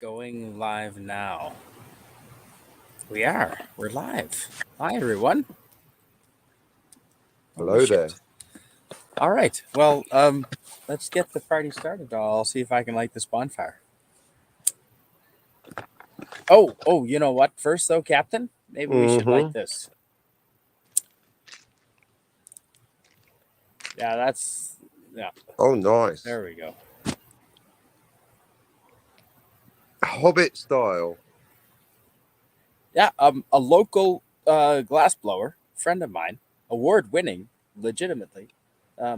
Going live now. We are. We're live. Hi, everyone. Holy Hello shit. there. All right. Well, let's get the party started. I'll see if I can light this bonfire. Oh, you know what? First, though, Captain, maybe we should light Mm-hmm. this. Yeah, yeah, Oh, nice. there we go. Hobbit style. Yeah, a local glass blower, friend of mine, award winning, legitimately,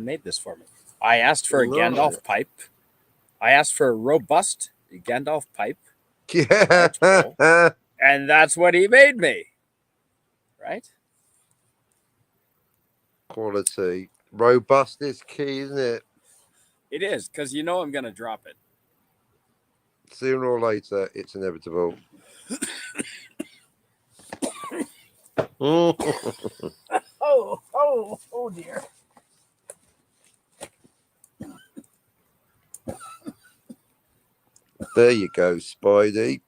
made this for me. I asked for a Nice. Gandalf pipe. I asked for a robust Gandalf pipe, large bowl, Yeah. and that's what he made me. Right? Quality. Robust is key, isn't it? It is, because you know I'm gonna drop it. Sooner or later, it's inevitable. Oh dear. There you go, Spidey.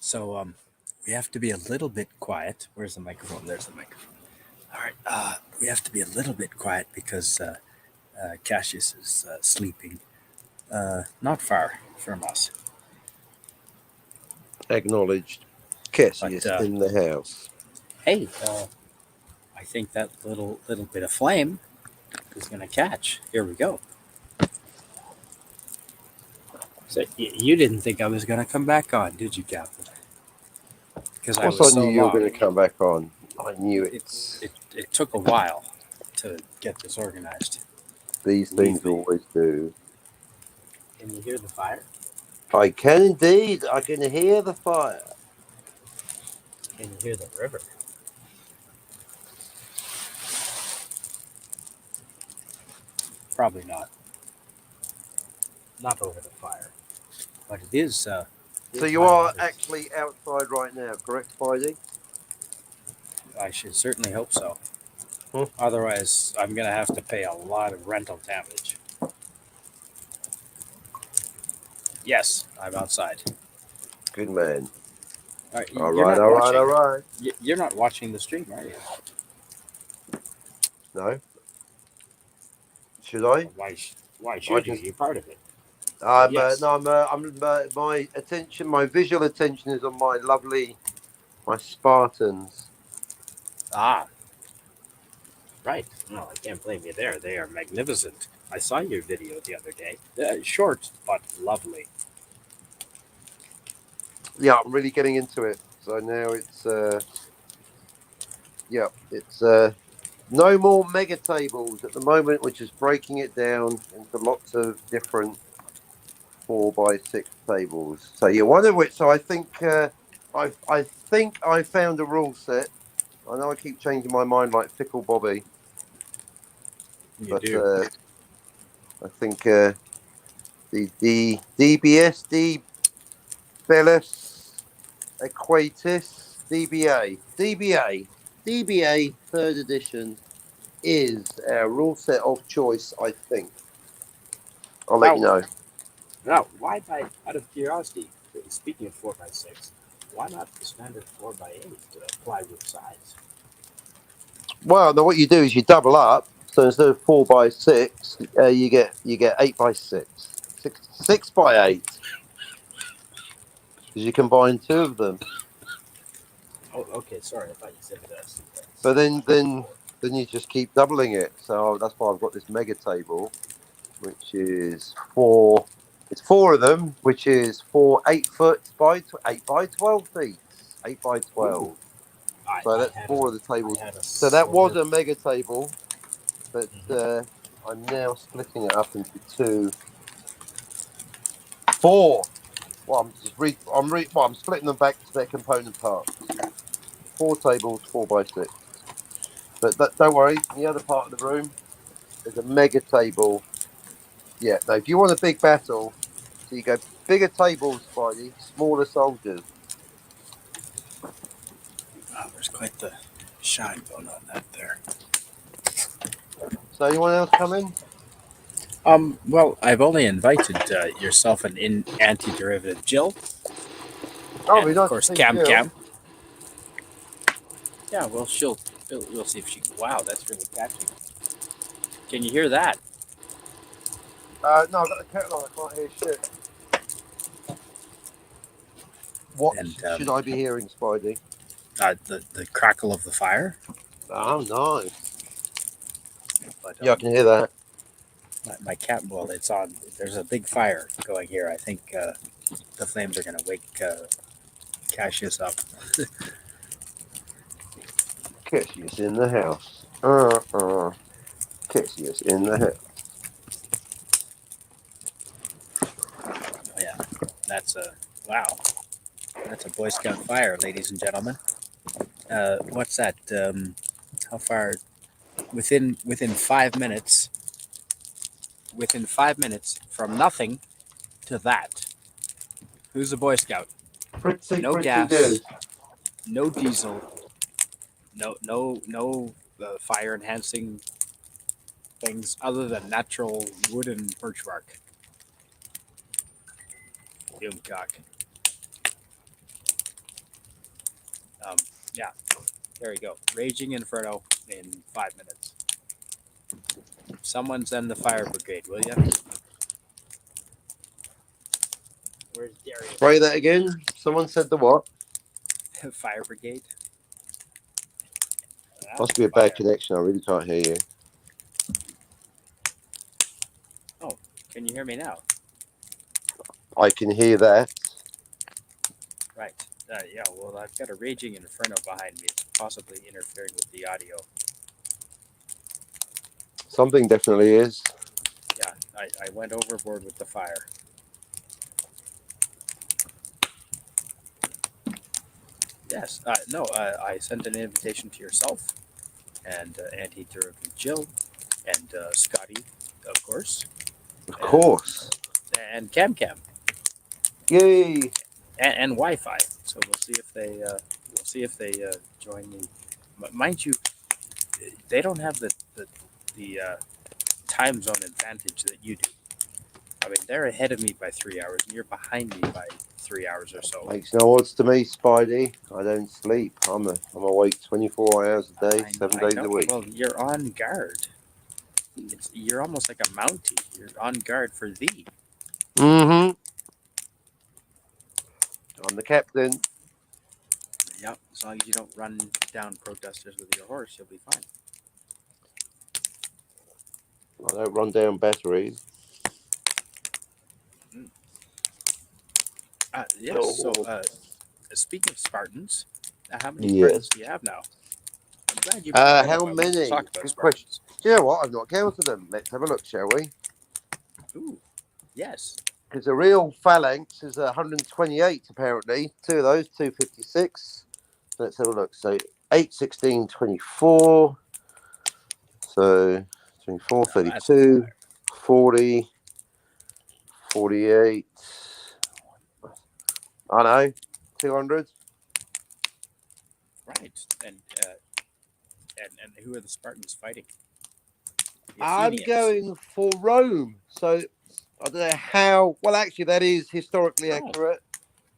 So we have to be a little bit quiet. Where's the microphone? There's the microphone. All right. We have to be a little bit quiet because Cassius is sleeping not far from us. Acknowledged. But Cassius in the house. hey, I think that little bit of flame is gonna catch. Here we go. So you didn't think I was gonna come back on, did you, Captain? Because Of I course, was I so knew you were long. going to come back on. I knew It, it. it took a while to get this organized. These Believe things me. always do. Can you hear the fire? I can indeed. I can hear the fire. Can you hear the river? Probably not. Not over the fire. But it is. So Is you my are water. actually outside right now, correct, Spidey? I should certainly hope so. Hmm. Otherwise, I'm gonna have to pay a lot of rental damage. Yes, I'm outside. Good man. All right, All you're right, not all right, all watching. right. You're not watching the stream, are you? No, should I? Why? Why I should you? can. You're part of it. But yes. No, my attention, my visual attention is on my Spartans. Ah, right. No, I can't blame you there. They are magnificent. I saw your video the other day. Short but lovely. Yeah, I'm really getting into it. So now it's no more mega tables at the moment, which is breaking it down into lots of different 4x6 tables. So yeah, one of which. So I think I found a rule set. I know I keep changing my mind like fickle Bobby, You but do. I think the DBS, Bellus, Equatus, DBA third edition is our rule set of choice. I think I'll let Now, you know. now, why by out of curiosity? Speaking of 4x6, why not the standard 4x8 plywood size? Well, then what you do is you double up. So instead of 4x6, you get 8x6, 6x8, because you combine two of them. Oh, okay. Sorry, I thought you said But then 6 then before. then you just keep doubling it. So that's why I've got this mega table, which is four. It's four of them, which is 4 8 foot by 8 by 12 feet, 8 by 12. Ooh, I, So I that's had a four of the I tables. had a So that was similar. a mega table, but Mhm. I'm now splitting it up into two, four. Well, I'm splitting them back to their component parts. Four tables, 4x6. But don't worry, in the other part of the room, there's a mega table. Yeah, no, if you want a big battle, so you go bigger tables, Spidey, smaller soldiers. Oh, there's quite the shine going on that there. So anyone else come in? Well, I've only invited yourself and anti-derivative Jill, Oh, and it'd be of nice to course see Cam Jill. Cam. Yeah, well, we'll see if she. Wow, that's really catchy. Can you hear that? No, I've got the kettle on. I can't hear shit. What And should I be hearing, Spidey? the crackle of the fire. Oh, nice. But Yeah, I can hear that. my cat, well, it's on. There's a big fire going here. I think the flames are going to wake Cassius up. Cassius in the house. Cassius in the house. Yeah, that's a wow. That's a Boy Scout fire, ladies and gentlemen. What's that? How far? Within 5 minutes. Within 5 minutes from nothing to that. Who's a Boy Scout? No Pretty gas, good. no diesel, no fire enhancing things other than natural wood and birch bark. Doomcock. Um, yeah, there you go. Raging Inferno in 5 minutes. Someone send the fire brigade, will you? Where's Darius? Spray that again. Someone said the what? Fire brigade. Must be a bad connection. I really can't hear you. Oh, can you hear me now? I can hear that. Right. Yeah, well, I've got a raging inferno behind me. It's possibly interfering with the audio. Something definitely is. Yeah, I went overboard with the fire. Yes. No, I sent an invitation to yourself and Anti-Derivative Jill and Scotty, of course. Of course. And Cam Cam. Yay. And Wi-Fi. So we'll see if they join me. Mind you, they don't have the time zone advantage that you do. I mean, they're ahead of me by 3 hours, and you're behind me by 3 hours or so. Makes no odds to me, Spidey. I don't sleep. I'm awake 24 hours a day, 7 days know. a week. Well, you're on guard. You're almost like a Mountie. You're on guard for thee. Mm-hmm. I'm the captain. Yep. As long as you don't run down protesters with your horse, you'll be fine. I don't run down batteries. Yes. Oh. So, speaking of Spartans, how many Yes. Spartans do you have now? I'm glad you brought that How up. I wanted to many? talk about Good Spartans. question. Do you know what? I've not counted them. Let's have a look, shall we? Ooh, yes. Because the real phalanx is 128, apparently. Two of those, 256. Let's have a look. So 8, 16, 24. So 24, 32, 40, 48. I know, 200. Right. And who are the Spartans fighting? The I'm Athenians. going for Rome. So I don't know how. Well, actually, that is historically accurate.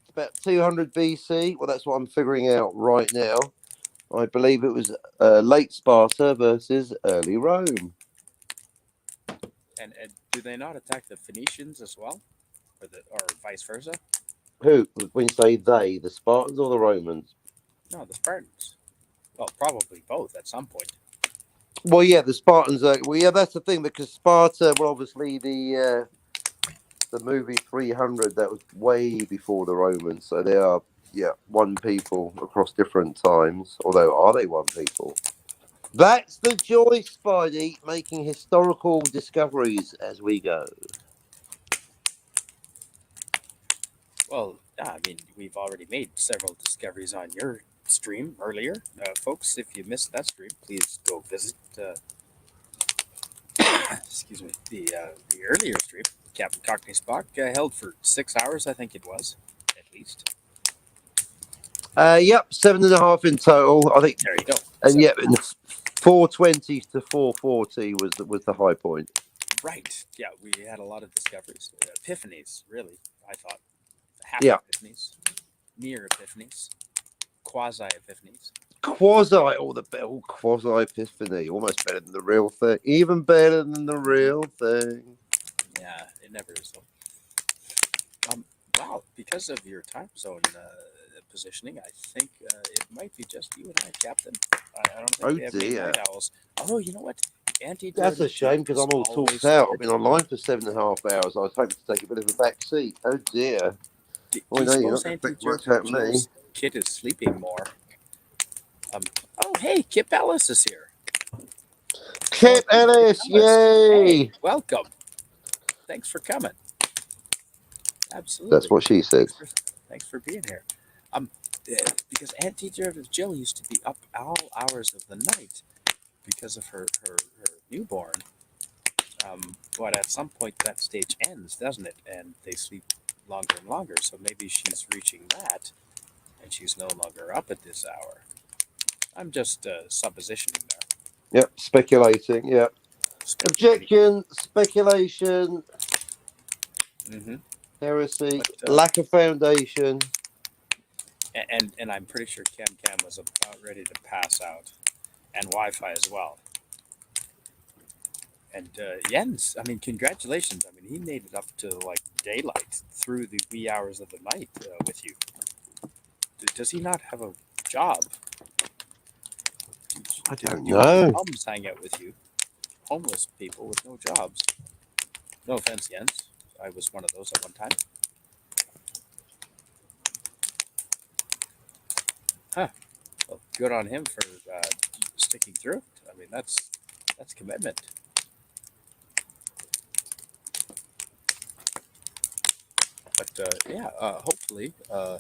It's about 200 BC. Well, that's what I'm figuring out right now. I believe it was late Sparta versus early Rome. And do they not attack the Phoenicians as well, or vice versa? Who? When you say they, the Spartans or the Romans? No, the Spartans. Well, probably both at some point. Well, yeah, the Spartans. Well, yeah, that's the thing because Sparta. Well, obviously the movie 300 that was way before the Romans, so they are one people across different times. Although, are they one people? That's the joy, Spidey, making historical discoveries as we go. Well, yeah, I mean, we've already made several discoveries on your stream earlier, folks. If you missed that stream, please go visit. Excuse me, the earlier stream. Captain Cockney Spock held for 6 hours, I think it was, at least. Yep, 7.5 in total, I think. There you go. And yep, and 420 to 440 was the high point. Right. Yeah, we had a lot of discoveries, epiphanies. Really, I thought half Yeah. epiphanies, near epiphanies, quasi epiphanies. Quasi, quasi epiphany, almost better than the real thing, even better than the real thing. Yeah, it never is though. Wow, because of your time zone positioning, I think it might be just you and I, Captain. I don't think we have any night owls. Although, you know what? That's a shame because I'm all talked out. I've been online for 7.5 hours. I was hoping to take a bit of a back seat. Oh dear. Do Well, you no, you're suppose not Auntie going to work out me. Jill's kid is sleeping more? Oh, hey, Kip Ellis is here. Kip Ellis, yay! Hey, welcome. Thanks for coming. Absolutely. That's what she said. Thanks for being here. Because Auntie Jill used to be up all hours of the night because of her newborn. But at some point that stage ends, doesn't it? And they sleep longer and longer. So maybe she's reaching that, and she's no longer up at this hour. I'm just suppositioning there. Yep, speculating. Yep. Objection, speculation, heresy, lack of foundation. And I'm pretty sure Cam was about ready to pass out, and Wi-Fi as well. And Jens, I mean, congratulations. I mean, he made it up to like daylight through the wee hours of the night with you. Does he not have a job? I don't know. Bums hang out with you, homeless people with no jobs. No offense, Jens. I was one of those at one time. Huh. Well, good on him for sticking through. I mean, that's commitment. But yeah, hopefully. Now,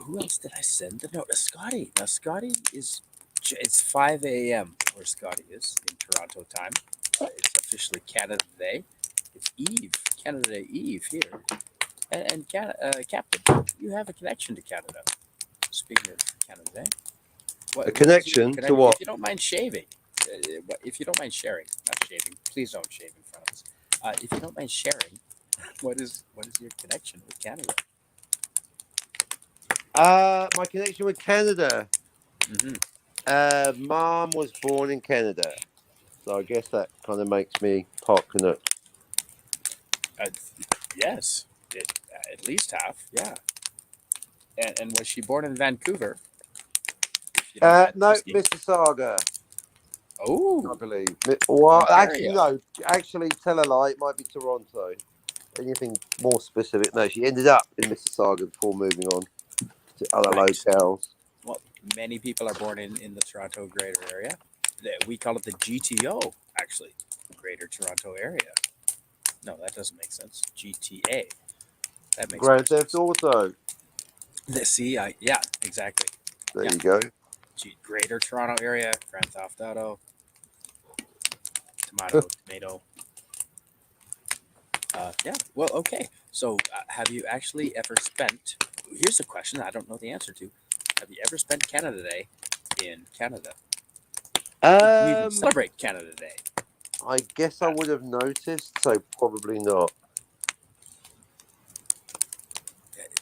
who else did I send the note? Scotty. Now, Scotty is. It's 5 a.m. where Scotty is in Toronto time. It's officially Canada Day. It's Eve, Canada Day Eve here. And Captain, you have a connection to Canada. Speaking of Canada Day. A connection to what? If you don't mind shaving. If you don't mind sharing. Not shaving. Please don't shave in front of us. If you don't mind sharing, what is your connection with Canada? My connection with Canada. Mm-hmm. Mom was born in Canada, so I guess that kind of makes me part Canuck. Yes, at least half. Yeah. And was she born in Vancouver? No, Mississauga. Oh, I believe. Well, Ontario. no. Actually, tell a lie. It might be Toronto. Anything more specific? No, she ended up in Mississauga before moving on to other locales. Well, many people are born in the Toronto greater area. We call it the GTO, actually, Greater Toronto Area. No, that doesn't make sense. GTA. That makes Grand Theft Auto. Yeah, exactly. There you go. Greater Toronto Area, Grand Theft Auto, tomato. Yeah. Well, okay. So, have you actually ever spent? Here's a question I don't know the answer to. Have you ever spent Canada Day in Canada? You celebrate Canada Day. I guess I would have noticed, so probably not.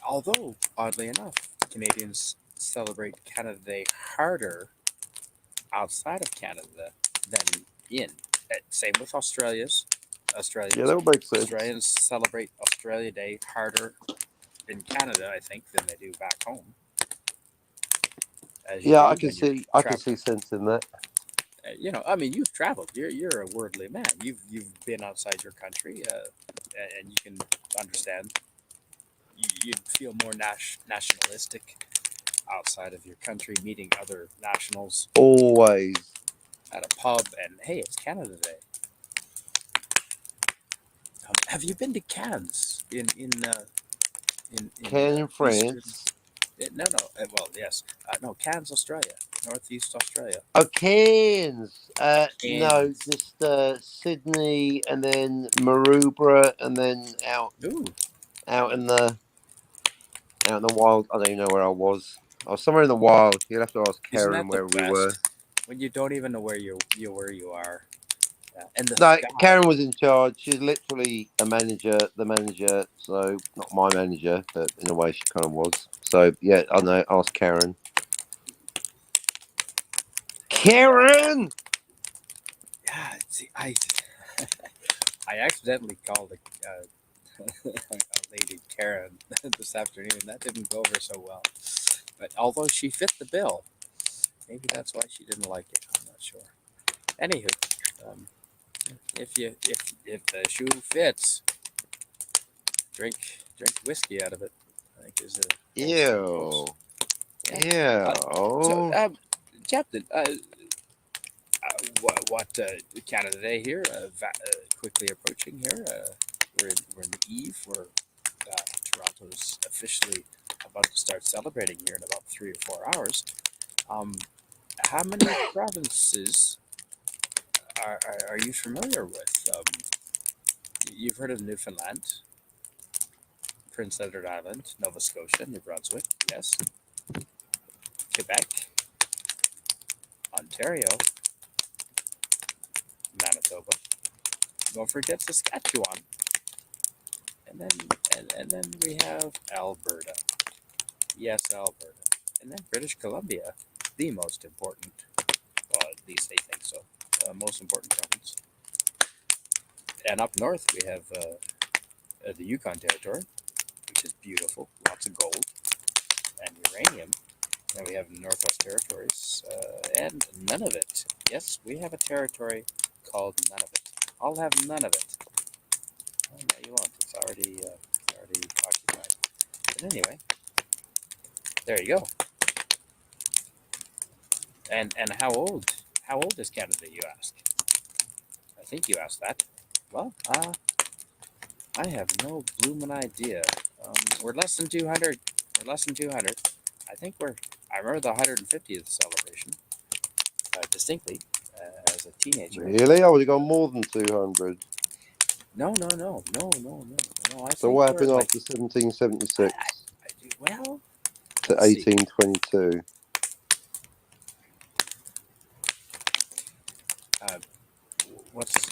Although, oddly enough, Canadians celebrate Canada Day harder outside of Canada than in. Same with Australians. Yeah, that would make sense. Australians celebrate Australia Day harder in Canada, I think, than they do back home. I can see sense in that. I mean, you've traveled. You're a worldly man. You've been outside your country, and you can understand. You'd feel more nationalistic outside of your country, meeting other nationals. Always. At a pub, and hey, it's Canada Day. Have you been to Cannes in Cannes in France? No, no. Well, yes. No, Cairns, Australia, northeast Australia. Oh, Cairns. No, Cairns. just Sydney, and then Maroubra, and then Ooh, out in the out in the wild. I don't even know where I was. I was somewhere in the wild. You'll have to ask isn't Karen that the where we were. best? When you don't even know where you are, and the No, sky. Karen was in charge. She's literally a manager, the manager. So not my manager, but in a way she kind of was. So yeah, I know. Ask Karen. Karen. Yeah, see, I accidentally called a lady Karen this afternoon. That didn't go over so well. But although she fit the bill, maybe that's why she didn't like it. I'm not sure. Anywho, um, if the shoe fits, drink whiskey out of it. I think is a old saying goes. Ew. Yeah. Uh, so, Ew. Captain, what Canada Day here? Quickly approaching here. We're in the eve. Toronto's officially about to start celebrating here in about 3 or 4 hours. Um, how many provinces are you familiar with? You've heard of Newfoundland, Prince Edward Island, Nova Scotia, New Brunswick, yes, Quebec, Ontario, Manitoba. Don't forget Saskatchewan, and then we have Alberta. Yes, Alberta, and then British Columbia, the most important. Well, at least they think so. Most important province. And up north we have the Yukon Territory, which is beautiful, lots of gold and uranium. Then we have the Northwest Territories and Nunavut. Yes, we have a territory called Nunavut. I'll have none of it. Oh, no, you won't. It's already occupied. But anyway, there you go. And how old is Canada? You ask. I think you asked that. Well, I have no blooming idea. We're less than 200. We're less than 200. I think we're. I remember the 150th celebration distinctly as a teenager. Really? I would have gone more than 200. No. I So think what we're happened like. after 1776 Well, to let's see. 1822? Uh,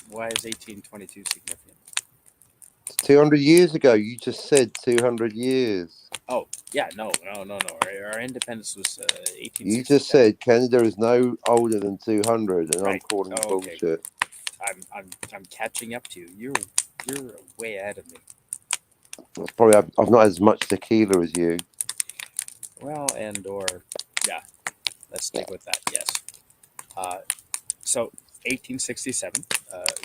why is 1822 significant? It's 200 years ago. You just said 200 years. Oh, yeah, no. Our independence was You just 1867. said Canada is no older than 200, and I'm Right. calling Oh, okay. bullshit. I'm catching up to you. You're way ahead of me. That's probably I've not had as much tequila as you. Well, yeah, let's stick with that. Yes. Uh, so 1867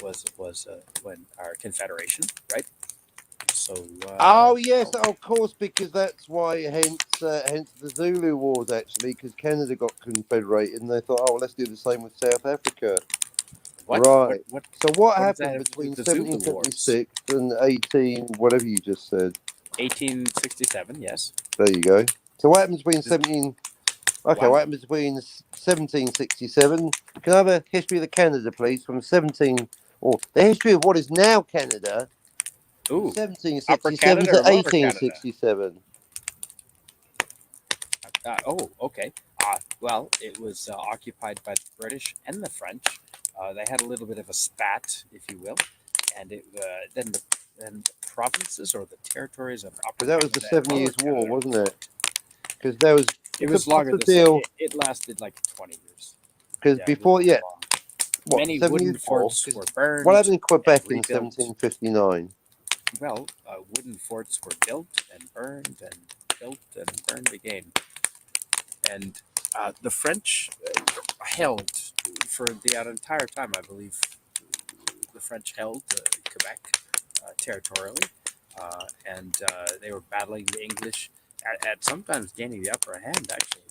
was when our Confederation, right? So Oh yes, of course, because that's why. Hence the Zulu Wars actually, because Canada got confederated, and they thought, oh, well, let's do the same with South Africa. Right. what So what what does that happened have to do between with the Zulu Wars? 1776 and 18, whatever you just said? 1867, yes. There you go. So what happened between 17? Okay, One. what happened between 1767? Can I have a history of the Canada, please, from 17, or the history of what is now Canada, from Ooh, Upper 1767 Canada to or Lower Canada? 1867? Okay. Well, it was occupied by the British and the French. They had a little bit of a spat, if you will, and then the provinces or the territories of Upper Because that was the Canada and 7 Lower Years' War, Canada wasn't it? formed. Because there was, It because was what's longer the than that. deal? It lasted like 20 years. Because Yeah, it was before, yeah, long. what, Many 7 Years' wooden War? forts 'Cause were what burned happened in and Quebec in rebuilt. 1759? Well, wooden forts were built and burned and built and burned again. And the French held for the entire time, I believe, the French held Quebec territorially, and they were battling the English at sometimes gaining the upper hand, actually.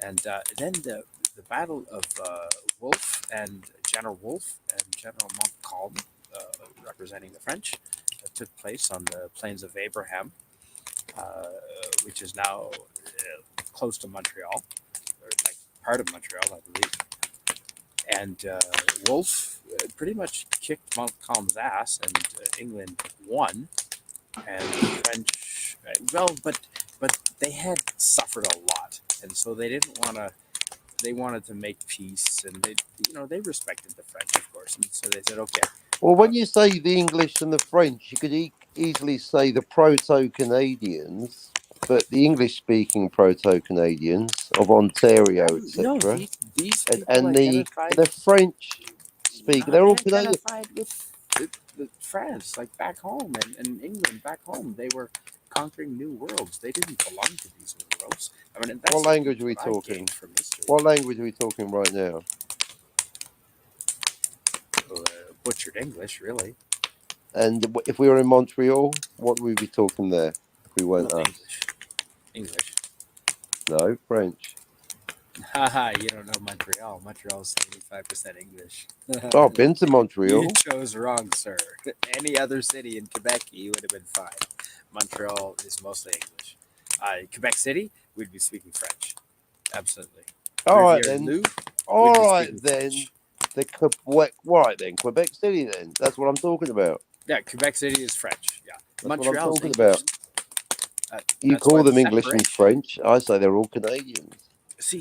And then the Battle of Wolfe and General Montcalm, representing the French, took place on the plains of Abraham. uh, which is now close to Montreal, or like part of Montreal, I believe. And Wolfe pretty much kicked Montcalm's ass, and England won. And the French, but they had suffered a lot, and so they didn't want to. They wanted to make peace, and they respected the French, of course, and so they said, okay. Well, when you say the English and the French, you could easily say the Proto-Canadians, but the English-speaking Proto-Canadians of Ontario, No, etc., these people and identified the French speak. no, They're they all Canadian. identified with France, like back home, and England back home. They were conquering new worlds. They didn't belong to these new worlds. I mean, What that's at language least are we what I talking? gained from history. What language are we talking right now? Butchered English, really. And if we were in Montreal, what would we be talking there if we weren't Well, us? English. No, French. Haha, you don't know Montreal. Montreal's 75% English. Oh, I've been to You Montreal. chose wrong, sir. Any other city in Quebec, you would have been fine. Montreal is mostly English. Quebec City, we'd be speaking French. Absolutely. All right Rivière then. Loup, we'd All be right speaking then. French. The Quebec. Right then, Quebec City. Then that's what I'm talking about. Yeah, Quebec City is French. Yeah, That's what I'm Montreal's talking English. about. You That's why call the them English and separation. French. I say they're all Canadians. See.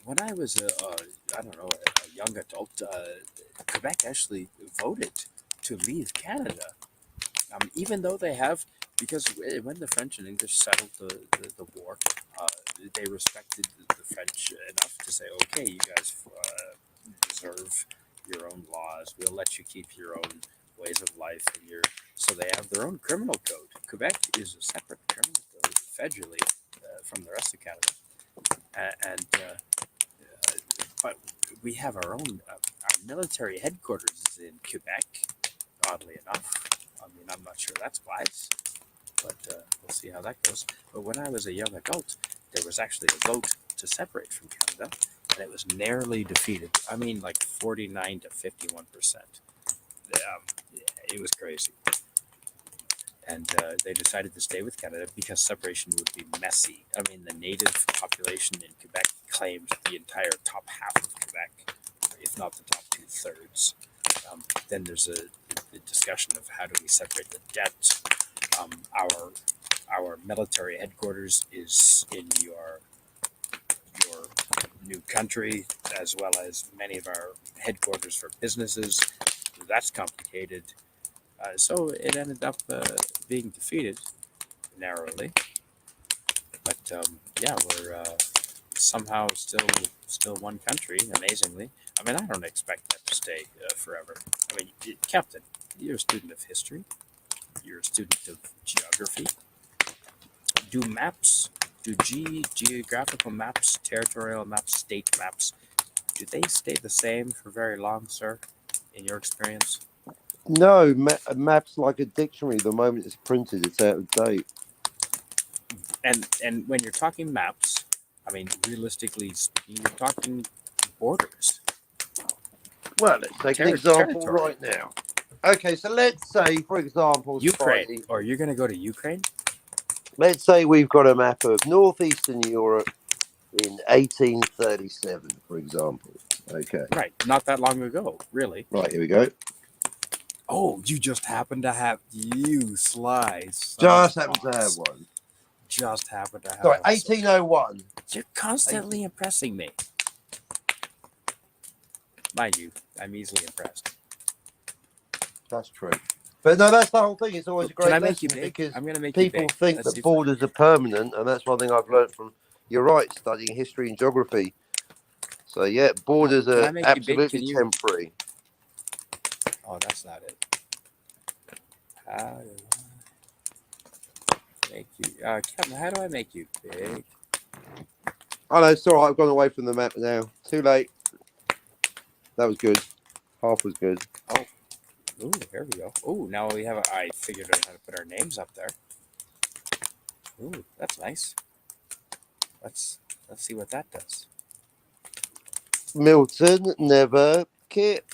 When I was I don't know, a young adult, Quebec actually voted to leave Canada. Even though they have, because when the French and English settled the war, uh, they respected the French enough to say, okay, you guys deserve your own laws. We'll let you keep your own ways of life and your. So they have their own criminal code. Quebec is a separate criminal code federally from the rest of Canada, but we have our own. Our military headquarters is in Quebec. Oddly enough, I mean, I'm not sure that's wise, but we'll see how that goes. But when I was a young adult, there was actually a vote to separate from Canada, and it was narrowly defeated. I mean, like 49 to 51%. It was crazy. And they decided to stay with Canada because separation would be messy. I mean, the native population in Quebec claimed the entire top half of Quebec, if not the top 2/3. Then there's a discussion of how do we separate the debt. Our military headquarters is in your new country, as well as many of our headquarters for businesses. That's complicated. So it ended up being defeated narrowly. But yeah, we're somehow still one country. Amazingly, I mean, I don't expect that to stay forever. I mean, Captain, you're a student of history. You're a student of geography. Do maps, geographical maps, territorial maps, state maps, do they stay the same for very long, sir? In your experience? No, a map's like a dictionary. The moment it's printed, it's out of date. And when you're talking maps, I mean, realistically speaking, you're talking borders. Well, let's take an example Territory. right now. Okay, so let's say, for example, Ukraine. Spidey, Or you're going to go to Ukraine? let's say we've got a map of northeastern Europe in 1837, for example. Okay, Right. Not that long ago, really. right, here we go. Oh, you just happen to have you slice. Just happen to have one. Just happen to have Sorry, one. 1801. You're constantly impressing me. Mind you, I'm easily impressed. That's true. But no, that's the whole thing. It's always a Can I great make you lesson big? because I'm going to make you people big. think Let's see that if borders are permanent, and that's one thing I've learned from, you're right, studying history and geography. So, yeah, borders Can I are make you big? absolutely Can you? temporary. Oh, that's not it. How do I make you? Captain, how do I make you big? Oh, no, it's all right. I've gone away from the map now. Too late. That was good. Half was good. Oh, ooh, here we go. Ooh, now we have. I figured out how to put our names up there. Ooh, that's nice. Let's see what that does. Milton never Kip.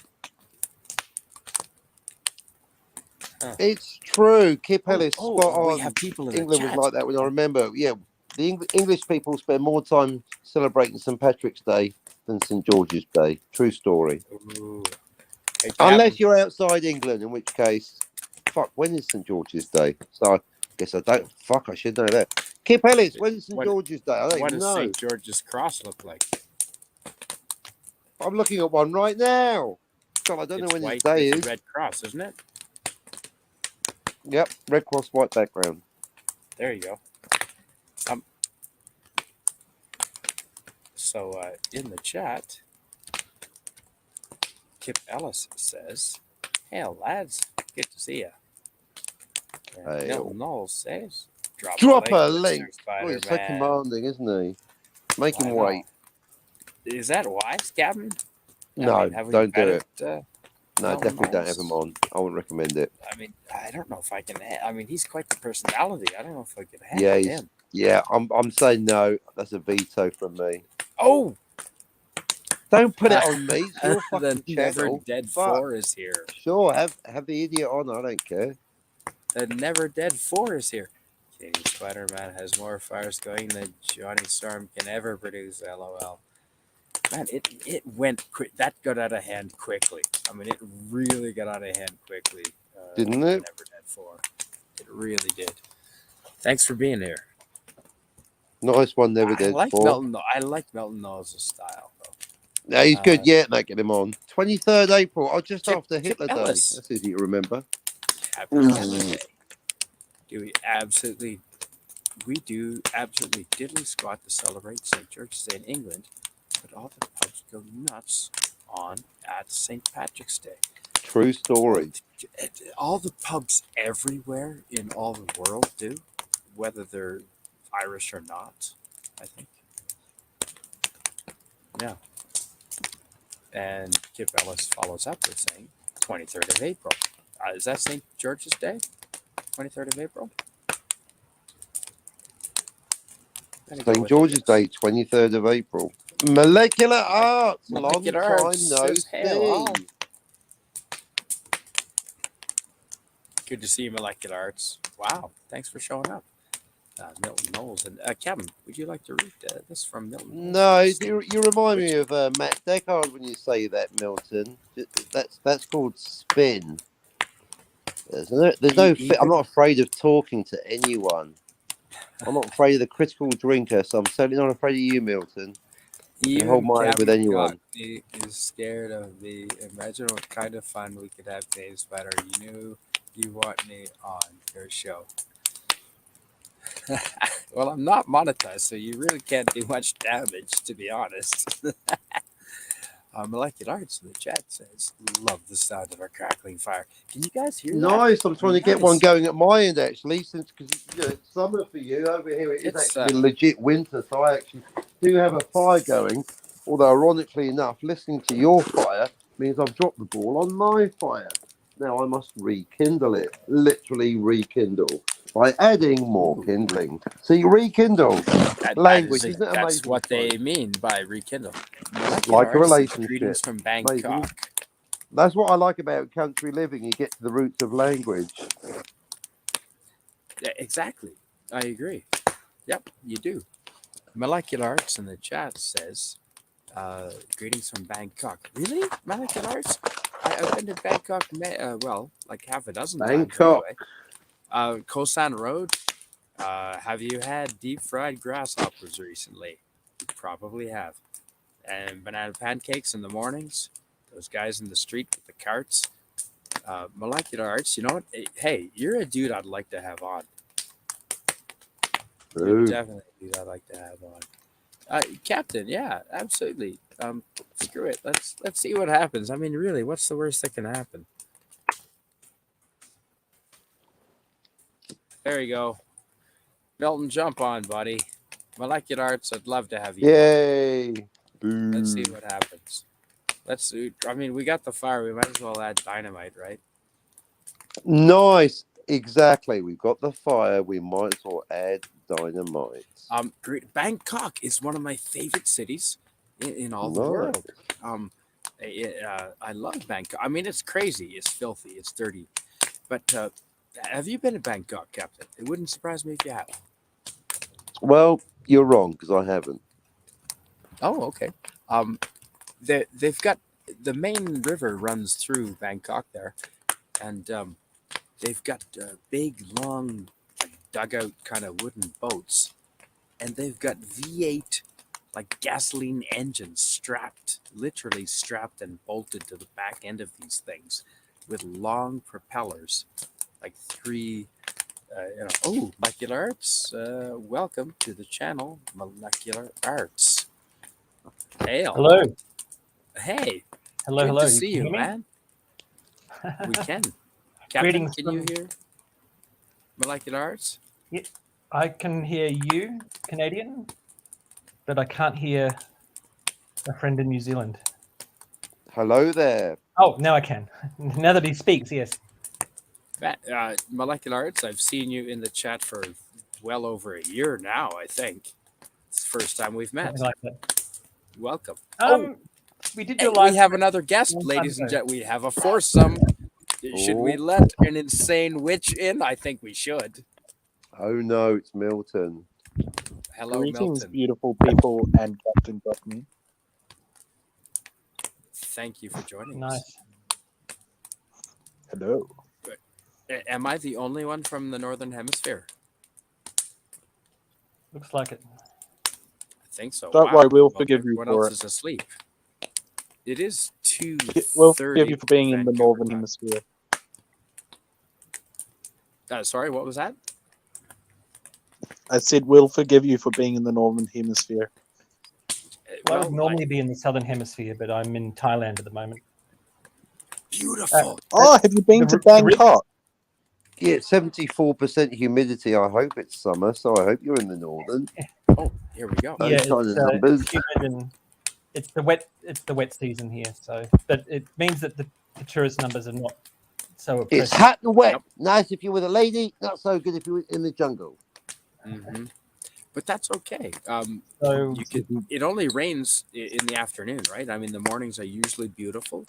It's true. Kip Ellis, spot We on. have people in the England was chat. like that when I remember. Yeah, the English people spend more time celebrating St. Patrick's Day than St. George's Day. True story. Ooh. Hey, Unless Captain. you're outside England, in which case, fuck, when is St. George's Day? So I guess I don't. Fuck, I should know that. Kip Ellis, when is St. George's Day? I don't What even does know. St. George's Cross look like? I'm looking at one right now. God, I don't know when his White day with is. a red cross, isn't it? Yep, red cross, white background. There you go. So in the chat, Kip Ellis says, "Hey lads, good to see you." Hey, Milton Knowles says, drop a Mr. link. Oh, Spider he's so Man." commanding, isn't he? Make him I know. wait. Is that wise, Captain? No, have we don't do vetted, it. No, Milton definitely don't have Knowles? him on. I wouldn't recommend it. I mean, I don't know if I can. I mean, he's quite the personality. I don't know if I can handle Yeah, him. I'm saying no. That's a veto from me. Oh, Don't put it on me. It's your fucking the Never channel. Dead Fuck. 4 is here. Sure, have the idiot on. I don't care. The Never Dead 4 is here. King Spider-Man has more fires going than Johnny Storm can ever produce. LOL. Man, it went quick. That got out of hand quickly. I mean, it really got out of hand quickly. Didn't the it? Never Dead 4. It really did. Thanks for being here. Nice one, Never Dead 4. I like Melton Knowles' style, though. No, he's good. Yeah, mate, get him on. 23rd April. Oh, just after Kip Hitler Day. Ellis. That's easy to remember. Happy Hitler Day. We do absolutely diddly squat to celebrate St. George's Day in England, but all the pubs go nuts on at St. Patrick's Day. True story. All the pubs everywhere in all the world do, whether they're Irish or not, I think. Yeah. And Kip Ellis follows up with saying 23rd of April. Is that St. George's Day? 23rd of April? St. George's Day, 23rd of April. Molecular Arts. Molecular Long time Arts no says, "Hey, see. good to see you, Molecular Arts." Wow, thanks for showing up. Milton Knowles. And Kevin, would you like to read this from Milton Knowles? No, you remind me of Matt Deckard when you say that, Milton. That's called spin. There's no. I'm not afraid of talking to anyone. I'm not afraid of the critical drinker, so I'm certainly not afraid of you, Milton. Even hold my own with anyone. He is scared of me. Imagine what kind of fun we could have, Dave Spider. You knew you want me on your show. Well, I'm not monetized, so you really can't do much damage, to be honest. Molecular Arts in the chat says, "Love the sound of a crackling fire." Can you guys hear that? Nice. I'm trying to get one going at my end, actually, since because it's summer for you. Over here, it's actually legit winter, so I actually do have a fire going. Although, ironically enough, listening to your fire means I've dropped the ball on my fire. Now I must rekindle it, literally rekindle, by adding more kindling. See, rekindle. Language, isn't it amazing? That's what they mean by rekindle. Like a relationship. Greetings from Bangkok. Amazing. That's what I like about country living. You get to the roots of language. Yeah, exactly. I agree. Yep, you do. Molecular Arts in the chat says, "Greetings from Bangkok." Really? Molecular Arts? I've been to Bangkok, like half a dozen times anyway. Koh San Road. Have you had deep fried grasshoppers recently? You probably have. And banana pancakes in the mornings. Those guys in the street with the carts. Molecular Arts, you know what? Hey, you're a dude I'd like to have on. You're definitely a dude I'd like to have on. Captain, yeah, absolutely. Screw it. Let's see what happens. I mean, really, what's the worst that can happen? There you go. Milton, jump on, buddy. Molecular Arts, I'd love to have you. Yay. On. Let's see what happens. I mean, we got the fire. We might as well add dynamite, right? Nice. Exactly. We've got the fire. We might as well add dynamite. Bangkok is one of my favorite cities in all the world. I love Bangkok. I mean, it's crazy. It's filthy. It's dirty. But have you been to Bangkok, Captain? It wouldn't surprise me if you have. Well, you're wrong because I haven't. Oh, okay. Um, they've got the main river runs through Bangkok there, and they've got big, long, like dugout kind of wooden boats, and they've got V8 like gasoline engines literally strapped and bolted to the back end of these things, with long propellers, like three. Oh, molecular arts. Welcome to the channel, molecular arts. Hail. Hello. Hey, Hello, good hello. to You see can you, hear me? man. We can. Captain, Greetings can you from- hear molecular arts? I can hear you, Canadian, but I can't hear a friend in New Zealand. Hello there. Oh, now I can. Now that he speaks, yes. Molecular arts, I've seen you in the chat for well over a year now, I think. It's the first time we've met. Something like that. Welcome. We did Hey, your live. we have another guest, long time ladies and ago. gentlemen. We have a foursome. Should we Oh. let an insane witch in? I think we should. Oh no, it's Milton. Hello, Greetings, Milton. beautiful people, and Captain Cockney. Thank you for joining us. Nice. Hello. Am I the only one from the Northern Hemisphere? Looks like it. I think so. Don't worry, we'll forgive you everyone for else it. is asleep. It is 2:30. We'll forgive you for being in the Vancouver Northern time. Hemisphere. Sorry, what was that? I said we'll forgive you for being in the Northern Hemisphere. Well, I would normally be in the Southern Hemisphere, but I'm in Thailand at the moment. Beautiful. Oh, have you been to the re- Bangkok? Yeah, 74% humidity. I hope it's summer, so I hope you're in the northern. Oh, here we go. Those Yeah, kind of numbers. it's humid and it's the wet season here. So, but it means that the tourist numbers are not so It's oppressive. hot and wet. Yep. Nice if you're with a lady, not so good if you're in the jungle. hmm But that's okay. So It only rains in the afternoon, right? I mean, the mornings are usually beautiful.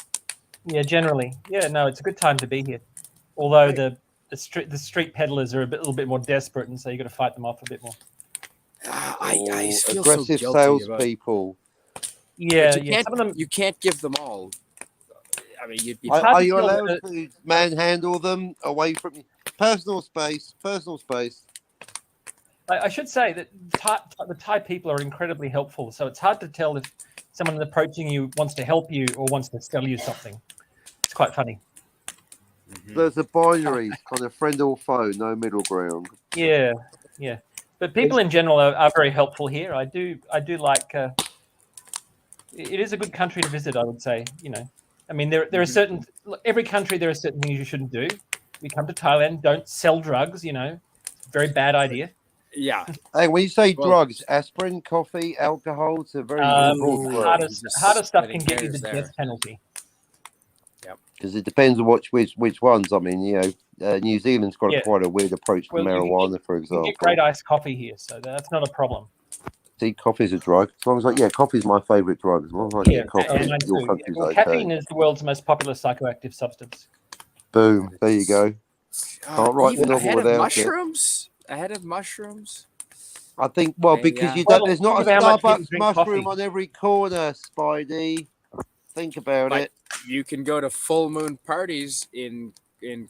yeah, generally, yeah, no, it's a good time to be here. Although Right. the street peddlers are a little bit more desperate, and so you got to fight them off a bit more. I feel Aggressive so guilty about. salespeople. Yeah, But you yeah. can't. Some of them. You can't give them all. I mean, you'd be. hard Are to you tell allowed whether- to manhandle them away from you? Personal space. Personal space. I should say that the Thai people are incredibly helpful. So it's hard to tell if someone approaching you wants to help you or wants to sell you something. It's quite funny. Mhm. There's a binary kind of friend or foe, no middle ground. Yeah, yeah. But people in general are very helpful here. I do like. It is a good country to visit, I would say. You know, I mean, there are certain every country there are certain things you shouldn't do. You come to Thailand, don't sell drugs. You know, very bad idea. Yeah. Hey, when you say Well- drugs, aspirin, coffee, alcohol, it's a very broad word. Harder stuff splitting can get you hairs the there. death penalty. Because it depends on which ones. I mean, New Zealand's got Yeah. quite a weird approach to Well, you can marijuana, for You can example. get great iced coffee here, so that's not a problem. See, coffee's a drug. As long as coffee's my favourite drug. As long as I Yeah, get coffee, mine your too. country's Well, okay. caffeine is the world's most popular psychoactive substance. Boom. There you go. Can't write Even the novel ahead of without it. mushrooms. Ahead of mushrooms. I think, well, Okay, because yeah. there's not a think of how much people Starbucks drink mushroom coffee. on every corner, Spidey. Think about But it. you can go to full moon parties in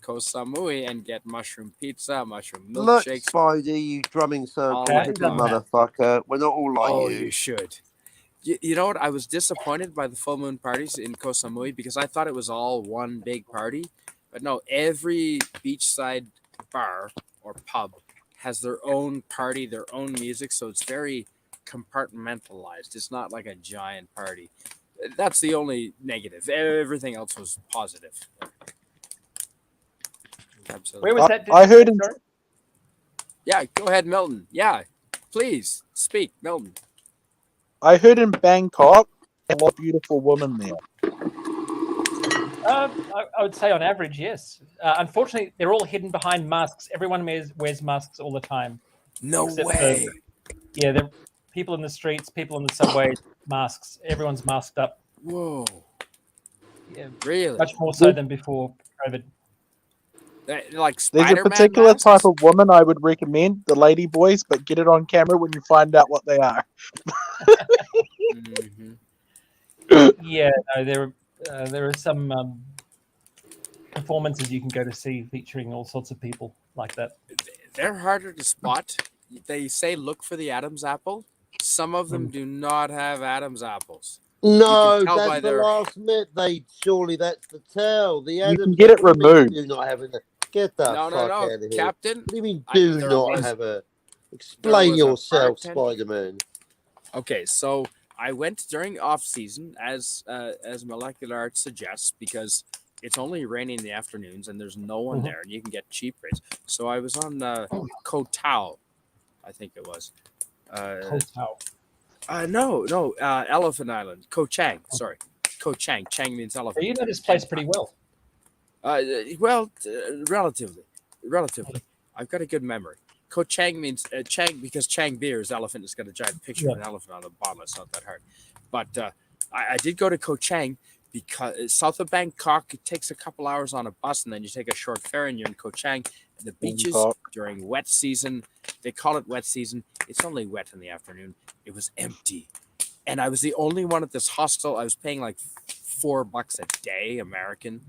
Koh Samui and get mushroom pizza, mushroom Look, milkshakes. Spidey, you drumming circle Okay, hippie done that. motherfucker. We're not all like Oh, you. you should. You know what? I was disappointed by the full moon parties in Koh Samui because I thought it was all one big party. But no, every beachside bar or pub has their own party, their own music. So it's very compartmentalized. It's not like a giant party. That's the only negative. Everything else was positive. Absolutely. Where was that? I heard in, Sorry? Yeah, go ahead, Milton. Yeah, please speak, Milton. Bangkok, a lot of beautiful women there. I would say on average, yes. Unfortunately, they're all hidden behind masks. Everyone wears masks all the time. No Except way. Yeah, they're people in the streets, people in the subway, masks. Everyone's masked up. Whoa. Yeah, Really? much more so than before COVID. Like There's a Spider-Man particular masks? type of woman I would recommend, the lady boys, but get it on camera when you find out what they are. Mhm. Yeah, no, there are some performances you can go to see featuring all sorts of people like that. They're harder to spot. They say look for the Adam's apple. Some of them do not have Adam's apples. No, tell by that's the their- last myth. Surely that's the tell. The You can Adams. get it What do you mean removed. do not have it? Get the No, fuck no, out of here. Captain. What do you mean I- do there not was- have a? there Explain was a yourself, bartender. Spider-Man. Okay, so I went during off season as molecular art suggests because it's only raining in the afternoons and there's no one Mhm. there and you can get cheap rates. So I was on Koh Tao, I think it was. Hotel. No, Elephant Island, Koh Chang. Sorry, Koh Chang. Chang means So elephant. you know this place pretty well. Relatively. I've got a good memory. Koh Chang means Chang because Chang beer is elephant. It's got a giant picture of an elephant on the bottle. It's not that hard. But I did go to Koh Chang because south of Bangkok, it takes a couple hours on a bus, and then you take a short ferry and you're in Koh Chang. And the beaches Bangkok. during wet season, they call it wet season. It's only wet in the afternoon. It was empty. And I was the only one at this hostel. I was paying like $4 a day American.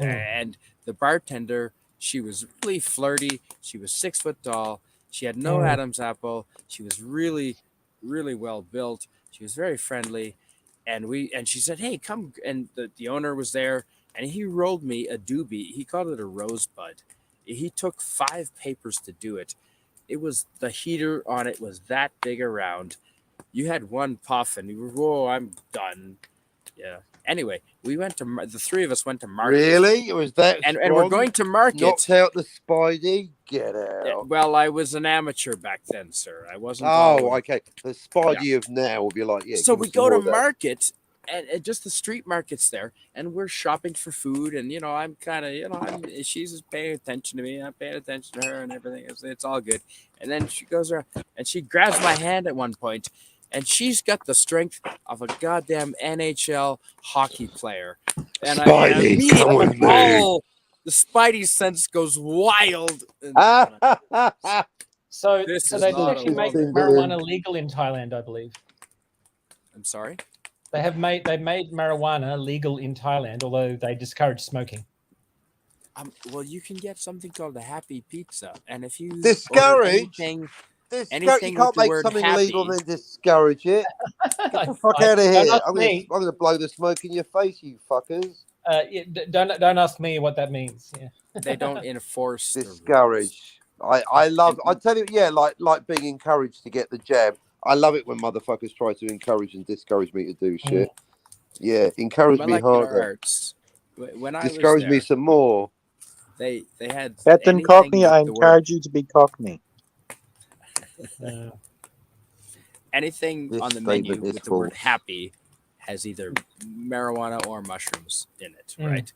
And the bartender, she was really flirty. She was 6 foot tall. She had no Adam's apple. She was really, really well built. She was very friendly. And she said, "Hey, come." And the owner was there, and he rolled me a doobie. He called it a rosebud. He took 5 papers to do it. It was the heater on it was that big around. You had one puff, and you were, whoa, I'm done. Yeah. Anyway, we went to the 3 of us went to market. Really? It was that and strong? we're going to market. Knocked out the Spidey. Get out. Well, I was an amateur back then, sir. I wasn't. Oh, okay. The Spidey of now will be like, yeah. So give we us some go to more of that. market, and just the street markets there, and we're shopping for food, and I'm kind of, she's paying attention to me, I'm paying attention to her, and everything. It's all good. And then she goes around, and she grabs my hand at one point, and she's got the strength of a goddamn NHL hockey player. And Spidey, come with me. The Spidey sense goes wild. And, So, This so is they not actually a make woman. marijuana legal in Thailand, I believe. I'm sorry. They've made marijuana legal in Thailand, although they discourage smoking. Well, you can get something called a happy pizza, and if you order Discourage? anything You Anything with can't the make word something happy. legal then discourage it. Get the fuck I- out of don't here. ask I'm me. gonna blow the smoke in your face, you fuckers. Yeah, don't ask me what that means. Yeah. they don't enforce the rules. Discourage. I love I tell you, yeah, like being encouraged to get the jab. I love it when motherfuckers try to encourage and discourage me to do shit. Yeah, encourage me Molecular harder. arts. When I Discourage was me there, some more. they had Captain anything Cockney, with I the encourage you to be Cockney. anything This on the menu statement is with the word false. happy has either marijuana or mushrooms in it, Mm. right?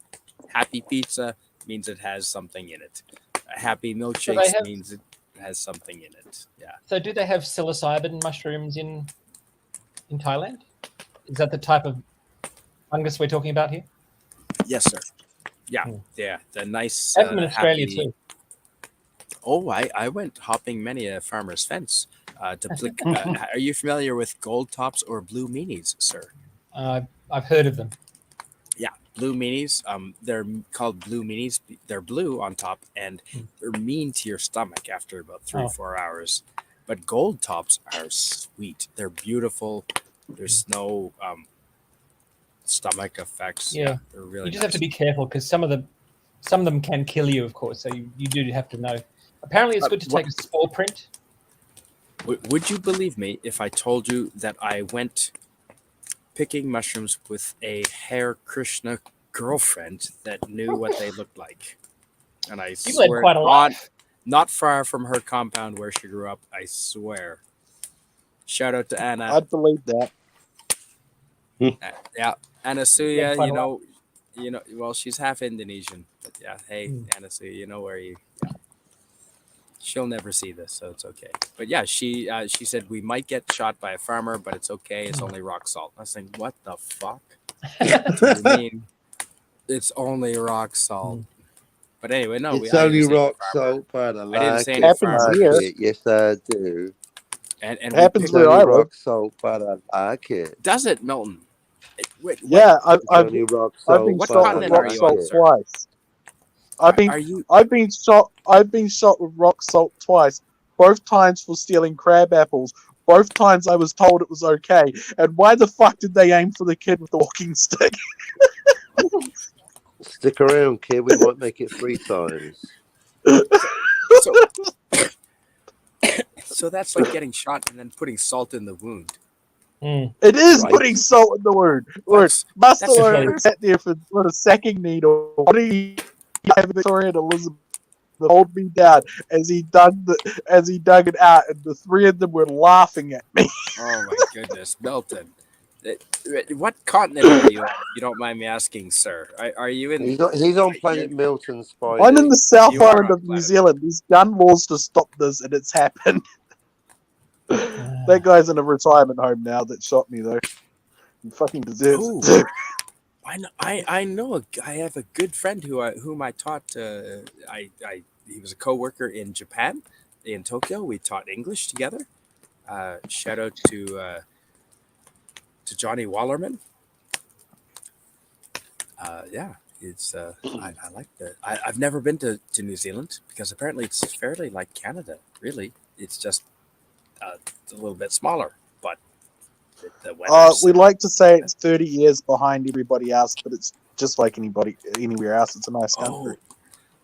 Happy pizza means it has something in it. A happy they milkshakes have- means it has something in it. Yeah. So, do they have psilocybin mushrooms in Thailand? Is that the type of fungus we're talking about here? Yes, sir. Yeah. Mm. Yeah. The nice. They have them in Australia happy- too. Oh, I went hopping many a farmer's fence to flick. Are you familiar with gold tops or blue meanies, sir? I've heard of them. Yeah, blue meanies. They're called blue meanies. They're blue on top, and they're mean to your stomach after about 3-4 hours. But gold tops are sweet. They're beautiful. There's no stomach effects. Yeah. they're really. You just have to be careful because some of them can kill you, of course. So you do have to know. Apparently, it's good to take a spore print. Would you believe me if I told you that I went picking mushrooms with a Hare Krishna girlfriend that knew what they looked like? And I You swear, led quite a life. not far from her compound where she grew up. I swear. Shout out to Anna. I'd believe that. Yeah, Anasuya. quite a Well, she's half Indonesian, but yeah. Hey, Anasuya, you know where you. Yeah. She'll never see this, so it's okay. But yeah, she said we might get shot by a farmer, but it's okay. It's only rock salt. I was saying, what the fuck? What do you mean? It's only rock salt. But anyway, no, It's I only didn't say rock farmer. salt, but I I didn't like say it. any Happens farmer. here. Yes, I do. And It we happens It's picked, where only I live. rock salt, but I like it. does it, Milton? Wait, Yeah, It's only rock I've been salt, what but shot I with continent are rock like you on, salt it. sir? twice. Are you? I've been shot with rock salt twice. Both times for stealing crab apples. Both times I was told it was okay. And why the fuck did they aim for the kid with the walking stick? Stick around, kid. We might make it 3 times. So, so that's like getting shot and then putting salt in the wound. Mm. It is Right. putting salt in the wound. That's- Buster that's really- Lowe sat there with a sacking needle. What do you have Victoria and Elizabeth hold me down as he dug it out, and the three of them were laughing at me. Oh my goodness, Milton. What continent are you on, if you don't mind me asking, sir? Are you in? He's on planet Milton, Spidey. I'm in the South You are Island on of New planet. Zealand. There's gun laws to stop this, and it's happened. That guy's in a retirement home now that shot me, though. He fucking deserves Oh. it. I know I have a good friend whom I taught. He was a coworker in Japan, in Tokyo. We taught English together. Shout out to Johnny Wallerman. Yeah, it's I like the. I've never been to New Zealand because apparently it's fairly like Canada. Really, it's just a little bit smaller, but the weather's We like to say it's 30 years behind everybody else, but it's just like anywhere else. It's a nice country. Oh,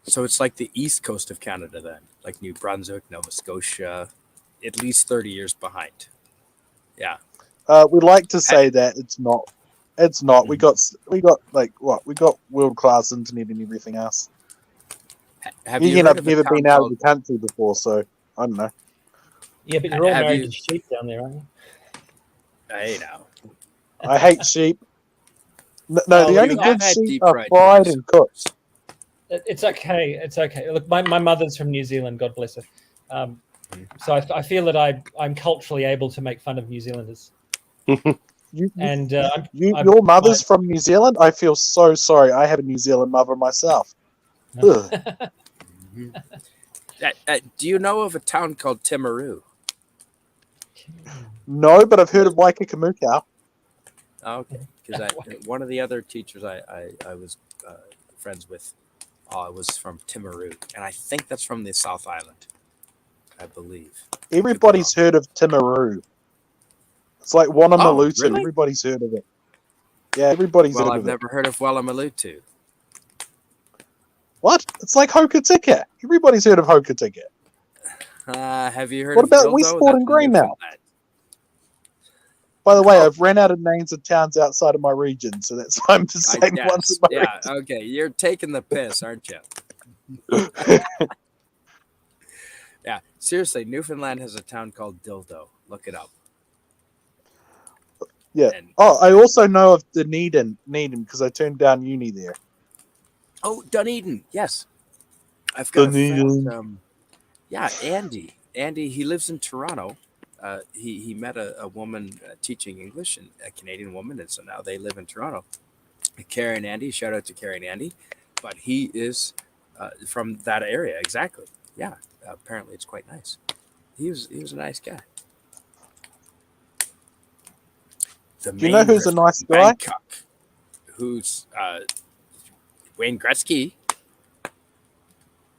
so it's like the east coast of Canada then, like New Brunswick, Nova Scotia, at least 30 years behind. Yeah. We like to say that it's not. It's not. We got like what? We got world class internet and everything else. Have you heard I've of a never town been out of called? the country before, so I don't know. Yeah, but you're all Have married you- to sheep down there, aren't you? Hey now. I hate sheep. No, Oh, the you only have good had sheep deep are fried fried chicken. and cooked. It's okay. It's okay. Look, my mother's from New Zealand. God bless her. So I feel that I'm culturally able to make fun of New Zealanders. And Your mother's from New Zealand? I feel so sorry. I have a New Zealand mother myself. Ugh. Do you know of a town called Timaru? No, but I've heard of Waikakamukau. Oh, okay, because one of the other teachers I was friends with was from Timaru, and I think that's from the South Island, I believe. Everybody's heard of Timaru. It's like Wanamalutu. really? Everybody's heard of it. Yeah, everybody's Well, heard I've of it. never heard of Wellamalutu. What? It's like Hokitika. Everybody's heard of Hokitika. Have you heard What of about Dildo? Westport That's and in Greenmount? Newfoundland. By the way, Oh. I've ran out of names of towns outside of my region, so that's why I'm just I saying ones guess. in my Yeah. Okay. You're taking the piss, aren't you? Yeah. Seriously, Newfoundland has a town called Dildo. Look it up. Yeah. And, Oh, I also know of Dunedin because I turned down uni there. oh, Dunedin. Yes. I've got a Dunedin. friend. Yeah, Andy. Andy. He lives in Toronto. He met a woman teaching English, and a Canadian woman, and so now they live in Toronto. Carrie and Andy. Shout out to Carrie and Andy. But he is from that area exactly. Yeah. Apparently, it's quite nice. He was a nice guy. The Do you know who's a river nice in guy? Bangkok, who's Wayne Gretzky.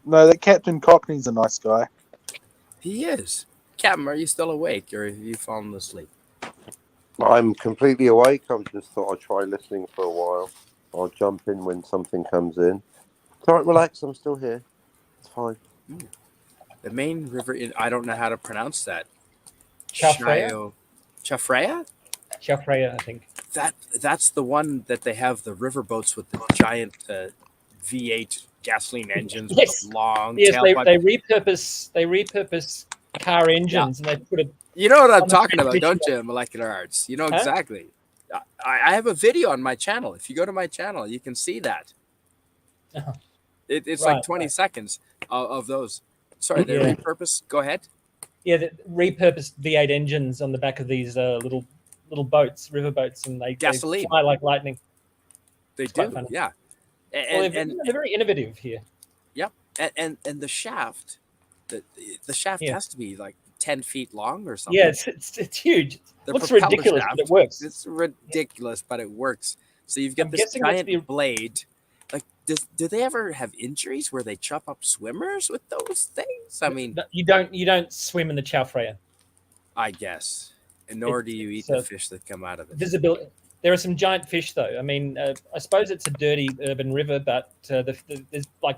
No, that Captain Cockney's a nice guy. He is. Captain, are you still awake, or have you fallen asleep? I'm completely awake. I just thought I'd try listening for a while. I'll jump in when something comes in. It's all right, relax. I'm still here. It's fine. The main river I don't know how to pronounce that. Chafrea? Chafrea? Chafrea, I think. That's the one that they have the river boats with the giant V8 gasoline engines Yes. with long Yes, tailpipe. they repurpose car engines and they put it. You know what I'm on the talking about, transmission. don't you, Molecular Arts? You know Huh? exactly. I have a video on my channel. If you go to my channel, you can see that. Oh. It's Right, like 20 right. seconds of those. Sorry, they Yeah. repurpose. Go ahead. Yeah, the repurposed V8 engines on the back of these little boats, river boats, and they Gasoline. fly like lightning. They It's quite do, funny. yeah. Well, And they're very innovative here. And the shaft, the shaft Yeah. has to be like 10 feet long or something. Yeah, it's huge. It The looks propeller ridiculous, but shaft, it works. it's ridiculous, but it works. So you've got I'm this guessing that's giant the- blade. Like, do they ever have injuries where they chop up swimmers with those things? I mean, You don't swim in the chow freya. I guess. And nor do you eat the fish that come out of it. Visibility. There are some giant fish, though. I mean, I suppose it's a dirty urban river, but there's like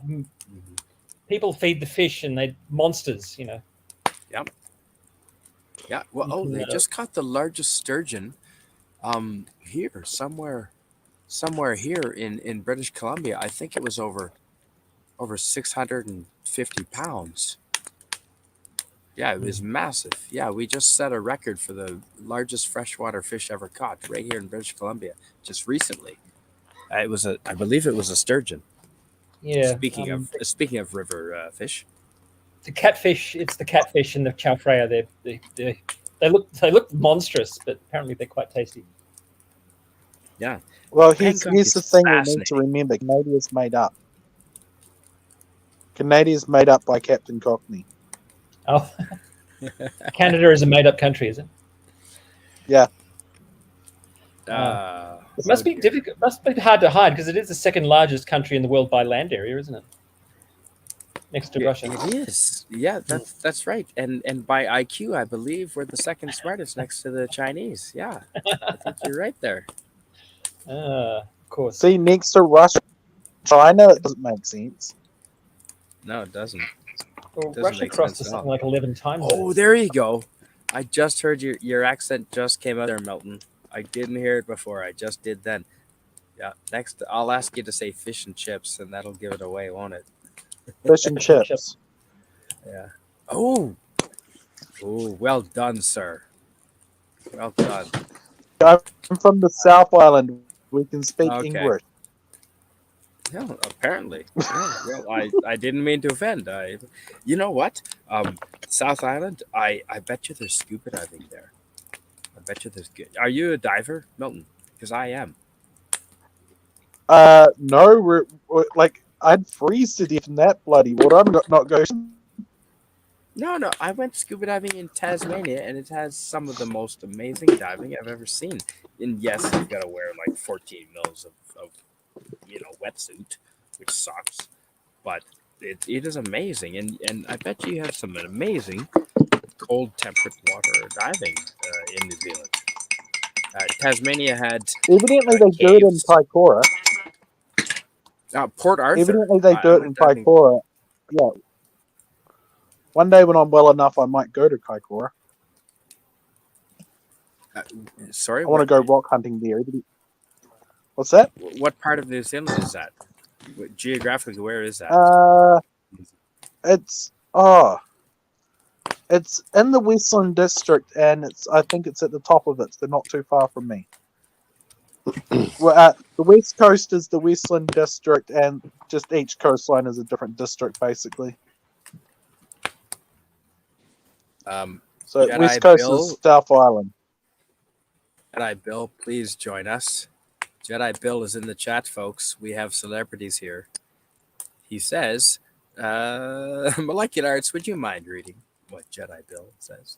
people feed the fish, and they monsters. You know. Yep. Yeah. Well, they just caught the largest sturgeon, here somewhere here in British Columbia. I think it was over 650 pounds. Yeah, it was massive. Yeah, we just set a record for the largest freshwater fish ever caught right here in British Columbia just recently. I believe it was a sturgeon. Yeah. Speaking of river fish, the catfish. It's the catfish and the chow freya. They look monstrous, but apparently they're quite tasty. yeah. Well, here's Bangkok the is thing we need to remember: Canadia's made up. Canadia's made up by Captain Cockney. Oh, Canada is a made-up country, is it? Yeah. It must be difficult. Must be hard to hide because it is the second largest country in the world by land area, isn't it? Next to Russia. It is. Yeah, that's right. And by IQ, I believe we're the second smartest next to the Chinese. Yeah, I think you're right there. Of course. See, next to Russia, China, it doesn't make sense. No, it doesn't. Well, Doesn't Russia make crossed sense us at all. something like 11 times. Oh, there you go. I just heard your accent just came out there, Milton. I didn't hear it before. I just did then. Yeah. Next, I'll ask you to say fish and chips, and that'll give it away, won't it? Fish and chips. Yeah. Oh. Oh, well done, sir. Well done. I'm from the South Island. We can speak English. Yeah, apparently. Yeah, well, I didn't mean to offend. You know what? South Island. I bet you there's scuba diving there. I bet you there's good. Are you a diver, Milton? Because I am. No, we're like I'd freeze to death in that bloody water. I'm not going. No. I went scuba diving in Tasmania, and it has some of the most amazing diving I've ever seen. And yes, you've got to wear like 14 mils of wetsuit, which sucks, but it is amazing. And I bet you have some amazing cold temperate water diving in New Zealand. Tasmania had Evidently, they do it in Kaikoura. Port Arthur. Evidently, they do it in Kaikoura. Yeah. One day when I'm well enough, I might go to Kaikoura. Sorry, I want to go rock hunting there. What's that? What part of New Zealand is that? Geographically, where is that? It's in the Westland District, and I think it's at the top of it. So not too far from me. Well, the West Coast is the Westland District, and just each coastline is a different district, basically. So Jedi West Coast Bill, is South Island. Jedi Bill, please join us. Jedi Bill is in the chat, folks. We have celebrities here. He says, Molecular Arts, would you mind reading what Jedi Bill says?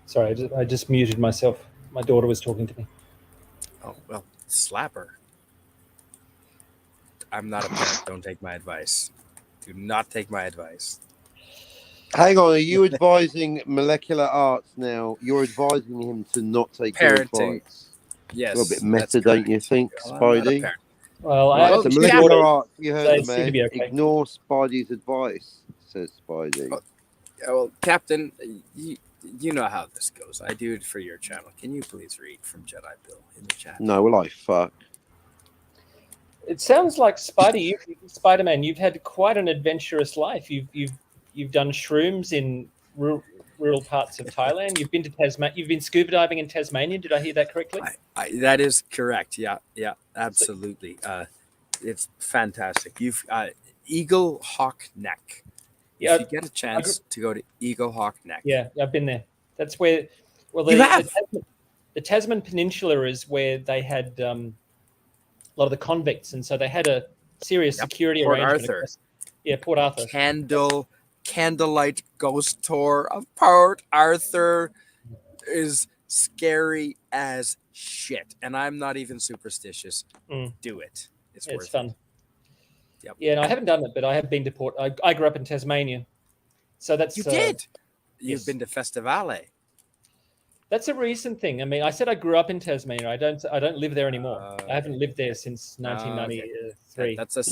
Sorry, I just muted myself. My daughter was talking to me. Oh, well, slap her. I'm not a parent. Don't take my advice. Do not take my advice. Hang on, are you advising Molecular Arts now? You're advising him to not take your advice. Yes. A little bit meta, don't you think, Spidey? Well, Right, so Molecular Arts, you heard the seem to man. be okay. Ignore Spidey's advice, says Spidey. Well, Captain, you know how this goes. I do it for your channel. Can you please read from Jedi Bill in the chat? No, well, I fuck. It sounds like Spider-Man. You've had quite an adventurous life. You've done shrooms in rural parts of Thailand. You've been to Tasmania. You've been scuba diving in Tasmania. Did I hear that correctly? That is correct. Yeah, absolutely. It's fantastic. You've Eagle Hawk Neck. Yeah, if you get a chance to go to Eagle Hawk Neck. Yeah, I've been there. That's where. Well, the Tasman Peninsula is where they had a lot of the convicts, and so they had a serious security Port arrangement. Arthur. Yeah, Port Arthur. Candlelight ghost tour of Port Arthur is scary as shit, and I'm not even superstitious. Do it. It's It's worth fun. it. Yep. Yeah, no, I haven't done it, but I have been to Port. I grew up in Tasmania, so that's You did. You've yes. been to Festivale. That's a recent thing. I mean, I said I grew up in Tasmania. I don't live there anymore. I haven't lived there since 1993. That's a It's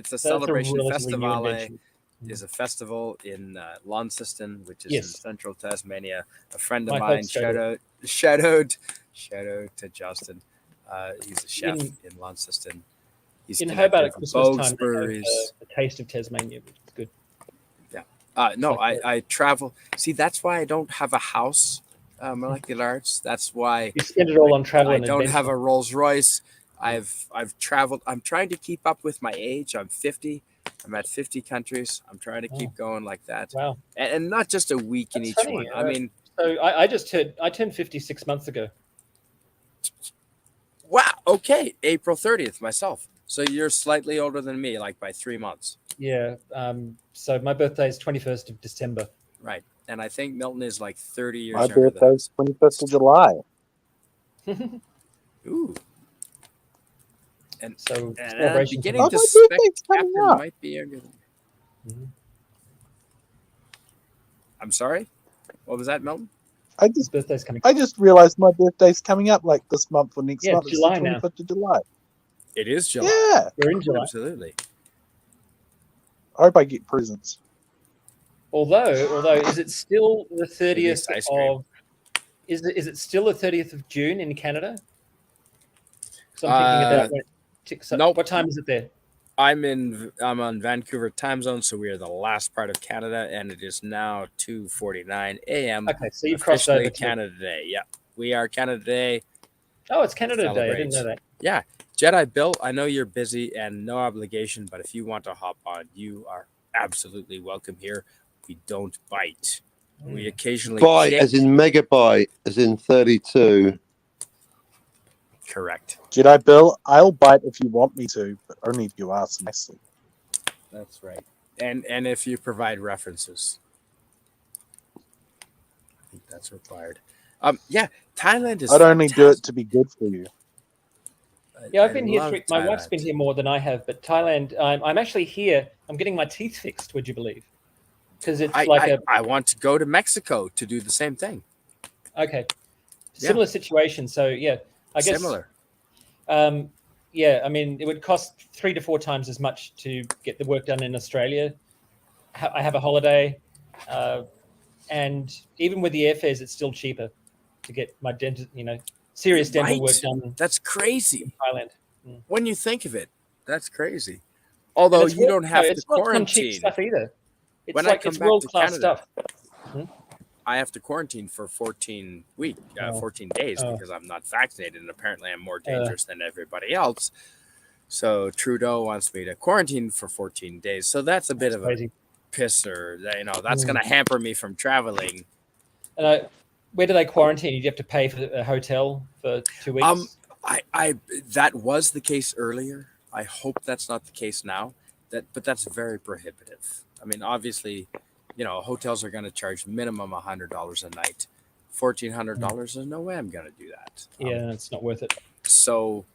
a That's celebration. relatively new Festivale invention. is a festival in Launceston, which is in Yes. central Tasmania. A friend of My mine, folks go shout out to Justin. He's a chef In- in Launceston. He's In Hobart at connected with Christmas Bogues time, they have, breweries. the taste of Tasmania, which is good. No, like I travel. See, that's why I don't have a house. Molecular Arts. That's why You spend it all on travel I and don't have adventure. a Rolls Royce. I've traveled. I'm trying to keep up with my age. I'm 50. I'm at 50 countries. I'm trying to keep going like that, Wow. and not just a week in That's each funny. one. I mean, So I turned 50 6 months ago. wow. Okay, April 30th myself. So you're slightly older than me, like by 3 months, Yeah. So my birthday is 21st of December. right? And I think Milton is like 30 years My younger than birthday's us. 21st of July. Ooh. So And I'm celebrations. beginning Oh, to my suspect birthday's coming Captain up. might be younger than me. Mhm. I'm sorry. What was that, Milton? His birthday's coming. I just realized my birthday's coming up like this month or next Yeah, month. it's July It's the now. 25th of July. It is July. Yeah. We're in July. Absolutely. I hope I get presents. Although, is it still the Maybe 30th it's ice cream. of? Is it still the 30th of June in Canada? So I'm thinking about when it ticks up. nope. What time is it there? I'm on Vancouver time zone, so we are the last part of Canada, and it is now 2:49 a.m. Okay, so you've crossed officially over to Canada Day. Yeah, we are Canada Day. Oh, it's Canada Day. I didn't know that. Yeah, Jedi Bill, I know you're busy and no obligation, but if you want to hop on, you are absolutely welcome here. We don't bite. We occasionally Byte, kick. as in megabyte, as in 32. Correct. Jedi Bill, I'll bite if you want me to, but only if you ask nicely. That's right. And if you provide references. I think that's required. Yeah, Thailand is I'd only do it fantastic. to be good for you. Yeah, I've been here. love My wife's been Thailand. here more than I have, but Thailand. I'm actually here. I'm getting my teeth fixed. Would you believe? Because it's I want to go to Mexico to do the same thing. okay, similar situation. So yeah, I guess Similar. Yeah, I mean, it would cost 3 to 4 times as much to get the work done in Australia. I have a holiday, and even with the airfares, it's still cheaper to get my serious dental work Right. done That's in crazy. Thailand. When you think of it, that's crazy. And Although it's you don't have to it's not some cheap quarantine. stuff either. It's When I like come it's back to world class Canada, stuff. I have to quarantine for 14 days Oh. because I'm not vaccinated, and apparently I'm more dangerous than everybody else. So Trudeau wants me to quarantine for 14 days. So that's a bit of Crazy. a pisser. That's going to hamper me from traveling. And where do they quarantine? You have to pay for a hotel for 2 weeks. I that was the case earlier. I hope that's not the case now. But that's very prohibitive. I mean, obviously, hotels are going to charge minimum $100 a night. $1,400. There's no way I'm going to do that. Yeah, it's not worth it. So,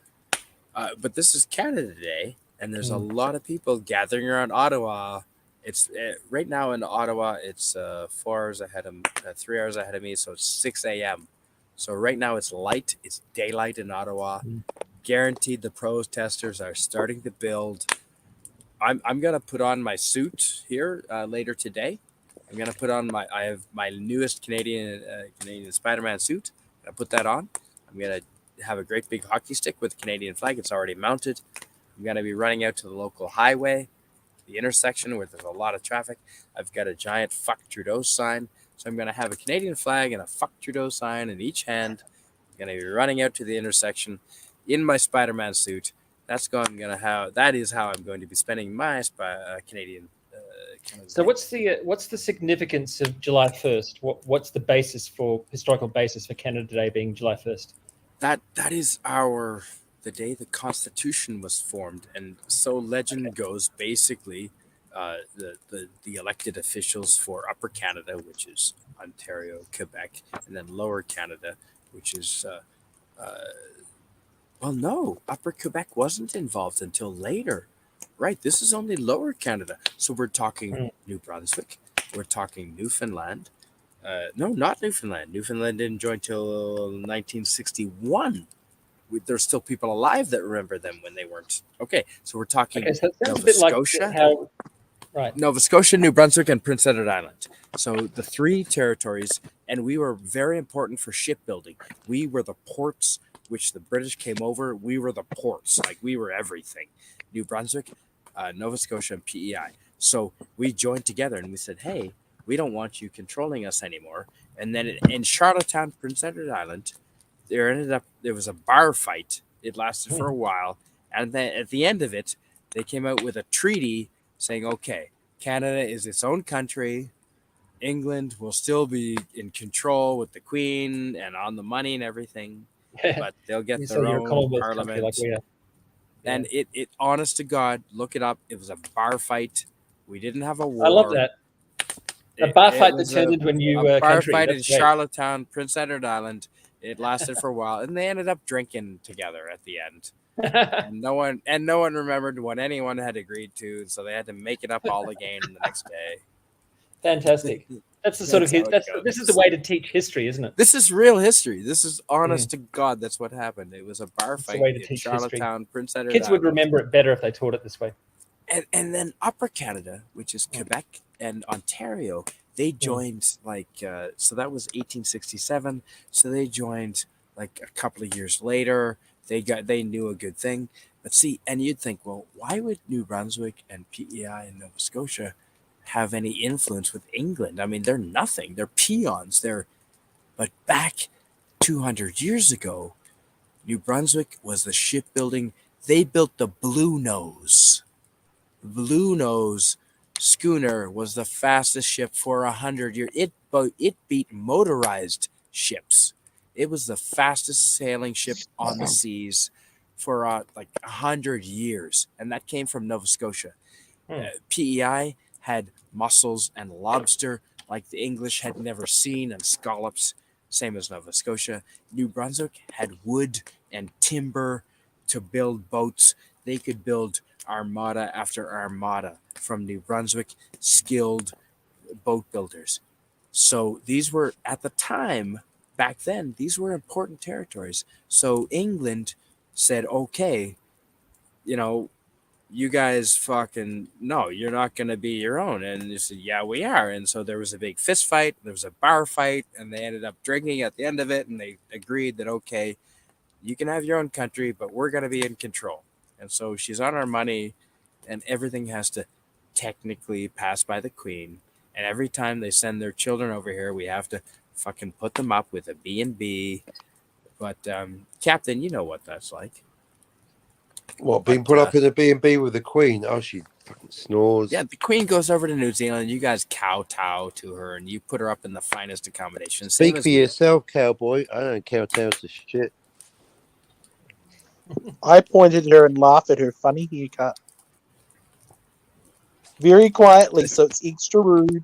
but this is Canada Day, and there's a lot of people gathering around Ottawa. It's right now in Ottawa. It's 4 hours ahead of 3 hours ahead of me, so it's 6 a.m. So right now it's light. It's daylight in Ottawa. Guaranteed, the protesters are starting to build. I'm gonna put on my suit here later today. I'm gonna put on I have my newest Canadian Spider-Man suit. I put that on. I'm gonna have a great big hockey stick with the Canadian flag. It's already mounted. I'm gonna be running out to the local highway, the intersection where there's a lot of traffic. I've got a giant "Fuck Trudeau" sign. So I'm gonna have a Canadian flag and a "Fuck Trudeau" sign in each hand. I'm gonna be running out to the intersection in my Spider-Man suit. That is how I'm going to be spending my Canadian. So what's the significance of July 1st? What's the historical basis for Canada Day being July 1st? That is the day the Constitution was formed, and so legend goes. Basically, the elected officials for Upper Canada, which is Ontario, Quebec, and then Lower Canada, which is well, no, Upper Quebec wasn't involved until later. Right, this is only Lower Canada. So we're talking New Brunswick, we're talking Newfoundland. No, not Newfoundland. Newfoundland didn't join till 1961. There's still people alive that remember them when they weren't. Okay, so we're talking Okay, so it sounds a Nova bit like Scotia, how, right? Nova Scotia, New Brunswick, and Prince Edward Island. So the three territories, and we were very important for shipbuilding. We were the ports which the British came over. We were the ports, like we were everything. New Brunswick, Nova Scotia, and PEI. So we joined together and we said, hey, we don't want you controlling us anymore. And then in Charlottetown, Prince Edward Island, there was a bar fight. It lasted for a while. And then at the end of it, they came out with a treaty saying, okay, Canada is its own country. England will still be in control with the Queen and on the money and everything, but they'll get So their you're a own Commonwealth country parliament. like we are. And it, honest to God, look it up. It was a bar fight. We didn't have a war. I love that. A bar fight that turned into a new bar country. fight in That's great. Charlottetown, Prince Edward Island. It lasted for a while, and they ended up drinking together at the end. And no one remembered what anyone had agreed to, so they had to make it up all again the next day. Fantastic. That's the sort of this is the way to teach history, isn't it? This is real history. This is honest to God. That's what happened. It was a bar fight way to in teach Charlottetown, Prince Edward Kids would Island. remember it better if they taught it this way. And then Upper Canada, which is Quebec and Ontario, they joined so that was 1867. So they joined like a couple of years later. They knew a good thing. But see, and you'd think, well, why would New Brunswick and PEI and Nova Scotia have any influence with England? I mean, they're nothing. They're peons. But back 200 years ago, New Brunswick was the shipbuilding. They built the Blue Nose. The Blue Nose schooner was the fastest ship for 100 years. It beat motorized ships. It was the fastest sailing ship on the seas for like 100 years, and that came from Nova Scotia. PEI had mussels and lobster like the English had never seen, and scallops, same as Nova Scotia. New Brunswick had wood and timber to build boats. They could build armada after armada from New Brunswick, skilled boat builders. So these were, at the time, back then, these were important territories. So England said, okay, you guys fucking, no, you're not going to be your own. And they said, yeah, we are. And so there was a big fist fight. There was a bar fight, and they ended up drinking at the end of it. And they agreed that, okay, you can have your own country, but we're going to be in control. And so she's on our money, and everything has to technically pass by the Queen. And every time they send their children over here, we have to fucking put them up with a B&B. But Captain, you know what that's like. What, being put up in a B&B with the Queen? Oh, she fucking snores. Yeah, the Queen goes over to New Zealand. You guys kowtow to her, and you put her up in the finest accommodation. Speak for yourself, cowboy. I don't kowtow to shit. I pointed at her and laughed at her funny haircut. Very quietly, so it's extra rude.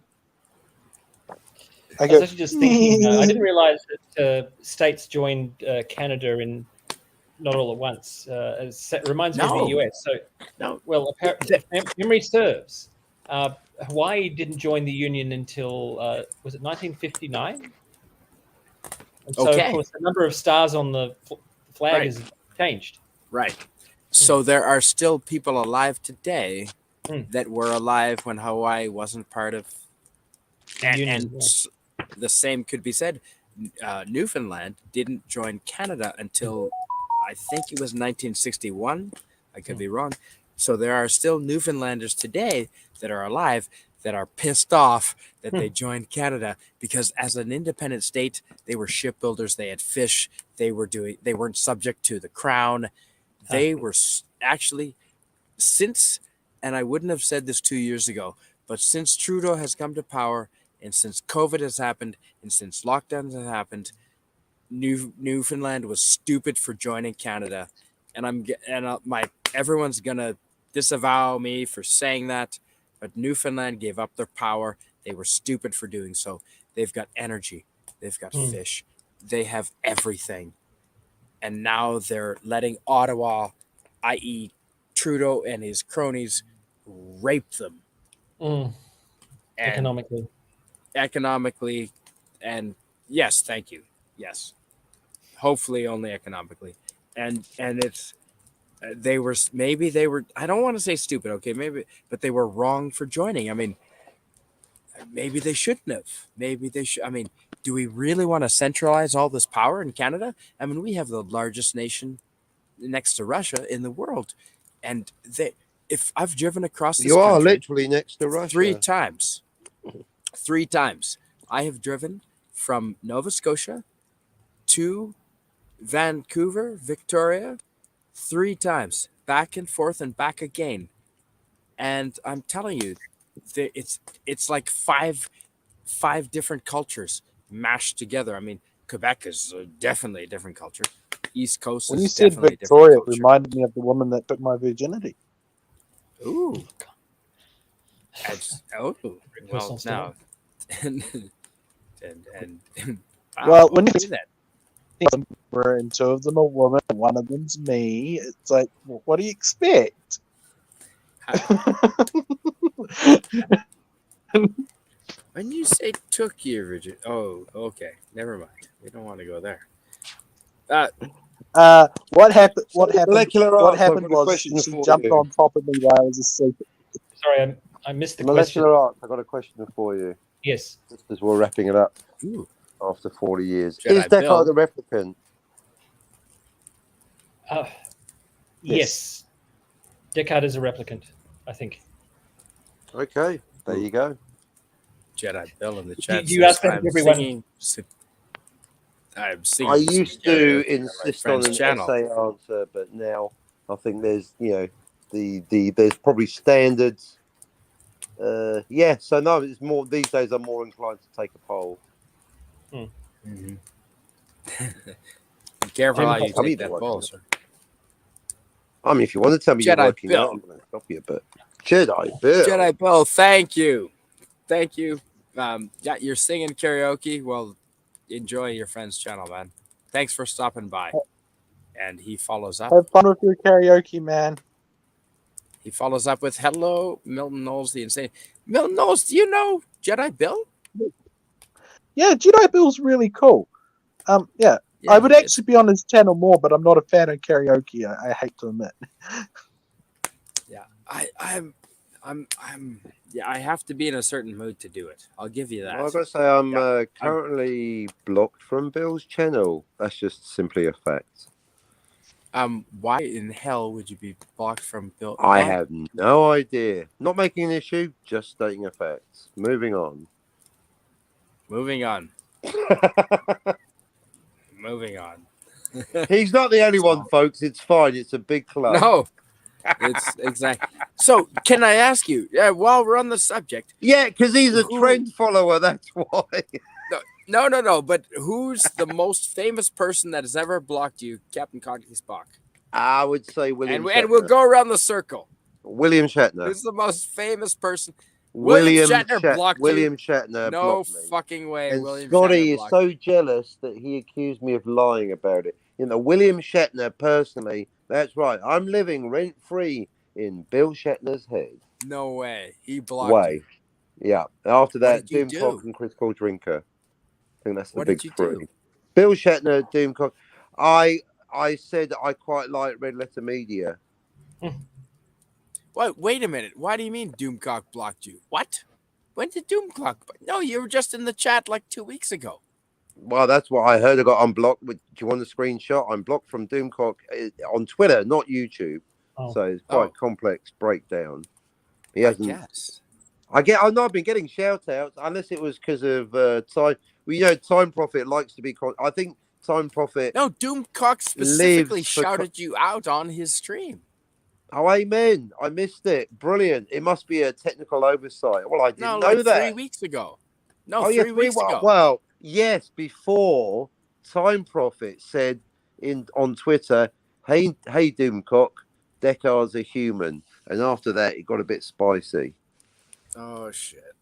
I was actually just thinking, I didn't realize that states joined Canada in not all at once. It reminds me of the US. So, well, apparently, if memory serves, Hawaii didn't join the Union until, was it 1959? And so, of course, the number of stars on the flag has changed. Right. So there are still people alive today that were alive when Hawaii wasn't part of the Union. The same could be said. Newfoundland didn't join Canada until I think it was 1961. I could be wrong. So there are still Newfoundlanders today that are alive that are pissed off that they joined Canada because as an independent state, they were shipbuilders. They had fish. They weren't subject to the crown. They were actually, and I wouldn't have said this 2 years ago, but since Trudeau has come to power and since COVID has happened and since lockdowns have happened, Newfoundland was stupid for joining Canada. everyone's gonna disavow me for saying that, but Newfoundland gave up their power. They were stupid for doing so. They've got energy, they've got fish, they have everything, and now they're letting Ottawa, i.e., Trudeau and his cronies, rape them. And economically, and yes, thank you, yes, hopefully only economically, and it's they were I don't want to say stupid, okay, maybe, but they were wrong for joining. I mean, maybe they shouldn't have. Maybe they should. I mean, do we really want to centralize all this power in Canada? I mean, we have the largest nation next to Russia in the world, and if I've driven across this You are country literally next to Russia. three times, I have driven from Nova Scotia to Vancouver, Victoria, 3 times, back and forth and back again. And I'm telling you, it's like five different cultures mashed together. I mean, Quebec is definitely a different culture. East Coast When is you said definitely Victoria, a it different culture. reminded me of the woman that took my virginity. Ooh. Well, personal now. and Well, when okay, it's then. where and two of them are women, and one of them's me, it's like, well, what do you expect? When you say took your virgin, oh, okay, never mind. We don't want to go there. What happened? What happened? Molecular What arts, I've happened got a was question she for jumped you. on top of me while I was asleep. Sorry, I missed the question. Molecular arts, I've got a question for you. Yes. Just as we're wrapping it up Ooh. after 40 years. Jedi Is Deckard Bill. the replicant? Yes. Deckard is a replicant, I think. Okay, there you go. Jedi Bill in the chat. Do you ask that I'm of everyone? I'm singing. I used to karaoke on my insist on friend's an channel. essay answer, but now I think there's, there's probably standards. Yeah, so no, it's more these days. I'm more inclined to take a poll. Mm-hmm. Be careful how you take that poll, sir. I mean, if you want to tell me you're Jedi working Bill. out, I'm going to stop you. But Jedi Bill. Jedi Bill, thank you. Yeah, you're singing karaoke. Well, enjoy your friend's channel, man. Thanks for stopping by. And he follows up. Have fun with your karaoke, man. He follows up with, "Hello, Milton Knowles, the insane." Milton Knowles, do you know Jedi Bill? Yeah, Jedi Bill's really cool. Yeah, I would actually be on his channel more, but I'm not a fan of karaoke. I hate to admit. Yeah, I have to be in a certain mood to do it. I'll give you that. Well, I've got to say, I'm currently blocked from Bill's channel. That's just simply a fact. Why in hell would you be blocked from Bill? I have no idea. Not making an issue, just stating a fact. Moving on. Moving on. He's not the only one, folks. It's fine. It's a big club. No, it's exactly. So, can I ask you? Yeah, while we're on the subject. Yeah, because he's a trend follower. That's why. No. But who's the most famous person that has ever blocked you, Captain Cockney Spock? I would say William Shatner. And we'll go around the circle. William Shatner. Who's the most famous person? William Shatner blocked you. William Shatner No blocked me. fucking way. And William Scotty Shatner is so jealous that he accused me of lying about it. William Shatner, personally, that's right. I'm living rent-free in Bill Shatner's head. No way. He blocked you. Yeah. After that, What did you Doomcock do? and Critical Drinker. I think that's the What big did you three. do? Bill Shatner, Doomcock. I said I quite like Red Letter Media. Wait a minute. Why do you mean Doomcock blocked you? What? When did Doomcock? No, you were just in the chat like 2 weeks ago. Well, that's what I heard. I got unblocked. Do you want a screenshot? I'm blocked from Doomcock on Twitter, not YouTube. So it's quite a complex breakdown. He hasn't. I know I've been getting shout outs, unless it was because of time. Well, Time Prophet likes to be. I think Time Prophet. No, Doomcock specifically shouted you out on his stream. Oh, amen. I missed it. Brilliant. It must be a technical oversight. Well, I didn't know that. 3 weeks ago. No, 3 3 weeks ago. Well, yes, before Time Prophet said on Twitter, Hey, Doomcock, Deckard's a human. And after that, it got a bit spicy. Oh shit!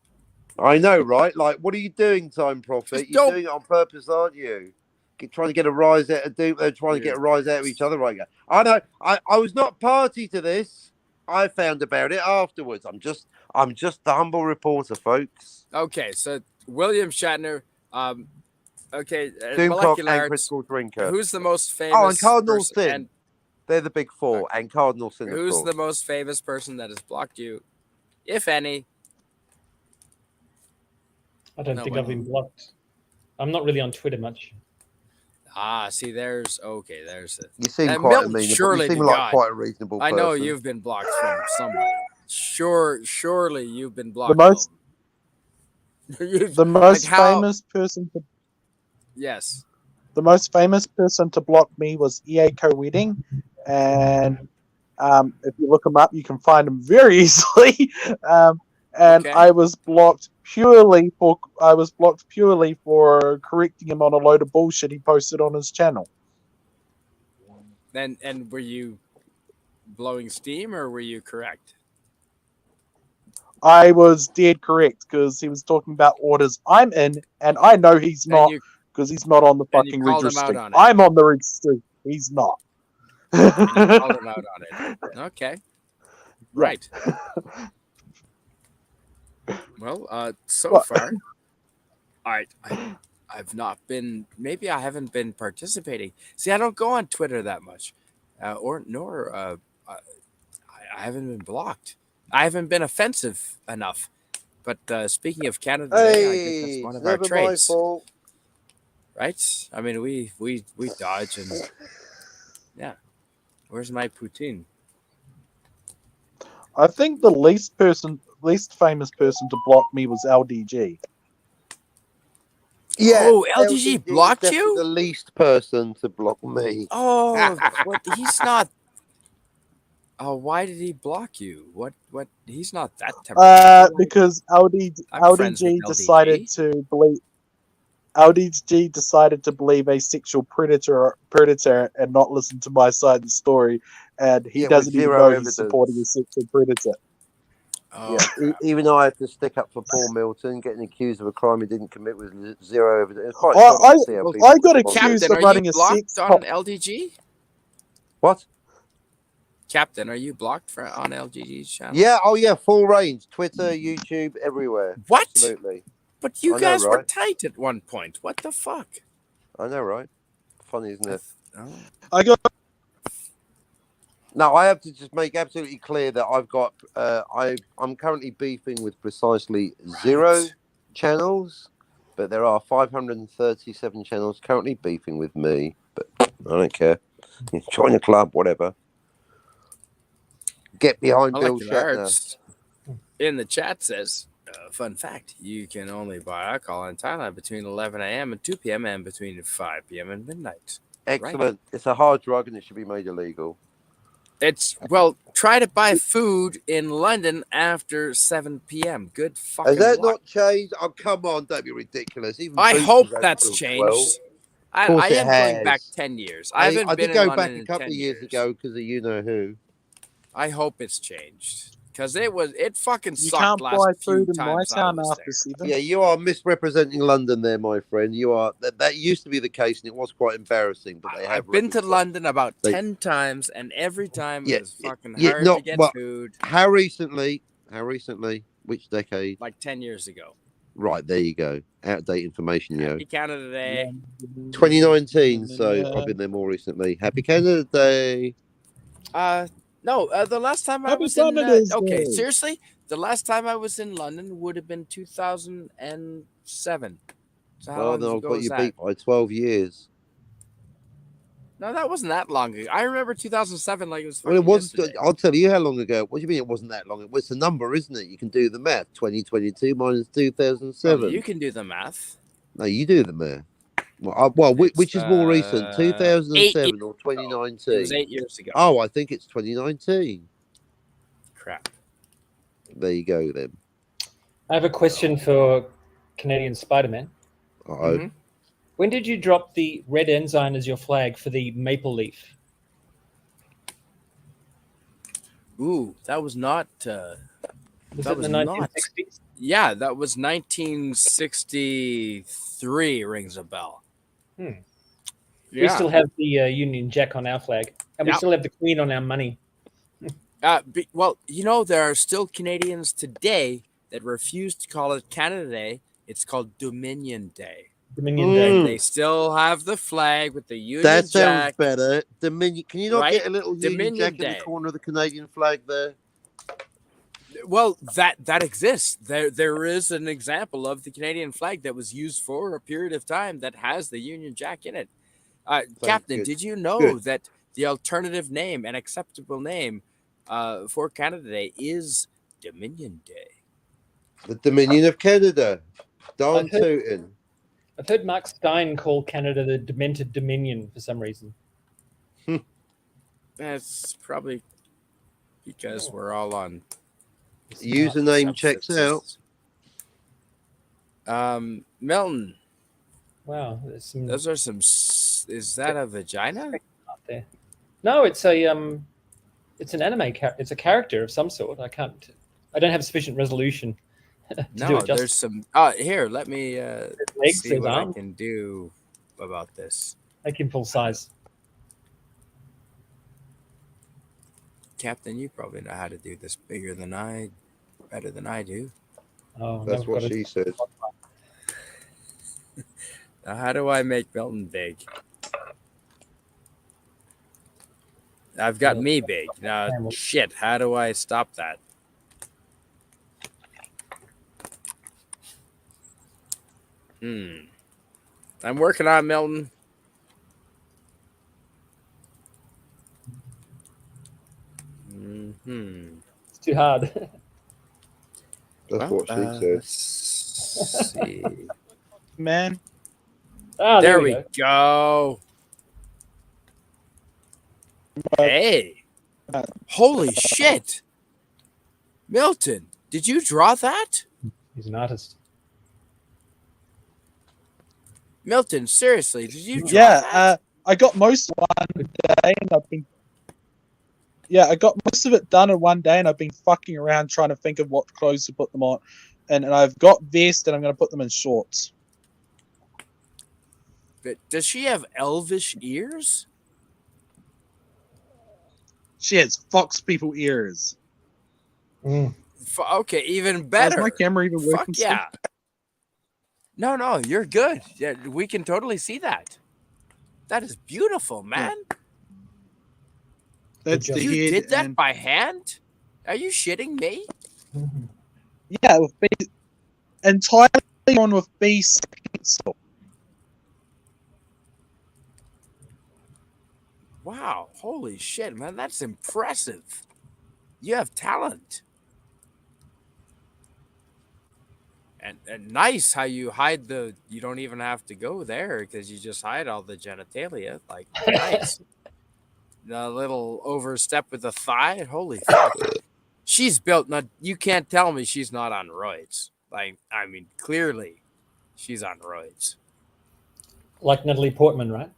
I know, right? Like, what are you doing, Time Prophet? Just You're don't- doing it on purpose, aren't you? Trying to get a rise out of Doom. They're trying to get a rise out of each other, right? I know. I was not party to this. I found about it afterwards. I'm just the humble reporter, folks. Okay, so William Shatner. Okay, Doomcock molecular and arts. Critical Drinker. Who's the most famous? Oh, and Cardinal person- Sin. and They're the big four, and Cardinal Sin, of who's course. the most famous person that has blocked you, if any? I don't No think one. I've been blocked. I'm not really on Twitter much. See, there's a You seem And quite Milton, amenable. surely You seem to like God. quite a reasonable I person. know you've been blocked from somebody. Surely you've been blocked. most- Milton. The most Like how- famous person to Yes. the most famous person to block me was EA Co-Wedding, and if you look him up, you can find him very easily. And Okay. I was blocked purely for correcting him on a load of bullshit he posted on his channel. And were you blowing steam or were you correct? I was dead correct because he was talking about orders I'm in, and I know he's And not you because he's not on the and you fucking called him registry. out on it. I'm on the registry. He's not. and you called him out on it. Okay. Right. Well, so What? far, I've not been. Maybe I haven't been participating. See, I don't go on Twitter that much, I haven't been blocked. I haven't been offensive enough. But speaking of Canada Day, I guess that's Hey, one it's of our never my traits, fault. right? I mean, we dodge and yeah. Where's my poutine? I think the least famous person to block me was LDG. Yeah. Oh, LGG is blocked definitely you? the least person to block me. Oh, what? He's not. Oh, why did he block you? What? He's not that temperamental. Because I'm friends with LDG decided to believe a sexual predator and not listen to my side of the story, and he Yeah, with doesn't even zero know evidence. he's supporting a sexual predator. Oh, Yeah, crap. even though I had to stick up for Paul Milton, getting accused of a crime he didn't commit with zero evidence. It's quite Well, shocking to see how people I got respond to accused it. Captain, of are running you a blocked sex on LDG? What? Captain, are you blocked on LGG's channel? Yeah, oh yeah, full range. Twitter, YouTube, everywhere. What? Absolutely. But you I know, guys were right? tight at one point. What the fuck? I know, right? Funny, isn't it? Oh. I got Now I have to just make absolutely clear that I've got I'm currently beefing with precisely zero channels, but there are 537 channels currently beefing with me. But I don't care. Join the club, whatever. Get behind Bill Molecular Shatner. Arts in the chat says, fun fact, you can only buy alcohol in Thailand between 11 a.m. and 2 p.m. and between 5 p.m. and midnight. Excellent. It's a hard drug and it should be made illegal. Try to buy food in London after 7 p.m. Good fucking Has that luck. not changed? Oh, come on, don't be ridiculous. Even I Boots hope was open that's till changed. 12. I course it am going back has. 10 years. I haven't I been did in go London back a in couple 10 of years ago because of you know who. I hope it's changed because it fucking you sucked can't last buy few food in my times I town was after there. 7. Yeah, you are misrepresenting London there, my friend. You are that used to be the case, and it was quite embarrassing. But they have. I've been to reconciled. London about They- 10 times, and every time Yeah, it was fucking yeah, hard not- to get well- food. How recently? Which decade? Like 10 years ago. Right, there you go. Out of date information, yo. Happy Canada Day. 2019. So I've been there more recently. Happy Canada Day. No, the last time I Happy was in. Canada's Okay, Day. seriously, the last time I was in London would have been 2007. So how Well, long then I've ago got was you that? beat by 12 years. No, that wasn't that long ago. I remember 2007 like it was. Well, it fucking was. yesterday. I'll tell you how long ago. What do you mean it wasn't that long? It's a number, isn't it? You can do the math. 2022 minus 2007. Well, you can do the math. No, you do the math. Which is more recent, 2007 or 2019? It was 8 years ago. Oh, I think it's 2019. Crap. There you go then. I have a question for Canadian Spider-Man. Uh-oh. Mhm. When did you drop the red ensign as your flag for the maple leaf? Ooh, that was not. Was That it in the was not- 1960s? Yeah, that was 1963. Rings a bell. Hmm. Yeah. We still have the Union Jack on our flag, and we Yep. still have the Queen on our money. Well, there are still Canadians today that refuse to call it Canada Day. It's called Dominion Day. Dominion Day. They still have the flag with the Union That sounds Jack. better. Dominion. Can you not Right? get a little Union Dominion Jack in Day. the corner of the Canadian flag there? Well, that exists. There is an example of the Canadian flag that was used for a period of time that has the Union Jack in it. Captain, good. did you know Good. that the alternative name, an acceptable name for Canada Day, is Dominion Day? The Dominion of Canada. Darn I've heard- tootin'. I've heard Mark Stein call Canada the Demented Dominion for some reason. That's probably because we're all on Username checks out. Milton, Wow, there's some those are some. Is that a vagina? out there. No, it's an anime. It's a character of some sort. I don't have sufficient resolution to do No, it justice. there's some. Here, let me Legs, see there's what I arms. can do about this. Make him full size. Captain, you probably know how to do this better than I do. Oh, That's never what got it. she said. Now, how do I make Milton big? I've got Yeah. me big. Now, Camel. shit, how do I stop that? I'm working on Milton. It's too hard. That's what she said. Let's see. Man, There we go. Hey. Holy shit. Milton, did you draw that? He's an artist. Milton, seriously, did you draw yeah, that? I got most of one day, and I got most of it done in one day, and I've been fucking around trying to think of what clothes to put them on, and I've got vest, and I'm going to put them in shorts. But does she have elvish ears? She has fox people ears. Okay, even Is better. my camera even Fuck working? yeah. No, you're good. Yeah, we can totally see that. That is beautiful, man. That's the You head. did that and- by hand? Are you shitting me? Yeah, with entirely on with base pencil. Wow, holy shit, man, that's impressive. You have talent. And nice how you hide you don't even have to go there because you just hide all the genitalia. Like, nice. The little overstep with the thigh. Holy fuck. She's built, you can't tell me she's not on roids. Like, I mean, clearly she's on roids. Like Natalie Portman, right?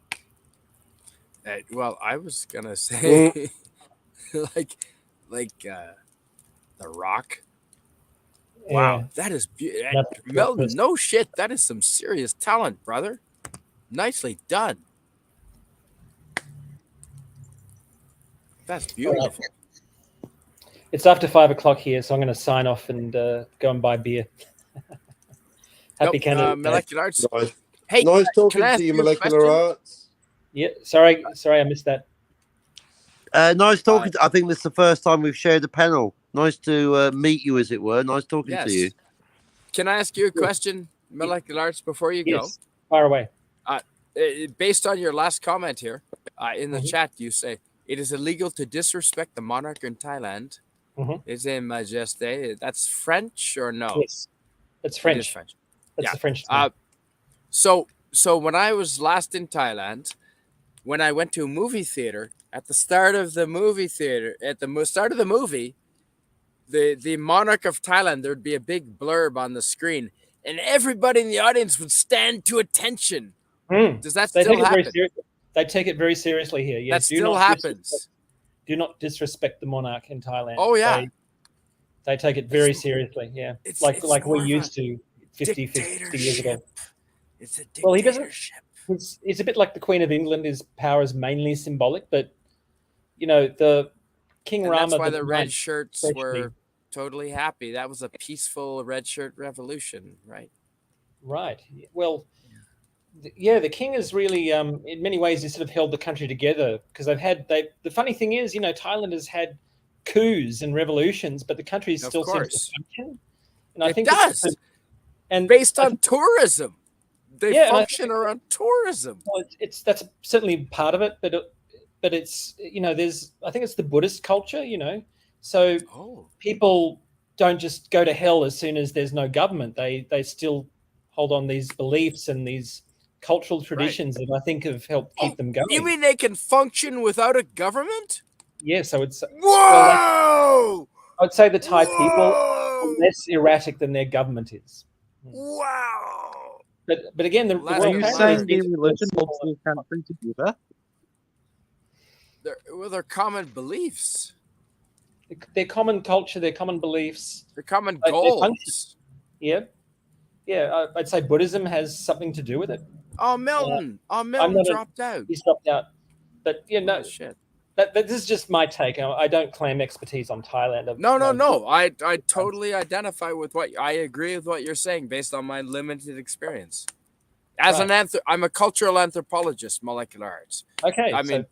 Well, I was gonna say like The Rock. Wow, Yeah. that is beautiful. That's Milton, good. no shit, that is some serious talent, brother. Nicely done. That's beautiful. It's after 5 o'clock here, so I'm going to sign off and go and buy beer. Happy Canada Day. Molecular arts. Nice, Hey, nice can talking I ask to you, you a molecular question? arts. Yeah, sorry, I missed that. Nice talking. I think this is the first time we've shared a panel. Nice to meet you, as it were. Nice talking Yes. to you. Can I ask you a question, Molecular Arts, before you Yes, fire away. go? Based on your last comment here, in the Mhm. chat, you say it is illegal to disrespect the monarch in Thailand. Mhm. Is in Majesté. That's French or no? Yes, it's It is French. French. That's yeah. the French name. So when I was last in Thailand, when I went to a movie theater, at the start of the movie theater, at the start of the movie, the monarch of Thailand, there'd be a big blurb on the screen, and everybody in the audience would stand to attention. Does that They still take it very happen? seriously. They take it very seriously here. Yes, That do still not happens. do not disrespect the monarch in Thailand. Oh, yeah. They take it very seriously. Yeah, It's like we more of a used to 50 years ago. dictatorship. It's a Well, he doesn't. dictatorship. It's a bit like the Queen of England. His power is mainly symbolic, but the King And Rama. that's why the red ninth, shirts especially- were totally happy. That was a peaceful red shirt revolution, right? Right. Well, the king is really, in many ways, he sort of held the country together because the funny thing is, Thailand has had coups and revolutions, but the country Of still seems course. to function. And I It think does. and Based I on think- tourism. They Yeah, and I function around tourism. well, that's certainly part of it, but it's there's I think it's the Buddhist culture, so Oh, people don't just go to hell as soon as there's no government. They still hold on these beliefs and these cultural traditions that I think have helped keep them going. you mean they can function without a government? Yeah, so it's Whoa! I would say the Thai people Whoa! are less erratic than their government is. Wow! But again, the Last Are royal you Last family saying is their religion holds their country together? They're common beliefs. their common culture, their common beliefs. They're common They function. goals. Yeah, I'd say Buddhism has something to do with it. Oh, Milton. I'm Milton not dropped out. He's dropped out, but no, Oh, shit. this is just my take. I don't claim expertise on Thailand. No. I totally identify with I agree with what you're saying based on my limited experience. As I'm a cultural anthropologist, molecular arts. Okay, I mean,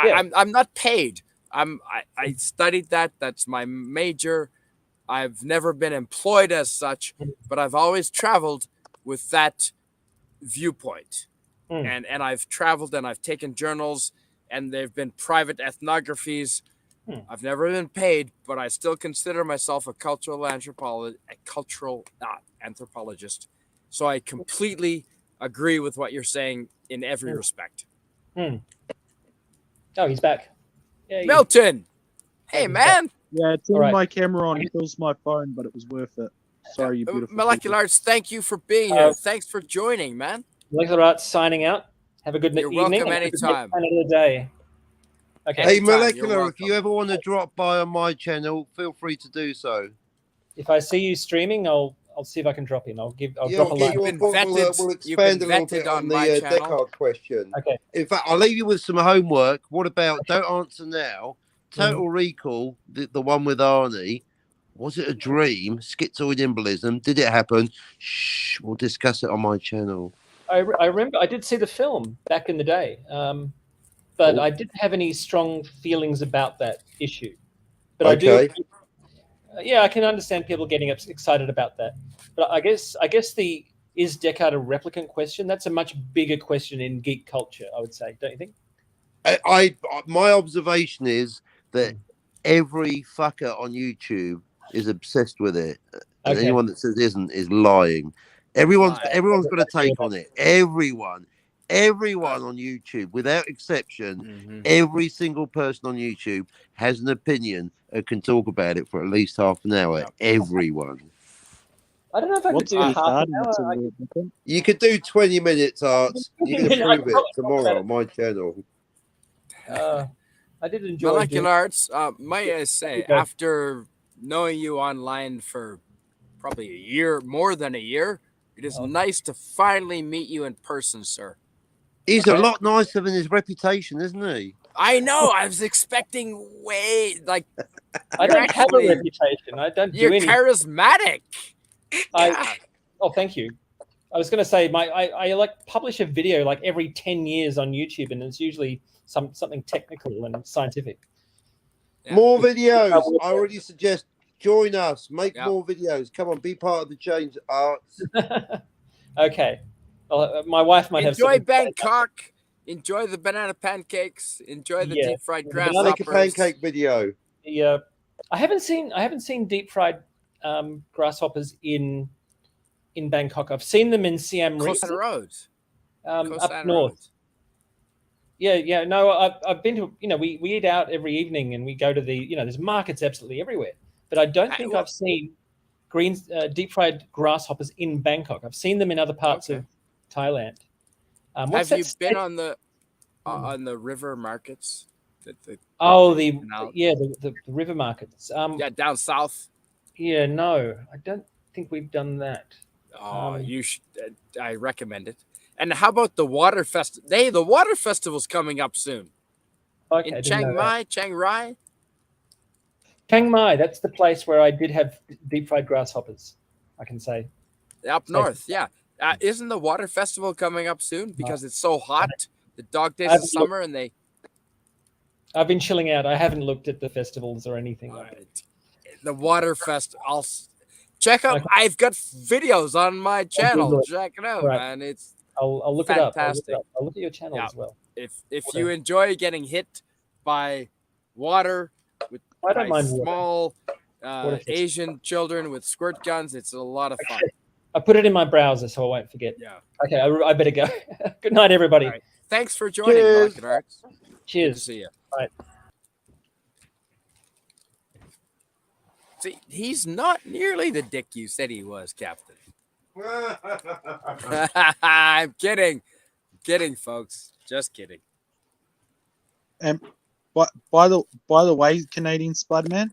yeah. I'm not paid. I studied that. That's my major. I've never been employed as such, but I've always traveled with that viewpoint. And I've traveled and I've taken journals, and they've been private ethnographies. I've never been paid, but I still consider myself a cultural anthropologist. So I completely agree with what you're saying in every respect. Oh, he's back. Yeah, Milton, hey man, Yeah, turn Alright. my camera on kills my phone, but it was worth it. Sorry, you beautiful Molecular people. Arts, thank you for being here. Thanks for joining, man. Molecular Arts signing out. Have a good You're evening. welcome and have a good anytime. Another day. Okay. Hey, Anytime, you're Molecular, if welcome. you ever want to drop by on my channel, feel free to do so. If I see you streaming, I'll see if I can drop in. I'll drop a we'll, line. You've been we'll vetted. You've expand been a little vetted bit on on my the channel. Descartes question. Okay. In fact, I'll leave you with some homework. What about, don't answer now, Total Recall, the one with Arnie. Was it a dream? Schizoid embolism. Did it happen? Shh, we'll discuss it on my channel. I remember I did see the film back in the day, but I didn't have any strong feelings about that issue. But I do. Yeah, I can understand people getting excited about that. But I guess is Descartes a replicant question? That's a much bigger question in geek culture, I would say. Don't you think? My observation is that every fucker on YouTube is obsessed with it. And anyone that says isn't is lying. Everyone's got a take on it. Everyone on YouTube, without exception, every single person on YouTube has an opinion and can talk about it for at least half an hour. Everyone. I don't know if I could do half an hour. You could do 20 minutes, Arts. You can prove it tomorrow on my channel. I did enjoy Molecular Arts, might I say, after knowing you online for probably a year, more than a year, it is nice to finally meet you in person, sir. He's a lot nicer than his reputation, isn't he? I know. I was expecting I don't have a reputation. I don't do You're anything. charismatic. Oh, thank you. I was going to say I publish a video like every 10 years on YouTube, and it's usually something technical and scientific. Yeah. More videos. I already suggest join us. Make more videos. Come on, be part of the change, Arts. Okay. Well, my wife might have Enjoy Bangkok. Enjoy the banana pancakes. Enjoy the deep fried grasshoppers. Make a pancake video. Yeah, I haven't seen deep fried grasshoppers in Bangkok. I've seen them in Siem Reap. Coast Road. Up north. Yeah. No, I've been to. We eat out every evening, and we go to the. There's markets absolutely everywhere. But I don't think I've seen deep fried grasshoppers in Bangkok. I've seen them in other parts of Thailand. Have you been on the river markets? Oh, know? the river markets. Yeah, down south. Yeah, no, I don't think we've done that. Oh, you should. I recommend it. And how about the water festival? Hey, the water festival's coming up soon Okay, in I didn't know that. Chiang Rai. Chiang Mai, that's the place where I did have deep fried grasshoppers. I can say. Up Safe. north. Yeah, isn't the water festival coming up soon because it's so I hot? The dog I days of haven't summer, and they. I've been chilling out. I haven't looked at the festivals or anything. The water fest. Check out. Okay. I've got videos on my I'll channel. Google it. Check it out, Right. man. It's I'll look it up. fantastic. I'll look at your channel Yeah. as well. If Water. you enjoy getting hit by water with I don't by mind water. small Water festival. Asian children with squirt guns, it's a lot of fun. Okay. I put it in my browser so I won't forget. Yeah. Okay, I better go. Good night, everybody. All right. Thanks for joining, Cheers. Rocket Arts. Good to Cheers. see you. Bye. See, he's not nearly the dick you said he was, Captain. I'm kidding. Kidding, folks. Just kidding. But by the way, Canadian Spider-Man,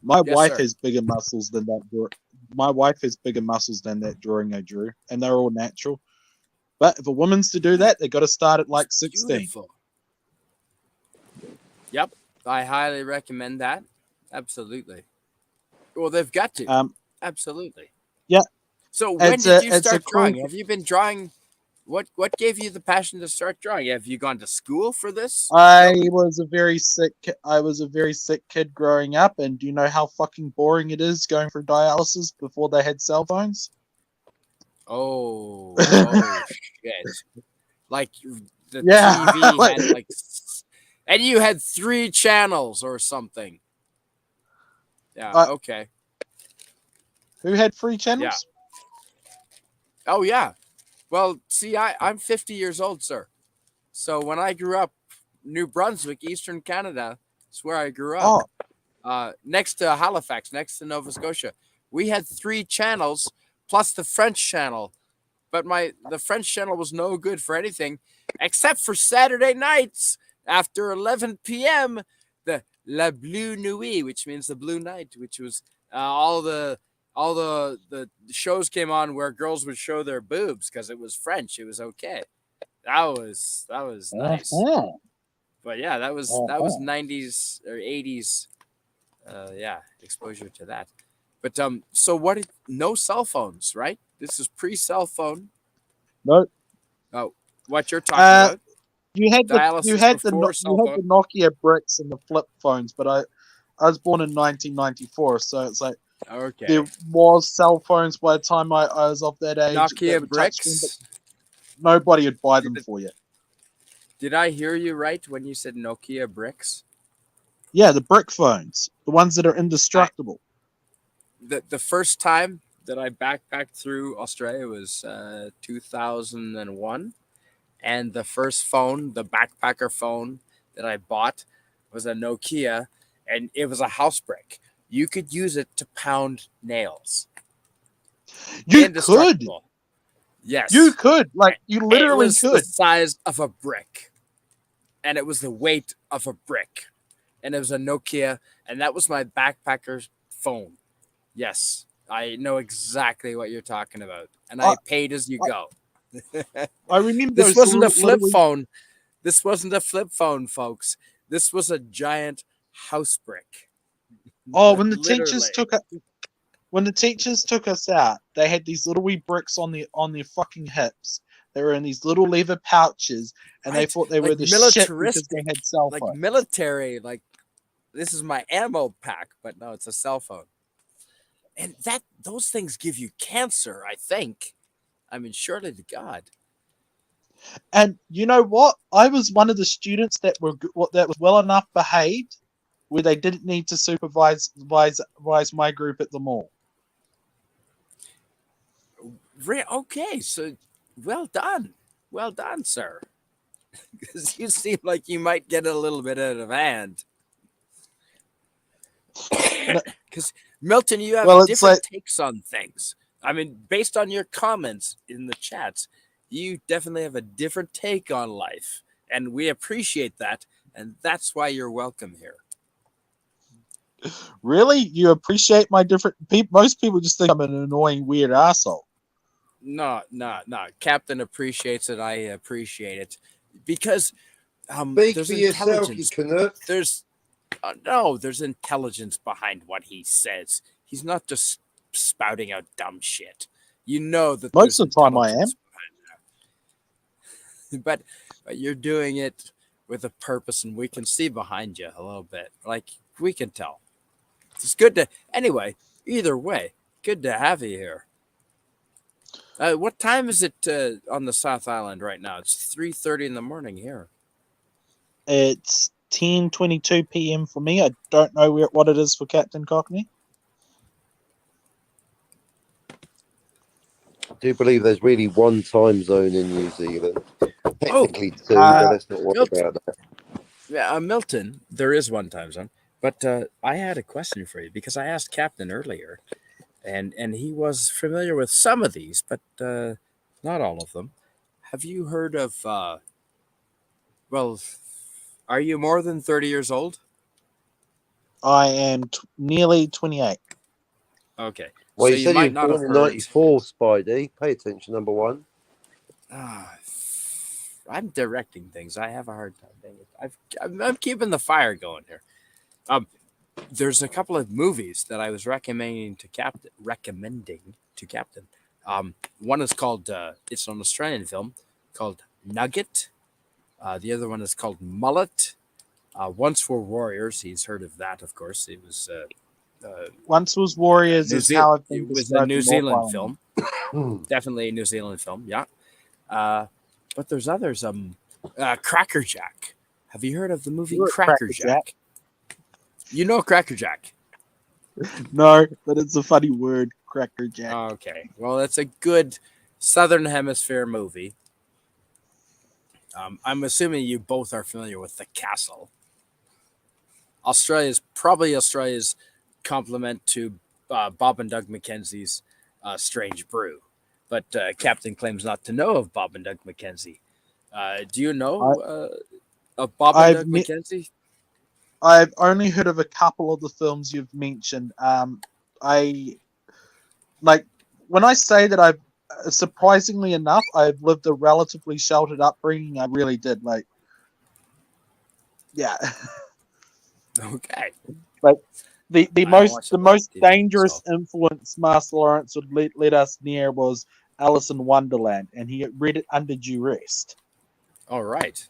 my Yes, wife sir. has bigger muscles than that. My wife has bigger muscles than that drawing I drew, and they're all natural. But if a woman's to do that, they got to start at like 16. Beautiful. Yep. I highly recommend that. Absolutely. Well, they've got to. Absolutely. Yeah. So when did you it's start a cool- drawing? Have you been drawing? What gave you the passion to start drawing? Have you gone to school for this? I was a very sick kid growing up, and do you know how fucking boring it is going for dialysis before they had cell phones? Oh shit! Like the Yeah, TV had like, and you had 3 channels or something. Yeah. Okay. Who had 3 channels? Oh yeah. Well, see, I'm 50 years old, sir. So when I grew up, New Brunswick, Eastern Canada, is where I grew up. Next to Halifax, next to Nova Scotia. We had 3 channels plus the French channel. But the French channel was no good for anything except for Saturday nights after 11 p.m. The La Blue Nuit, which means the blue night, which was all the shows came on where girls would show their boobs because it was French. It was okay. That was nice. But yeah, that was 90s or 80s. Exposure to that. But so no cell phones, right? This is pre-cell phone. No. Oh, what you're talking about? You had the before cell phone? Nokia bricks and the flip phones, but I was born in 1994, so it's like Okay. there was cell phones by the time I was of that age. Nokia that were touchscreen, bricks. but nobody would buy them for you. Did I hear you right when you said Nokia bricks? Yeah, the brick phones, the ones that are indestructible. The first time that I backpacked through Australia was 2001, and the first phone, the backpacker phone that I bought, was a Nokia, and it was a house brick. You could use it to pound nails. You could. Indestructible. Yes. You could. Like, you literally it was could. the size of a brick. And it was the weight of a brick. And it was a Nokia. And that was my backpacker's phone. Yes. I know exactly what you're talking about. And I paid as you go. I remember This those wasn't a little- flip little- phone. This wasn't a flip phone, folks. This was a giant house brick. Oh, when the teachers Literally. when the teachers took us out, they had these little wee bricks on their fucking hips. They were in these little leather pouches, and they Right, thought they were like the shit because militaristic, they had cell like phones. military, like this is my ammo pack, but no, it's a cell phone. And those things give you cancer, I think. I mean, surely to God. And you know what? I was one of the students that was well enough behaved, where they didn't need to supervise my group at the mall. Okay, so well done, sir. Because you seem like you might get a little bit out of hand. Because Milton, you have different takes on things. I mean, based on your comments in the chats, you definitely have a different take on life, and we appreciate that. and that's why you're welcome here. Really? You appreciate my different people? Most people just think I'm an annoying, weird asshole. No. Captain appreciates it. I appreciate it because Speak there's for yourself, you intelligence. Canuck. There's no, there's intelligence behind what he says. He's not just spouting out dumb shit. You know that Most there's of the time I am. intelligence behind that. But you're doing it with a purpose, and we can see behind you a little bit. Like we can tell. It's good to anyway. Either way, good to have you here. What time is it on the South Island right now? It's 3:30 in the morning here. It's 10:22 p.m. for me. I don't know what it is for Captain Cockney. I do believe there's really one time zone in New Zealand. Technically two, but let's not worry about that. Yeah, Milton, there is one time zone. But I had a question for you because I asked Captain earlier, and he was familiar with some of these, but not all of them. Have you heard of? Well, are you more than 30 years old? I am nearly 28. Okay. Well, so you said you might were not born have in heard. 94, Spidey. Pay attention, number one. I'm directing things. I have a hard time doing it. I'm keeping the fire going here. There's a couple of movies that I was recommending to Captain. One is called. It's an Australian film called Nugget. The other one is called Mullet. Once Were Warriors. He's heard of that, of course. It was. Once Was Warriors is how I've been It was a described New in Zealand North film. Hmm. Definitely a New Zealand film. Yeah. But there's others. Cracker Jack. Have you heard of the movie You're a Cracker Cracker Jack? You know Cracker Jack. No, but it's a funny word, Cracker Jack. Okay. Well, it's a good Southern Hemisphere movie. I'm assuming you both are familiar with The Castle. Probably Australia's complement to Bob and Doug McKenzie's Strange Brew. But Captain claims not to know of Bob and Doug McKenzie. Do you know of Bob and Doug McKenzie? I've only heard of a couple of the films you've mentioned. I like when I say that I've surprisingly enough, I've lived a relatively sheltered upbringing. I really did. Like, yeah. Okay. Like the most dangerous so. influence Master Lawrence would let us near was Alice in Wonderland, and he read it under duress. All right.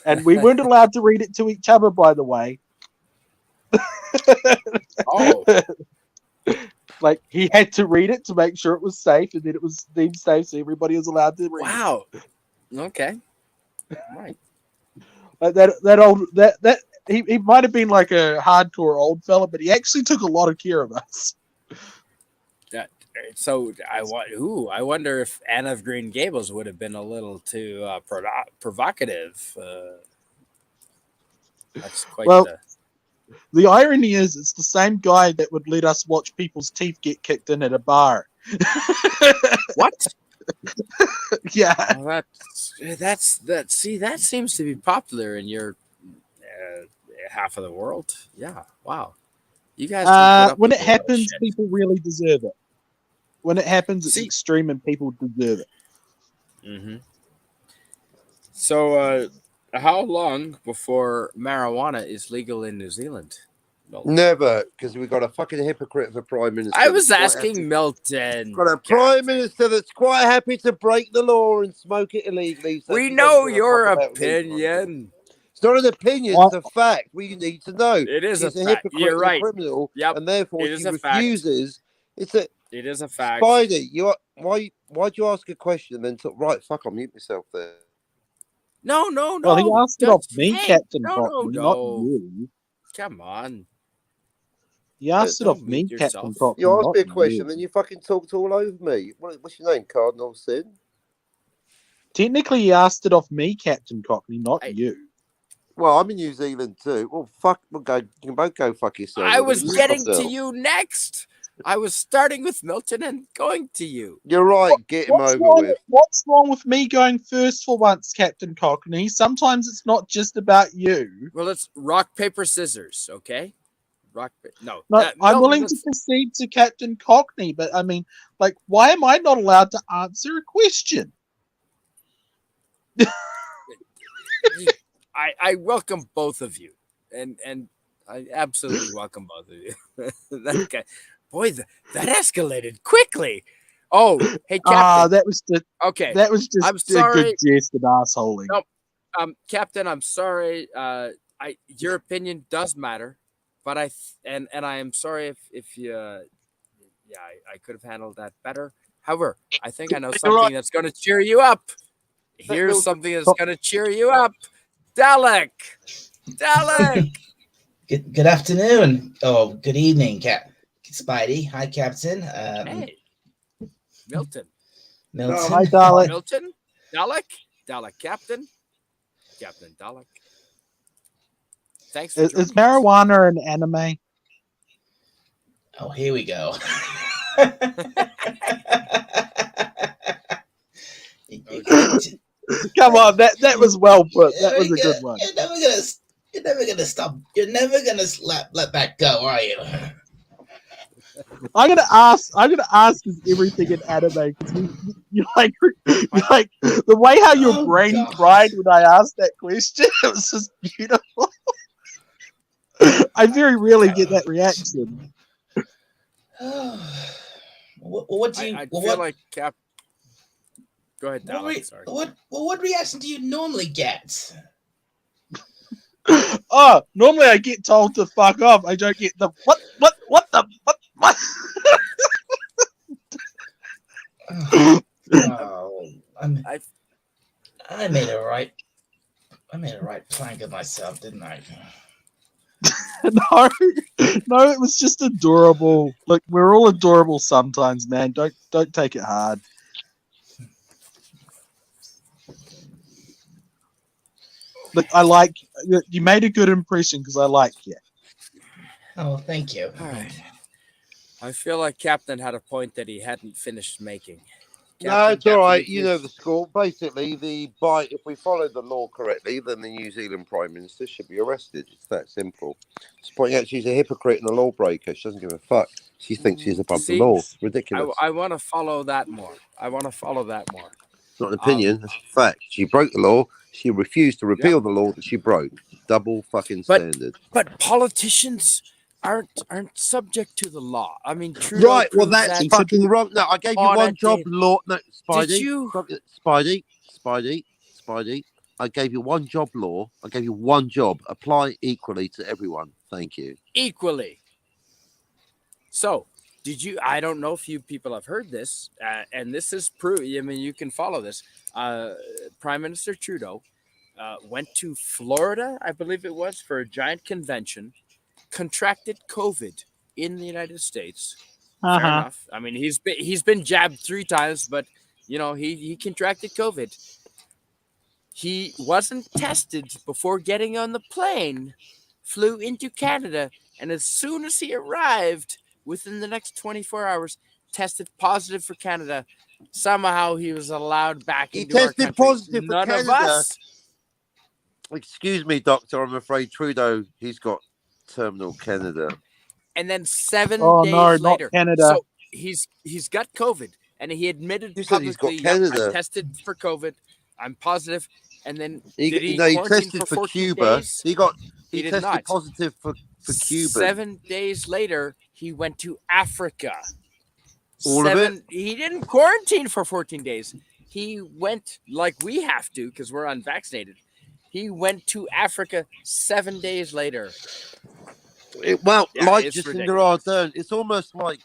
And we weren't allowed to read it to each other, by the way. Oh. Like, he had to read it to make sure it was safe, and then it was deemed safe, so everybody was allowed to read Wow. Okay. Right. it. He might have been like a hardcore old fella, but he actually took a lot of care of us. So I wonder if Anne of Green Gables would have been a little too provocative. That's quite the irony is, it's the same guy that would let us watch people's teeth get kicked in at a bar. What? Yeah. Well, that. See, that seems to be popular in your half of the world. Yeah. Wow. You guys. Can put up when with it a lot of happens, shit. people really deserve it. When it happens, it's See- extreme, and people deserve it. Mm-hmm. So, how long before marijuana is legal in New Zealand? Milton? Never, because we've got a fucking hypocrite of a prime minister. I was that's quite asking happy- Milton. Got a prime minister that's quite happy to break the law and smoke it illegally. So We he know doesn't give a your fuck about legalising. opinion. It's not an opinion; What? it's a fact. We need to know. It is He's a a fact. hypocrite, You're and right. a criminal, Yep. and therefore It is she a fact. refuses. It's a It is a fact. Spidey. Why'd you ask a question and then took right? Fuck, I'll mute myself there. No. Well, he asked it of me, Hey, Captain no, Cockney, no. not you. Come on. He asked it Don't of me, mute Captain yourself. Cockney. You asked not me a question, you. then you fucking talked all over me. What's your name, Cardinal Sin? Technically, he asked it of me, Captain Cockney, not I- you. Well, I'm in New Zealand too. Well, fuck. You can both go fuck yourself. I was Mute getting to myself. you next. I was starting with Milton and going to you. You're right. Get him over with. What's wrong with me going first for once, Captain Cockney? Sometimes it's not just about you. Well, it's rock, paper, scissors, okay? No, No, I'm Milton, willing to concede to Captain Cockney, but I mean, like, why am I not allowed to answer a question? I welcome both of you, and I absolutely welcome both of you. That guy, boy, that escalated quickly. Oh, hey, Captain. That was just I'm a sorry. good jest and assholing. No, Captain, I'm sorry. Your opinion does matter, but I am sorry if you, I could have handled that better. However, I think I know something that's going to cheer you up. Here's something that's going to cheer you up. Dalek. Good afternoon. Oh, good evening, Spidey. Hi, Captain. Hey, Milton. Hi, Dalek. Milton. Dalek. Captain Dalek. Thanks for joining Is marijuana an anime? Oh, here we go. Come on, that was well put. That was a good one. You're never gonna stop. You're never gonna let that go, are you? I'm gonna ask is everything in anime because you like the way how your brain cried when I asked that question. It was just beautiful. I very rarely get that reaction. What do you? I feel like Cap. Go ahead, Dalek. Sorry. What reaction do you normally get? Oh, normally I get told to fuck off. I don't get the what the what. Oh, I made a right plank of myself, didn't I? No, it was just adorable. Look, we're all adorable sometimes, man. Don't take it hard. Look, I like you made a good impression because I like you. Oh, thank you. All right. I feel like Captain had a point that he hadn't finished making. No, it's all right. You know the score. Basically, if we follow the law correctly, then the New Zealand Prime Minister should be arrested. It's that simple. It's pointing out she's a hypocrite and a lawbreaker. She doesn't give a fuck. She thinks she's above the law. It's ridiculous. I want to follow that more. It's not an opinion. It's a fact. She broke the law. She refused to repeal the law that she broke. Double fucking standard. But politicians aren't subject to the law. I mean, Trudeau right? Well, that's fucking wrong. No, I gave you one job, law. No, Spidey. Did you? Spidey. I gave you one job, law. I gave you one job. Apply equally to everyone. Thank you. Equally. So, did you? I don't know if you people have heard this, and this is proof. I mean, you can follow this. Prime Minister Trudeau went to Florida, I believe it was, for a giant convention. Contracted COVID in the United States. Fair enough. I mean, he's been jabbed 3 times, but he contracted COVID. He wasn't tested before getting on the plane, flew into Canada, and as soon as he arrived, within the next 24 hours, tested positive for Canada. Somehow he was allowed back into our country. He tested positive for Canada. None of us. Excuse me, doctor. I'm afraid Trudeau, he's got terminal Canada. And then 7 days later, Canada. So he's got COVID, and he admitted publicly, I tested for COVID. I'm positive. And then he tested for Cuba. Days? He tested positive for Cuba. 7 days later, he went to Africa. All of it? He didn't quarantine for 14 days. He went like we have to because we're unvaccinated. He went to Africa 7 days later. Like Jacinda Ardern, it's almost like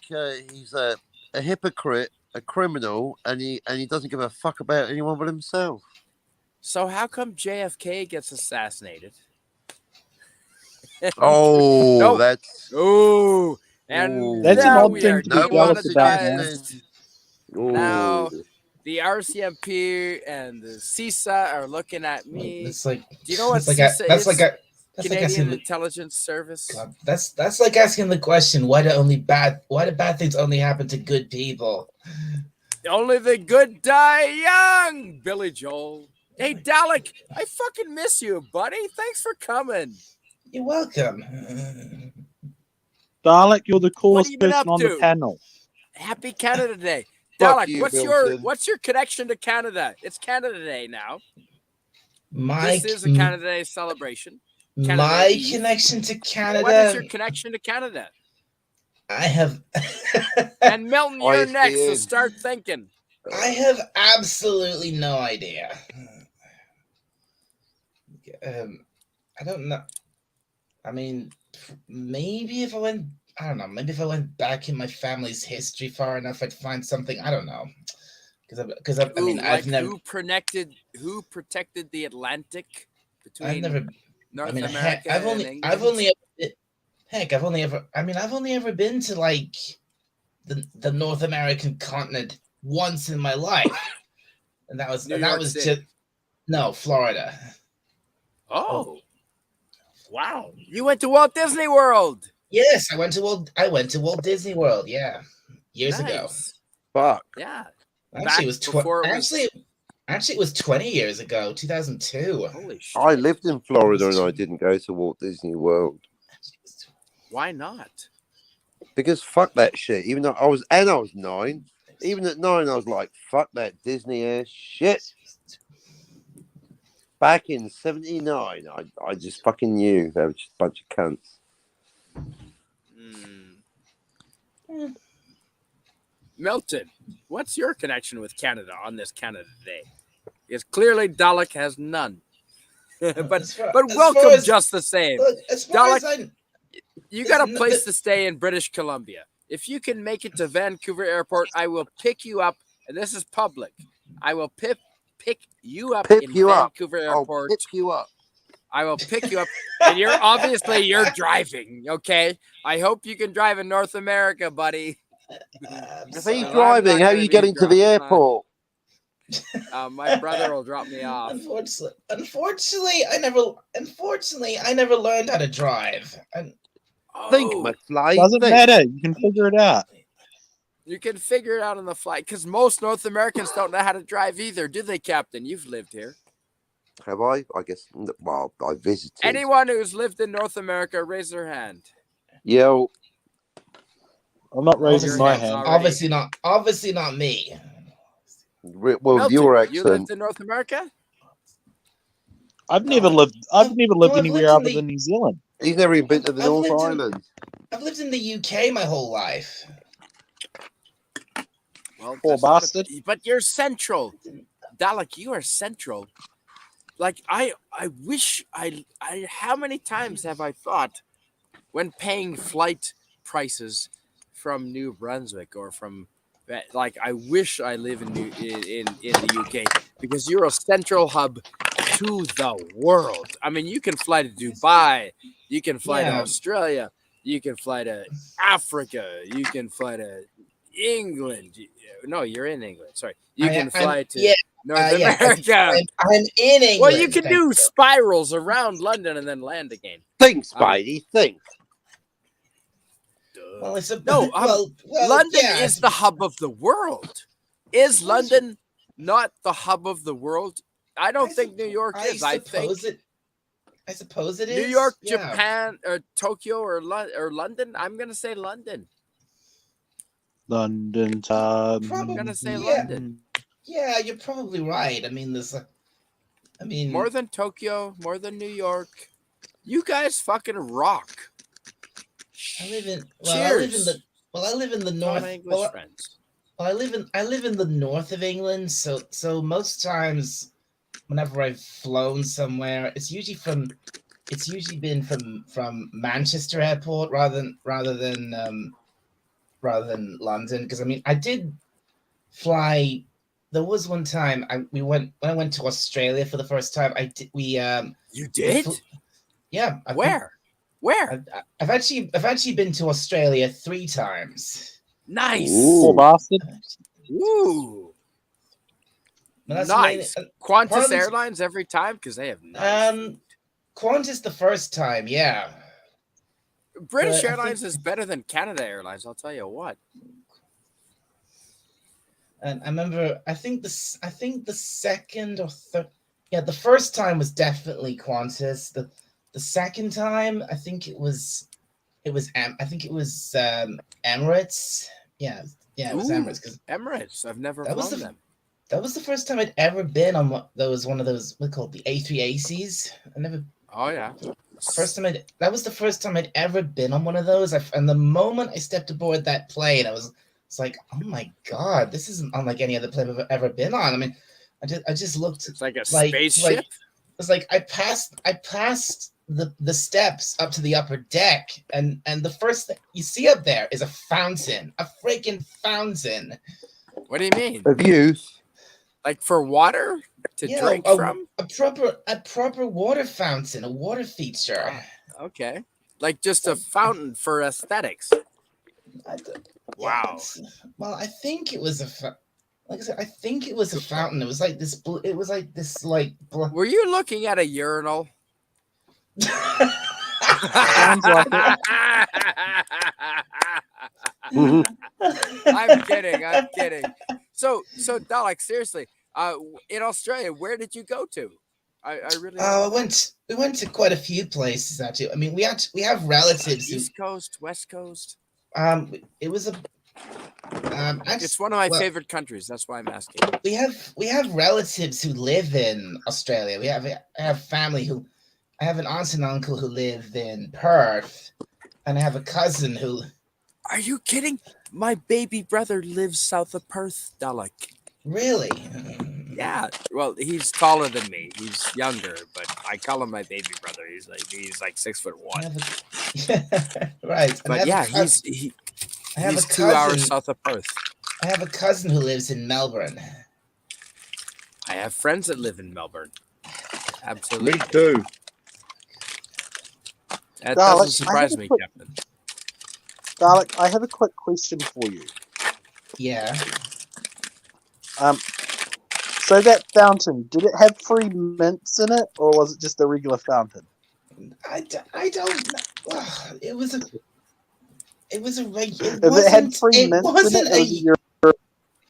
he's a hypocrite, a criminal, and he doesn't give a fuck about anyone but himself. So how come JFK gets assassinated? That's an odd thing to be jealous about, man. Now the RCMP and the CISA are looking at me. It's like, do you know what CISA is? That's like Canadian asking Intelligence Service. God, that's like asking the question, why do bad things only happen to good people? Only the good die young, Billy Joel. Hey, Dalek, I fucking miss you, buddy. Thanks for coming. You're welcome. Dalek, you're the What have coolest you been person up on the to? panel. Happy Canada Day. Fuck Dalek, you, what's Milton. your connection to Canada? It's Canada Day now. My This is a Canada Day celebration. Canada my Eve. connection to Canada. What is your connection to Canada? I have And Milton, you're next, so ISBN. start thinking. I have absolutely no idea. I don't know. I mean, maybe if I went, I don't know. Maybe if I went back in my family's history far enough, I'd find something. I don't know. Because I mean, Ooh, I've like never. who protected the Atlantic between I've never. North I mean, America I've and only. England? I've only. Heck, I've only ever. I mean, I've only ever been to like the North American continent once in my life, and that was New York just City. no Florida. Oh, wow! You went to Walt Disney World. Yes, I went to Walt Disney World. Yeah, years ago. Nice. Fuck. Yeah. Actually, it was before it was- actually it was 20 years ago, 2002. Holy shit! I lived in Florida and I didn't go to Walt Disney World Why not? because fuck that shit. Even though I was 9. Even at 9, I was like, fuck that Disney ass shit. Back in '79, I just fucking knew they were just a bunch of cunts. Milton, what's your connection with Canada on this Canada Day? Because clearly Dalek has none. but As far welcome as- just the same. Look, as far as Dalek, I, You got a There's place no- to stay in British Columbia. If you can make it to Vancouver Airport, I will pick you up, and this is public. I will pick you up Pip in you up. Vancouver I'll Airport. pick you up. I will pick you up, and you're driving. Okay, I hope you can drive in North America, buddy. If So he's I'm driving, not how are gonna you be getting to the driving. airport? My brother will drop me off. Unfortunately, I never learned how to drive. And Think, Oh, McFly. Doesn't think. matter. You can figure it out. you can figure it out on the fly because most North Americans don't know how to drive either, do they, Captain? You've lived here. Have I? I guess. Well, I visited. Anyone who's lived in North America, raise their hand. Yeah. I'm not raising Your my hand's hand. already- obviously not me. Well, Milton, your you accent. lived in North America? I've never No, lived I've anywhere lived in other the- than New Zealand. He's never even been to the I've North lived in- Island. I've lived in the UK my whole life. Well, Poor that's not a- bastard. but you're central. Dalek, you are central. Like I wish I how many times have I thought when paying flight prices from New Brunswick or from like I wish I live in the UK because you're a central hub to the world. I mean, you can fly to Dubai, you can fly to Yeah. Australia, you can fly to Africa, you can fly to England. No, you're in England. Sorry, you can fly to North America. I'm in England. Well, you can thank do spirals around London and then land again. Think, Spidey. Think. Well, it's a No, well, London yeah, is the hub of the world. Is London not the hub of the world? I don't think New York is. I think I suppose it is. New York, Yeah. Japan, or Tokyo, or London. I'm gonna say London. London time. Probably- I'm gonna say Yeah. London. Yeah, you're probably right. I mean, More than Tokyo, more than New York. You guys fucking rock. I live in Cheers. I live in the To north. my English Well, friends. I live in the north of England, so most times whenever I've flown somewhere, it's usually been from Manchester Airport rather than London, because I mean I did fly. There was one time when I went to Australia for the first time. You did? Yeah. Where? I've actually been to Australia 3 times. Nice. Poor bastard. Ooh. But that's Nice. mainly- Qantas part of the- Airlines every time because they have nice. Qantas the first time, yeah. British But I Airlines think- is better than Canada Airlines. I'll tell you what. And I remember, I think the second or third, yeah, the first time was definitely Qantas. The second time, I think it was Emirates. Yeah, it was Ooh, Emirates because Emirates. I've never that was flown the them. that was the first time I'd ever been on one of those what called the A380s. I never Oh yeah. that was the first time I'd ever been on one of those. And the moment I stepped aboard that plane, it's like, oh my god, this isn't unlike any other plane I've ever been on. I mean, I just looked It's like a like spaceship. it's like I passed the steps up to the upper deck, and the first thing you see up there is a fountain, a freaking fountain. What do you mean? Of youth. Like for water to drink from? a proper water fountain, a water feature. Okay. Like just a fountain for aesthetics. Wow. Well, I think it was like I said, I think it was a fountain. It was like this. It was like this. Like. Were you looking at a urinal? Sounds like it. I'm kidding. So Dalek, seriously, in Australia, where did you go to? I really. We went to quite a few places actually. I mean, we have relatives. East Coast, West Coast. It was a. It's one of my favorite countries. That's why I'm asking. We have relatives who live in Australia. I have family who. I have an aunt and uncle who live in Perth, and I have a cousin who. Are you kidding? My baby brother lives south of Perth, Dalek. Really? Yeah. Well, he's taller than me. He's younger, but I call him my baby brother. He's like 6'1". Right. But yeah, he's 2 hours south of Perth. I have a cousin who lives in Melbourne. I have friends that live in Melbourne. Absolutely. Me too. That Dalek, doesn't surprise me, Captain. Dalek, I have a quick question for you. Yeah. So that fountain, did it have free mints in it, or was it just a regular fountain? I don't know. It was a regular. If it had free mints in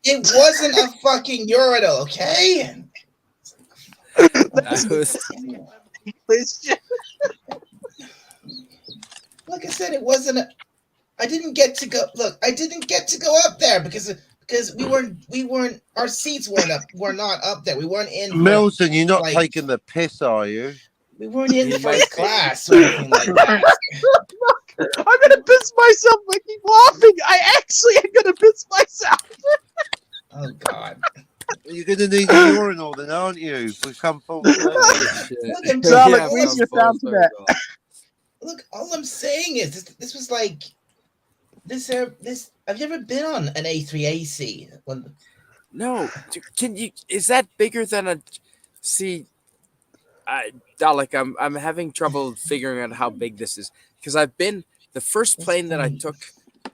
it wasn't a fucking urinal, okay? That was Like I said, it wasn't. I didn't get to go. Look, I didn't get to go up there because we weren't. Our seats were not up there. We weren't in. Milton, you're not taking the piss, are you? We weren't in first class or anything like that. I'm gonna piss myself. I keep laughing. I actually am gonna piss myself. Oh God. You're going to need a urinal then, aren't you? We've come full circle. Dalek, where's your fountain at? Look, all I'm saying is this was like this. Have you ever been on an A3AC? no. Can you? Is that bigger than a? See, Dalek, I'm having trouble figuring out how big this is because I've been the first plane that I took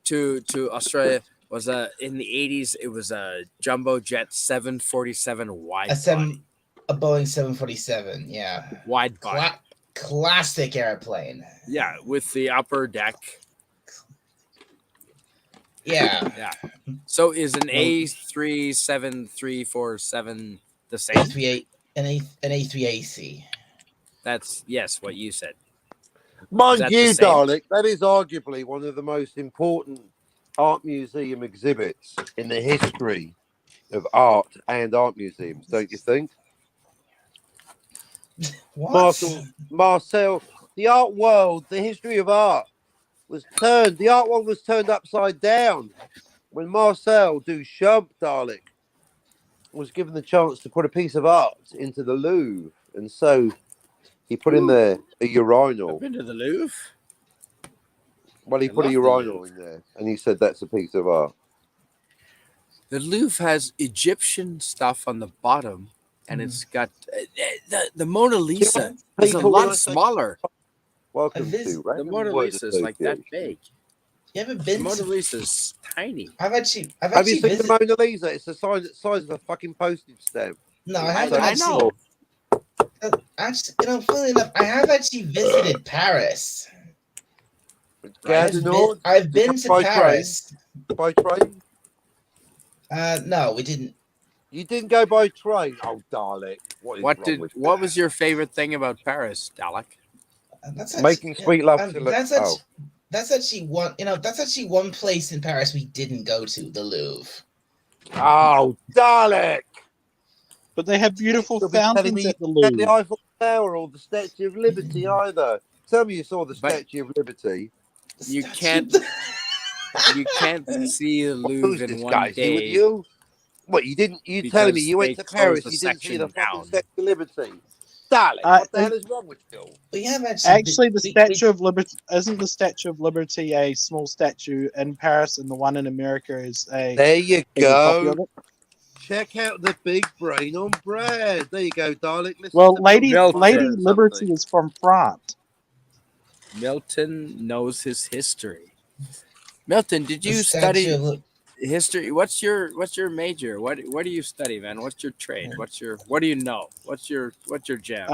to Australia was in the 80s. It was a jumbo jet 747 wide body. A Boeing 747, yeah. Wide body. Classic airplane. Yeah, with the upper deck. Yeah. Yeah. So is an A37347 the same? An A3AC. That's yes, what you said. Mind you, Dalek, that is arguably one of the most important art museum exhibits in the history of art and art museums, don't you think? What? Marcel, the art world, the history of art the art world was turned upside down when Marcel Duchamp, Dalek, was given the chance to put a piece of art into the Louvre, and so he put in there a urinal. I've been to the Louvre. Well, he put a urinal in there, and he said that's a piece of art. The Louvre has Egyptian stuff on the bottom, and it's got the Mona Lisa is a lot smaller. Welcome to the Mona Lisa is like that big. You ever been? The Mona Lisa is tiny. Have you seen the Mona Lisa? It's the size of a fucking postage stamp. No, I know. Actually, funnily enough, I have actually visited Paris. Gare du Nord? I've Did you been go to by Paris. By train? No, we didn't. You didn't go by train? Oh, Dalek. What is wrong with What you? was your favorite thing about Paris, Dalek? That's Making sweet love to that's actually one. That's actually one place in Paris we didn't go to, the Louvre. Oh, Dalek! But they have beautiful You'll be telling fountains me at the you had the Louvre. Eiffel Tower or the Statue of Liberty either. Tell me you saw the But- Statue of Liberty. You can't you can't see the Who's Louvre in this one guy? Is he with day you? What, you didn't? You telling me because you they went to closed Paris, the you didn't see the section fucking down. Statue of Liberty? Dalek, what the hell is wrong with you? We have Actually, the Statue of Liberty isn't the Statue of Liberty a small statue in Paris, and the one in America is a There you bigger copy go. of it. Check out the big brain on bread. There you go, Dalek. Listen Well, to Lady Milton. Liberty something. is from France. Milton knows his history. Milton, did the you Statue study of history? What's your major? What do you study, man? What's your trade? What do you know? What's your jam?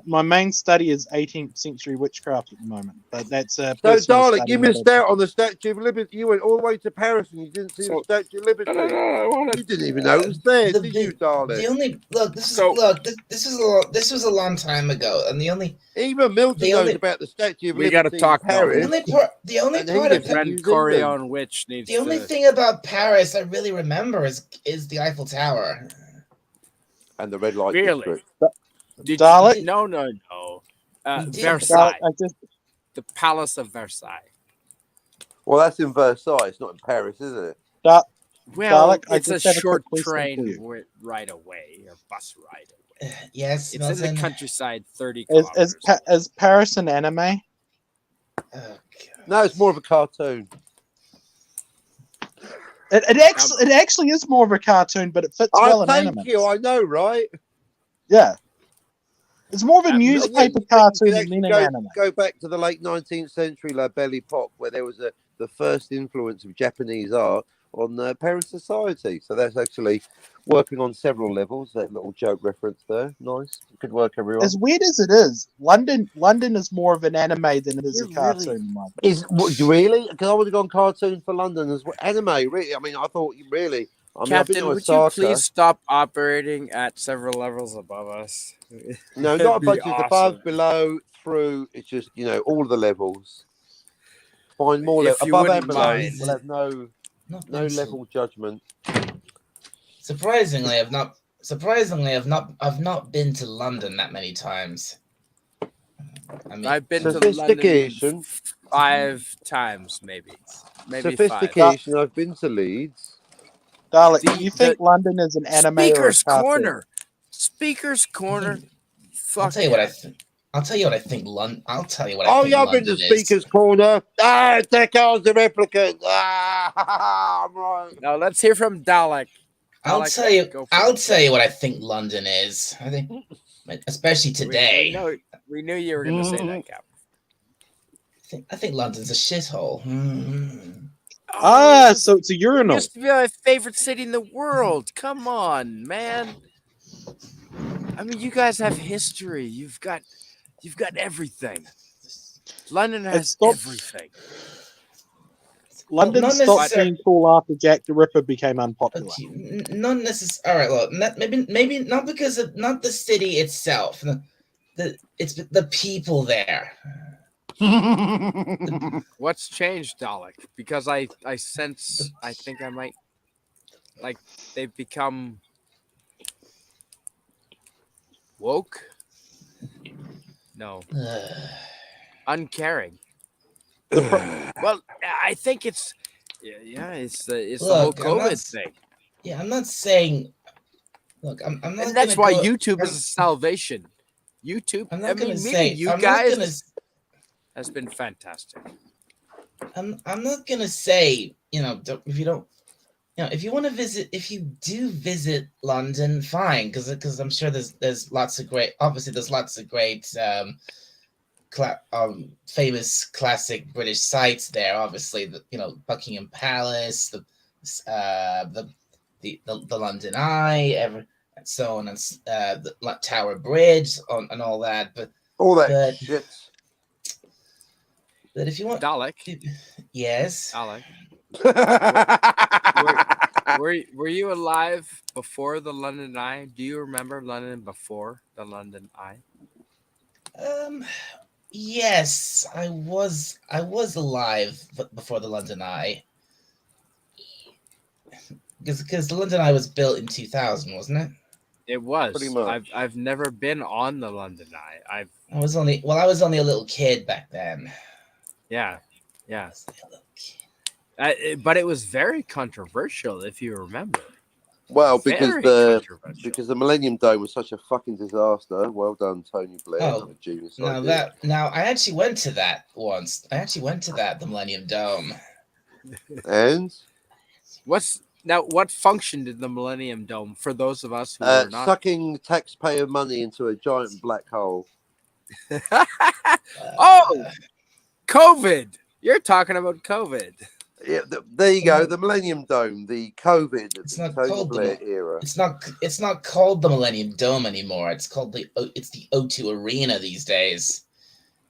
My main study is 18th century witchcraft at the moment, but that's a So, personal Dalek, study. you missed out on the Statue of Liberty. You went all the way to Paris and you didn't see the Statue of Liberty. I want You didn't even know it was there, did you, The Dalek? only look. This is So- look. This was a long time ago, and the only Even Milton The knows only- about the Statue of We Liberty gotta talk, in Paris. the only part the only And he part lives of in friend New Zealand. Corion Witch needs the only to. thing about Paris I really remember is the Eiffel Tower. And the red light Really? district. Did Dalek? you, no. We did. Versailles, Dalek, the Palace of Versailles. Well, that's in Versailles. It's not in Paris, is it? Well, Dalek, I it's a just have a short quick question for train you. ride away or bus ride away. Yes, It's in Milton. the countryside, 30 Is kilometers. is Paris an anime? Oh, God. No, it's more of a cartoon. It actually is more of a cartoon, but it fits well in Thank anime. you. I know, right? Yeah, it's more of a newspaper You cartoon could than actually an anime. go back to the late 19th century, La Belle Epoque, where there was the first influence of Japanese art on Paris society. So that's actually working on several levels. That little joke reference there, nice. Good work, everyone. As weird as it is, London is more of an anime than it is You're a cartoon. in my Is really? Because I would have gone cartoon for London as well. Anime, really? I mean, I thought really. I mean, I've been Captain, to would you Osaka. please stop operating at several levels above us? No, That'd not a be bunch of awesome. above, below, through. It's just all of the levels. Find more If you above and wouldn't below. mind. We'll have no Not been to- level judgment. Surprisingly, I've not been to London that many times. I mean, I've been to Sophistication. London 5 times, maybe 5. Sophistication. I've been to Leeds. Dalek, The- do you think London is an anime or a Speaker's cartoon? Corner. Speaker's Corner. I'll Fuck tell you yeah. what I think. I'll tell you what I think. I'll tell you what I Oh, think. yeah, I've been to London is. Speaker's Corner. Deckard's the replicant. I'm right. Now let's hear from Dalek. I'll Dalek, tell you. go for I'll it. tell you what I think London is. I think, especially today. We knew you were going to say that, Cap. I think London's a shithole. So it's a It urinal. used to be my favorite city in the world. Come on, man. I mean, you guys have history. You've got everything. London has stopped- everything. London Not stopped necessarily- being cool after Jack the Ripper became unpopular. Not necessarily. All right, well, maybe not because of not the city itself. It's the people there. What's changed, Dalek? Because I sense, I think I might, like, they've become woke? No. Uncaring. Well, I think it's it's the whole Look, I'm not COVID s- thing. Yeah, I'm not saying. Look, I'm not. And that's gonna why go- YouTube I'm- is a salvation. YouTube, I'm I not mean, gonna meeting say. you I'm guys not gonna. has been fantastic. I'm not gonna say. If you don't. If you want to visit, if you do visit London, fine, because I'm sure there's lots of great. Obviously, there's lots of great. Famous classic British sites there. Obviously, Buckingham Palace, the London Eye, so on, and the Tower Bridge and all that. All that But- shit. But if you want, Dalek. yes, Dalek. Were you alive before the London Eye? Do you remember London before the London Eye? Yes, I was alive before the London Eye. Because the London Eye was built in 2000, wasn't it? It was. Pretty much. I've never been on the London Eye. I was only a little kid back then. Yeah. I was only a little kid. But it was very controversial, if you remember. Well, because Very controversial. the Millennium Dome was such a fucking disaster. Well done, Tony Blair. Oh, Not a genius Now idea. I actually went to that once. The Millennium Dome. And What function did the Millennium Dome for those of us who were not? sucking taxpayer money into a giant black hole. Oh, COVID! You're talking about COVID. Yeah, there you go. The Millennium Dome, the COVID, It's the not Tony called Blair era. It's not called the Millennium Dome anymore. It's called the O2 Arena these days.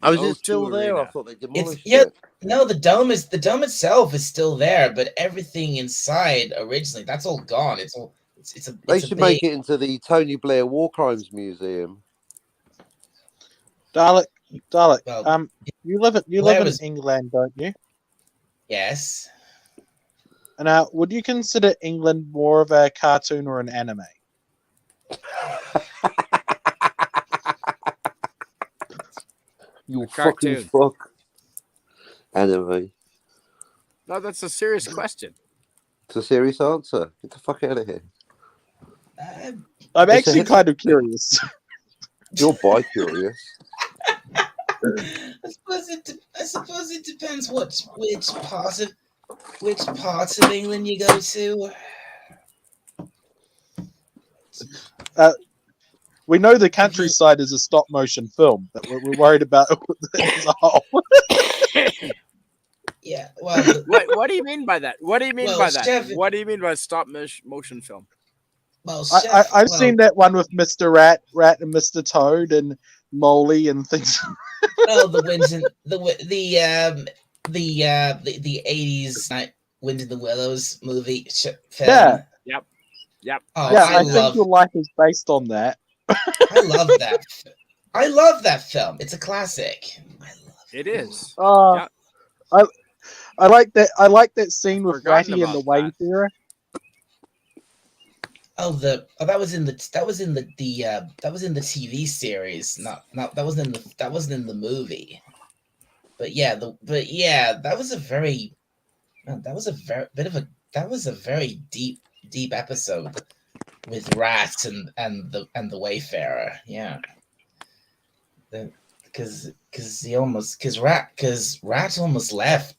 Oh, is O2 it still there? I Arena. thought they demolished yeah. it. No, the dome itself is still there, but everything inside originally, that's all gone. It's a They it's a should big, make it into the Tony Blair War Crimes Museum. Dalek, Well, you live Blair in was- England, don't you? yes. And would you consider England more of a cartoon or an anime? You A fucking cartoon. fuck. Anyway, No, that's a serious question. it's a serious answer. Get the fuck out of here. I'm It's actually a- kind of curious. You're bi-curious. I suppose it depends which parts of England you go to. We know the countryside is a stop motion film, but we're worried about it as a whole. Yeah. Well, What do you mean by that? What do you mean Well, by that? Chef- What do you mean by stop motion film? I've seen that one with Mr. Rat and Mr. Toad and Molly and things. Oh, the winds and the 80s Wind in the Willows movie film. Yeah. Yep. Oh, Yeah, I I think love your life is based on that. I love that. I love that film. It's a classic. I love It is. Uh, Yeah. I like that. I like that scene with Forgotten Ratty and the about that. Wayfarer. that was in the TV series. Not that wasn't in the movie. But yeah, that was a very deep episode with Rat and the Wayfarer. Yeah. Because Rat almost left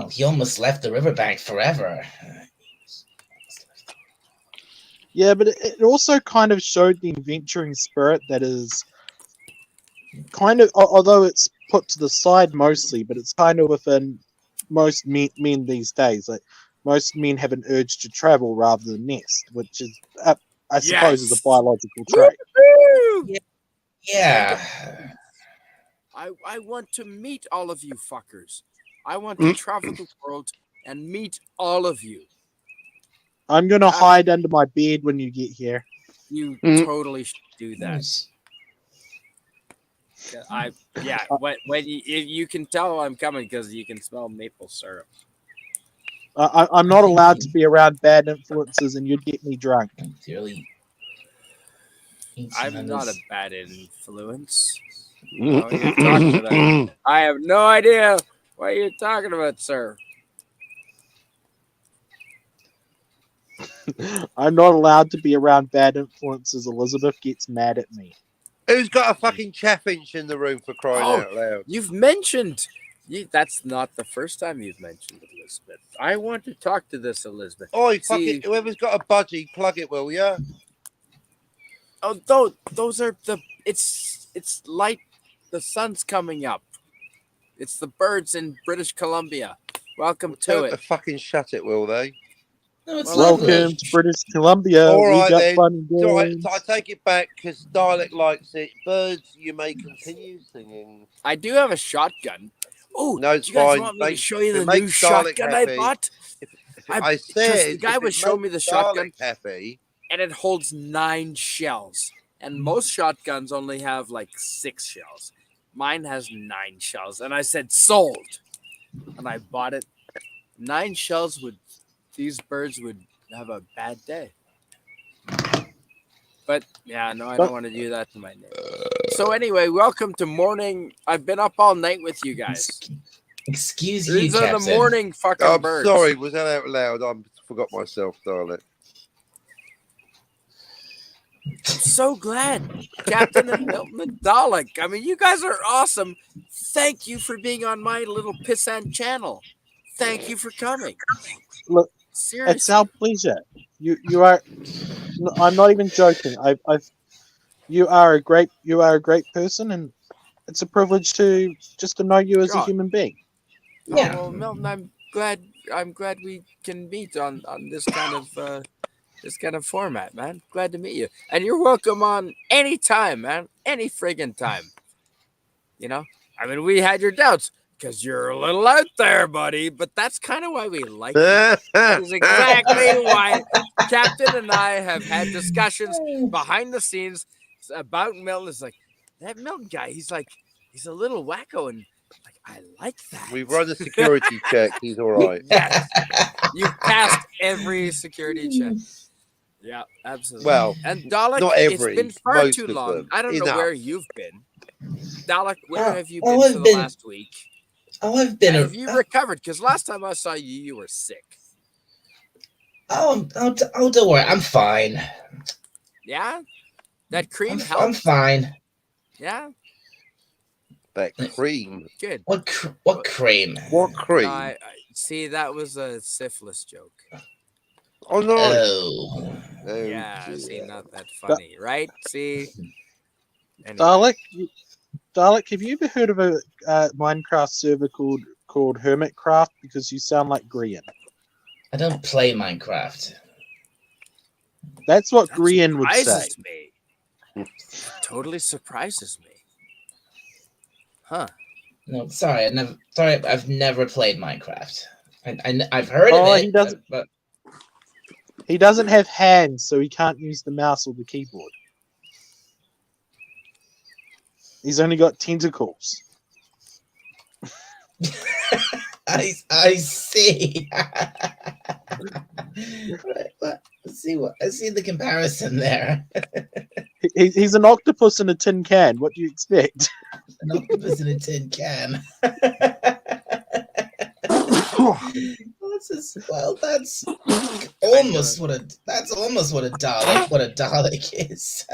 he almost left the riverbank forever. Yeah, but it also kind of showed the adventuring spirit that is kind of, although it's put to the side mostly, but it's kind of within most men these days. Like most men have an urge to travel rather than nest, which is, I suppose, is a Yes. biological trait. Woo! Yeah. I want to meet all of you fuckers. I want to travel the world and meet all of you. I'm gonna hide under my bed when you get here. You totally should do that. Nice. When you can tell I'm coming because you can smell maple syrup. I'm not allowed to be around bad influences, and you'd get me drunk. Dearly. I'm not a bad influence. What are you talking about? I have no idea what you're talking about, sir. I'm not allowed to be around bad influences. Elizabeth gets mad at me. Who's got a fucking chaffinch in the room for crying Oh. out loud? You've mentioned. That's not the first time you've mentioned Elizabeth. I want to talk to this Elizabeth. Oi, fuck See- it. Whoever's got a budgie, plug it, will ya? Oh, those are the. It's light. The sun's coming up. It's the birds in British Columbia. Welcome Tell to them to it. fucking shut it, will they? No, it's Well, lovely. Welcome to British Columbia. All We right got then. fun and So games. I take it back because Dalek likes it. Birds, you may continue singing. I do have a shotgun. Oh, No, do it's you guys fine. want me to Make- show you if it the new makes Dalek shotgun I happy- bought? I Because said the guy if was it showing me makes the shotgun, Dalek happy. and it holds 9 shells. And most shotguns only have like 6 shells. Mine has 9 shells. And I said, sold. And I bought it. 9 shells would, these birds would have a bad day. But yeah, no, I don't want to do that to my neighbor. So anyway, welcome to morning. I've been up all night with you guys. Excuse you, These are the Captain. morning fucking I'm birds. sorry, was that out loud? I forgot myself, Dalek. I'm so glad, Captain and Milton and Dalek. I mean, you guys are awesome. Thank you for being on my little pissant channel. Thank you for coming. Look, Seriously. it's our pleasure. You are. I'm not even joking. You are a great person, and it's a privilege to know you as a God. human being. Yeah. Oh, well, Milton, I'm glad we can meet on this kind of format, man. Glad to meet you. And you're welcome on any time, man. Any friggin' time. You know? I mean, we had your doubts because you're a little out there, buddy, but that's kind of why we like you. That is exactly why Captain and I have had discussions behind the scenes about Milton. It's like, that Milton guy, he's a little wacko, and like, I like that. We've run a security check. He's all right. Yes. You've passed every security check. Yeah, absolutely. Well, and Dalek, not it's every, been far most too of long. them. I don't know Enough. where you've been. Dalek, where have you oh, been I've for the been- last week? Oh, I've been. Have you recovered? Because last time I saw you, you were sick. Oh, don't worry. I'm fine. Yeah? That cream I'm helped? fine. Yeah? That cream. Good. What cream? What cream? I see, that was a syphilis joke. Oh no. Oh. Oh, Yeah, dear. see, not that funny, right? See? Anyway. Dalek, have you ever heard of a Minecraft server called Hermitcraft? Because you sound like Grian. I don't play Minecraft. That's what That Grian would say. surprises me. Totally surprises me. Huh. No, sorry. I've never played Minecraft. I've heard of it. He doesn't. But He doesn't have hands, so he can't use the mouse or the keyboard. He's only got tentacles. I see. I see the comparison there. He's an octopus in a tin can. What do you expect? An octopus in a tin can. That's almost what a Dalek is.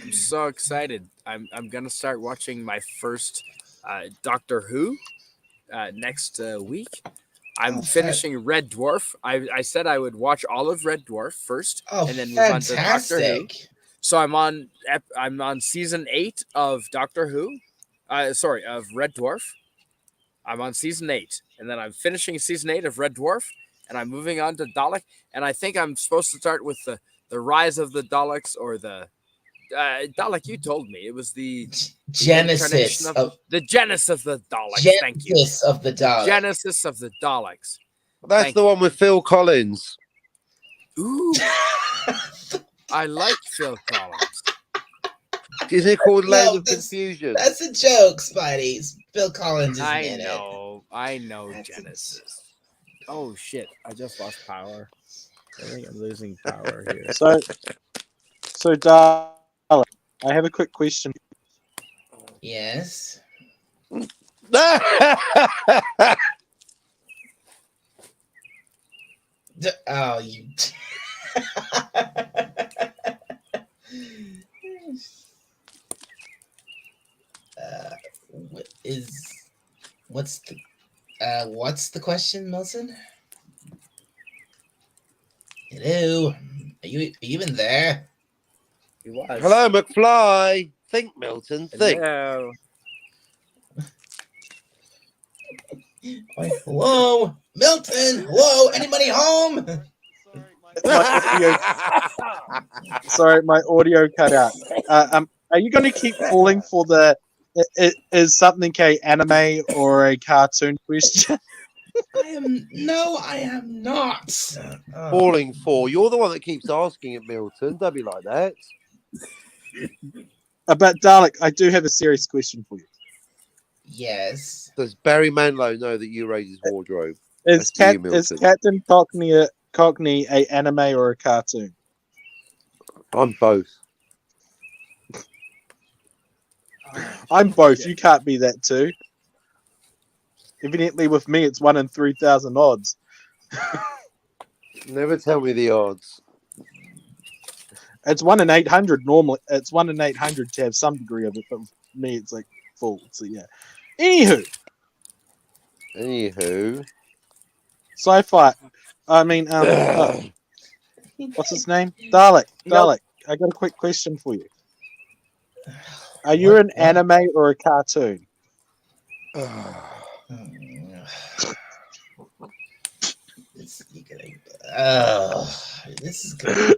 I'm so excited. I'm gonna start watching my first Doctor Who next week. I'm finishing Red Dwarf. I said I would watch all of Red Dwarf first, Oh, and then move on to Doctor Who. fantastic! So I'm on season 8 of Doctor Who. Of Red Dwarf. I'm on season 8, and then I'm finishing season 8 of Red Dwarf, and I'm moving on to Dalek. And I think I'm supposed to start with the rise of the Daleks, or the Dalek. You told me it was the Genesis of the genesis of the Daleks. Thank you. Genesis of the Daleks. Genesis of the Daleks. That's Thank the one with Phil Collins. Ooh, I like Phil Collins. Is it called No, Land of that's- Confusion? That's a joke, Spidey. Phil Collins isn't I in it. know Genesis. Oh shit! I just lost power. I think I'm losing power here. So Dalek, I have a quick question. Yes. Oh, you. What's the question, Milton? Hello, are you even there? He was. Hello, McFly. Think, Milton. Think. Hello. Hello, Milton. Hello, anybody home? Sorry, my audio cut out. Are you going to keep falling for the is something a anime or a cartoon question? I am not. Falling for. You're the one that keeps asking it, Milton. Don't be like that. But Dalek, I do have a serious question for you. Yes. Does Barry Manilow know that you raise his wardrobe? Is That's you, is Milton. Captain Cockney a anime or a cartoon? I'm both. I'm both. You can't be that too. Evidently, with me, it's 1 in 3,000 odds. Never tell me the odds. It's 1 in 800 normally. It's 1 in 800 to have some degree of it, but with me, it's like full. So yeah. Anywho, sci-fi. I mean, what's his name? Dalek. Dalek. I got a quick question for you. Are you an anime or a cartoon? This is good.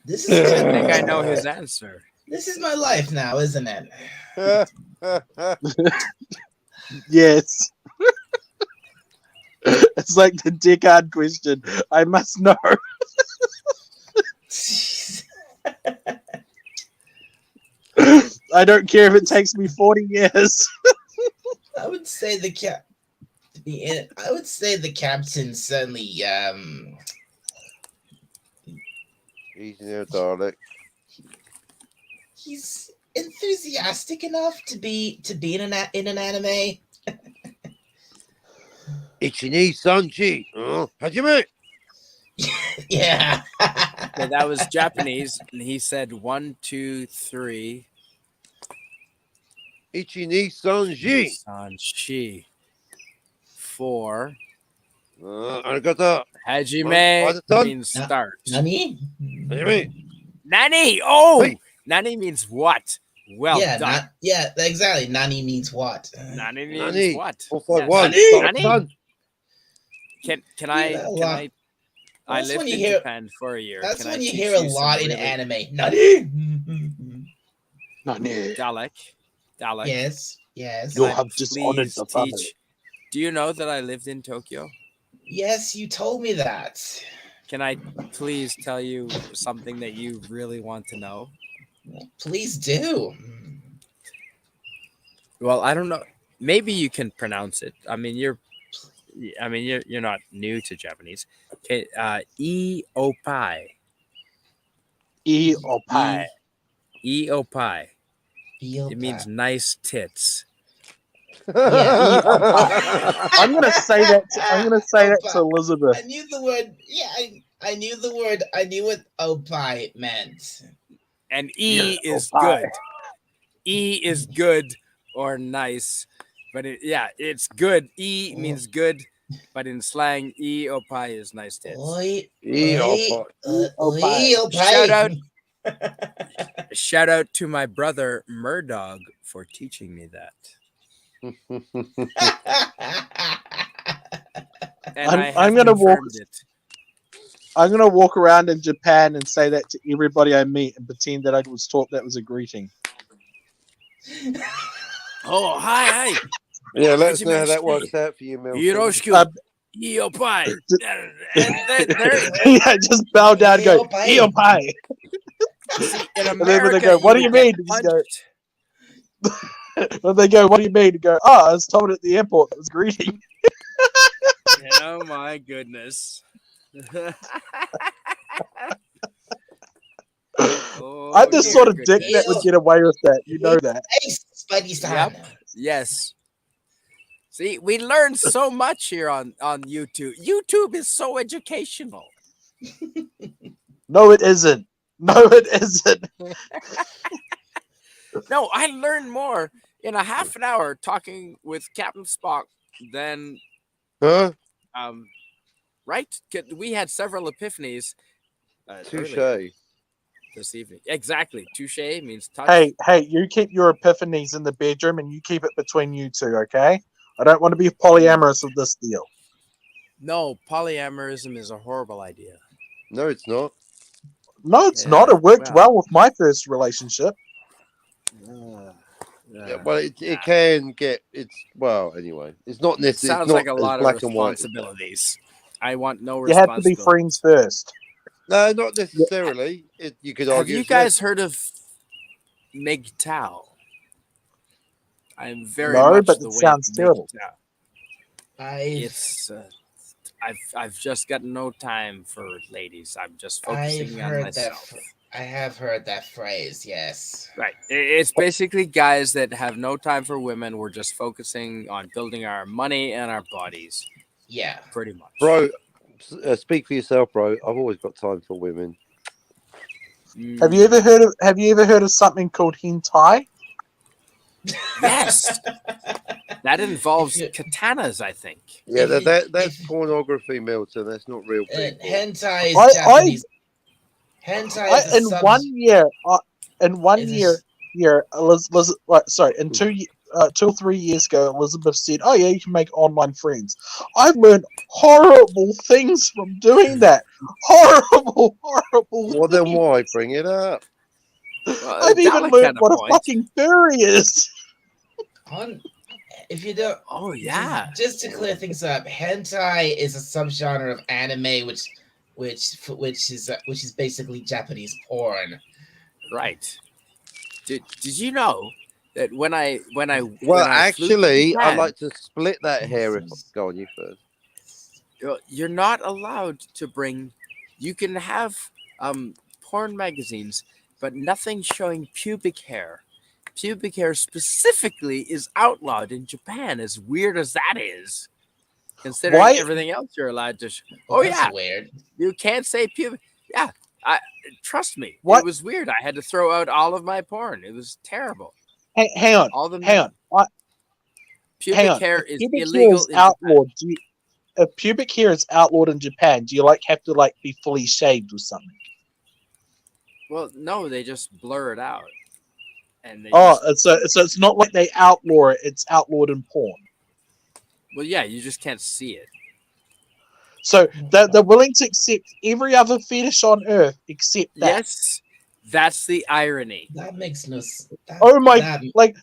This is good. I think I know his answer. This is my life now, isn't it? Yes. It's like the Deckard question. I must know. I don't care if it takes me 40 years. I would say the captain certainly Easy now, Dalek. he's enthusiastic enough to be in an anime. Ichini Sanji. Hajime. Yeah. Okay, that was Japanese, and he said 1, 2, 3. Ichini Sanji. Sanshi. 4. Arigato. Hajime What? means start. Nani? Hajime. Nani? Oh, Hey. Nani means what? Well yeah, done. exactly. Nani means what? Nani means Nani. what? 451. Yes. Start, Nani? son. Can Yeah, I that's lived when you in hear- Japan for a year. That's Can I when you teach hear a some lot in really- anime. Nani? Dalek. Yes. Can I please teach? Do you know that I lived in Tokyo? Yes, you told me that. Can I please tell you something that you really want to know? Please do. Well, I don't know. Maybe you can pronounce it. I mean, you're not new to Japanese. Okay, e-opai. E-opai. E-opai. It means nice tits. Yeah. I'm gonna say that. I'm gonna say that to Elizabeth. I knew the word. Yeah, I knew the word. I knew what opai meant. And E is opai. good. E is good or nice, but it's good. E means good, but in slang, e-opai is nice tits. Oi, Shout out to my brother Murdog for teaching me that. And I'm gonna walk around in Japan and say that to everybody I meet and pretend that I was taught that was a greeting. Oh, hi. Yeah, let us know how that works out for you, Milton. Yoroshiku. Eopai. Yeah, just bow down and go, Eopai. In And then when they America, go, what do you get mean? Just go, punched. when they go, what do you mean? You go, oh, I was told at the airport that was a greeting. Oh my goodness. Oh, I'm the sort of dear dick goodness. that would get away with that. You know that. Hey, Spidey-san. Yep. Yes. See, we learn so much here on YouTube. YouTube is so educational. No, it isn't. No, it isn't. No, I learned more in a half an hour talking with Captain Spock than Huh? right? We had several epiphanies. Touche. earlier this evening. Exactly. Touche means touch. Hey, you keep your epiphanies in the bedroom and you keep it between you two, okay? I don't want to be polyamorous with this deal. No, polyamorism is a horrible idea. No, it's not. No, it's Yeah, not. It worked well. well with my first relationship. Yeah, well, it can get. It's well, anyway. It's not It necessarily. sounds It's not like a lot as of black and white. responsibilities. I want no You have to be responsibilities. friends first. No, not necessarily. You could Have argue. you it's guys heard of MGTOW? I'm very No, much but the it way sounds of terrible. I've It's I've just got no time for ladies. I'm just I've focusing on heard myself. I have heard that phrase. Yes. Right. It's basically guys that have no time for women. We're just focusing on building our money and our bodies. Yeah. Pretty much. bro. Speak for yourself, bro. I've always got time for women. Have you ever heard of something called hentai? Yes. That involves If katanas, I think. Yeah, If that's if- pornography, Milton. That's not real people. hentai is I- Japanese. Hentai is a In sub. 1 year, is a s- in 2 or 3 years ago, Elizabeth said, "Oh yeah, you can make online friends." I've learned horrible things from doing that. Horrible. Well, then why bring it up? Well, I've even Dalek learned had a what a point. fucking furry is. If you don't, Oh yeah. just to clear things up, hentai is a subgenre of anime which is basically Japanese porn. Right. Did you know that when I Well, when I flew to actually, I'd Japan, like to split that hair. If go on, you first. you're not allowed to bring. You can have porn magazines, but nothing showing pubic hair. Pubic hair specifically is outlawed in Japan. As weird as that is, considering Why- everything else you're allowed to. Well, Oh that's yeah, weird. you can't say pubic. Yeah, trust me, What? it was weird. I had to throw out all of my porn. It was terrible. Hang on, All the hang on. pubic Hang on. hair If is pubic hair illegal is in Japan. outlawed, if pubic hair is outlawed in Japan, do you have to be fully shaved or something? Well, no, they just blur it out. And they Oh, just, so it's not like they outlaw it; it's outlawed in porn. well, yeah, you just can't see it. So they're willing to accept every other fetish on earth except that. Yes, that's the irony. That makes no. Oh my! That, Like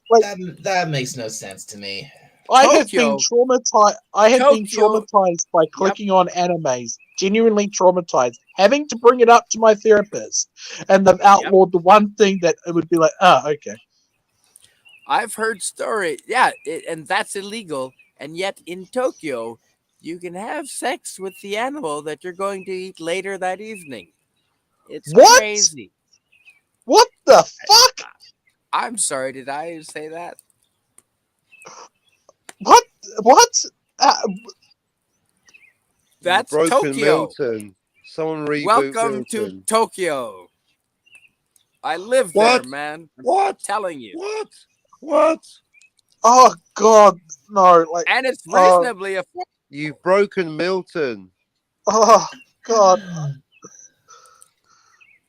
that makes no sense to me. I have been Tokyo. traumatized. I have been Tokyo. traumatized by clicking on animes. Genuinely traumatized, having to bring it up to my therapist, and they've outlawed the one thing that it would be like, okay. I've heard story, yeah, and that's illegal. And yet in Tokyo, you can have sex with the animal that you're going to eat later that evening. It's What? crazy. What the fuck? I'm sorry, did I say that? What? That's You've broken Tokyo. Milton. Someone reboot Welcome to Milton. Tokyo. I live What? there, man. I'm What? telling you. What? Oh God, no! And it's reasonably affordable. You've broken Milton. Oh God.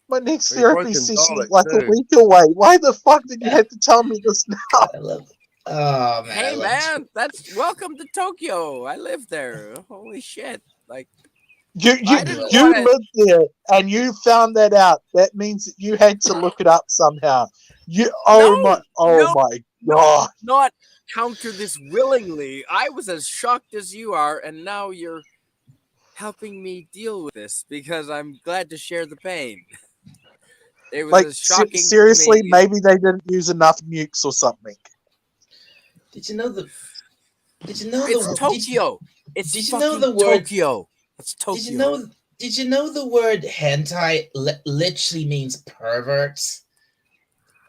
My next You've therapy broken session is Dalek like a too. week away. Why the fuck did you have to tell me this now? I love. Oh man. I Hey love man, that's welcome to Tokyo. I live there. Holy shit. Like You I didn't you wanna- lived there and you found that out. That means that you had to look it up somehow. No, my god. not counter this willingly. I was as shocked as you are, and now you're helping me deal with this because I'm glad to share the pain. It was as shocking. Seriously, to me. maybe they didn't use enough nukes or something. Did you know the? Did you know It's the? Tokyo. It's did you know fucking the word- Tokyo. It's Tokyo. Did you know? Did you know the word hentai literally means pervert?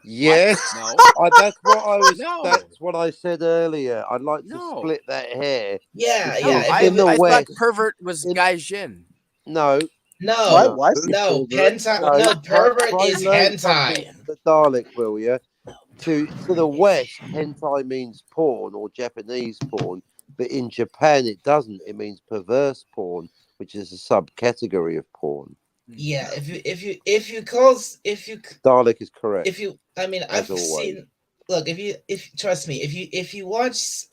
Yes. No. That's what I was. No. That's what I said earlier. I'd like to No. split that hair. Yeah, No, yeah. I, in the I thought West- pervert was in- gaijin. No. no, Why is it no, pervert? hentai. No, pervert Try is learn something hentai. from the Dalek, will you? To the West, hentai means porn or Japanese porn, but in Japan it doesn't. It means perverse porn, which is a subcategory of porn. Yeah, if you Dalek is correct. I mean, As I've always. seen. Look, if trust me, if you watch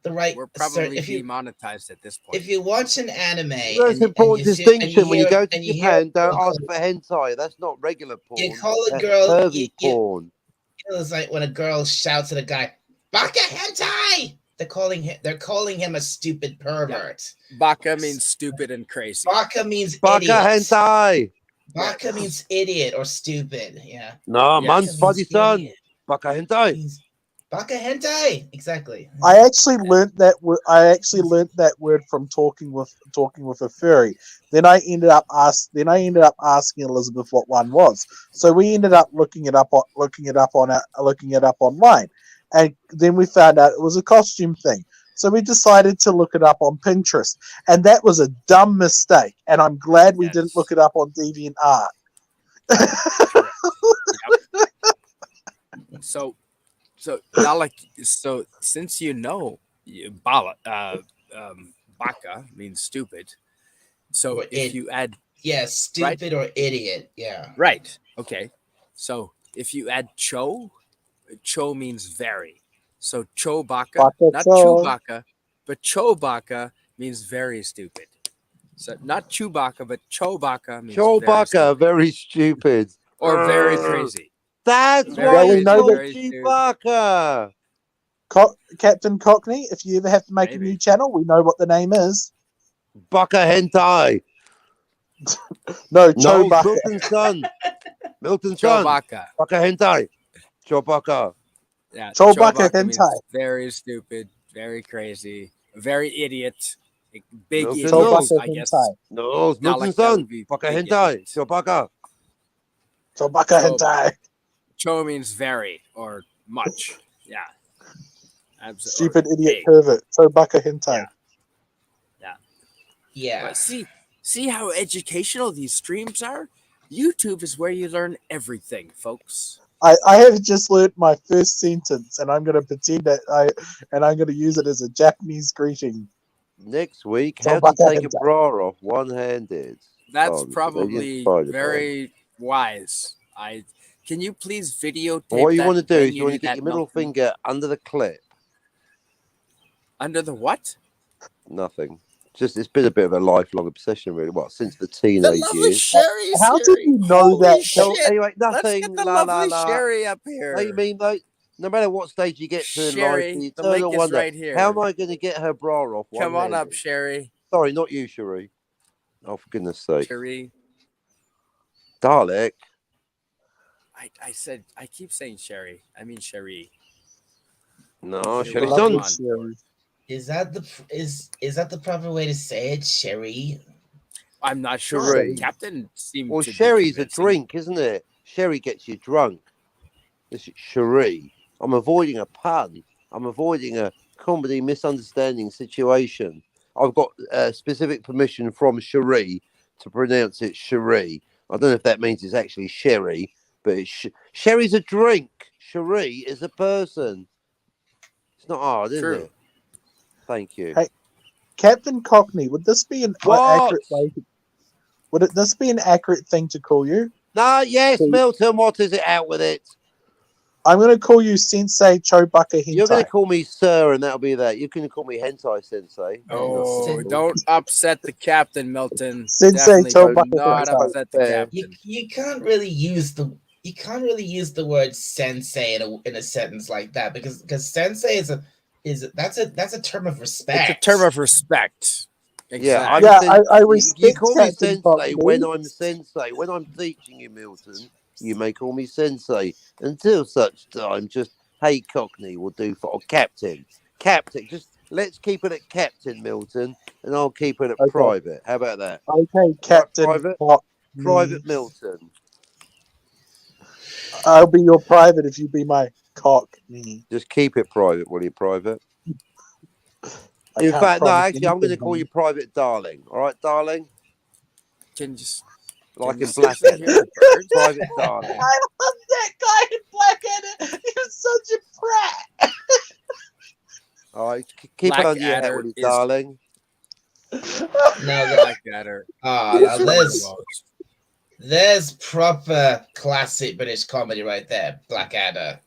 the right. We're probably if you demonetized at this point. if you watch an anime, There's and, important you see, distinction when you go to and you Japan. hear, Don't ask for hentai. That's not regular porn. you call a That's girl pervy porn. It's like when a girl shouts at a guy, "Baka hentai!" They're calling him a stupid pervert. Baka means stupid and crazy. Baka means Baka idiot. hentai. Baka means idiot or stupid. Yeah. No, Yes. man's body son. Baka hentai. Means Baka hentai. Exactly. I actually learnt that. That word from talking with a furry. Then I ended up asking Elizabeth what one was. So we ended up looking it up online, and then we found out it was a costume thing. So we decided to look it up on Pinterest, and that was a dumb mistake. And I'm glad we didn't look it up on DeviantArt. So Dalek, so since you know Baka means stupid. So Or if you add stupid or idiot. Yeah. right, okay. So if you add cho means very. So Chobaka, Baka not cho. Chewbacca, but Chobaka means very stupid. So not Chewbacca, but Chobaka means Chewbacca, very stupid. or very crazy. That's Very why we it's know called that- Chewbacca. Captain Cockney, if you ever have to make a Maybe. new channel, we know what the name is. Baka hentai. No, No, Chewbacca. Milton's son. Milton's son. Chobaka. Baka hentai. Chewbacca. Yeah, Chewbacca means hentai. very stupid, very crazy, very idiot, big Milton idiot. knows. I guess. hentai. No, it's Not like Milton's that son. would be Baka big hentai. idiot. Chewbacca. Chewbacca hentai. Cho means very or much. Yeah. Absolutely. Stupid idiot pervert. Chewbacca hentai. Yeah. But see how educational these streams are? YouTube is where you learn everything, folks. I have just learnt my first sentence, and I'm going to pretend that I'm going to use it as a Japanese greeting. Next week, how to Chewbacca take a hentai. bra off one-handed. That's on probably Spider-Man. very wise. Can you please videotape What you that want to do when is you want to get that your middle Milton? finger under the clip. Under the what? Nothing. Just it's been a bit of a lifelong obsession, really. What since the The teenage lovely years? Sherry. How did Sherry. you know Holy that? So, shit. anyway, Let's nothing. get the La la lovely la. Sherry up here. How you mean, like, no matter what stage you get to in Sherry, life, the the link eternal is wonder. right here. How am I going to get her bra off? Come on up, one-handed? Sherry. Sorry, not you, Cherie. Oh, for goodness sake, Sherry. Dalek. I keep saying Sherry. I mean Sherry. No, Sherry. Sherry's Lovely on. Sherry. Is that the proper way to say it, Sherry? I'm not sure. Sherry. Captain seemed Well, to be sherry's a convincing. drink, isn't it? Sherry gets you drunk. This is Cherie. I'm avoiding a pun. I'm avoiding a comedy misunderstanding situation. I've got specific permission from Cherie to pronounce it Cherie. I don't know if that means it's actually sherry, but it's sherry's a drink. Cherie is a person. It's not hard, is True. it? Thank you. Hey, Captain Cockney, would this be an What? accurate way? This be an accurate thing to call you? No, yes, So- Milton, what is it? Out with it. I'm going to call you Sensei Chewbacca You're going hentai. to call me sir, and that'll be that. You can call me hentai sensei. Oh, don't upset the captain, Milton. Sensei Definitely Chewbacca do not hentai. upset the Fair. captain. You can't really use the word sensei in a sentence like that because sensei that's a term of respect. It's a term of respect. Yeah, Exactly. I you respect call me Captain sensei Cockney. when I'm sensei. When I'm teaching you, Milton, you may call me sensei. Until such time, just hey Cockney will do for captain. Captain, just let's keep it at captain, Milton, and I'll keep it at Okay. private. How about that? Okay, Captain private? Cockney. Private Milton. I'll be your private if you be my Cockney. Just keep it private, will you? Private. I In can't fact, no. promise Actually, I'm going to anything, call you Private Darling. All right, darling. Can just Like can in you Black sit here, Adam. bird? Private Darling. I love that guy in Blackadder. He was such a prat. All right, keep it under your hat, Blackadder will you, is- darling? No, Blackadder. now there's proper classic British comedy right there, Blackadder.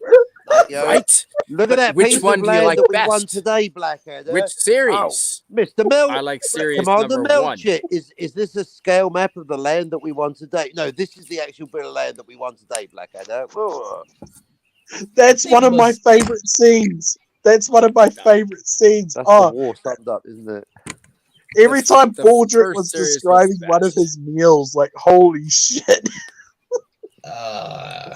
Yeah. Right? Look at that Which piece one of do you land like that we won best? today, Blackadder. Which series? Mr. Milk. I like series Commander number one. Milchit, is this a scale map of the land that we won today? No, this is the actual bit of land that we won today, Blackadder. Whoa. That's one of my favorite scenes. That's one of my favorite scenes. That's Oh, the war summed up, isn't it? every time the Baldrick first was series was describing one of best. his meals, like, holy shit.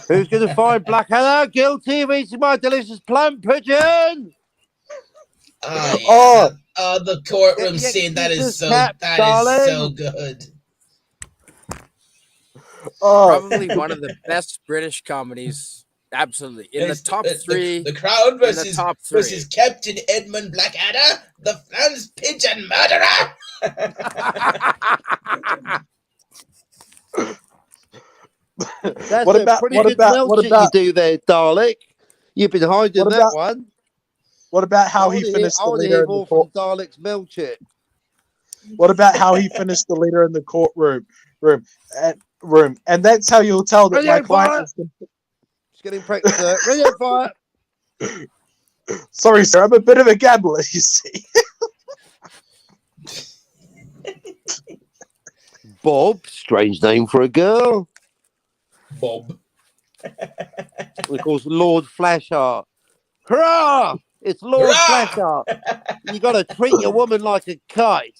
Who's going to find Blackadder guilty of eating my delicious plum pigeon? Oh yeah, the courtroom scene, that is so darling. good. Oh, Probably one of the best British comedies. Absolutely. In the It's top three. The Crown in the top three. versus Captain Edmund Blackadder, the Flanders pigeon murderer. That's What a about- pretty what good about- what milkshake about- you do there, Dalek. You've been hiding What that about- one. what about how I he wanna finished hear, I the want to letter hear in the more court? from Dalek's milkshake. What about how he finished the letter in the courtroom? And that's how you'll tell that Radio my client fire! is. Just getting pregnant, sir. Radio fire! Sorry, sir. I'm a bit of a gambler, you see. Bob, strange name for a girl. Bob. And of course, Lord Flashheart. Hurrah! It's Lord Flashheart. You got to treat your woman like a kite.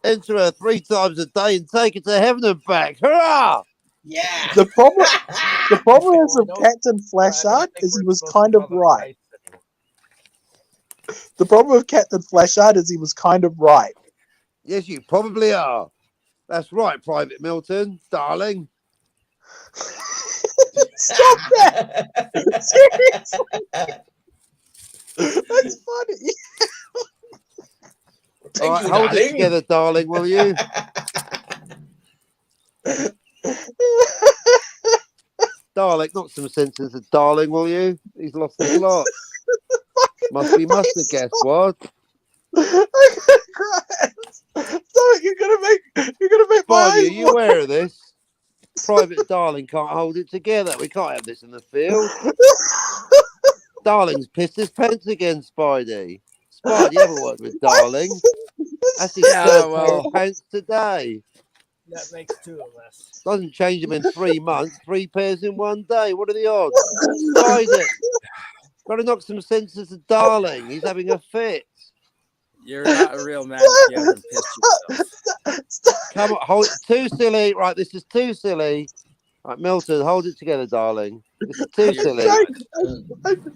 Enter her 3 times a day and take her to heaven and back. Hurrah! Yeah. The problem is with Captain Flashheart is he was kind of right. The problem with Captain Flashheart is he was kind of right. Yes, you probably are. That's right, Private Milton, darling. Stop that! Seriously, that's funny. All right, hold it together, darling, will you? Dalek, knock some sense into darling, will you? He's lost his lot. Must be mustard, guess what? I'm gonna cry. Stop, you're gonna make my Barney, eyes are you aware of this? Private Darling can't hold it together. We can't have this in the field. Darling's pissed his pants again, Spidey. Spidey, you have a word with Darling. That's his third pair of pants today. That makes 2 of us. Doesn't change them in 3 months. 3 pairs in 1 day. What are the odds? Spidey, got to knock some sense into Darling. He's having a fit. You're not a real man if you haven't pissed yourself. Come on, hold it. Too silly. Right, this is too silly. Right, Milton, hold it together, darling. This is too silly. I'm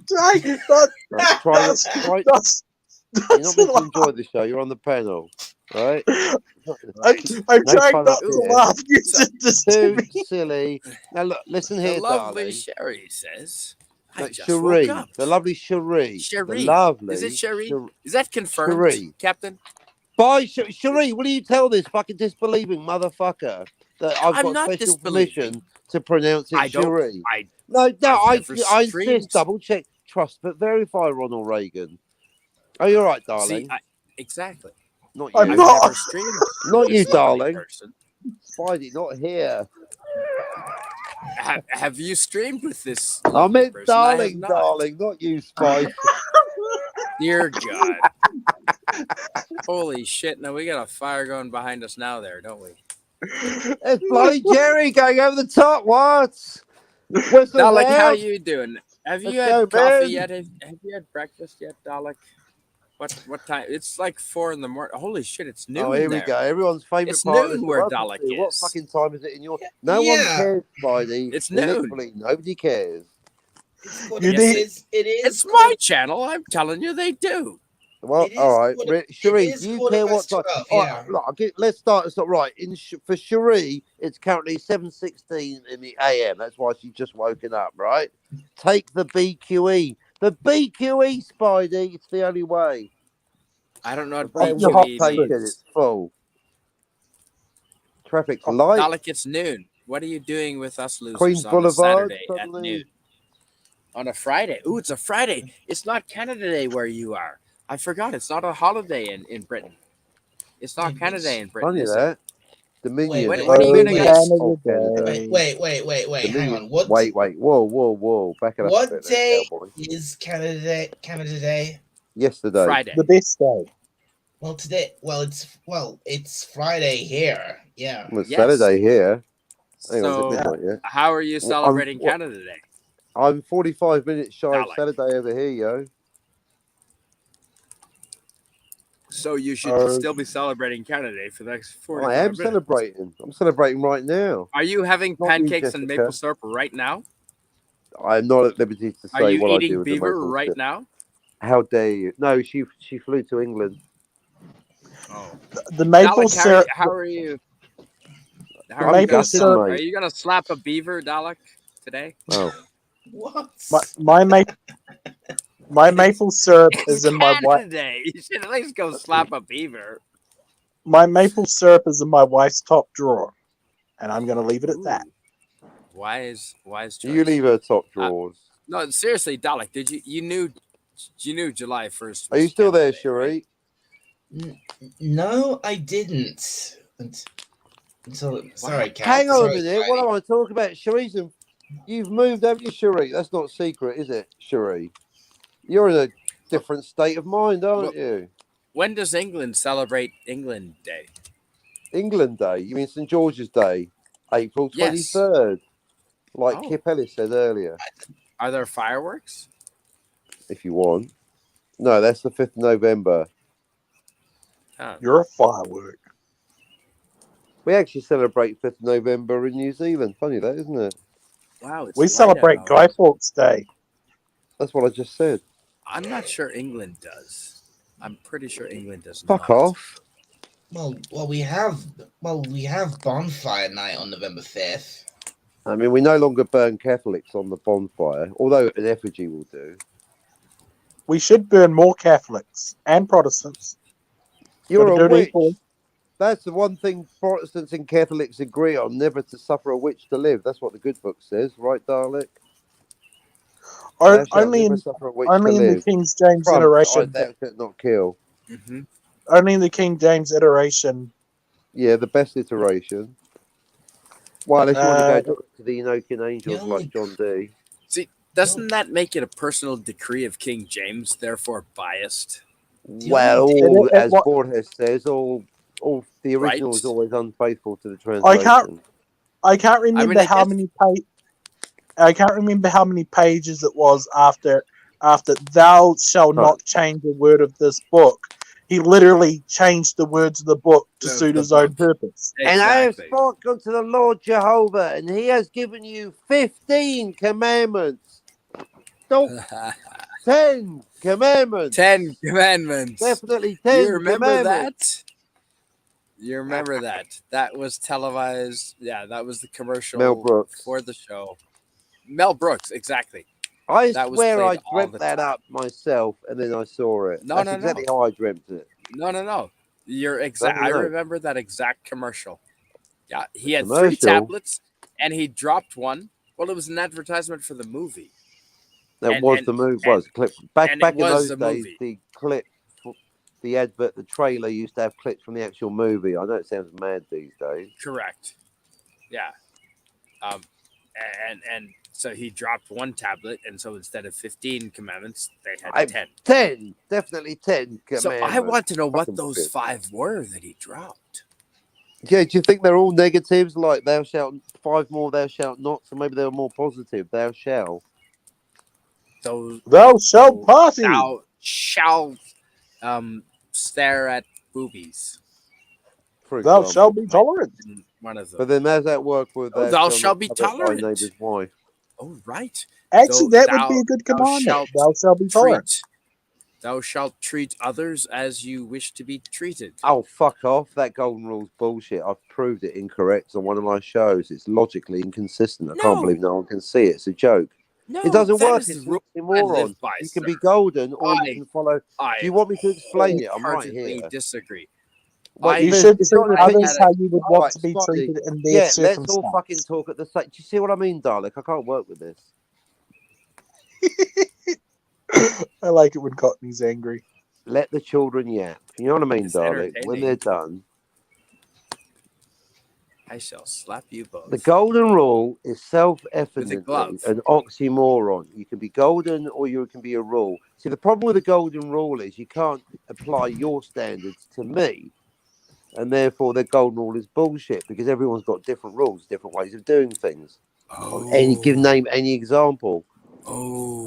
trying not. Right, try. You're not meant to enjoy the show. You're on the panel, right? I'm trying fun not up to here. laugh. You did this to Too me. silly. Now look, listen here, The lovely darling. Sherry says, I Look, just Cherie, woke up. the lovely Cherie. Cherie. The lovely. Is it Cherie? Cherie. Is that confirmed, Cherie. Captain? Bye, Cherie. Will you tell this fucking disbelieving motherfucker that I've I'm got not special disbelieving. permission to pronounce it I don't. Cherie? I No, I I've never insist. streamed. Double check, trust, but verify Ronald Reagan. Oh, you're right, darling. see. Not Exactly. you. I'm I've not. never streamed. Not you, this lovely darling. person. Spidey, not here. Have you streamed with this? I lovely meant person? I have darling, not. darling, not you, Spidey. Dear God. Holy shit. Now we got a fire going behind us now there, don't we? It's bloody Jerry going over the top. What? Whistle Dalek, how out. you doing? Have you Let's had go, coffee man. yet? Have you had breakfast yet, Dalek? What time? It's like 4 in the morning. Holy shit, it's noon. Oh, here we there. go. Everyone's favourite It's part. noon of where this Dalek is. What is. fucking time is it in your? No one cares, Spidey. It's noon. Literally, nobody cares. It is. It's my channel. I'm telling you, they do. Well, It is all right, quarter- Cherie, it is do you quarter care what past time? 12, All yeah. right, look, let's start. It's not right. For Cherie, it's currently 7:16 in the AM. That's why she's just woken up, right? Take the BQE. The BQE, Spidey. It's the only way. I don't know what Take BQE it. means. It's full. Traffic light. Dalek, it's noon. What are you doing with us losers Queens on Boulevard, a Saturday suddenly. at noon? On a Friday. Ooh, it's a Friday. It's not Canada Day where you are. I forgot. It's not a holiday in Britain. It's not Canada Day in Britain. Funny Is it? that. Dominion. Wait, when are you gonna get- Oh, Canada. Wait. Hang Dominion. on. What? Wait. Whoa. Back it up a What bit there, day cowboy. is Canada Day? Yesterday. Friday. The best day. Well, today. It's Friday here. Yeah. Well, it's Yes. Saturday here. Hang on, So it's midnight yet. how are you celebrating Canada Day? I'm 45 minutes shy of Dalek. Saturday over here, yo. So you should still be celebrating Canada Day for the next 45 I am minutes. celebrating. I'm celebrating right now. Are you having Not you, pancakes and Jessica. maple syrup right now? I'm not at liberty to Are say you what I do eating with the beaver maple right syrup. now? How dare you? No, she flew to England. Oh, The maple Dalek, syrup. How are you? How I'm are you gonna gutted, celebrate? mate. Are you gonna slap a beaver, Dalek, today? Oh, What? My maple syrup It's is in my Canada Day. You should at least go slap a beaver. my maple syrup is in my wife's top drawer, and I'm going to leave it at that. Ooh. Wise choice. you leave her top drawers. No, seriously, Dalek. Did you knew July 1st? Are you still there, Cherie? No, I didn't. Until sorry, Cat. Hang on a Sorry, minute. What I want to talk about, Cherie's. You've moved, haven't you, Cherie? That's not secret, is it, Cherie? You're in a different state of mind, aren't you? When does England celebrate England Day? England Day. You mean St George's Day, April 23rd, like Oh. Kip Ellis said earlier. Are there fireworks? If you want. No, that's the 5th of November. Oh. You're a firework. We actually celebrate 5th of November in New Zealand. Funny that, isn't it? Wow, it's We light celebrate out. Guy Fawkes Day. That's what I just said. I'm not sure England does. I'm pretty sure England does Fuck not. off. Well, we have bonfire night on November 5th. I mean, we no longer burn Catholics on the bonfire, although an effigy will do. We should burn more Catholics and Protestants. You're Gotta a do it witch. equally. That's the one thing Protestants and Catholics agree on, never to suffer a witch to live. That's what the good book says, right, Dalek? Thou shalt Only never in suffer a witch only to in the live. King James Trump, iteration. thou shalt not kill. Mm-hmm. Only in the King James iteration. Yeah, the best iteration. Well, unless you want to go Uh, to the Enochian angels like John D. See, doesn't that make it a personal decree of King James, therefore biased? Well, only as Borges says, all the original Right. is always unfaithful to the I translation. can't remember I how guess- many I can't remember how many pages it was after thou shalt not change a word of this book. He literally changed the words of the book to Of suit the his own book. purpose. And I have Exactly. spoken to the Lord Jehovah, and he has given you 15 commandments. Don't 10 commandments. 10 commandments. Definitely 10 You remember commandments. that? You remember that? That was televised. Yeah, that was the commercial Mel Brooks. for the show. Mel Brooks, exactly. I That was swear I played all dreamt the that time. up myself, and then I saw it. No, That's no, no. exactly how I dreamt it. No. You're exact. I No. remember that exact commercial. Yeah, he had 3 Commercial? tablets, and he dropped one. Well, it was an advertisement for the movie. That was the movie. Was clip back and it in was those the days. movie. The clip, the advert, the trailer used to have clips from the actual movie. I know it sounds mad these days. Correct. Yeah. And so he dropped one tablet, and so instead of 15 commandments, they had 10. 10, definitely 10 commandments. So I want to know what Fucking those shit. 5 were that he dropped. Yeah, do you think they're all negatives? Like thou shalt 5 more, thou shalt not. So maybe they were more positive. Thou shalt. Thou shalt party. Thou shalt stare at boobies. For Thou example. shalt be tolerant. One of them. But then how's that work with Thou shalt not be covet thy tolerant. neighbor's wife? Oh, right. Actually, that would be thou- a good thou commandment. shalt Thou shalt be tolerant. Thou shalt treat others as you wish to be treated. Oh, fuck off. That golden rule's bullshit. I've proved it incorrect on one of my shows. It's logically inconsistent. I can't No. believe no one can see it. It's a joke. No, It doesn't that work. is It's the rule a I moron. live by, You can sir. be golden or I- you can follow. I Do you want me to explain it? I'm right wholeheartedly here. disagree. Well, You there's- should there's treat not an others opinion. how you would want Right, to be Spotty. treated in their Yeah, let's circumstance. all fucking talk at the same. Do you see what I mean, Dalek? I can't work with this. I like it when Cockney's angry. Let the children yap. You know what I mean, It's Dalek? When they're entertaining. done. I shall slap you both. The golden rule is With a self-evidently glove. an oxymoron. You can be golden or you can be a rule. See, the problem with the golden rule is you can't apply your standards to me. And therefore, the golden rule is bullshit because everyone's got different rules, different ways of doing things. Name any example.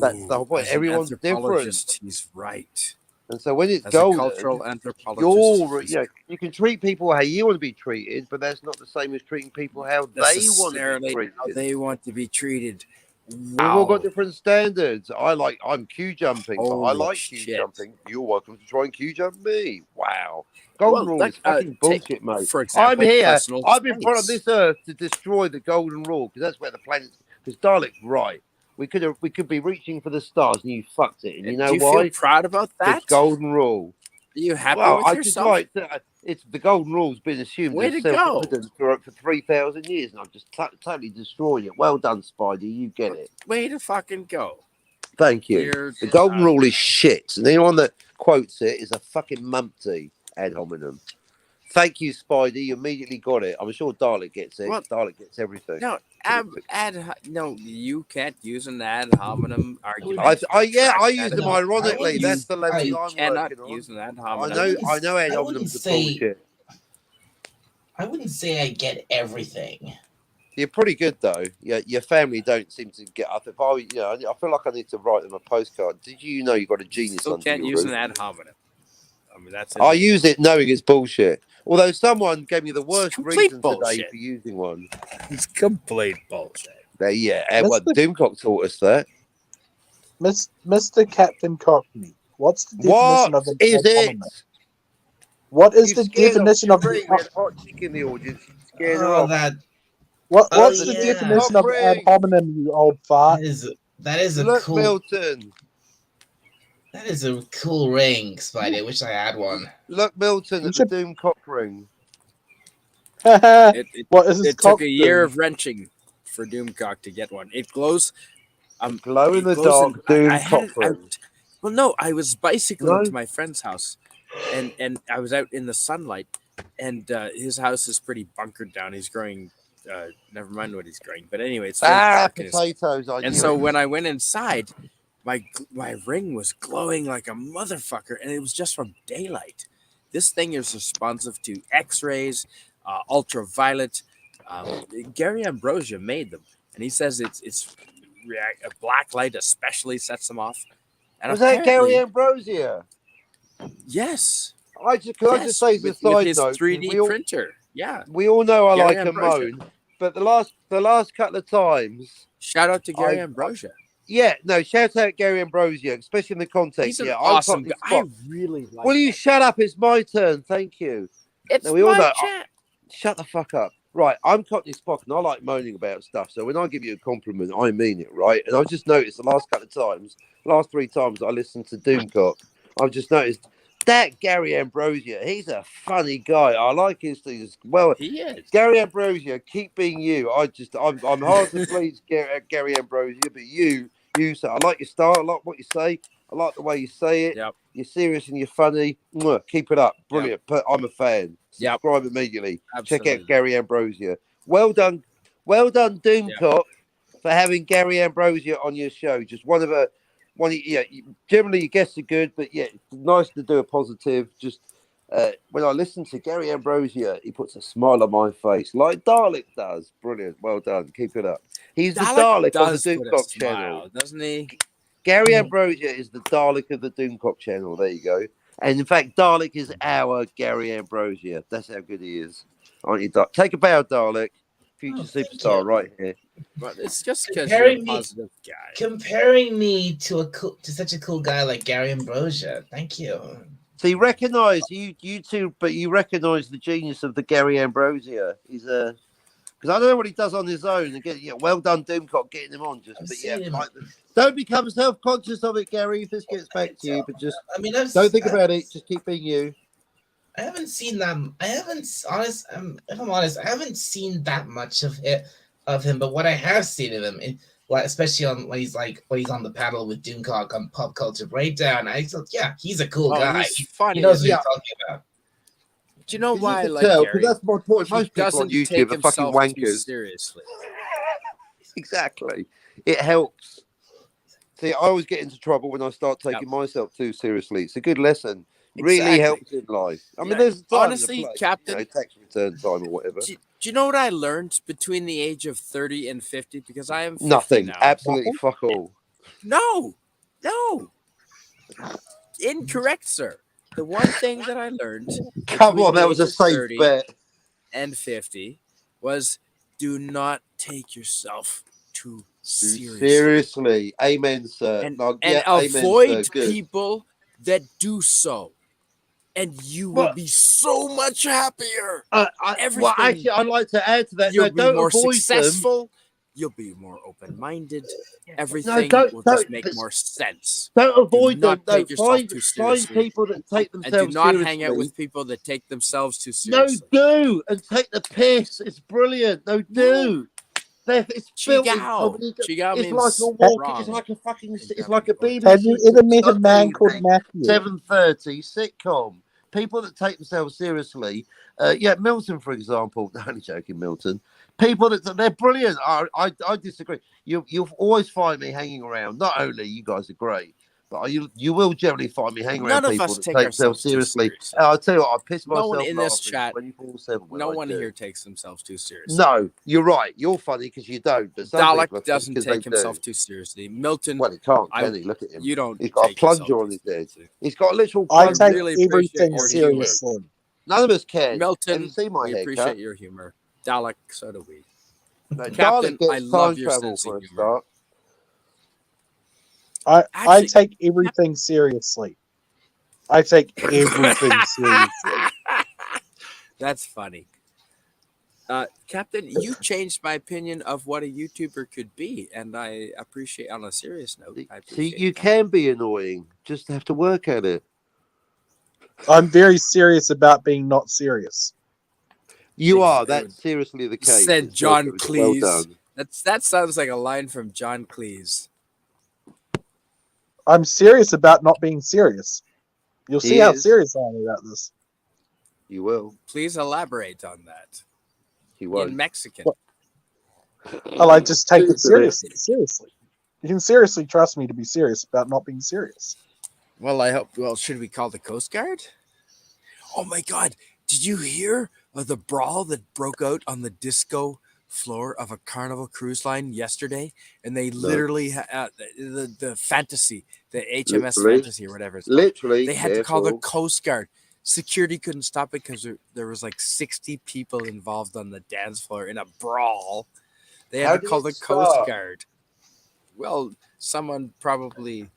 That's the whole point. As an Everyone's different. anthropologist, he's right. And so when it's As golden, a cultural anthropologist, you can treat people how you want to be treated, but that's not the same as treating people how they want to be treated. how they want to be treated. We've all got different standards. I'm queue jumping, but I Holy like shit. queue jumping. You're welcome to try and queue jump me. Wow. Golden rule is fucking bullshit, mate. For example, I'm here. personal I've been put on space. this earth to destroy the golden rule because that's where the planet's. Because Dalek's right. We could be reaching for the stars, and you fucked it. And you know Do you why? feel proud about that? It's golden rule. Are you happy Well, with I yourself? just like it's the golden rule's been assumed Way as to go. self-evident for 3,000 years, and I'm just totally destroying it. Well done, Spidey. You get it. Way to fucking go. Thank you. The golden rule is shit, and anyone that quotes it is a fucking mumpty ad hominem. Thank you, Spidey. You immediately got it. I'm sure Dalek gets it. Well, Dalek gets everything. No, no, you can't use an ad hominem argument. I use them ironically. That's the level You I'm cannot working on. use an ad hominem. I know ad hominems are bullshit. I wouldn't say I get everything. You're pretty good though. Yeah, your family don't seem to get up. If I feel like I need to write them a postcard. Did you know you got a genius? Still under can't your use roof? an ad hominem. I mean, that's. I use it knowing it's bullshit. Although someone gave me the worst reason today bullshit. for using one. It's complete bullshit. Yeah, and what Doomcock taught us that. Mr. Captain Cockney, what's the definition of an is ad it? hominem? What is the definition of We had hot chick in the audience. Scared her off. What's the definition of ad hominem, you old fart? That is a Look, cool. Milton. That is a cool ring, Spidey. I wish I had one. Look, Milton, at the Doomcock ring. It took a year of wrenching for Doomcock to get one. It glows. Glow in the dark Doomcock ring. Well, no, I was bicycling to my friend's house, and I was out in the sunlight, and his house is pretty bunkered down. He's growing. Never mind what he's growing, but anyway, it's potatoes. And so when I went inside, my ring was glowing like a motherfucker, and it was just from daylight. This thing is responsive to X-rays, ultraviolet. Gary Ambrosia made them, and he says it's a black light especially sets them off. And was that Gary Ambrosia? Yes. I just say as a side his note, 3D printer. Yeah. We all know I Gary like Ambrosia. a moan, but the last couple of times. Shout out to Gary Ambrosia. Shout out Gary Ambrosia, especially in the context. He's an awesome guy. I really like Will you shut up? It's my turn. Thank you. It's we all my know. chat. Shut the fuck up. Right, I'm Cockney Spock, and I like moaning about stuff. So when I give you a compliment, I mean it, right? And I've just noticed the last couple of times, last 3 times I listened to Doomcock, I've just noticed that Gary Ambrosia, he's a funny guy. I like his things. Well, he is. Gary Ambrosia, keep being you. I'm hard to please, Gary Ambrosia, but you say, I like your style. I like what you say. I like the way you say it. Yep. You're serious and you're funny. Keep it up. Brilliant. Yep. I'm a fan. Subscribe immediately. Absolutely. Check out Gary Ambrosia. Well done, Doomcock, for having Gary Ambrosia on your show. Just generally your guests are good, but it's nice to do a positive. Just when I listen to Gary Ambrosia, he puts a smile on my face like Dalek does. Brilliant. Well done. Keep it up. He's the Dalek of the Doomcock channel, doesn't he? Gary Ambrosia is the Dalek of the Doomcock channel. There you go. And in fact, Dalek is our Gary Ambrosia. That's how good he is. Aren't you, Dalek? Take a bow, Dalek. Future superstar right here. Well, it's just because you're a positive guy. Comparing me to such a cool guy like Gary Ambrosia. Thank you. So you recognise you two, but you recognise the genius of the Gary Ambrosia. He's because I don't know what he does on his own. And well done, Doomcock, getting him on. Don't become self-conscious of it, Gary. If this gets back to you, but just don't think about it. Just keep being you. I haven't seen them. If I'm honest, I haven't seen that much of him. But what I have seen of him, especially when he's on the paddle with Doomcock on Pop Culture Breakdown, I thought, he's a cool guy. He's funny. He knows what he's talking about. Do you know You why I can like tell, Gary? because that's my point. He Most people on doesn't YouTube take are fucking himself too wankers. seriously. Exactly. It helps. See, I always get into trouble when I start Yep. taking myself too seriously. It's a good lesson. Really Exactly. helps in life. I mean, Yeah, there's a time honestly, and a place, Captain, tax return time or whatever. Do you know what I learned between the age of 30 and 50? Because I am 50 Nothing. now. Absolutely fuck all. No. Incorrect, sir. The one thing that I learned Come between on, the that was age a of safe 30 bet. and 50 was do not take yourself too seriously. Seriously. Amen, sir. And Amen, avoid sir. Good. people that do so. And you will Well, be so much happier. well, Everything. actually, I'd like to add to that. You'll No, be don't more avoid successful. You'll be more open-minded. Everything don't- will don't- just make but- more sense. them. Don't avoid not them. No, take yourself find too find seriously. people that take And do themselves not seriously. hang out with people that take themselves too No, seriously. do and take the piss. It's brilliant. No, do. It's built in Chigao. comedy. Chigao It's means like a walk. wrong. It's like a fucking. in It's like a Japanese. BBC. Have you ever met a Sunday man called evening, Matthew? 7:30 sitcom. People that take themselves seriously. Yeah, Milton, for example. Only joking, Milton. People that they're brilliant. I disagree. You'll always find me hanging around. Not only you guys are great, but you will generally find me hanging None around of people us that take take themselves ourselves too seriously. seriously. I'll tell you what. I piss No one myself in this laughing chat, 24/7. no one here takes themselves too seriously. No, you're right. You're funny because you don't, but some people are Dalek funny doesn't because take they himself do. too seriously. Milton, Well, he can't, I- can he? Look at him. you don't. He's got a take yourself plunger on too his head. seriously. He's got a literal I plunger. take really appreciate everything your humor. seriously. None of us can. Have you Milton, seen my we haircut? appreciate your humor. Dalek, so do we. No, Captain, Dalek gets I time love your travel sense for of a humor. start. I Actually- take everything seriously. I take everything seriously. That's funny. Captain, you changed my opinion of what a YouTuber could be, and I appreciate. On a serious note, I See, appreciate you that. can be annoying. Just have to work at it. I'm very serious about being not serious. You are. It That's would- seriously the case. Said It's John well Cleese. done. That sounds like a line from John Cleese. I'm serious about not being serious. You'll see He how is. serious I am about this. You will. Please elaborate on that He in won't. Mexican. What? Well, I just take it Seriously. seriously. You can seriously trust me to be serious about not being serious. Well, I hope. Well, should we call the Coast Guard? Oh my God! Did you hear of the brawl that broke out on the disco floor of a Carnival cruise line yesterday? And they literally the Fantasy, the HMS Literally. Fantasy or whatever it's called. Literally. They had to call the careful. Coast Guard. Security couldn't stop it because there was like 60 people involved on the dance floor in a brawl. They How had to did call it the Coast start? Guard. Well, someone probably.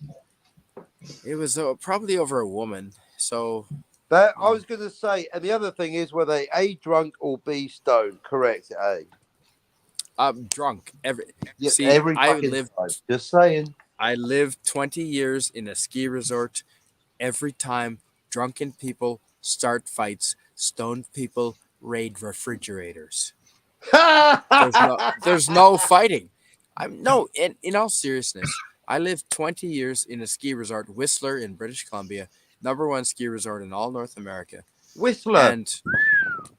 It was probably over a woman. So That I was going to say, and the other thing is, were they A, drunk or B, stoned? Correct, A. I'm drunk. Yeah, See, every I fucking lived. time. Just saying. I lived 20 years in a ski resort. Every time drunken people start fights, stoned people raid refrigerators. There's no fighting. In all seriousness, I lived 20 years in a ski resort, Whistler in British Columbia, #1 ski resort in all North America. Whistler. And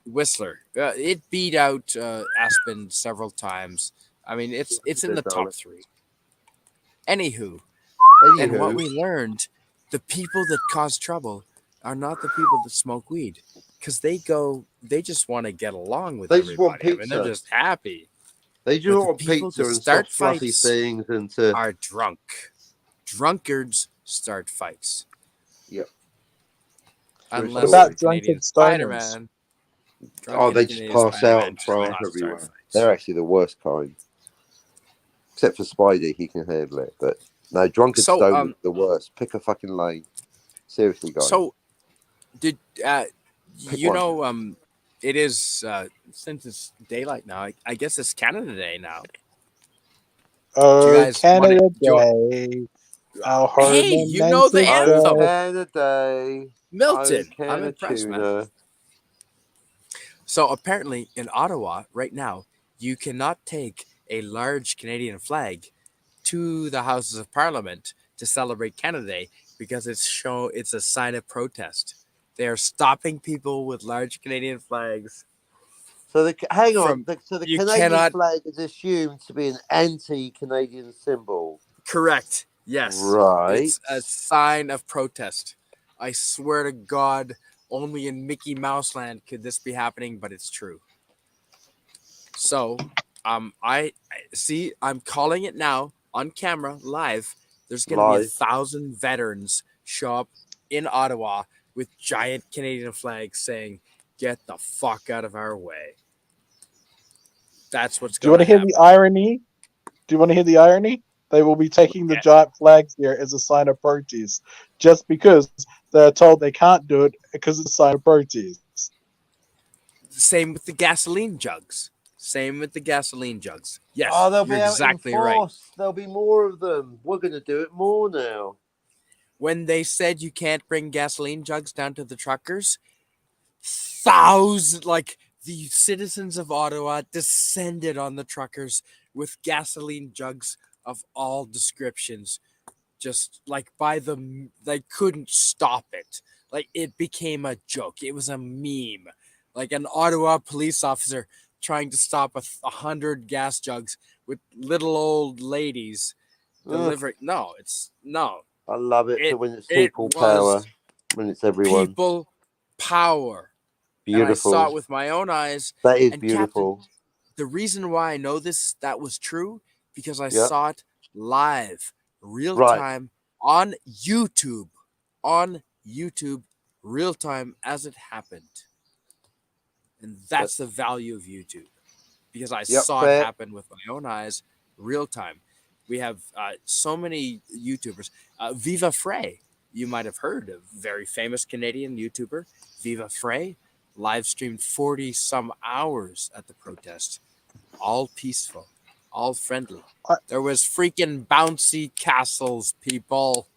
Whistler, it beat out Aspen several times. I mean, it's in the top 3. Anywho, and what we learned, the people that cause trouble are not the people that smoke weed, because they just want to get along with They everybody. just want I mean, they're pizza. just happy. They But just the want people pizza that and start soft fluffy fights things and to. Are drunk. Drunkards start fights. Yep. Unless About you're Canadian drunken stoners? Spider-Man. Oh, they just Canadian pass Spider-Man out and does throw up not start everywhere. fights. They're actually the worst kind. Except for Spidey, he can handle it. But no, drunken So, stoners are the worst. Pick a fucking lane. Seriously, guys. So, did Pick you one. know? It is since it's daylight now. I guess it's Canada Day now. Oh, guys Canada wanna Day. Our Hey, home you know the Manchester. anthem. Canada. Milton, Oh, I'm impressed, man. tuna. So apparently in Ottawa right now, you cannot take a large Canadian flag to the Houses of Parliament to celebrate Canada Day because it's a sign of protest. They are stopping people with large Canadian flags. So hang on. From- So the you Canadian cannot- flag is assumed to be an anti-Canadian symbol. Correct. Yes. Right. It's a sign of protest. I swear to God, only in Mickey Mouse Land could this be happening, but it's true. So, I see. I'm calling it now on camera, live. There's going to be Live. 1,000 veterans show up in Ottawa with giant Canadian flags saying, "Get the fuck out of our way." That's what's Do you going want to to hear happen. the irony? Do you want to hear the irony? They will be taking the Yeah. giant flags there as a sign of protest, just because they're told they can't do it because it's a sign of protest. Same with the gasoline jugs. Same with the gasoline jugs. Yes, Oh, they'll be you're out exactly in right. force. There'll be more of them. We're going to do it more now. When they said you can't bring gasoline jugs down to the truckers, the citizens of Ottawa descended on the truckers with gasoline jugs of all descriptions. Just like they couldn't stop it. Like it became a joke. It was a meme. Like an Ottawa police officer trying to stop 100 gas jugs with little old ladies delivering. No. I love it It when it's it people was power, when it's everyone. people power. And I saw Beautiful. it with my own eyes. That is And beautiful. Captain, the reason why I know that was true, because I Yeah. saw it live, real Right. time, on YouTube. On YouTube, real time as it happened. And that's the value of YouTube. Because I saw fair. it happen with my own eyes, real time. We have so many YouTubers. Viva Frey, you might have heard of, very famous Canadian YouTuber. Viva Frey live streamed 40 some hours at the protest. All peaceful, all friendly. There was freaking bouncy castles, people.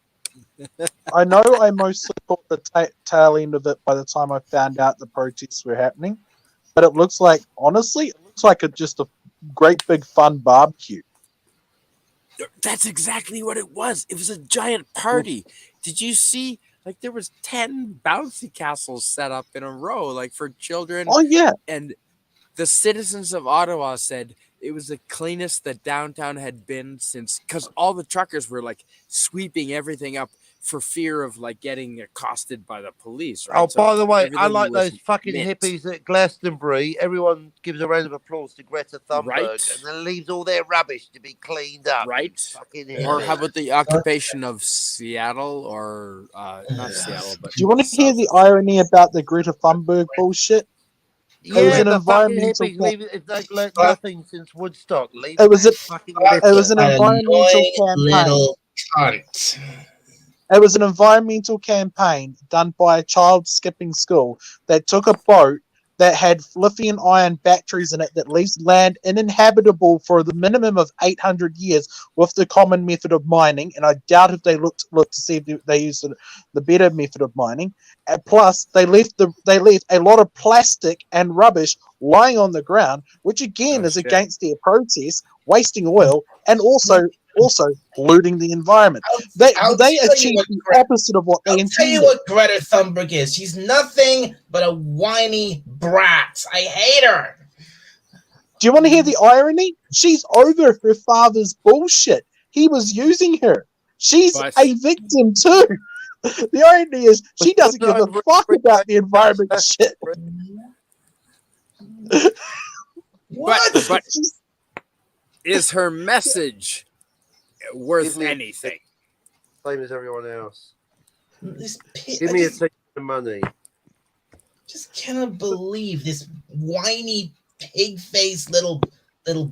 I know I mostly caught the tail end of it by the time I found out the protests were happening, but it looks like, honestly, just a great big fun barbecue. That's exactly what it was. It was a giant party. Did you see? Like there was 10 bouncy castles set up in a row, like for children. Oh yeah, And the citizens of Ottawa said it was the cleanest that downtown had been since, because all the truckers were like sweeping everything up for fear of like getting accosted by the police. Right? Oh, So by the way, I everything like was those fucking mint. hippies at Glastonbury. Everyone gives a round of applause to Greta Thunberg, Right. and then leaves all their rubbish to be cleaned up. Right. Fucking Or hippies. how about the occupation of Seattle, or not Seattle, but do you want to hear south the of- irony about the Greta Thunberg bullshit? Yeah, an the fucking environmental hippies leave it if they've learned Fuck. nothing since Woodstock. Leave It was that a- fucking It was an An environmental annoying campaign. little cunt. It was an environmental campaign done by a child skipping school that took a boat that had lithium ion batteries in it that leaves land uninhabitable for the minimum of 800 years with the common method of mining. And I doubt if they looked to see if they used the better method of mining. And plus, they left a lot of plastic and rubbish lying on the ground, which again Oh, is shit. against their protest, wasting oil, and also polluting the environment. They I'll tell you achieved what, the Greta- opposite of what they I'll tell you intended. what Greta Thunberg is. She's nothing but a whiny brat. I hate her. Do you want to hear the irony? She's over her father's bullshit. He was using her. She's But- a victim too. The irony is she doesn't give a fuck about the environment shit. What? But She's- is her message worth Give me- anything? Same as everyone else. This pig, Give I me a just, ticket of money. just cannot believe this whiny pig-faced little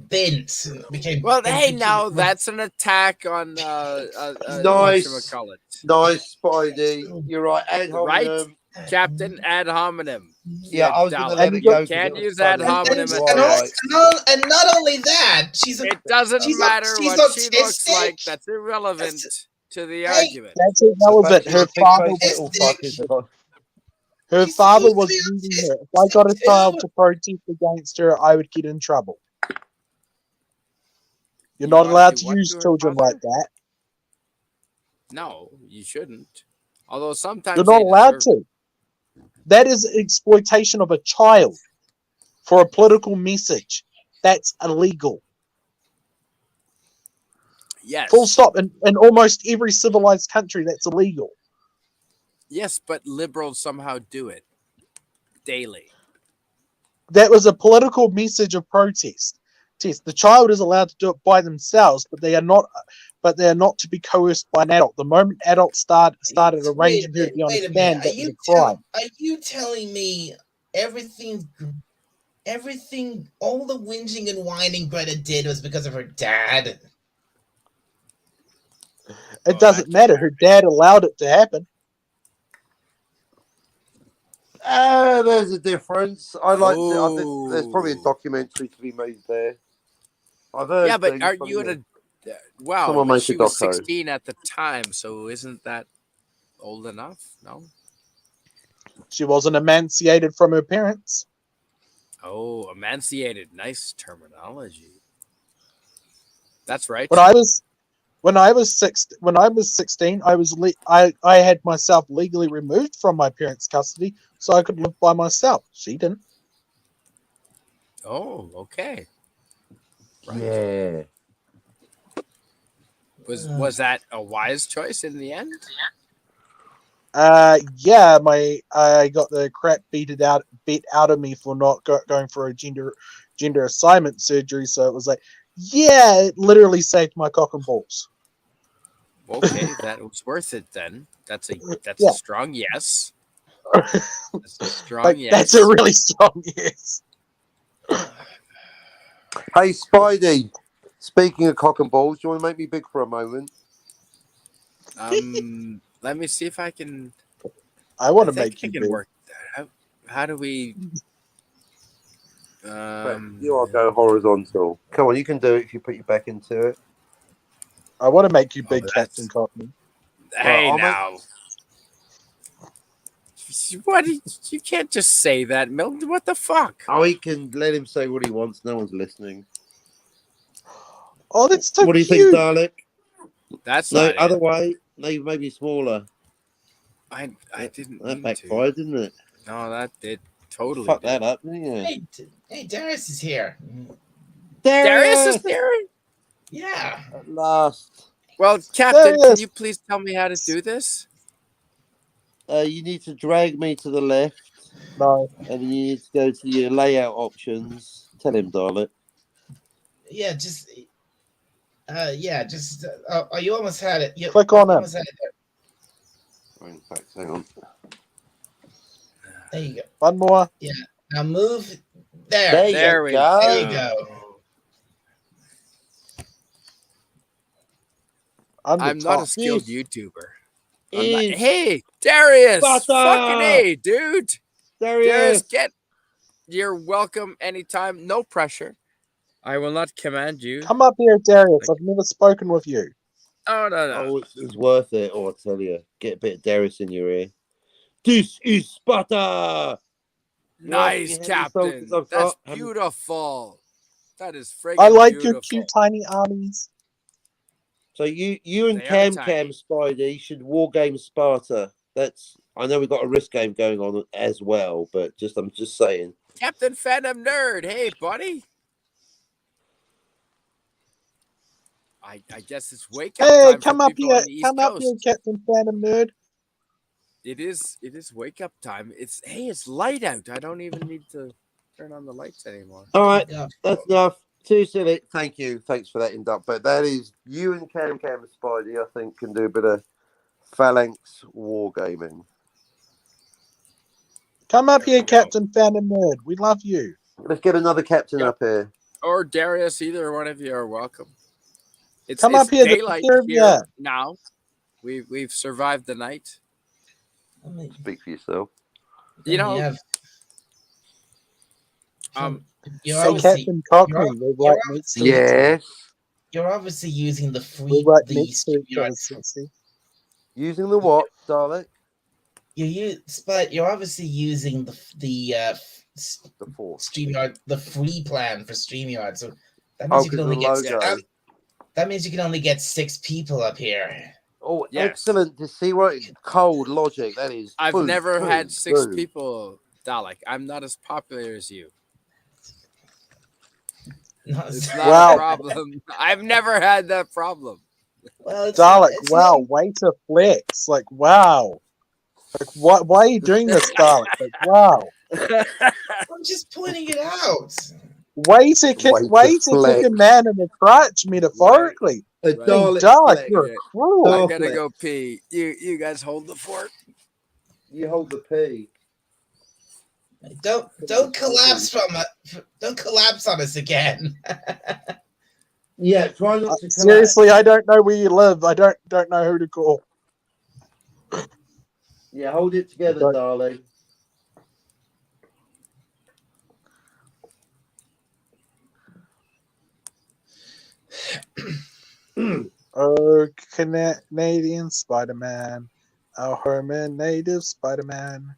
bint became. Well, hey, became- now that's an attack on Nice. whatchamacallit. Nice, Spidey. You're right. Ad Right? hominem. Captain ad hominem. Yeah, I was going to Dalek. let it go. 'cause Can't it was use ad funny. hominem You at are the right. and not only that, she's a It doesn't She's matter she's what she looks autistic. like. That's irrelevant to the Hey. argument. That's irrelevant. Her father Little fuckers. her She's father supposed was to be using her. If I got a autistic child too. to protest against her, I would get in trouble. You're You not wanna allowed do to what use to her children father? like that. No, you shouldn't. Although sometimes You're not they allowed deserve it. to. That is exploitation of a child for a political message. That's illegal. Yes. Full stop. In almost every civilized country, that's illegal. Yes, but liberals somehow do it daily. That was a political message of protest. The child is allowed to do it by themselves, but they are not. But they are not to be coerced by an adult. The moment adults started arranging her to be on a stand, that was a crime. Are you telling me everything, all the whinging and whining Greta did was because of her dad? It doesn't matter. Her dad allowed it to happen. There's a difference. I think there's probably a documentary to be made there. I've heard. Yeah, but aren't you at a wow? Someone But make she a was doco. 16 at the time, so isn't that old enough? No. She wasn't emancipated from her parents. Oh, emancipated. Nice terminology. That's right. When I was 16, I had myself legally removed from my parents' custody, so I could live by myself. She didn't. Oh, okay. Right. Yeah. Was that a wise choice in the end? Yeah, I got the crap beat out of me for not going for a gender assignment surgery. So it was like, yeah, it literally saved my cock and balls. Okay, that was worth it then. That's a Yeah. strong yes. That's a strong yes. That's a really strong yes. Hey, Spidey. Speaking of cock and balls, do you want to make me big for a moment? Let me see if I can. I want to make you big. Work that. How do we? You all go horizontal. Come on, you can do it if you put your back into it. I want to make you big, Captain Cockney. Hey, now. What? You can't just say that, Milton. What the fuck? Oh, he can let him say what he wants. No one's listening. Oh, that's so What do you cute. think, Dalek? That's no not other it. way. No, maybe smaller. I didn't. That backfired, didn't it? No, that did totally. Fuck that up, didn't you? Hey, Darius is here. Darius is here. Yeah. At last. Well, Captain, can you please tell me how to do this? You need to drag me to the left. No. And you need to go to your layout options. Tell him, Dalek. Yeah, just. Oh, you almost had it. You click on it. Almost had it there. In fact, hang on. There you go. One more. Yeah. Now move there. There we go. There you go. I'm not a skilled YouTuber. Hey, Darius! Butter! Fucking A, dude! Darius, you're welcome anytime. No pressure. I will not command you. Come up here, Darius. I've never spoken with you. Oh, no. Oh, it's worth it. Oh, I tell you. Get a bit of Darius in your ear. This is Sparta! Nice, Captain. That's beautiful. That is friggin' I like beautiful. your cute tiny armies. So you and Cam Spidey should wargame Sparta. I know we've got a risk game going on as well, but I'm just saying. Captain Phantom Nerd, hey buddy. I guess it's wake up time. Hey, come up here, Captain Phantom Nerd. It is wake up time. It's light out. I don't even need to turn on the lights anymore. All right, that's enough. Too silly. Thank you. Thanks for that induct. But that is you and Cam and Spidey, I think, can do a bit of phalanx wargaming. Come up here, Captain Phantom Nerd. We love you. Let's get another captain up here. Or Darius, either one of you are welcome. It's up here, daylight here now. We've survived the night. Speak for yourself. You know, you're Captain Cochran, yes. You're obviously using the free using the what, Dalek? You're obviously using the StreamYard, the free plan for StreamYard. So that means you can only get that means you can only get 6 people up here. Oh, Yes. excellent to see what cold logic that is. I've Boom, never boom, had 6 boom. people, Dalek. I'm not as popular as you. No, It's not Wow. a problem. I've never had that problem. well, Dalek, it's wow, not- way to flex. Like, wow. Like, why are you doing this, Dalek? Like, wow. I'm just pointing it out. Way to kick flex. a man in the crotch, metaphorically. A Hey, Dalek Dalek, flex. you're Yeah. cruel. I Dalek gotta flex. go pee. You guys hold the fort. You hold the P. Don't collapse don't collapse on us again. Yeah, try not to Seriously, I don't know where you live. I don't know who to call. Yeah, hold it together, Don't- darling. Oh, Canadian Spider-Man. Our Herman native Spider-Man.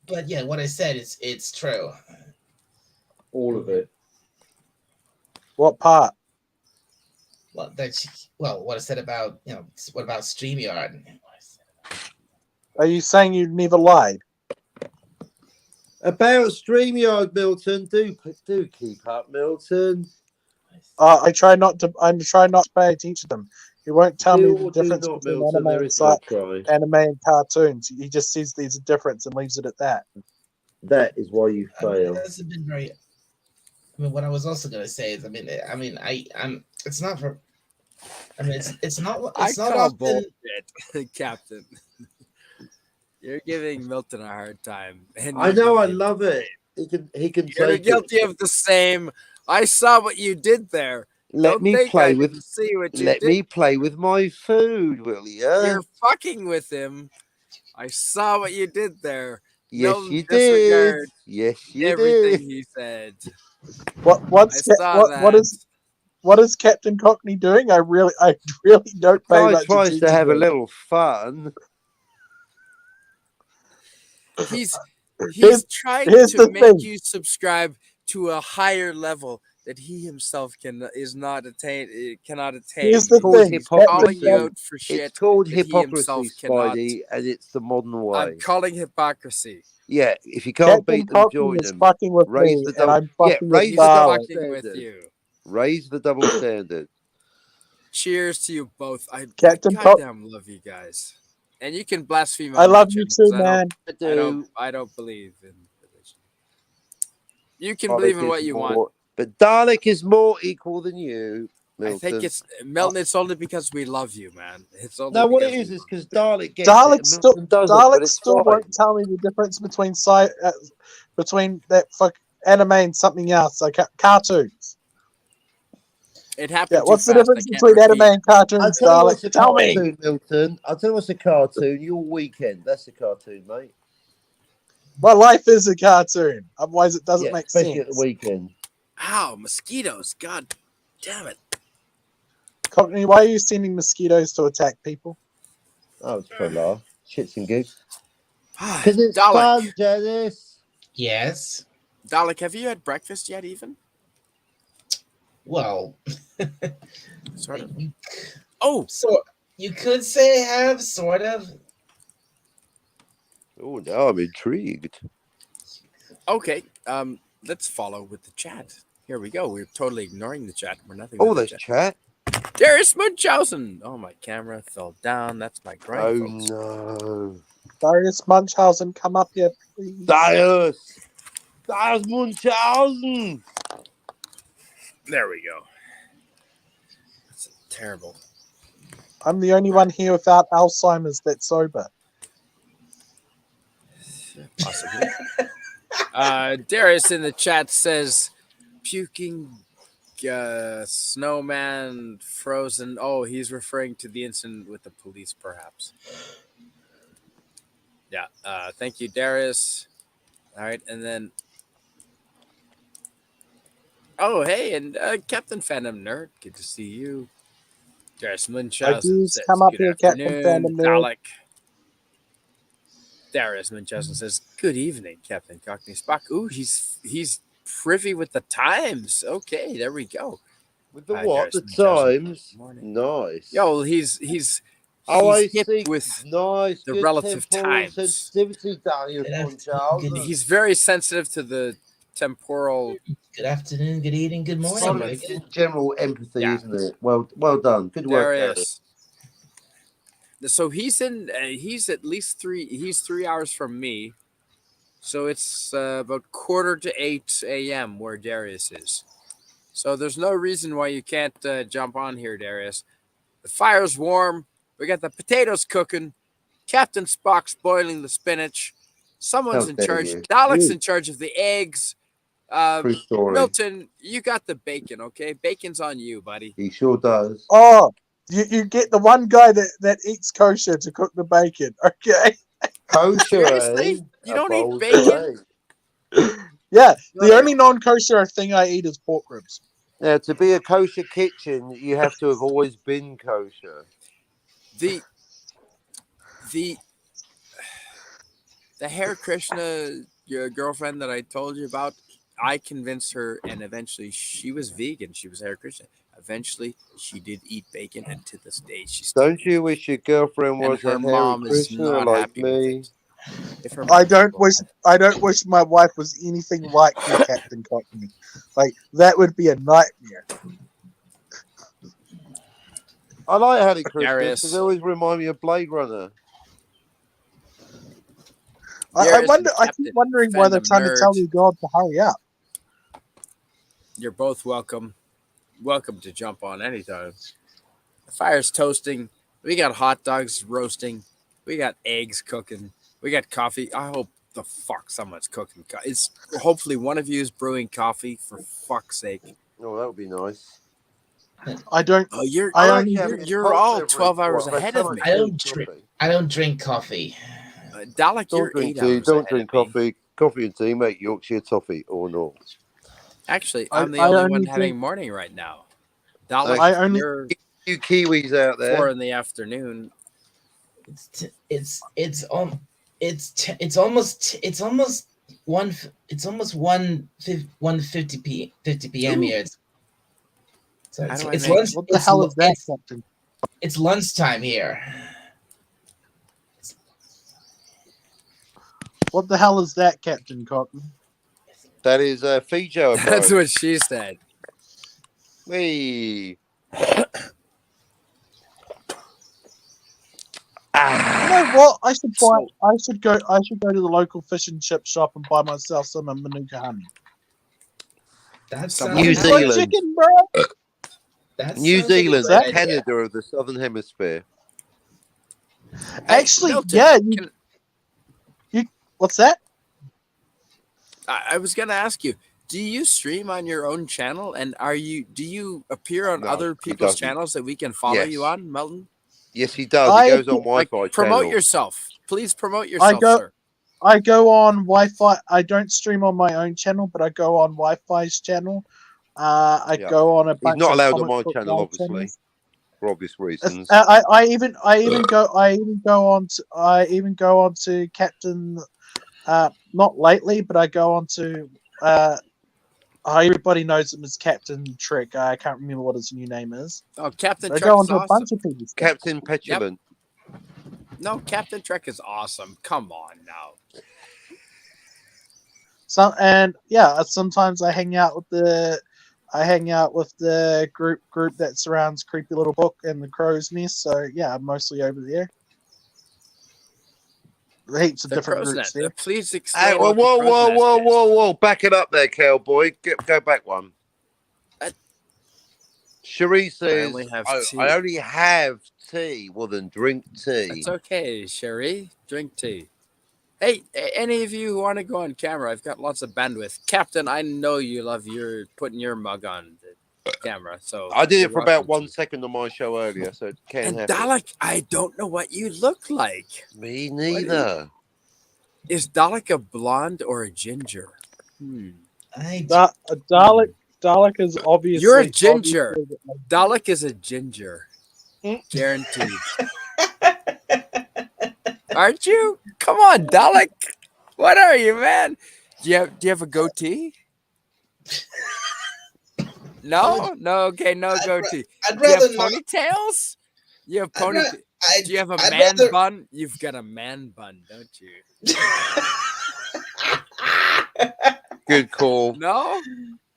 but yeah, what I said is it's true. All of it. What part? Well, what I said about what about StreamYard? Are you saying you never lied? About StreamYard, Milton. Do keep up, Milton. I try not to. I'm trying not to pay attention to them. He won't tell me Do the or do difference not, between Milton. There is no try. anime and cartoons. He just says there's a difference and leaves it at that. That is why you I mean, fail. it hasn't been very. I mean, what I was also gonna say is, I'm. It's not for. I mean, it's not. It's I not call often. bullshit, Captain. You're giving Milton a hard time. And I you're know. I guilty of love the it. He can You're take guilty it. of the same. I saw what you did there. Let Don't me think play I with. didn't see what you Let did. me play with my food, will ya? You're fucking with him. I saw what you did there. Yes, Milton you did. disregard Yes, you everything did. he said. What I saw that. what is Captain Cockney doing? I really don't pay Guy much tries attention to have a him. little fun. He's Here's trying here's to the make thing. you subscribe to a higher level that he himself cannot attain. Here's the Called thing. Calling you hypocrisy. out for shit It's called that he himself hypocrisy, cannot. Spidey, and it's the modern way. I'm calling hypocrisy. Yeah, if you can't Captain beat them, Cockney join is them. fucking with Raise me, the and double. I'm Yeah, fucking with raise He's the double Dalek. fucking with standard. you. Raise the double standard. Cheers to you both. I Captain Cock- goddamn love you guys. And you can blaspheme. I on love my you channel, too, 'cause man. I don't believe in religion. You can Dalek believe in is what you want. more, but Dalek is more equal than you, Milton. I think it's Milton. It's only because we love you, man. It's only No, what because it is we because Dalek gets it and Milton doesn't. But Dalek it's still fine. won't tell me the difference between that fuck anime and something else, like cartoons. It happened Yeah, too what's the fast. difference I can't between anime repeat. and cartoons, I'll tell you Dalek? what's a Tell me. cartoon, Milton. I'll tell you what's a cartoon. Your weekend. That's a cartoon, mate. My life is a cartoon. Otherwise, it doesn't make especially at the sense. weekend. Ow, mosquitoes. God damn it. Cockney, why are you sending mosquitoes to attack people? Oh, it's for a laugh. Shits and gigs. Because it's Dalek. fun, Janice. Yes. Dalek, have you had breakfast yet, even? Well, Sort of. you, Oh, so you could say have sort of. Oh, now I'm intrigued. okay. Let's follow with the chat. Here we go. We're totally ignoring the chat. We're nothing. Oh, but the there's chat. Darius Munchausen. Oh, my camera fell down. That's my gripe, Oh, folks. no. Darius Munchausen, come up here, please. Darius Munchausen. There we go. That's terrible. I'm the only one here without Alzheimer's that's sober. Possibly. Darius in the chat says, puking snowman frozen. Oh, he's referring to the incident with the police, perhaps. Yeah. Thank you, Darius. All right, and then. Oh, hey, and Captain Phantom Nerd. Good to see you. Darius Munchausen do says, come up good here, Captain afternoon, Phantom Nerd. Dalek. Darius Munchausen says, good evening, Captain Cockney Spock. Ooh, he's privy with the times. Okay, there we go. With the Hi, what? Darius The Munchausen. times. Good morning. Nice. Yo, he's Oh, I hip see. with Nice. the Good relative temporal times. sensitivity, Darius Good afternoon, Munchausen. He's very sensitive to the temporal. Good afternoon, good evening, good morning. Part Some of Very it's good. general empathy, Yeah. isn't it? Well done. Good work, Darius. Darius. So he's in. He's at least three. He's 3 hours from me. So it's about 7:45 a.m. where Darius is. So there's no reason why you can't jump on here, Darius. The fire's warm. We got the potatoes cooking. Captain Spock's boiling the spinach. Someone's How in dare charge. you. Dalek's in charge of the eggs. True story. Milton, you got the bacon, okay? Bacon's on you, buddy. He sure does. Oh, you get the one guy that eats kosher to cook the bacon. Okay. Kosher, Seriously? eh? You don't eat Bold bacon? play. Yeah. No, The no. only non-kosher thing I eat is pork ribs. Now, to be a kosher kitchen, you have to have always been kosher. The Hare Krishna, your girlfriend that I told you about, I convinced her, and eventually she was vegan. She was Hare Krishna. Eventually, she did eat bacon, and to this day, she still Don't you wish your girlfriend and was her a Hare mom is Krishna not like happy with me? it. If her I mom don't was wish my wife was anything like you, Captain Cockney. Like that would be a nightmare. I like Hare Krishna Darius. because they always remind me of Blade Runner. I Darius wonder. and I Captain keep wondering why they're Fandom trying to tell merge. you God to hurry up. You're both welcome. Welcome to jump on anytime. The fire's toasting. We got hot dogs roasting. We got eggs cooking. We got coffee. I hope the fuck someone's cooking. It's hopefully one of you is brewing coffee for fuck's sake. Oh, that would be nice. I don't. Oh, you're I I'm only. actually having you're cold all beverage. 12 hours Well, I've ahead had of so me. much I don't coffee. drink. I don't drink coffee. Dalek, Don't you're drink 8 tea. hours Don't ahead drink of me. coffee. Coffee and tea make Yorkshire toffee or not. Actually, I I'm the only one only having drink. morning right now. Dalek, I only. you're You Kiwis out 4 there. in the afternoon. It's almost 1:50 p.m. here. So How do I it's make- lunch. What the hell is that, Captain? It's lunchtime here. What the hell is that, Captain Cockney? That is Fijo. That's what she said. Me. You know what? I should buy. I should go to the local fish and chip shop and buy myself some Manuka honey. That Some sounds New Fried Zealand. chicken, bro. That New sounds like a Zealand, great the idea. Canada of the Southern Hemisphere. Actually, Milton, yeah. What's that? I was gonna ask you, do you stream on your own channel, and do you appear on No, other he people's doesn't. channels that we can follow Yes. you on, Melton? Yes, he does. I- He goes on Like, Wi-Fi promote channel. yourself. Please promote yourself, go- sir. I go on Wi-Fi. I don't stream on my own channel, but I go on Wi-Fi's channel. I Yeah. go on a He's bunch not of allowed on comic my book channel, live obviously, channels. for obvious reasons. I even go on to Captain. Not lately, but I go on to. Everybody knows him as Captain Trick. I can't remember what his new name is. Oh, Captain I Trek go on is to a awesome. bunch of people's. Captain Petulant. No, Captain Trek is awesome. Come on now. Sometimes I hang out with the group that surrounds Creepy Little Book and the Crow's Nest. So yeah, I'm mostly over there. Heaps of The different Crow's groups Nest. there. Please Hey, explain. whoa, what the whoa, Crow's whoa, Nest whoa, is. whoa, whoa! Back it up there, cowboy. Go back one. Cherie says, only have tea. I only have tea. Well, then drink tea. That's okay, Sherry. Drink tea. Hey, any of you who want to go on camera, I've got lots of bandwidth. Captain, I know you love putting your mug on the camera. So I did you're it for about welcome 1 to. second on my show earlier, so it can And happen. Dalek, I don't know what you look like. Me neither. Is Dalek a blonde or a ginger? Dalek is obviously. You're a ginger. obviously- Dalek is a ginger. Guaranteed. Aren't you? Come on, Dalek. What are you, man? Do you have a goatee? No, okay, no goatee. I'd Do you have rather not. ponytails? You have I'd ra- ponytails. Do you have a I'd man rather- bun? You've got a man bun, don't you? Good call. No?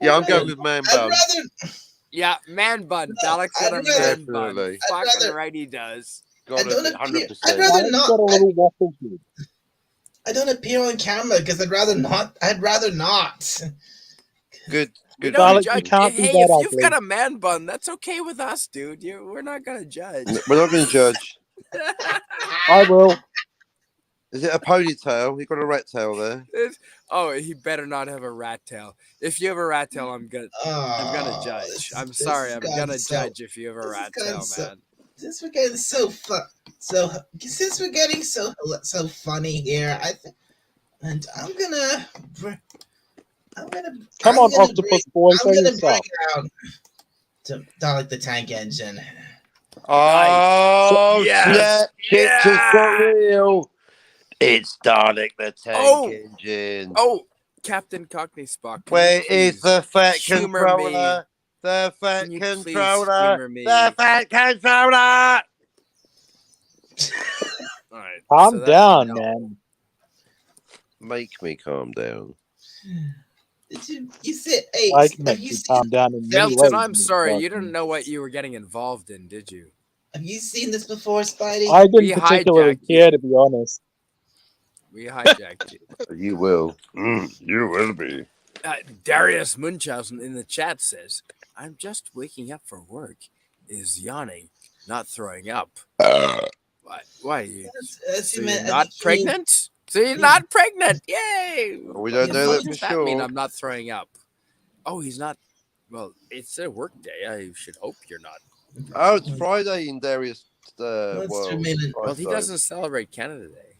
Yeah, I'm going with man I'd bun. rather. Yeah, man bun. Dalek's got a I'd man rather- bun. I'd Fucking rather- right he does. Got I don't it, appear- 100%. I'd rather I've not. got a little waffle here. I don't appear on camera because I'd rather not. I'd rather not. Good. We Good. don't Dalek, you judge. can't be Hey, that if you've ugly. got a man bun, that's okay with us, dude. We're not gonna judge. We're not going to judge. I will. Is it a ponytail? You got a rat tail there. Oh, he better not have a rat tail. If you have a rat tail, I'm gonna judge. I'm sorry, I'm gonna judge if you have a rat tail, man. Since we're getting so since we're getting so funny here, and I'm gonna Come on, Octopus Boy, I'm show gonna yourself. bring out to Dalek the Tank Engine. Oh, Yes. snap. Pictures for real. It's Dalek the Tank Engine. Oh, Captain Cockney Spock. can Where you is please the fat humor controller? me? The fat Can you please controller. humor me? The fat controller. All right. Calm so that's down, no. man. Make me calm down. You said, hey, I can have make you you seen calm down in many Felton, ways. I'm sorry. You Mr. didn't know what you were getting involved in, did you? have you seen this before, Spidey? I We didn't particularly hijacked you. care, to be honest. We hijacked you. You will. You will be. Darius Munchausen in the chat says, I'm just waking up for work. Is yawning, not throwing up. Why? Why? So you're not pregnant? So you're not pregnant? Yay! We don't know What that for does that mean sure. I'm not throwing up? Oh, he's not. Well, it's a work day. I should hope you're not. Oh, it's Friday in Darius world. Well, he doesn't celebrate Canada Day.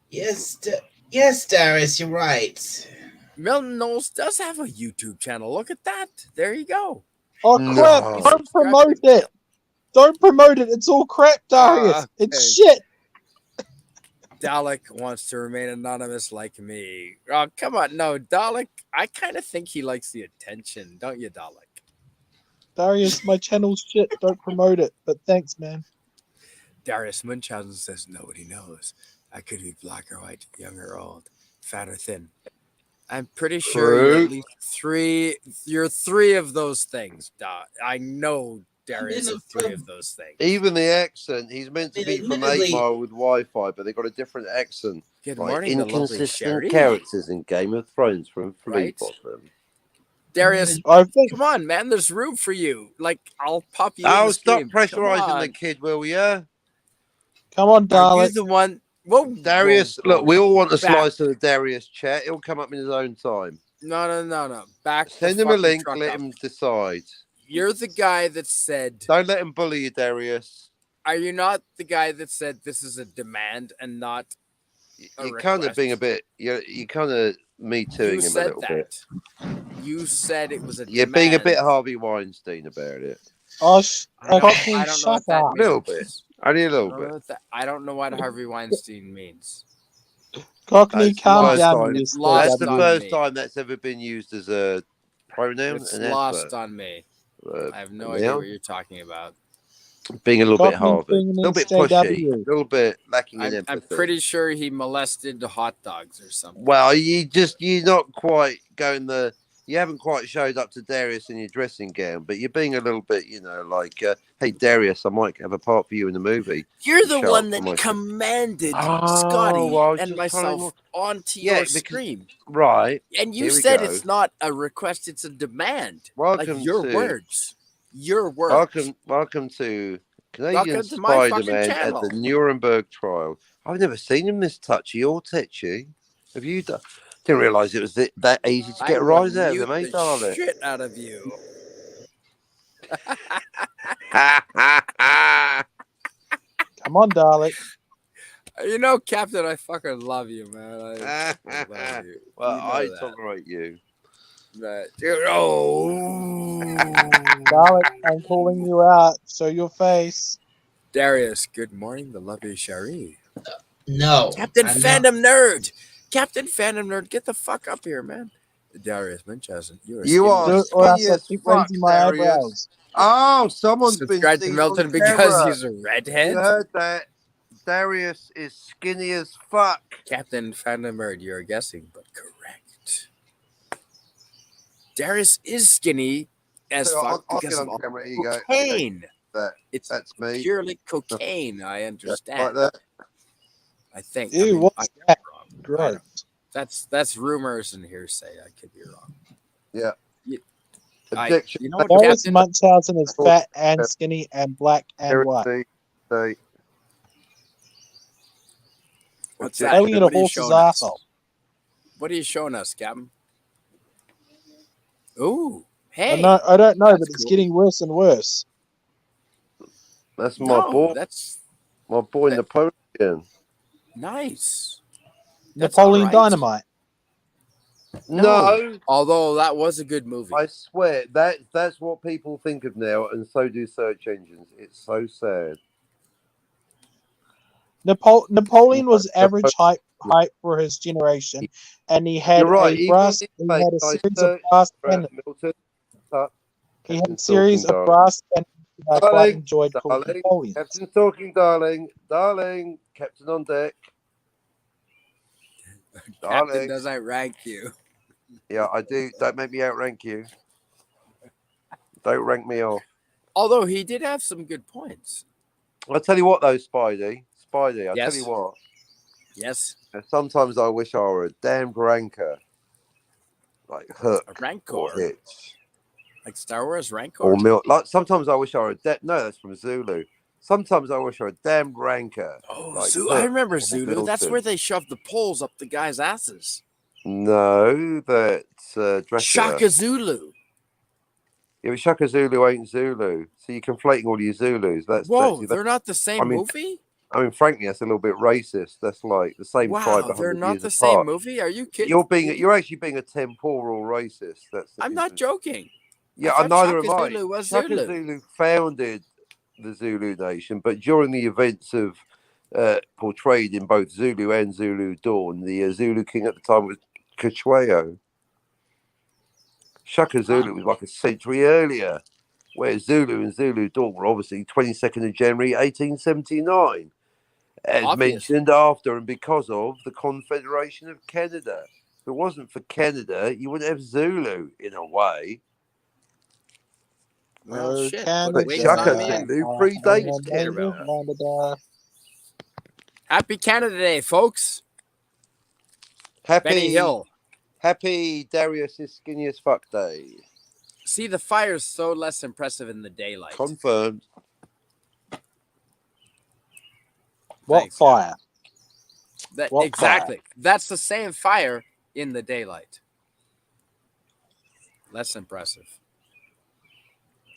Yes, Darius, you're right. Milton Knowles does have a YouTube channel. Look at that. There you go. Oh, No. crap. Don't promote it. Don't promote it. It's all crap, Darius. It's shit. Dalek wants to remain anonymous like me. Oh, come on. No, Dalek, I kind of think he likes the attention. Don't you, Dalek? Darius, my channel's shit. Don't promote it. But thanks, man. Darius Munchausen says nobody knows. I could be black or white, young or old, fat or thin. I'm pretty sure you're at least three. You're three of those things. I know Darius is three of those things. Even the accent, he's meant to be from 8 Mile with Wi-Fi, but they got a different accent. Good Like morning, the lovely inconsistent Sherry. characters in Game of Thrones from Right? Fleabottom. Darius, I think. come on, man. There's room for you. Like, I'll pop you in Oh, the stop stream. pressurizing the kid, will ya? Come on, Are you Dalek. the one? Whoa, Darius, whoa, look, we all want a back. slice of the Darius chat. It'll come up in his own time. No. Back. Send the him a fucking link, truck let up. him decide. You're the guy that said. Don't let him bully you, Darius. Are you not the guy that said this is a demand and not a You're kind of request? being a bit. You're kind of me tooing You him a said little bit. that. You said it was a You're demand. being a bit Harvey Weinstein about it. Oh, I Cockney, don't know shut what that up. A little means. bit. Only a I little don't, bit. know what that, I don't know what Harvey Weinstein means. Cockney, That's calm the down. first You time. It's lost That's the on first me. time that's ever been used as a pronoun. It's and lost adverb. on me. I have no now? idea what you're talking about. Being a little bit Cockney Harvard, a singing little bit SJW. pushy, a little bit lacking in I'm empathy. pretty sure he molested hot dogs or something. Well, you're not quite going the. You haven't quite showed up to Darius in your dressing gown, but you're being a little bit, like, hey Darius, I might have a part for you in the movie. You're the Show one up that for my- commanded Oh, Scotty well, I was and just myself trying onto Yeah, your because- stream. Right. And you Here we said go. it's not a request, it's a demand. Welcome like your to words. Your words. welcome to Canadian Welcome to my fucking Spider-Man at channel. the Nuremberg trial. I've never seen him this touchy or tetchy. Have you done? Didn't realise it was that easy to I get a will rise out of mute him, eh, the darling? shit out of you. Come on, Dalek. You know, Captain, I fucking love you, man. I love you. Well, You know I that. tolerate you. But, oh. Dalek, I'm calling you out. Show your face. Darius, good morning, the lovely Cherie. No, Captain I'm Fandom Nerd. Captain Fandom Nerd, get the fuck up here, man. Darius Munchausen. You are Do it or else skinny I as keep fuck, raising my Darius. eyebrows. Oh, someone's been Subscribe to seen Milton on because camera. he's a You redhead. heard that? Darius is skinny as fuck. Captain Fandenberg, you're guessing, but correct. Darius is skinny as So fuck I'll because get of on all camera. Here you go. cocaine. That's It's me. purely cocaine. I Like understand. that. I think. Ew, I mean, what's I could that? be wrong. I Gross. don't- That's rumors and hearsay. I could be wrong. Yeah. You- Objection. You know what, Darius Captain? Munchausen is fat and skinny and black and white. Say, What's objection. that? Only in a What are you horse's showing us? arsehole. What are you showing us, Captain? Ooh, hey. I don't know, but that's it's cool. getting worse and worse. That's my No, boy. that's My boy that- Napoleon. nice. That's Napoleon all right. Dynamite. No, Although that was a good movie. I swear that's what people think of now, and so do search engines. It's so sad. Napoleon was average height for his generation, and he had You're right. a Even brass. in He this had a case, I series of searched brass for cannons. Milton. He had a Captain's series talking, of darling. brass cannons that I quite Darling, enjoyed called darling, Napoleons. Captain's talking, darling. Darling, Captain on deck. Captain Darling. does outrank you. Yeah, I do. Don't make me outrank you. Don't rank me off. Although he did have some good points. I'll tell you what, though, Spidey. I'll Yes. tell you what. Yes, Sometimes I wish I were a damn ranker. Like Hook a Rancor. or Hitch. Like Star Wars Rancor. Or Milk. Like, sometimes I wish I were a no, that's from Zulu. Sometimes I wish I were a damn ranker. Oh, like Zulu. I Hook remember or Zulu. That's Milton. where they shoved the poles up the guys' asses. No, that's Dracula. Shaka Zulu. Yeah, but Shaka Zulu ain't Zulu. So you're conflating all your Zulus. Whoa, they're not the same I mean, movie? I mean, frankly, that's a little bit racist. That's like the same tribe. Wow, they're 100 not years the apart. same movie? Are you kidding? You're actually being a temporal racist. I'm not joking. Yeah, I thought neither Shaka am I. Zulu was Shaka Zulu. Zulu founded the Zulu nation, but during the events of portrayed in both Zulu and Zulu Dawn, the Zulu king at the time was Cetshwayo. Shaka Zulu was like a century earlier, whereas Zulu and Zulu Dawn were obviously 22nd of January 1879, as Obvious. mentioned after and because of the Confederation of Canada. If it wasn't for Canada, you wouldn't have Zulu in a way. Well, Oh, shit. Canada. But Wings Shaka on me and Zulu don't predates care Canada. about that. Happy Canada Day, folks. Benny Hill. Happy Darius is skinny as fuck day. See, the fire's so less impressive in the daylight. Confirmed. What Thanks, fire? What exactly. That's the same fire in the daylight. Less impressive.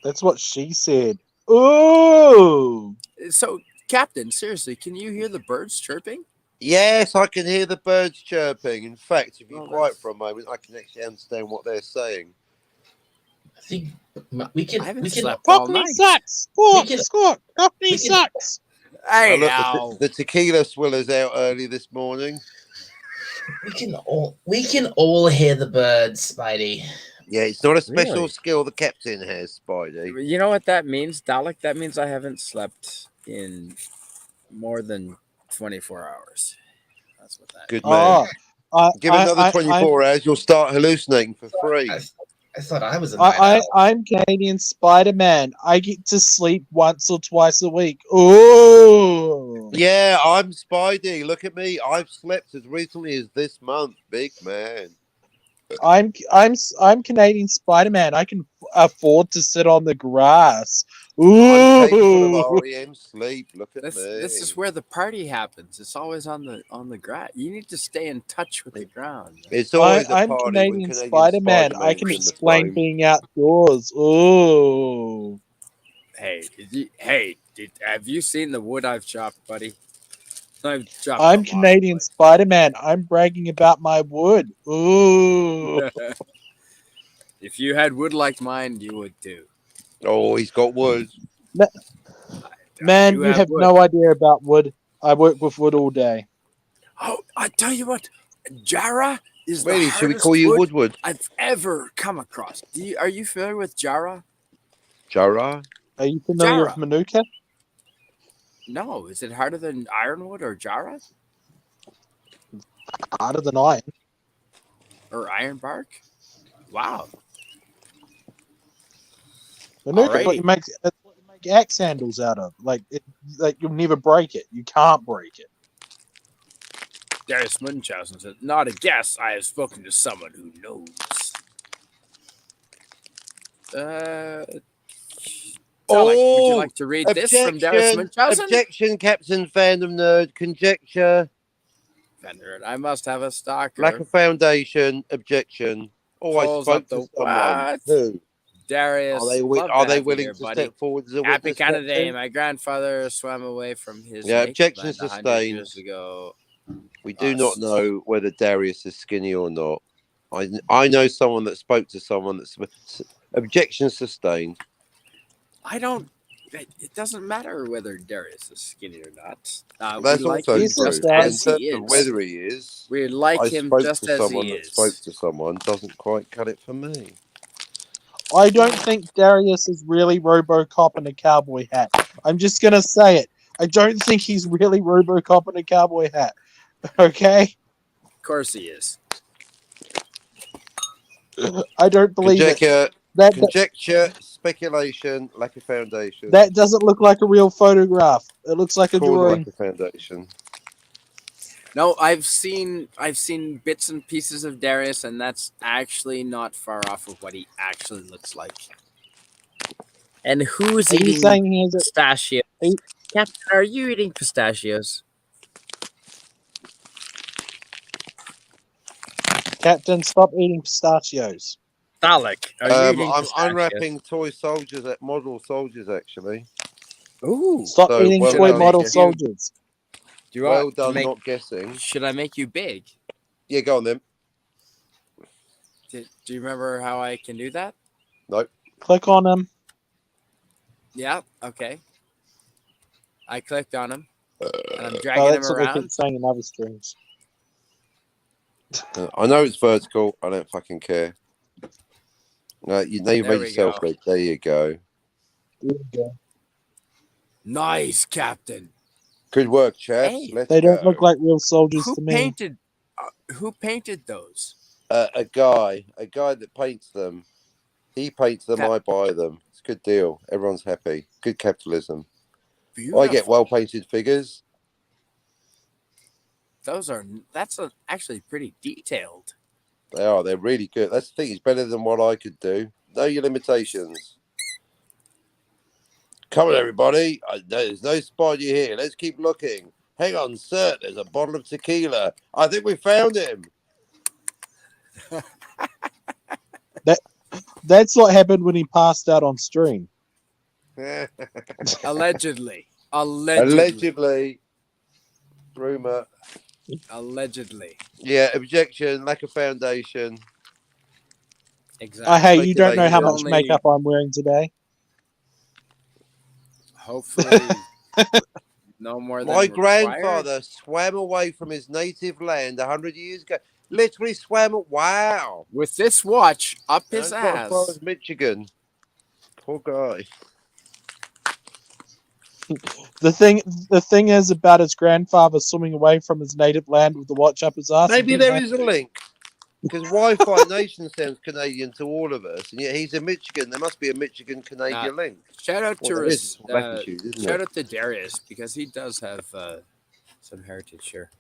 That's what she said. Ooh. So, Captain, seriously, can you hear the birds chirping? Yes, I can hear the birds chirping. In fact, if you're Oh, quiet that's- for a moment, I can actually understand what they're saying. I think we can. I haven't We can. slept all Cockney night. sucks. Squawk, can- squawk. Cockney we can- sucks. Hey, Look, now. the tequila swiller's out early this morning. We can all hear the birds, Spidey. Yeah, it's not a special Really? skill the captain has, Spidey. You know what that means, Dalek? That means I haven't slept in more than 24 hours. That's what that Good man. Oh, Give it another 24 hours, you'll start hallucinating for free. I thought I was a night owl. I'm Canadian Spider-Man. I get to sleep once or twice a week. Ooh. Yeah, I'm Spidey. Look at me. I've slept as recently as this month. Big man. I'm Canadian Spider-Man. I can afford to sit on the grass. I'm capable Ooh. of REM sleep. Look at me. This is where the party happens. It's always on the ground. You need to stay in touch with the ground. It's always a I'm party when Canadian Canadian Spider-Man. I can Spider-Man's in the explain frame. being outdoors. Ooh. Hey, have you seen the wood I've chopped, buddy? I've chopped I'm a lot, Canadian Spider-Man. I'm bragging about my wood. Ooh. but if you had wood like mine, you would too. Oh, he's got wood. Man, You you have have wood. no idea about wood. I work with wood all day. Oh, I tell you what, Jara is the Really? Should we hardest call you wood Woodward? I've ever come across. Are you familiar with Jara? Jara? Are you familiar Jara. with Manuka? No, is it harder than ironwood or Jara Harder than iron. or ironbark? Wow. Manuka, Alrighty. it's what you make axe handles out of. Like you'll never break it. You can't break it. Darius Munchausen said, "Not a guess. I have spoken to someone who knows." Dalek, would you like to read this from Darius Munchausen? Objection, Captain Fandom Nerd. Conjecture. Vendor, I must have a stalker. Lack of foundation. Objection. Oh, I Pulls spoke up the to someone. what? Who? Darius, Are they love are to they have you willing here, to buddy. step forward as a Happy witness? Canada Day. Captain? My grandfather swam away from his Yeah, native objections land 100 sustained. years ago. We do not know whether Darius is skinny or not. I know someone that spoke to someone that's objection sustained. I don't. It doesn't matter whether Darius is skinny or not. That's we like also him Yes, it true. just But in as terms he of is. whether he is, We like I him spoke just to as someone he that is. spoke to someone doesn't quite cut it for me. I don't think Darius is really RoboCop in a cowboy hat. I'm just gonna say it. I don't think he's really RoboCop in a cowboy hat. Okay? Of course he is. I don't believe it. Conjecture, speculation, lack of foundation. That doesn't look like a real photograph. It looks like a Called drawing. lack of foundation. No, I've seen bits and pieces of Darius, and that's actually not far off of what he actually looks like. And who's Are you eating saying he has a pistachios? Are you- Captain, are you eating pistachios? Captain? Stop eating pistachios. Dalek, are you eating I'm pistachios? unwrapping toy soldiers, model soldiers, actually. Ooh. Stop So, eating well toy done, model Jeff. soldiers. Do you Well want to done, make, not guessing. should I make you big? Yeah, go on then. Do you remember how I can do that? Nope. Click on him. Yeah, okay. I clicked on him, and I'm Oh, dragging him that's what they around. keep saying in other streams. I know it's vertical. I don't fucking care. You There made we yourself go. big. There you go. There we go. Nice, Captain. Good work, chaps. Hey, Let's They don't go. look like real soldiers Who to me. painted? Who painted those? A guy that paints them. He paints them. I buy them. It's a good deal. Everyone's happy. Good capitalism. Beautiful. I get well painted figures. That's actually pretty detailed. They are. They're really good. That's the thing. It's better than what I could do. Know your limitations. Come on, everybody. There's no spider here. Let's keep looking. Hang on, sir. There's a bottle of tequila. I think we found him. That's what happened when he passed out on stream. Allegedly. Allegedly. Rumor. Allegedly. Yeah, objection, lack of foundation. Exactly. Hey, you don't know how much Only- makeup I'm wearing today. Hopefully, no more than My required. grandfather swam away from his native land 100 years ago. Literally swam. Wow. With this watch up his That's not as far ass. as Michigan. Poor guy. The thing is about his grandfather swimming away from his native land with the watch up his ass. Maybe there is a link. Because Wi-Fi Nation sounds Canadian to all of us, and yet he's in Michigan. There must be a Michigan-Canadian link. Shout out to Well, there is. It's latitude, isn't shout it? out to Darius because he does have some heritage here.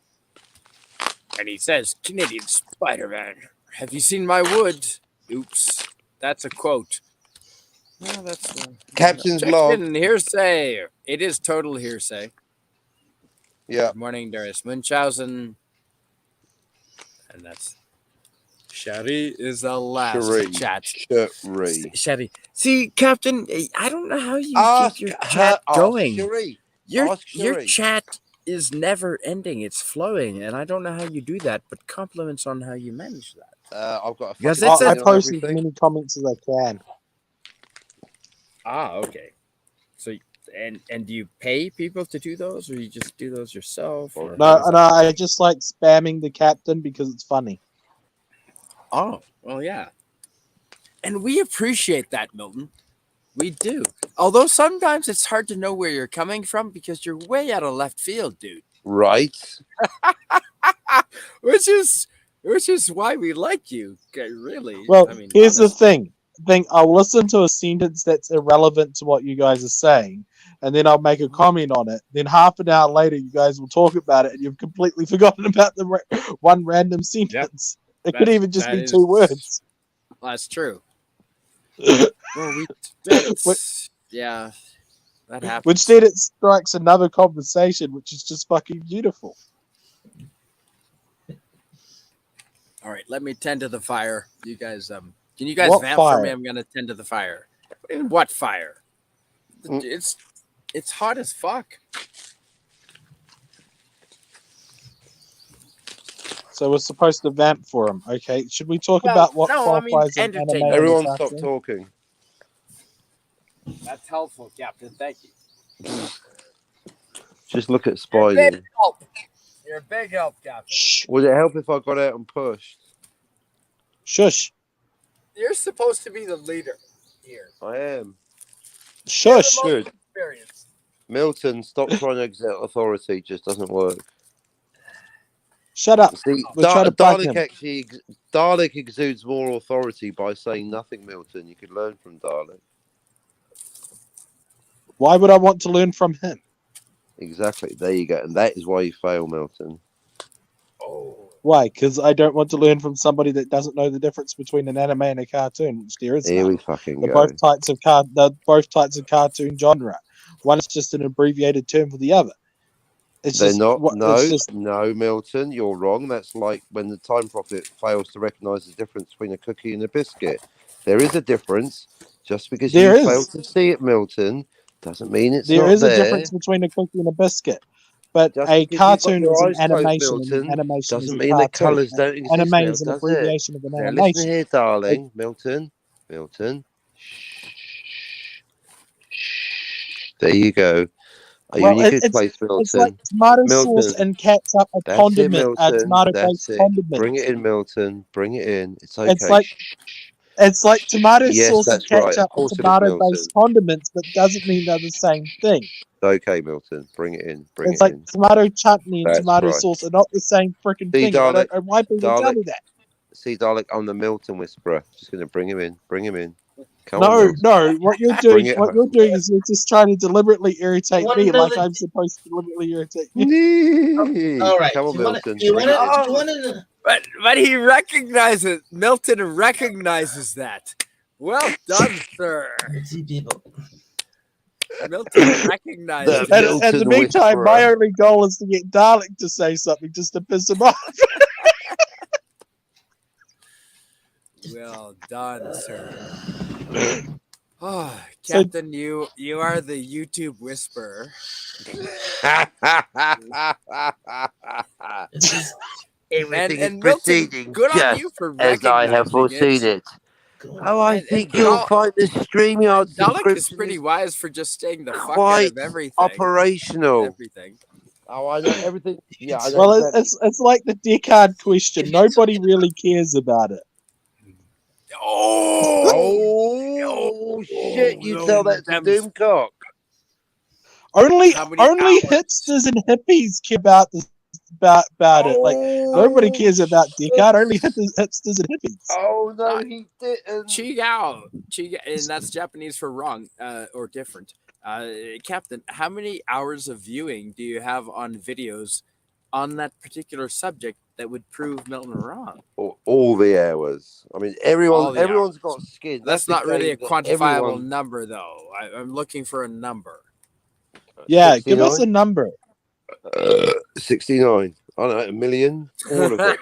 And he says, "Canadian Spider-Man, have you seen my wood?" Oops, that's a quote. No, that's Captain's check log. in hearsay. It is total hearsay. Yeah. Good morning, Darius Munchausen. And that's Sherry is the last Cherie. chat. Cherie. Sherry. See, Captain, I don't know how you Ask keep your her. chat going. Cherie. Your Ask Cherie. chat is never ending. It's flowing, and I don't know how you do that. But compliments on how you manage that. I've got a Because fucking it's I a- opinion on post as everything. many comments as I can. Ah, okay. So, and do you pay people to do those, or you just do those yourself? Or No, I just like spamming the captain because it's funny. Oh, well, yeah. And we appreciate that, Milton. We do. Although sometimes it's hard to know where you're coming from because you're way out of left field, dude. Right. which is why we like you, okay, really. Well, I mean, here's the honestly. thing. I'll listen to a sentence that's irrelevant to what you guys are saying, and then I'll make a comment on it. Then half an hour later, you guys will talk about it, and you've completely forgotten about the one random sentence. It could even just be 2 words. That's true. Well, yeah, that happens. Which then it strikes another conversation, which is just fucking beautiful. All right, let me tend to the fire. You guys, can you guys What vamp fire? for me? I'm gonna tend to the fire. What fire? Mm. It's hot as fuck. So we're supposed to vamp for him. Okay, should we talk about what qualifies an entertain. anime? Everyone and stop cartoon? talking. That's helpful, Captain. Thank you. Just look at You're a Spidey. big help. You're a big help, Captain. Shh. Would it help if I got out and pushed? Shush. You're supposed to be the leader here. I am. Shush. You're the most Good. experienced. Milton, stop trying to exert authority. It just doesn't work. Shut up. See, We're trying to bug Dalek him. actually, Dalek exudes more authority by saying nothing, Milton. You could learn from Dalek. Why would I want to learn from him? Exactly. There you go. And that is why you fail, Milton. Oh. Why? Because I don't want to learn from somebody that doesn't know the difference between an anime and a cartoon, which there is Here none. we fucking They're go. both types of both types of cartoon genre. One is just an abbreviated term for the other. It's They're just not. it's just No, Milton, you're wrong. That's like when the time prophet fails to recognise the difference between a cookie and a biscuit. There is a difference. Just because There you is. fail to see it, Milton, doesn't mean it's there not is a there. difference between a cookie and a biscuit. But Just a because you've got cartoon your is an eyes closed, animation, and Milton, an animation is doesn't a mean the cartoon. colours don't exist Anime now, is an does it? abbreviation of an Now listen animation. here, darling. Milton. There you go. Are you in your good place, Milton? It's like tomato sauce Milton. and ketchup, a That's condiment, it, a Milton. tomato-based That's it. condiment. Bring it in, Milton. Bring it in. It's okay. It's like tomato Yes, sauce and that's right. Of ketchup, course and it is, tomato-based condiments, but doesn't mean they're the same thing. Okay, Milton. Bring it in. Bring It's it like in. tomato chutney and That's tomato right. sauce are not the same freaking See, thing. I Dalek, don't know why people tell me that. See, Dalek, I'm the Milton whisperer. Just going to bring him in. Bring him in. Come on, No, Milton. no. What you're Bring doing, it what home. you're doing is you're just trying to deliberately irritate wanna me, know like that- I'm supposed to deliberately irritate you. All right. Come on, Do you want Milton. to? Bring it in. You want to? But he recognizes. Milton recognizes that. Well done, sir. See people. Milton recognizes. The And Milton in the meantime, whisperer. my only goal is to get Dalek to say something just to piss him off. Well done, sir. Oh, So- Captain, you are the YouTube whisperer. This is Everything And is Milton, proceeding good on just you for as I have recognizing foreseen it. good. Oh, I And think Dal- you'll find the StreamYard Dalek is subscription pretty wise for just staying the fuck out quite of everything. operational. Everything. Oh, I know everything. Yeah, I know. Well, exactly. it's like the Descartes question. Nobody really cares about it. Oh, shit! You tell that to Doomcock. Only How many hours? hipsters and hippies care about this about it. Like nobody cares about Descartes. Only hipsters and hippies. Oh no, he didn't. Chigao, and that's Japanese for wrong or different. Captain, how many hours of viewing do you have on videos on that particular subject that would prove Milton wrong? All the hours. I mean, All the everyone's got skin. That's the not really a game that quantifiable everyone- number, though. I'm looking for a number. Yeah, give us a 69? number. 69. I don't know, 1 million. All of it.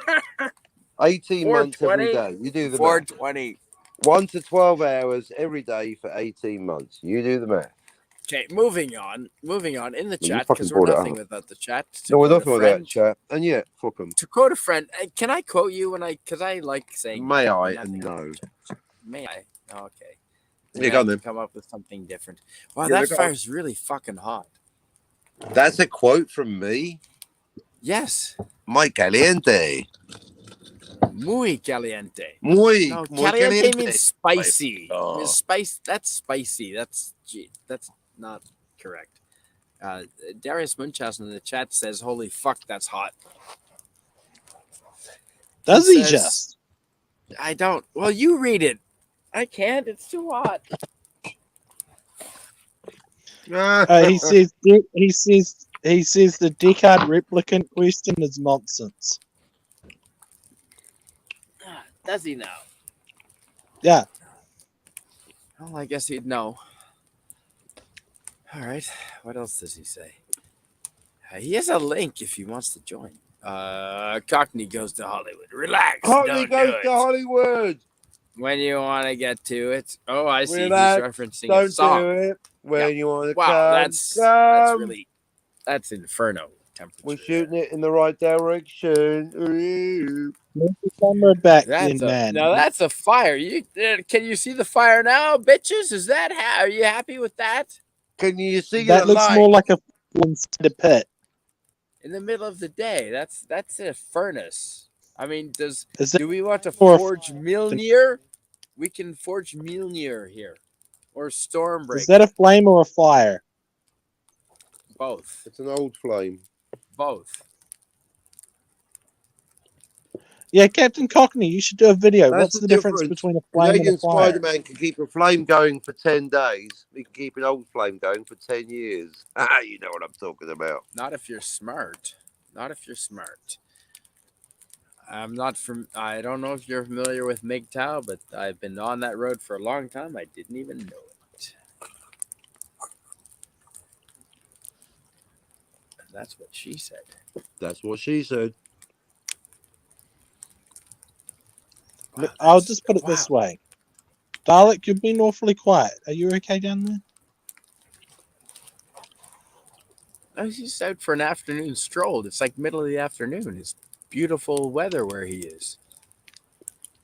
18 months every 420? day. You do the math. 420. 1 to 12 hours every day for 18 months. You do the math. Okay, moving on. In the You chat, fucking because we're brought it nothing up. without the chat. No, we're quote a nothing with that friend- chat. And yeah, fuck them. To quote a friend, can I quote you because I like saying May I? nothing And no. without chat. May I? Oh, okay. Yeah, I go on have to then. come up with something different. Wow, Yeah, that go on. fire's really fucking hot. That's a quote from me. Yes. Muy caliente. Muy caliente. Muy, No, muy caliente caliente. means spicy. Oh. Means spice. That's spicy. That's not correct. Darius Munchausen in the chat says, "Holy fuck, that's hot." Does he says- just? I don't. Well, you read it. I can't. It's too hot. He says the Deckard replicant question is nonsense. Does he now? Yeah. Well, I guess he'd know. All right. What else does he say? He has a link if he wants to join. Cockney goes to Hollywood. Relax. Cockney don't goes do it. to Hollywood. When you want to get to it. Oh, I see. Relax, He's referencing a Don't song. do it. When you want to Wow, come, that's really that's inferno temperature. We're shooting it in the right direction. Ooh. Move the camera back That's then, man. now that's a fire. Can you see the fire now, bitches? Is that are you happy with that? Can you see That the looks light? more like a instead of pit. In the middle of the day, that's a furnace. I mean, Is it do we want to or- forge Mjolnir? We can forge Mjolnir here, or Stormbreaker. Is that a flame or a fire? Both? It's an old flame. Both. Yeah, Captain Cockney, you should do a video. That's What's the the difference difference. between a flame and Canadian a fire? Spider-Man can keep a flame going for 10 days. He can keep an old flame going for 10 years. You know what I'm talking about. Not if you're smart. Not if you're smart. I'm not from. I don't know if you're familiar with MGTOW, but I've been on that road for a long time. I didn't even know it. That's what she said. That's what she said. Wow, I'll that's- just put it this wow. way. Dalek, you've been awfully quiet. Are you okay down there? Oh, he's out for an afternoon stroll. It's like middle of the afternoon. It's beautiful weather where he is.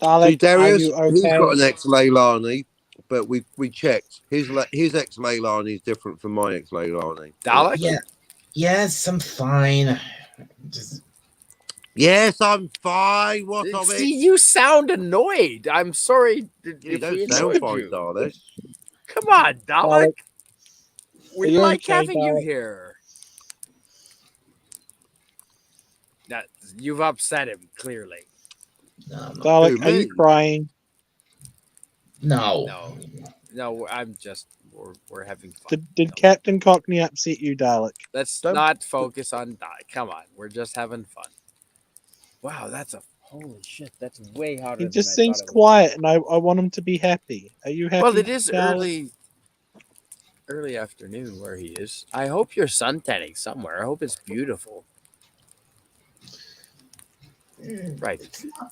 Dalek, See, Darius, are you he's okay? got an ex-Leilani, but we checked. His ex-Leilani is different from my ex-Leilani. Dalek? Yeah. Yes, I'm fine. Just Yes, I'm fine. What of See, it? you sound annoyed. I'm sorry You if don't we sound annoyed fine, you. darling. Come on, Dalek. We Are you like okay, having you Dalek? here. That you've upset him clearly. no, I'm not- Dalek, Who, are you me? crying? no. No, I'm just we're having fun. Did Captain Cockney upset you, Dalek? Let's Don't- not focus on Dalek. Come on, we're just having fun. Wow, that's a holy shit. That's way hotter. He than just I seems thought it would. quiet, and I want him to be happy. Are you happy? Well, it is Dalek? early afternoon where he is. I hope you're suntanning somewhere. I hope it's beautiful. Right.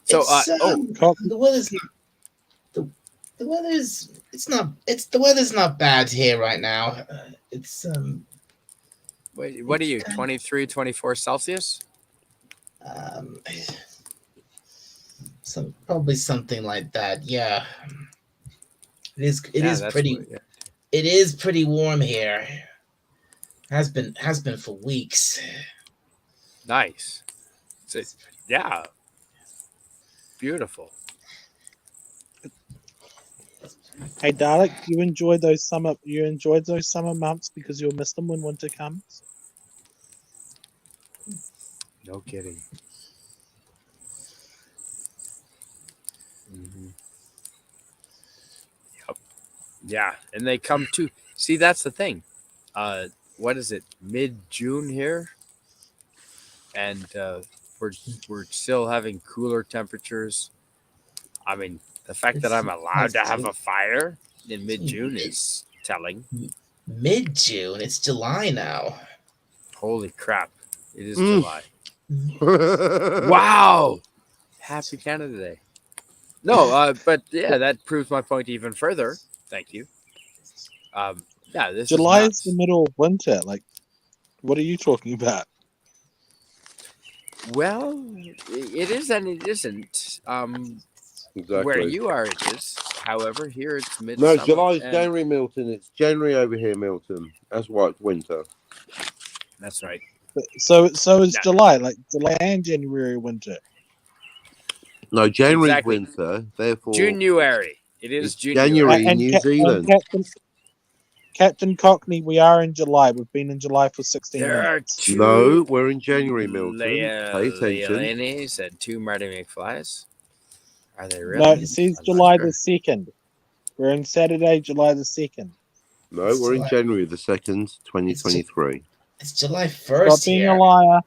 So, The weather's not, the weather's the weather's not bad here right now. It's Wait, what are you? It's kind 23, 24 Celsius? um probably something like that. Yeah. It is that's pretty what- yeah. it is pretty warm here. Has been for weeks. Nice. Yeah. Beautiful. Hey, Dalek, you enjoyed those summer months because you'll miss them when winter comes. No kidding. Mhm. Yep. Yeah, and they come to see. That's the thing. What is it? Mid-June here, and we're still having cooler temperatures. I mean, the fact that I'm allowed to have a fire in mid-June is telling. Mid-June. It's July now. Holy crap! It is Mm. July. Wow! Happy Canada Day. No, but yeah, that proves my point even further. Thank you. Yeah, this July is is the middle of winter. Like, what are you talking about? well, it is and it isn't. Exactly. Where you are, it is. However, here it's No, midsummer. July's and- January, Milton. It's January over here, Milton. That's why it's winter. That's right. So it's Yeah. July, like July and January winter. No, January's Exactly. winter. Therefore, January. It is it's January. January in And, New and Zealand. Captain Cockney, we are in July. We've been in July for 16 There are minutes. two No, we're in January, Milton. Pay attention. Leonis and two Marty McFlys. Are they really? No, it says I'm not July sure. the 2nd. We're in Saturday, July the 2nd. No, It's we're in July. January the 2nd, 2023. It's July Stop 1st being here. a liar.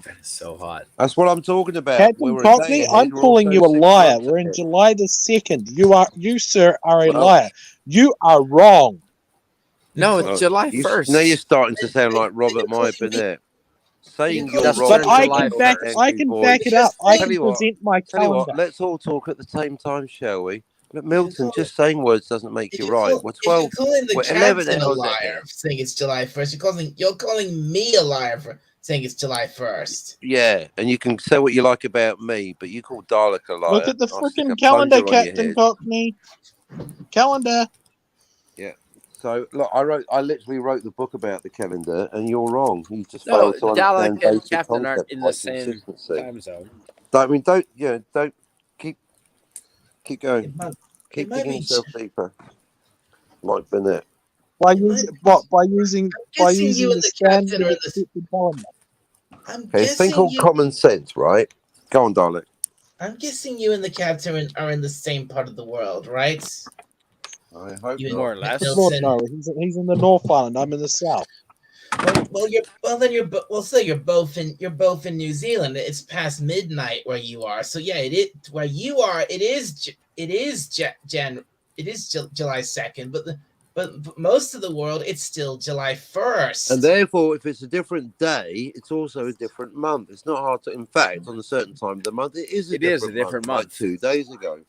That is so hot. That's what I'm talking about. Captain We're a day Cockney, ahead. I'm We're calling also you a 6 liar. months We're in ahead. July the 2nd. You, sir, are a Well- liar. You are wrong. No, it's July You- 1st. Now you're starting to sound like Robert Meyer Burnett. Saying You you're call- wrong But I doesn't July can help back that first. I angry can voice. back it up. I Tell can you what, present my Tell you what, calendar. let's all talk at the same time, shall we? Look, You Milton, call- just saying words doesn't make If you you right. call- We're if you're 12. calling the we're 11 captain a hours liar ahead. saying it's July 1st, you're calling me a liar for saying it's July 1st. Yeah, and you can say what you like about me, but you call Dalek a liar. Look at the I'll stick a freaking calendar, plunger on your Captain head. Cockney. Calendar. So look, I literally wrote the book about the calendar, and you're wrong. You just No, failed to understand Dalek and basic Captain aren't concepts in the like same consistency. time zone. Don't keep going. It might, Keep it might digging be- yourself deeper, like Burnett. By It using might- what? By using guessing you the and the captain standard are in the- accepted calendar. I'm Okay, it's a thing guessing called you. common sense, right? Go on, Dalek. I'm guessing you and the captain are in the same part of the world, right? I hope You- not. More or less. Lord, Milton. no, he's in the North Island. I'm in the South. So you're both in New Zealand. It's past midnight where you are. So yeah, where you are. It is July 2nd, but most of the world it's still July 1st. And therefore, if it's a different day, it's also a different month. It's not hard to. In fact, on a certain time of the month, it is a different month. Like 2 days ago.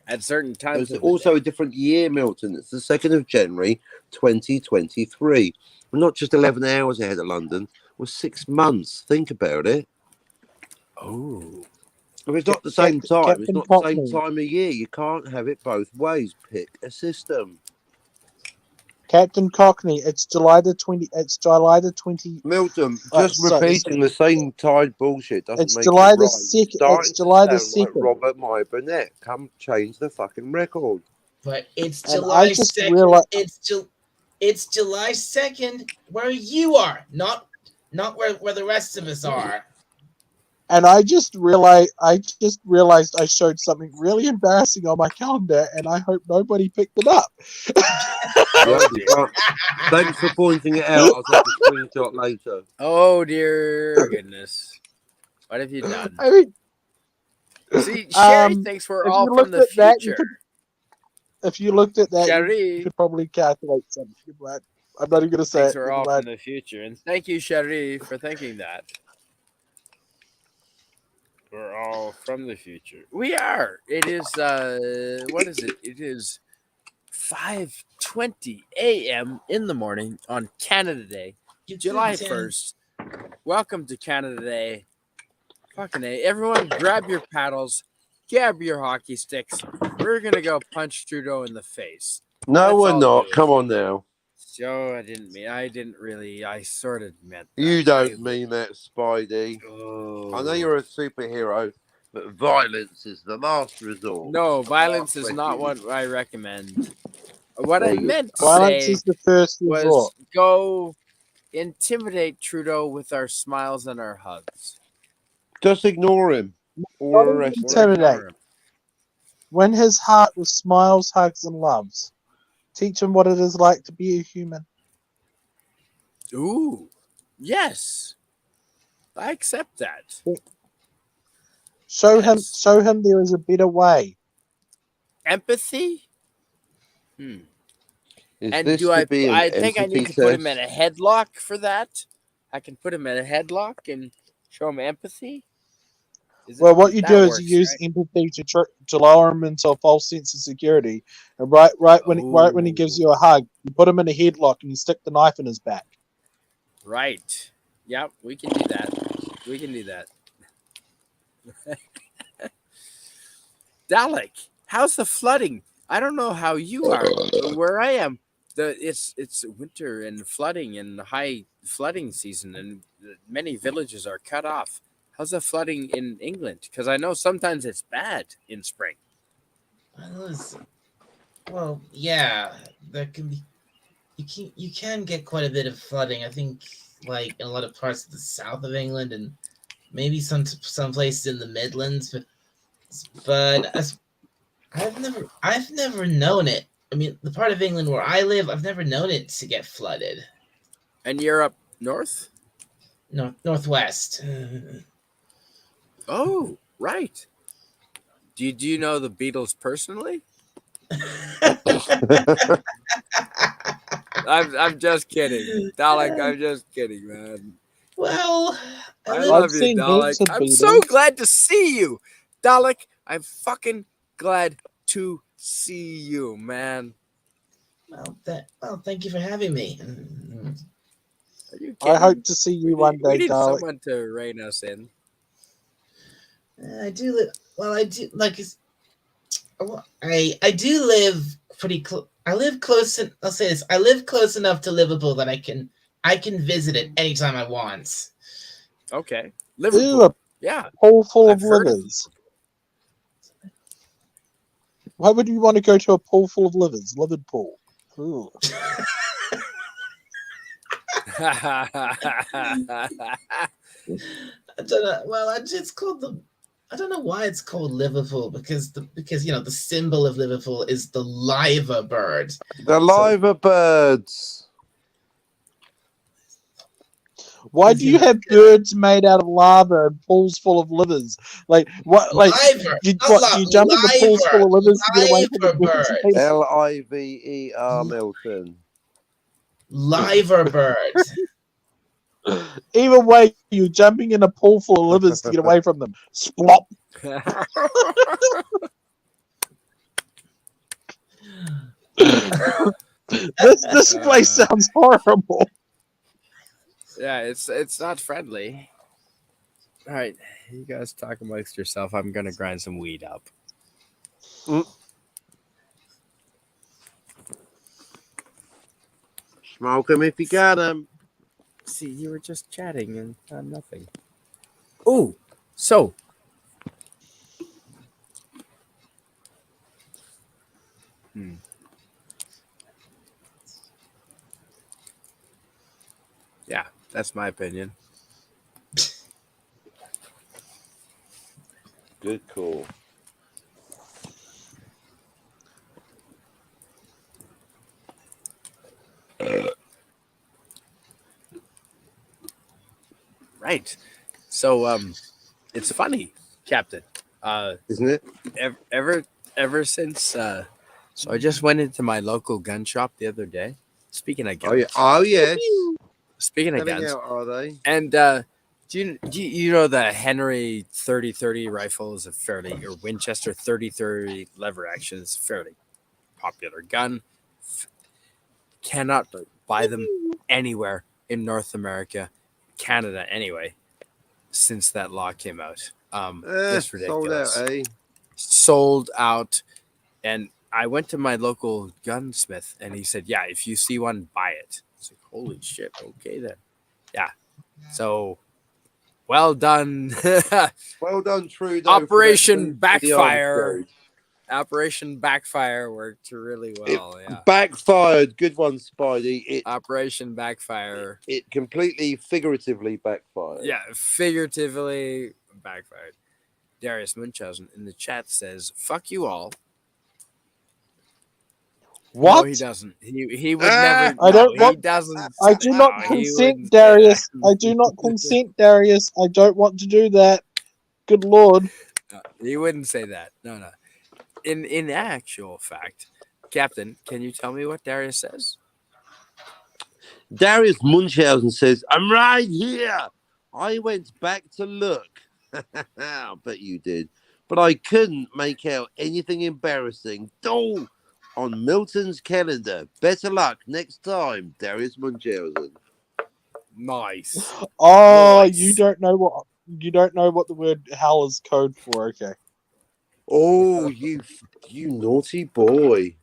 At certain times. It's also a different year, Milton. It's the 2nd of January, 2023. We're not just 11 hours ahead of London. We're 6 months. Think about it. Oh. If it's not the same time, it's Captain not the same Cockney. time of year. You can't have it both ways. Pick a system. Captain Cockney, it's July the 20. It's July the 20. Milton, Uh, just so- repeating the same tired bullshit doesn't It's make July it the right. 2nd. Starting It's July the to sound like 2nd. Robert Meyer Burnett. Come change the fucking record. But it's And July I just 2nd. realized- It's July 2nd where you are, not where the rest of us are. And I just realized I showed something really embarrassing on my calendar, and I hope nobody picked it up. Yeah, you can't. Thanks for pointing it out. I'll take a screenshot later. Oh dear goodness. What have you done? I mean, See, Sherry Um, thinks we're if all you from looked the at that, you future. if you looked at that, you Sherry could probably calculate something. But I'm not even going to say thinks it. we're Never all mind. from the future. And thank you, Sherry, for thinking that. We're all from the future. We are. It is what is it? It is 5:20 a.m. in the morning on Canada Day, July 1st. Welcome to Canada Day. Fucking A. Everyone grab your paddles, grab your hockey sticks. We're gonna go punch Trudeau in the face. No, Let's we're all not. do it. Come on now. So I didn't really. I sort of meant that. You don't mean that, Spidey. Oh. I know you're a superhero, but violence is the last resort. No, violence is not what I recommend. What There I you meant to Violence say is the first was resort. go intimidate Trudeau with our smiles and our hugs. Just ignore him or arrest him. Intimidate. Win his heart with smiles, hugs, and loves. Teach him what it is like to be a human. Ooh, yes, I accept that. Show Yes. him there is a better way. Empathy. Is And this do to I? be an I think I empathy need to put him in test? a headlock for that. I can put him in a headlock and show him empathy. Well, what you That do is works, you use right? empathy to lower him into a false sense of security. And right when he gives you a hug, you put him in a headlock and you stick the knife in his back. Right. Yep, we can do that. We can do that. Dalek, how's the flooding? I don't know how you are, but where I am, it's winter and flooding and high flooding season, and many villages are cut off. How's the flooding in England? Because I know sometimes it's bad in spring. Well, yeah, there can be. You can get quite a bit of flooding. I think, like in a lot of parts of the south of England and maybe some places in the Midlands, but as I've never known it. I mean, the part of England where I live, I've never known it to get flooded. And you're up north? Northwest. Oh, right. Do you know the Beatles personally? I'm just kidding, Dalek. I'm just kidding, man. Well, I live- love I've you, seen Dalek. heaps of I'm so Beatles. glad to see you, Dalek. I'm fucking glad to see you, man. well, thank you for having me. Are you I kidding? hope to see you one We day, need Dalek. someone to rein us in. I do live. Well, I do like. I do live pretty close. I live close. I'll say this. I live close enough to Liverpool that I can visit it anytime I want. Okay, Ew, Liverpool. a Yeah, pool full of I've heard of livers. Why would you want to go to a pool full of livers? Livered pool. Ooh. I don't know. Well, it's called the. I don't know why it's called Liverpool because the symbol of Liverpool is the liver bird. The liver birds. Why do you have birds made out of lava and pools full of livers? Like what? Like Liver, do you jump in the pools full of livers to get away from the liver birds? bird, Liver, Milton. liver bird. Either way, you're jumping in a pool full of livers to get away from them. Splop. This place sounds horrible. Yeah, it's not friendly. All right, you guys talk amongst yourself. I'm gonna grind some weed up. Smoke 'em if you got 'em. See, you were just chatting and nothing. Oh, so yeah, that's my opinion. Good call. Right. So it's funny, Captain. Isn't it? Ever since so I just went into my local gun shop the other day. Speaking of guns. Oh yeah. Oh yes. Speaking of Selling guns. out, are they? And do you know the Henry 3030 rifle is a fairly, or Winchester 3030 lever action is a fairly popular gun. Cannot buy them anywhere in North America, Canada anyway, since that law came out. It's ridiculous. Sold out, eh? Sold out. And I went to my local gunsmith and he said, yeah, if you see one, buy it. It's like, holy shit, okay then. Yeah. So well done. Well done, Trudeau. Operation Backfire. Operation Backfire worked really well. Yeah. Backfired. Good one, Spidey. Operation Backfire. It completely figuratively backfired. Yeah, figuratively backfired. Darius Munchausen in the chat says, fuck you all. What? No, he doesn't. He would never. I don't no, he want- doesn't. I do not no, he consent, wouldn't say Darius. that. I do not consent, Darius. I don't want to do that. Good lord. No, he wouldn't say that. No. In actual fact, Captain, can you tell me what Darius says? Darius Munchausen says, I'm right here. I went back to look. I bet you did. But I couldn't make out anything embarrassing. Oh, on Milton's calendar. Better luck next time, Darius Munchausen. Nice. Oh, Nice. you don't know what the word hell is code for. Okay. Oh, you naughty boy.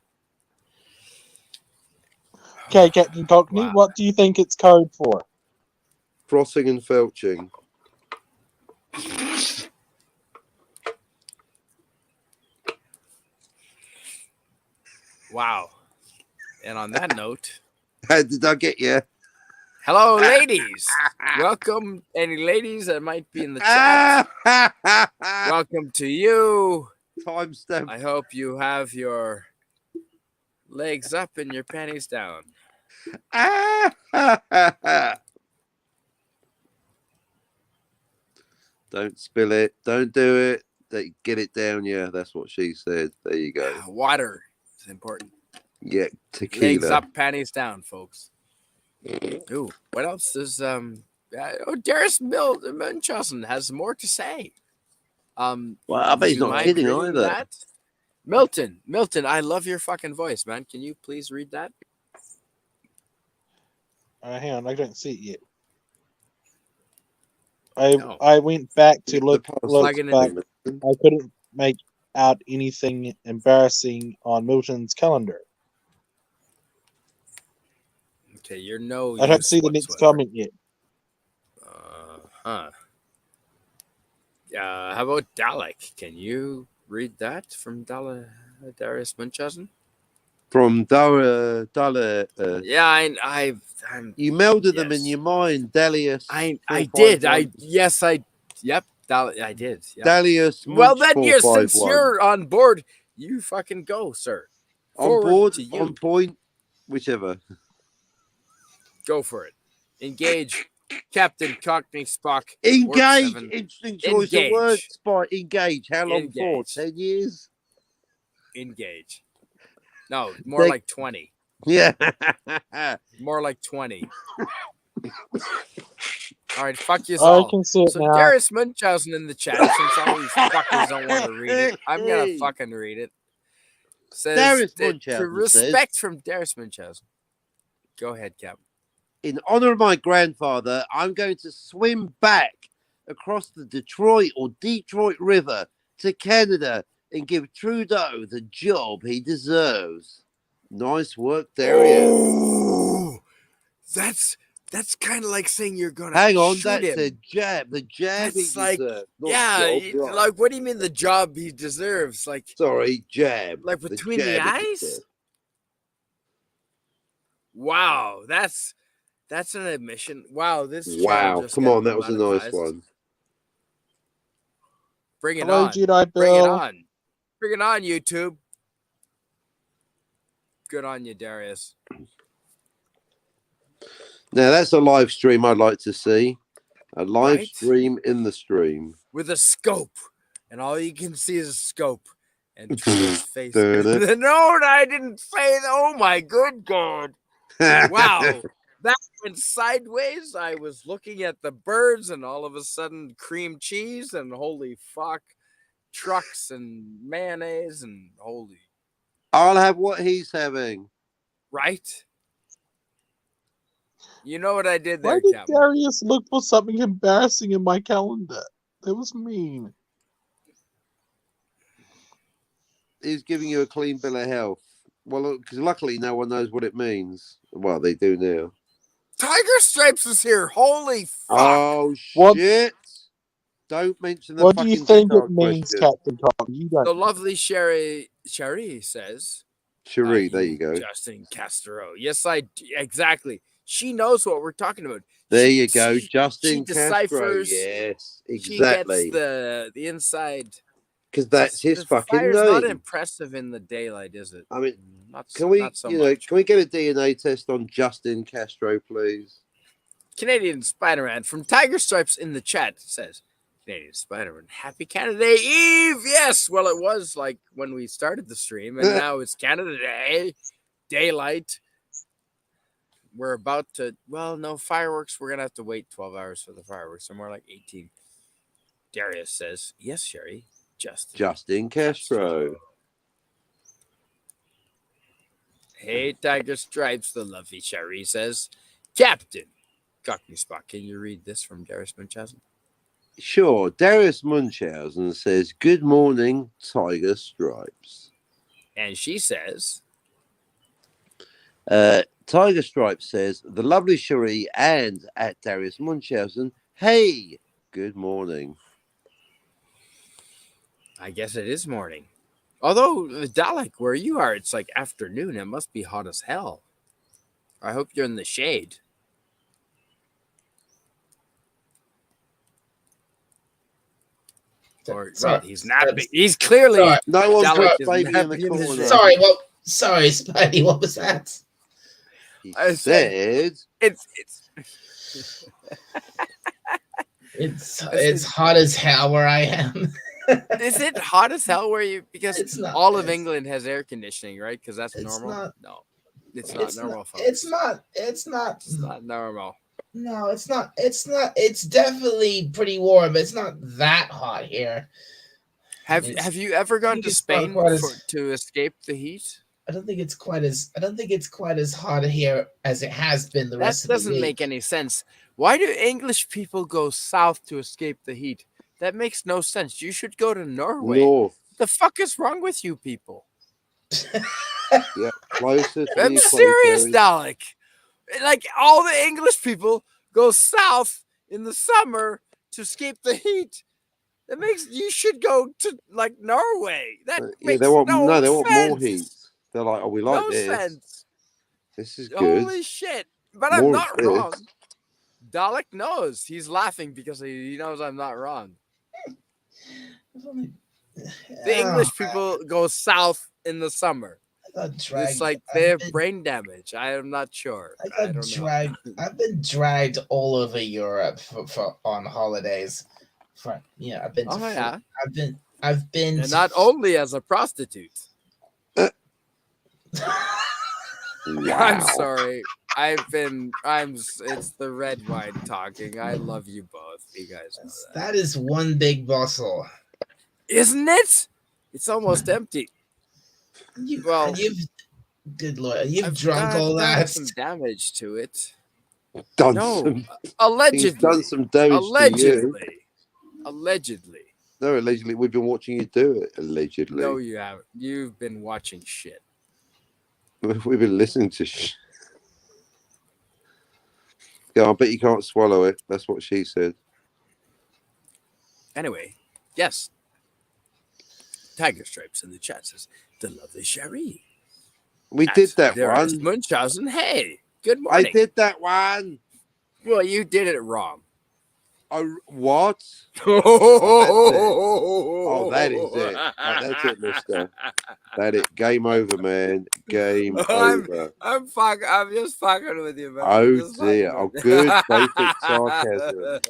Okay, Captain Cockney, Wow. what do you think it's code for? Frothing and felching. Wow. And on that note, Did I get you? hello, ladies. Welcome, any ladies that might be in the chat. Welcome to you. Timestamp. I hope you have your legs up and your panties down. Don't spill it. Don't do it. Get it down. Yeah, that's what she said. There you go. Water is important. Yeah, Legs tequila. up, panties down, folks. Ooh, what else is Darius Munchausen has more to say. Well, I bet would he's you not mind kidding reading either. that? Milton, I love your fucking voice, man. Can you please read that? Hang on, I don't see it yet. No. I went back to look, Plug it in. but I couldn't make out anything embarrassing on Milton's calendar. Okay, you're no I don't use see the next whatsoever. comment yet. How about Dalek? Can you read that from Darius Munchausen? From Dara. Yeah, I'm. You melded them in yes. your mind, Delius. I did. Yep. I did. Yep. Delius. Well, then, since 451. you're on board, you fucking go, sir. On Forward board, to you. on point, whichever. Go for it. Engage, Captain Cockney Spock. Engage. Warp 7. Interesting choice of words, Spot. Engage. How long for? Engage. 10 years? Engage. No, more like 20. Yeah. More like 20. All right, fuck you I all. can see it So now. Darius Munchausen in the chat, since all these fuckers don't want to read it, I'm gonna fucking read it. Says Darius Munchausen respect says, from Darius Munchausen. Go ahead, Cap. in honor of my grandfather, I'm going to swim back across the Detroit River to Canada and give Trudeau the job he deserves. Nice work, Darius. Oh, that's kind of like saying you're gonna Hang on, shoot that's him. a jab. The jab That's he like, deserves. not yeah, job, right. like what do you mean the job he deserves? Like, Sorry, jab. like between the jab he eyes? deserves. Wow, that's an admission. Wow, this channel Wow, just come got on, that was a nice demonetized. one. Bring it Hello, on. Jedi Bring it Bill. on. Bring it on, YouTube. Good on you, Darius. Now that's a live stream I'd like to see. A live Right? stream in the stream. With a scope. And all you can see is a scope. And Trudeau's face. Dun-dun. No, I didn't say that. Oh my good God. Wow. That went sideways. I was looking at the birds and all of a sudden cream cheese and holy fuck. Trucks and mayonnaise and holy. I'll have what he's having. Right? You know what I did Why there, did Captain? Darius look for something embarrassing in my calendar? That was mean. He's giving you a clean bill of health. Well, because luckily no one knows what it means. Well, they do now. Tiger Stripes is here. Holy fuck. Oh, What- shit. Don't mention the What do fucking you think guitar it means, question. Captain Cobb? You don't. The lovely Sherry says, Cherie, there you go. Justin Castro. Yes, exactly. She knows what we're talking about. There you go. Justin she Castro. deciphers. Yes, She exactly. gets the inside. Because that's his the fucking fire's name. not impressive in the daylight, is it? I mean, not can we, not so you know, much. can we get a DNA test on Justin Castro, please? Canadian Spider-Man from Tiger Stripes in the chat says, Canadian Spider-Man, happy Canada Day Eve. Yes, well, it was like when we started the stream, and now it's Canada Day, daylight. We're about to, well, no fireworks. We're gonna have to wait 12 hours for the fireworks. So more like 18. Darius says, yes, Sherry. Justin Castro. Hey, Tiger Stripes, the lovely Sherry says, Captain Cockney Spock, can you read this from Darius Munchausen? Sure. Darius Munchausen says, good morning, Tiger Stripes. And she says, Tiger Stripes says, the lovely Cherie and at Darius Munchausen, hey, good morning. I guess it is morning. Although Dalek, where you are, it's like afternoon. It must be hot as hell. I hope you're in the shade. Or well, he's napping. He's clearly Sorry. No one Dalek puts is baby in the napping in the corner. shade. Sorry, what? Sorry, Spidey. What was that? He I said- said, It's hot as hell where I am. Is it hot as hell where you? Because It's not. all of it's- England has air conditioning, right? Because that's It's normal. not. No, it's not It's normal, not. folks. It's not. It's not. It's not normal. No, it's not. It's not. It's definitely pretty warm. But it's not that hot here. Have you ever gone think to it's not Spain quite as- to escape the heat? I don't think it's quite as. I don't think it's quite as hot here as it has been the That rest of the doesn't week. make any sense. Why do English people go south to escape the heat? That makes no sense. You should go to Norway. north. The fuck is wrong with you people? Yeah, closer to I'm the serious, equator. Dalek. Like all the English people go south in the summer to escape the heat. That makes you should go to like Norway. That Yeah, makes they want no they want more sense. heat. They're like, oh, we like No this. sense. This is good. Holy shit! But More I'm of not this. wrong. Dalek knows. He's laughing because he knows I'm not wrong. The English people go south in the summer. It's like they have brain damage. I am not sure. I don't know. I've been dragged all over Europe for on holidays. I've been. Oh, yeah. I've been. And not only as a prostitute. Wow. I'm sorry. It's the red wine talking. I love you both. You guys know that. That is one big bustle. Isn't it? It's almost empty. Well, Good lord, you've I've drunk done all that. some damage to it. Done No, some, he's allegedly. done some damage to you. Allegedly. No, allegedly, we've been watching you do it. Allegedly. No, you haven't. You've been watching shit. We've been listening to Yeah, I bet you can't swallow it. That's what she said. Anyway, yes. Tiger Stripes in the chat says, the lovely Cherie. We did that There is one. Munchausen. Hey, good I morning. did that one. Well, you did it wrong. What? Oh, that is it. Right, that's it, mister. That it. Game over, man. Game over. I'm just fucking with you, man. Oh dear. Oh, good basic sarcasm.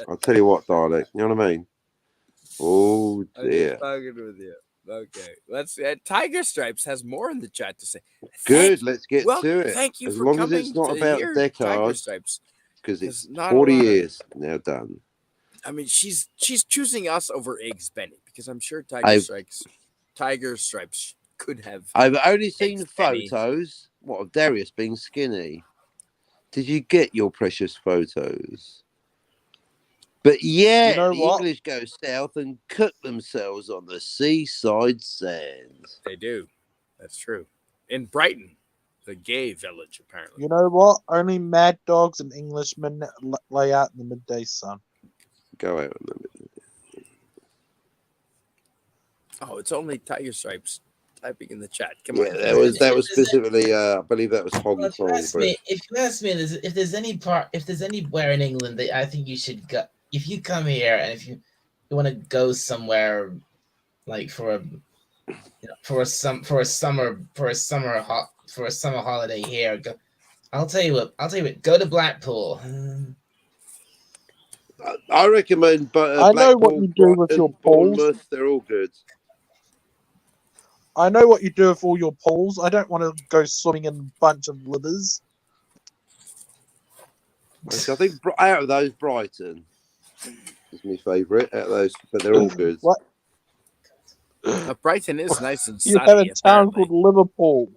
I'll tell you what, darling. You know what I mean? Oh I'm dear. just fucking with you. Okay, let's see. Tiger Stripes has more in the chat to say. Good. Let's get to it. Thank you As for long as coming it's not to about hear Tiger Descartes, Stripes. because it's not 40 a lot of- years now done. I mean, she's choosing us over Eggs Benny because I'm sure Tiger Stripes could have. I've only seen Eggs Benny. photos. What of Darius being skinny? Did you get your precious photos? But yeah, You know the what? English go south and cook themselves on the seaside sands. They do. That's true. In Brighton, the gay village, apparently. You know what? Only mad dogs and Englishmen lay out in the midday sun. Go out on them. Oh, it's only Tiger Stripes typing in the chat. Come Yeah, on. that was specifically. I believe that was Hong Well, Kong. if you ask me, if there's anywhere in England that I think you should go, if you come here and if you want to go somewhere like for a summer holiday here, I'll tell you what. Go to Blackpool. I recommend. But I know what you do with your pools. Bournemouth, they're all good. I know what you do with all your pools. I don't want to go swimming in a bunch of livers. I think out of those, Brighton is my favourite. Out of those, but they're all good. What? Brighton is nice and You sunny. have a town apparently. called Liverpool.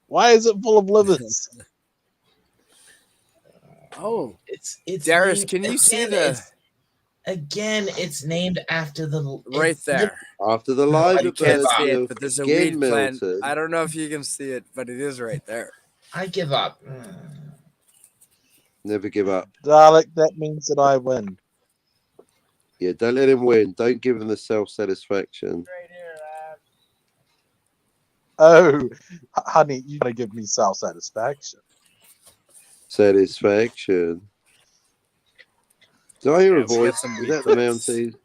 Why is it full of livers? Oh, It's Darius, named- can you see again, the it's named after the right there? After the live You can't birds see it, of but there's a again, weed plant. Milton. I don't know if you can see it, but it is right there. I give up. Never give up. Dalek, that means that I win. Yeah, don't let him win. Don't give him the self-satisfaction. Right here. Oh, honey, you gotta give me self-satisfaction. Satisfaction. Did I hear Yeah, a we voice? got some Is weed that the clips. Mounties?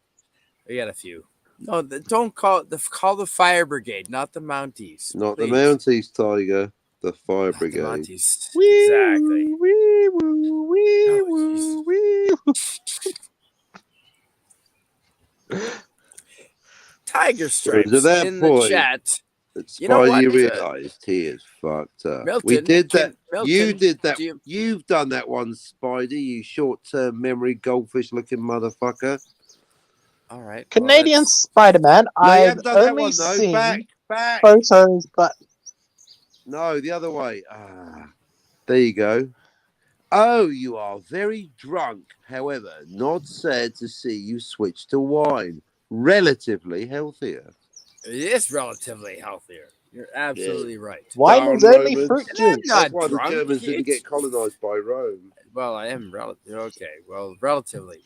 We got a few. No, don't call the fire brigade, not the Mounties. Not the please. Mounties, Tiger. The Fire Not the Brigade. Mounties. Wee Exactly. woo, wee woo, wee Oh, woo, Jesus. wee. Tiger Well, Stripes to that in the point, chat. it's You know what? finally realised he is fucked up. We Milton, did that. You Milton, did that. do you- You've done that one, Spidey. You short-term memory goldfish-looking motherfucker. All right. Canadian Well, Spider-Man. No, you I've haven't done that only one though. seen Back. photos, but No, the other way. There you go. Oh, you are very drunk. However, not sad to see you switch to wine. Relatively healthier. it is relatively healthier. You're absolutely right. wine Darn is only Romans. fruit And I'm juice. not That's why the drunk. Germans didn't It's- get colonized by Rome. Well, I am relatively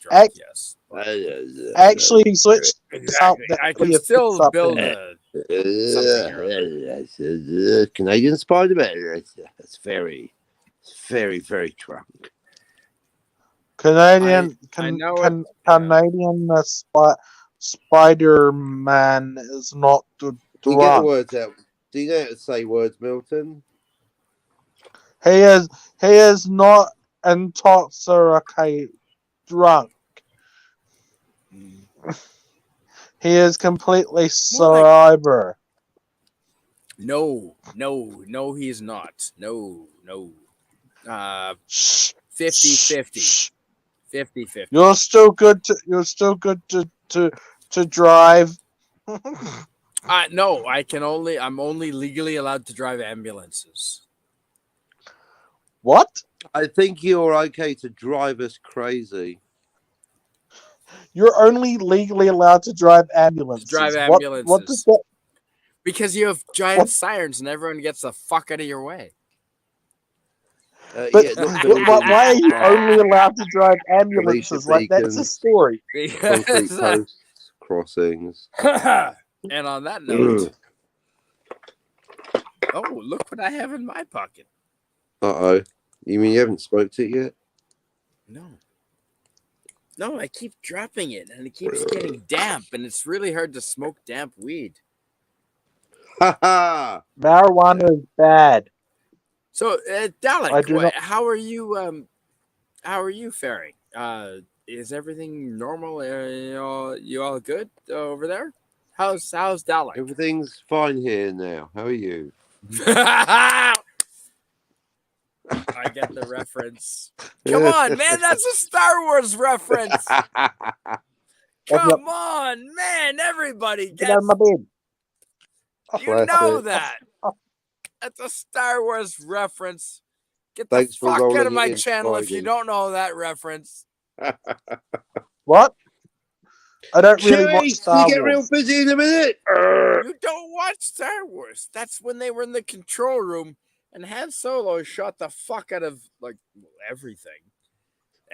drunk. Ac- Yes. Actually, he switched to Exactly. something. I can you still picked up build in- something or other. Canadian Spider-Man. That's very, very, very drunk. Canadian I know it. Canadian Spider-Man is not Can you get the drunk. words out? Do you know how to say words, Milton? He is not intoxicated drunk. He is completely sober. No, he's not. No. 50-50. 50-50. You're still good to drive. No, I'm only legally allowed to drive ambulances. What? I think you're okay to drive us crazy. You're only legally allowed to drive ambulances. What does ambulances. that? Because you have giant sirens and everyone gets the fuck out of your way. But Yeah, not buildings, why are you only allowed to drive ambulances? Like that's a beacons. story. Concrete posts, crossings. And on that note, oh, look what I have in my pocket. Uh-oh. You mean you haven't smoked it yet? No, I keep dropping it and it keeps getting damp and it's really hard to smoke damp weed. Ha ha! Marijuana is bad. So, Dalek, I do not- how are you? How are you faring? Is everything normal? You all good over there? How's Dalek? Everything's fine here now. How are you? I get the reference. Come on, man, that's a Star Wars reference. Come on, man, everybody Get out gets. of my bed. You know that. That's a Star Wars reference. Get the Thanks for fuck out rolling of my it in, channel if you Spidey. don't know that reference. What? I don't really Chewie, watch Star you get real Wars. busy in a minute. You don't watch Star Wars. That's when they were in the control room and Han Solo shot the fuck out of like everything.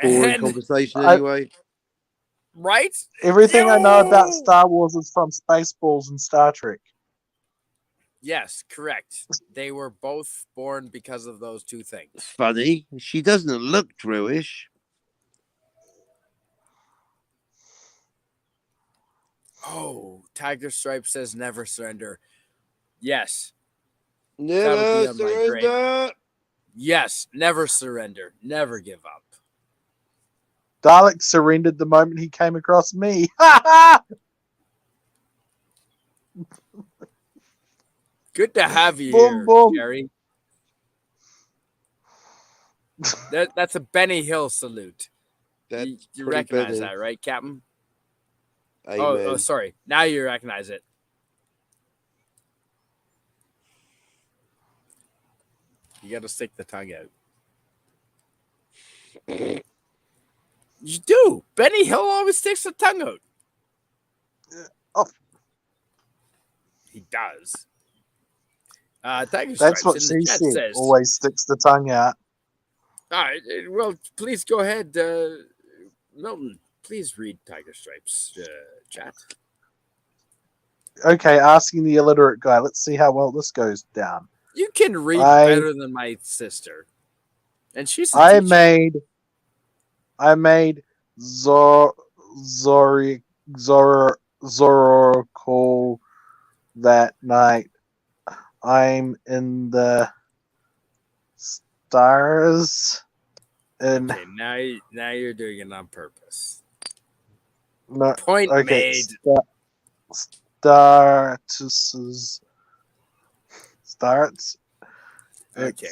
Boring conversation anyway. Right? Everything I know about Star Wars is from Spaceballs and Star Trek. Yes, correct. They were both born because of those two things. Funny, she doesn't look Drewish. Oh, Tiger Stripe says never surrender. Yes. Never be on my brain. surrender. Yes, never surrender. Never give up. Dalek surrendered the moment he came across me. Ha ha! Good to have you Boom, here, boom. Jerry. That's a Benny Hill salute. That's You pretty recognize Benny. that, right, Captain? Amen. Oh, sorry. Now you recognize it. You got to stick the tongue out. You do. Benny Hill always sticks the tongue out. Oh. He does. Tiger That's Stripes what in she the chat said. says. Always sticks the tongue out. All right. Well, please go ahead, Milton. Please read Tiger Stripes chat. Okay, asking the illiterate guy. Let's see how well this goes down. You can read I- better than my sister, and she's a I teacher. made Zoracle that night. I'm in the stars and Okay, now you're doing it on purpose. no, Point okay, made. starts. Okay,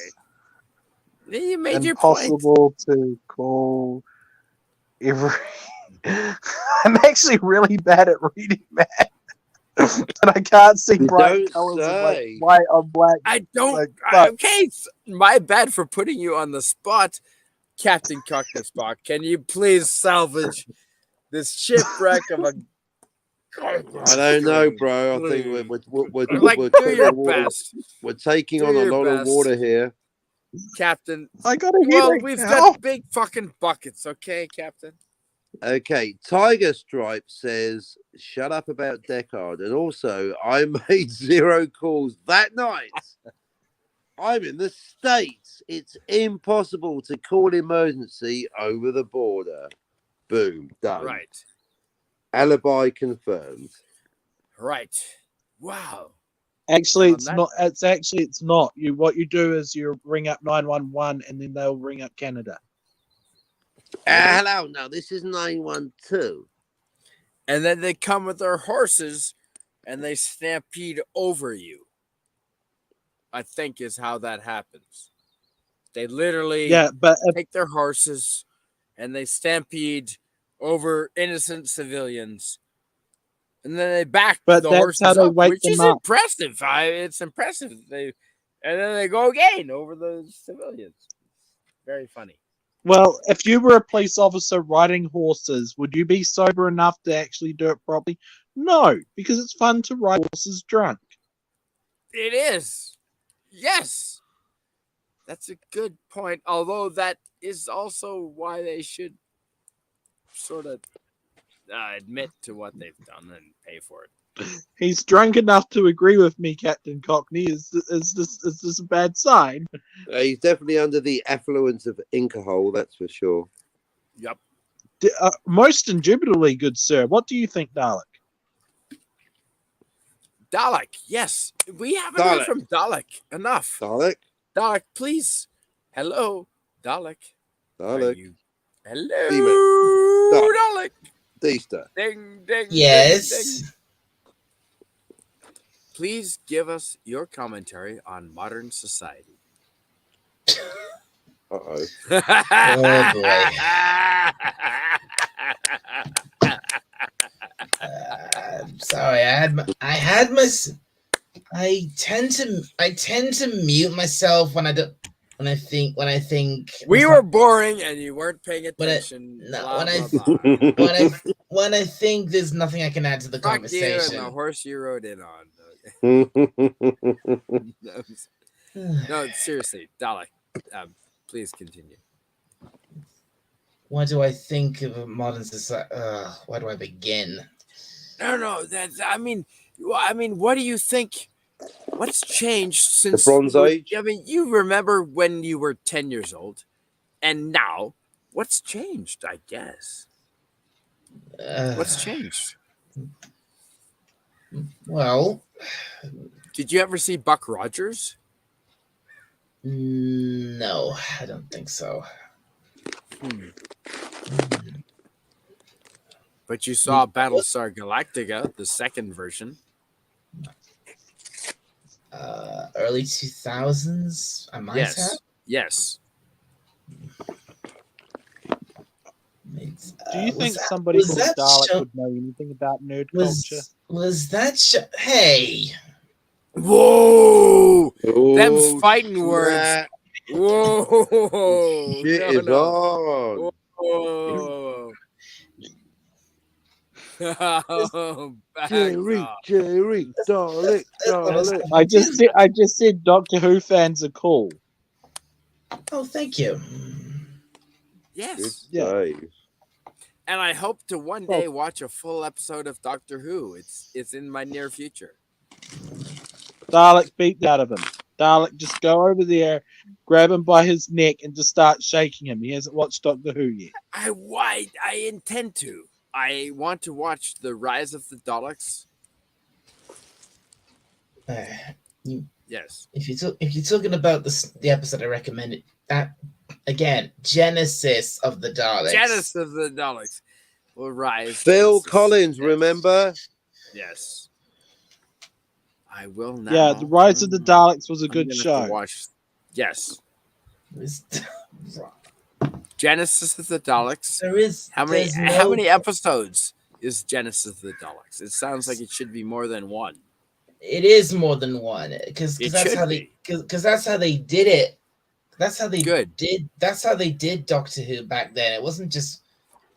It's you made your point. impossible to call every. I'm actually really bad at reading, man. And I can't see You bright don't colors of say. like white on black. I don't. Like, fuck. Okay, my bad for putting you on the spot, Captain Cockney-Spock. Can you please salvage this shipwreck of a? I don't know, bro. I think Like, we're do your water. best, We're taking Do on a your lot of best. water here. Captain. I got a Well, headache we've now. got big fucking buckets, okay, Captain? Okay, Tiger Stripe says, "Shut up about Deckard," and also, I made 0 calls that night. I'm in the States. It's impossible to call emergency over the border. Boom, done. Right, Alibi confirmed. right. Wow. Actually, On it's that not. It's not. What you do is you ring up 911, and then they'll ring up Canada. Hello, no, this is 912. And then they come with their horses and they stampede over you. I think is how that happens. They literally Yeah, but take their horses and they stampede over innocent civilians. And then they back But the that's horses how they up, wake which them is up. impressive. It's impressive. And then they go again over the civilians. Very funny. well, if you were a police officer riding horses, would you be sober enough to actually do it properly? No, because it's fun to ride horses drunk. It is. Yes. That's a good point. Although that is also why they should sort of admit to what they've done and pay for it. He's drunk enough to agree with me, Captain Cockney. Is this a bad sign? He's definitely under the affluence of alcohol, that's for sure. Yep. Most indubitably, good sir. What do you think, Dalek? Dalek, yes. We haven't heard from Dalek enough. Dalek? Dalek, please. Hello, Dalek. Are Dalek? you... Hello, Female. Dalek. Deesta. Ding, ding, Yes. ding, ding. Please give us your commentary on modern society. Uh-oh. Oh boy. I'm sorry. I tend to mute myself when I think. We were boring and you weren't paying When I- attention. no, blah, when I- blah, blah. when I think there's nothing I can add to the Fuck you and conversation. the horse you rode in on. No, seriously, Dalek. Please continue. What do I think of a modern society? Where do I begin? No. I mean, what do you think? What's changed since Bronze Age? I mean, you remember when you were 10 years old, and now, what's changed? I guess. What's changed? Well, Did you ever see Buck Rogers? no, I don't think so. But you saw Battlestar Galactica, the second version. Early 2000s. I might have. Yes. Do you think somebody was called that Dalek show- would know anything about nerd culture? Was that Hey, Whoa! Oh, Them's fighting words. snap. Whoa! Shit is on. Whoa! Oh, back off. Jerry, Dalek, Dalek. I just said Doctor Who fans are cool. oh, thank you. Good Yes. Yeah. save. And I hope to one day watch a full episode of Doctor Who. It's in my near future. Dalek beat the out of him. Dalek, just go over there, grab him by his neck, and just start shaking him. He hasn't watched Doctor Who yet. I intend to. I want to watch the Rise of the Daleks. Yes. If you're talking about the episode I recommended, that again, Genesis of the Daleks. Genesis of the Daleks will rise. Phil Genesis. Collins, remember? Yes. I will now. Yeah, the Rise of the Daleks was a good gonna have show. to watch. Yes. It's- Genesis of the Daleks. There is How many there's how no- many episodes is Genesis of the Daleks? It sounds like it should be more than one. It is more than one because It that's should how be. because that's how they did it. That's how they Good. did. That's how they did Doctor Who back then. It wasn't just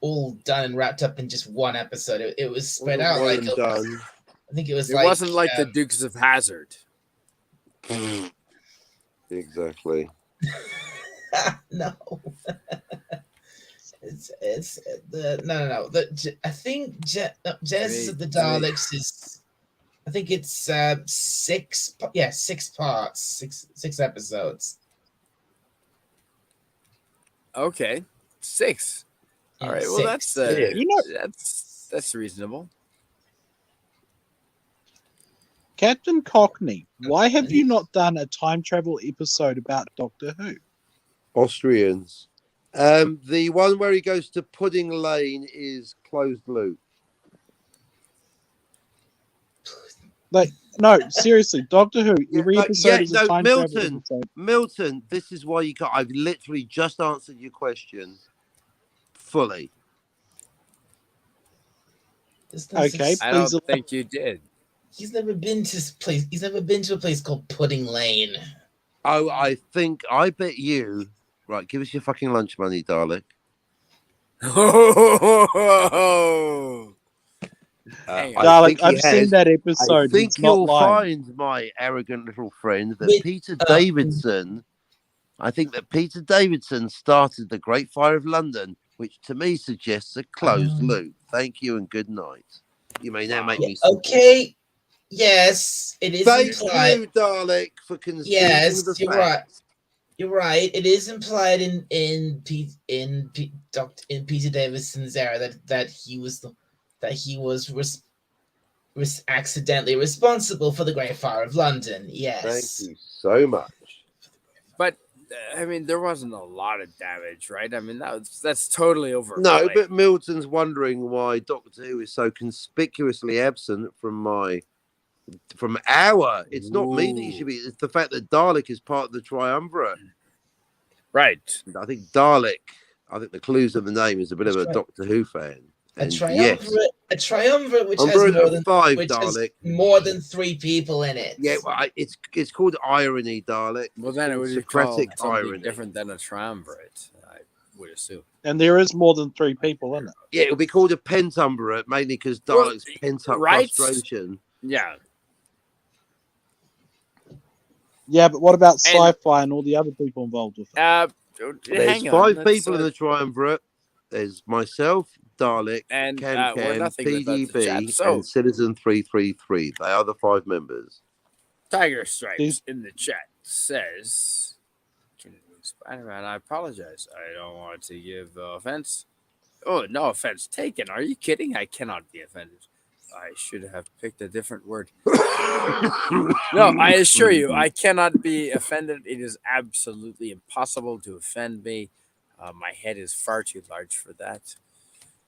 all done and wrapped up in just one episode. It was spread out One like and done. I think it was. It wasn't like the Dukes of Hazzard. Exactly. No. It's the no. I think Genesis of the Daleks is. I think it's six parts, six episodes. Okay, 6. All Yeah, right. Well, 6. that's reasonable. Captain Cockney, why have you not done a time travel episode about Doctor Who? Austrians. The one where he goes to Pudding Lane is closed loop. Like, no, seriously, Doctor Who. Every no, episode is a time Milton. travel episode. Milton, this is why you got. I've literally just answered your question fully. Okay, I don't please. think you did. He's never been to this place. He's never been to a place called Pudding Lane. Oh, I bet you. Right, give us your fucking lunch money, Dalek. Hang on. I Dalek, think he I've seen has. that episode. I think He's not you'll lying. find, my arrogant little friend, that Wait, Peter Davidson. I think that Peter Davidson started the Great Fire of London, which to me suggests a closed loop. Thank you and good night. You may now make me. Okay. Yes, it is Thank implied. you, Dalek, for conceding Yes, the you're fact. right. You're right. It is implied in Peter Davidson's era that he was accidentally responsible for the Great Fire of London. Yes. Thank you so much. But I mean, there wasn't a lot of damage, right? I mean, that's totally over. No, but Milton's wondering why Doctor Who is so conspicuously absent from our. It's not me that you should be. It's the fact that Dalek is part of the triumvirate. Right. I think Dalek. I think the clues of the name is a bit of a Doctor Who fan. A triumvirate which I'm has bringing more up than 5, which has Dalek. more than 3 people in it. Yeah, well, it's called irony, Dalek. Well, then it would be Socratic called something irony. different than a triumvirate, I would assume. And there is more than 3 people in it. Yeah, it'll be called a pentumvirate, mainly because Dalek's pent up right? frustration. Yeah. Yeah, but what about And- sci-fi and all the other people involved with it? There's Hang on. 5 let's, people in the triumvirate. There's myself, Dalek, and Can we're nothing without the chat. PDB, So, and Citizen 333. They are the 5 members. Tiger Stripes These- in the chat says, Spider-Man, I apologize. I don't want to give offense. Oh, no offense taken. Are you kidding? I cannot be offended. I should have picked a different word. No, I assure you, I cannot be offended. It is absolutely impossible to offend me. My head is far too large for that.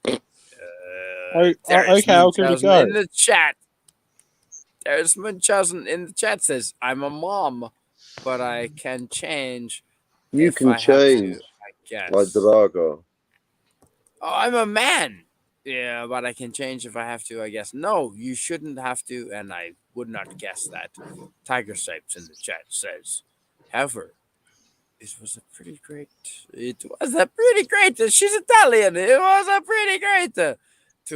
Okay, there's how can we Munchausen go? in the chat. There's Munchausen in the chat says, I'm a mom, but I can change. You if can I have change, to, I guess. like Drago. Oh, I'm a man. Yeah, but I can change if I have to, I guess. No, you shouldn't have to, and I would not guess that. Tiger Stripes in the chat says, however, it was a pretty great. She's Italian. It was a pretty great to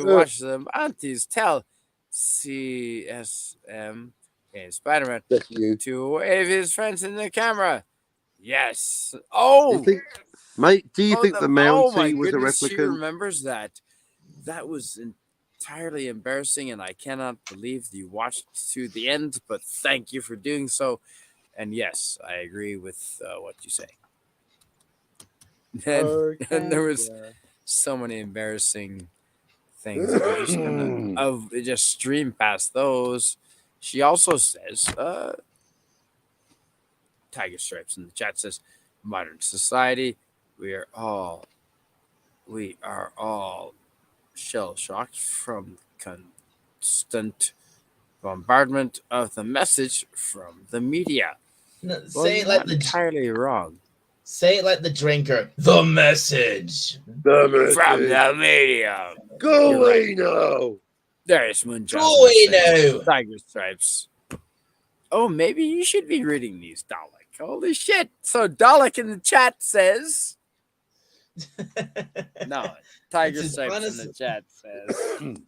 watch the aunties tell CSM in Spider-Man That's you. to wave his friends in the camera. Yes. Oh, Do you think the oh my Mountie was a goodness, she replicant? remembers that. that was entirely embarrassing, and I cannot believe you watched to the end. But thank you for doing so. And yes, I agree with what you say. And there was so many embarrassing things. We're just gonna just stream past those. She also says, Tiger Stripes in the chat says, modern society, we are all shell shocked from constant bombardment of the message from the media. No, Well, say you're it like not the entirely wrong. say it like the drinker. The message. From the media. Go You're right. away now. Darius Munchausen Bueno. says, Tiger Stripes. Oh, maybe you should be reading these, Dalek. Holy shit. So Dalek in the chat says... No, Tiger It's his Stripes honest- in the chat says...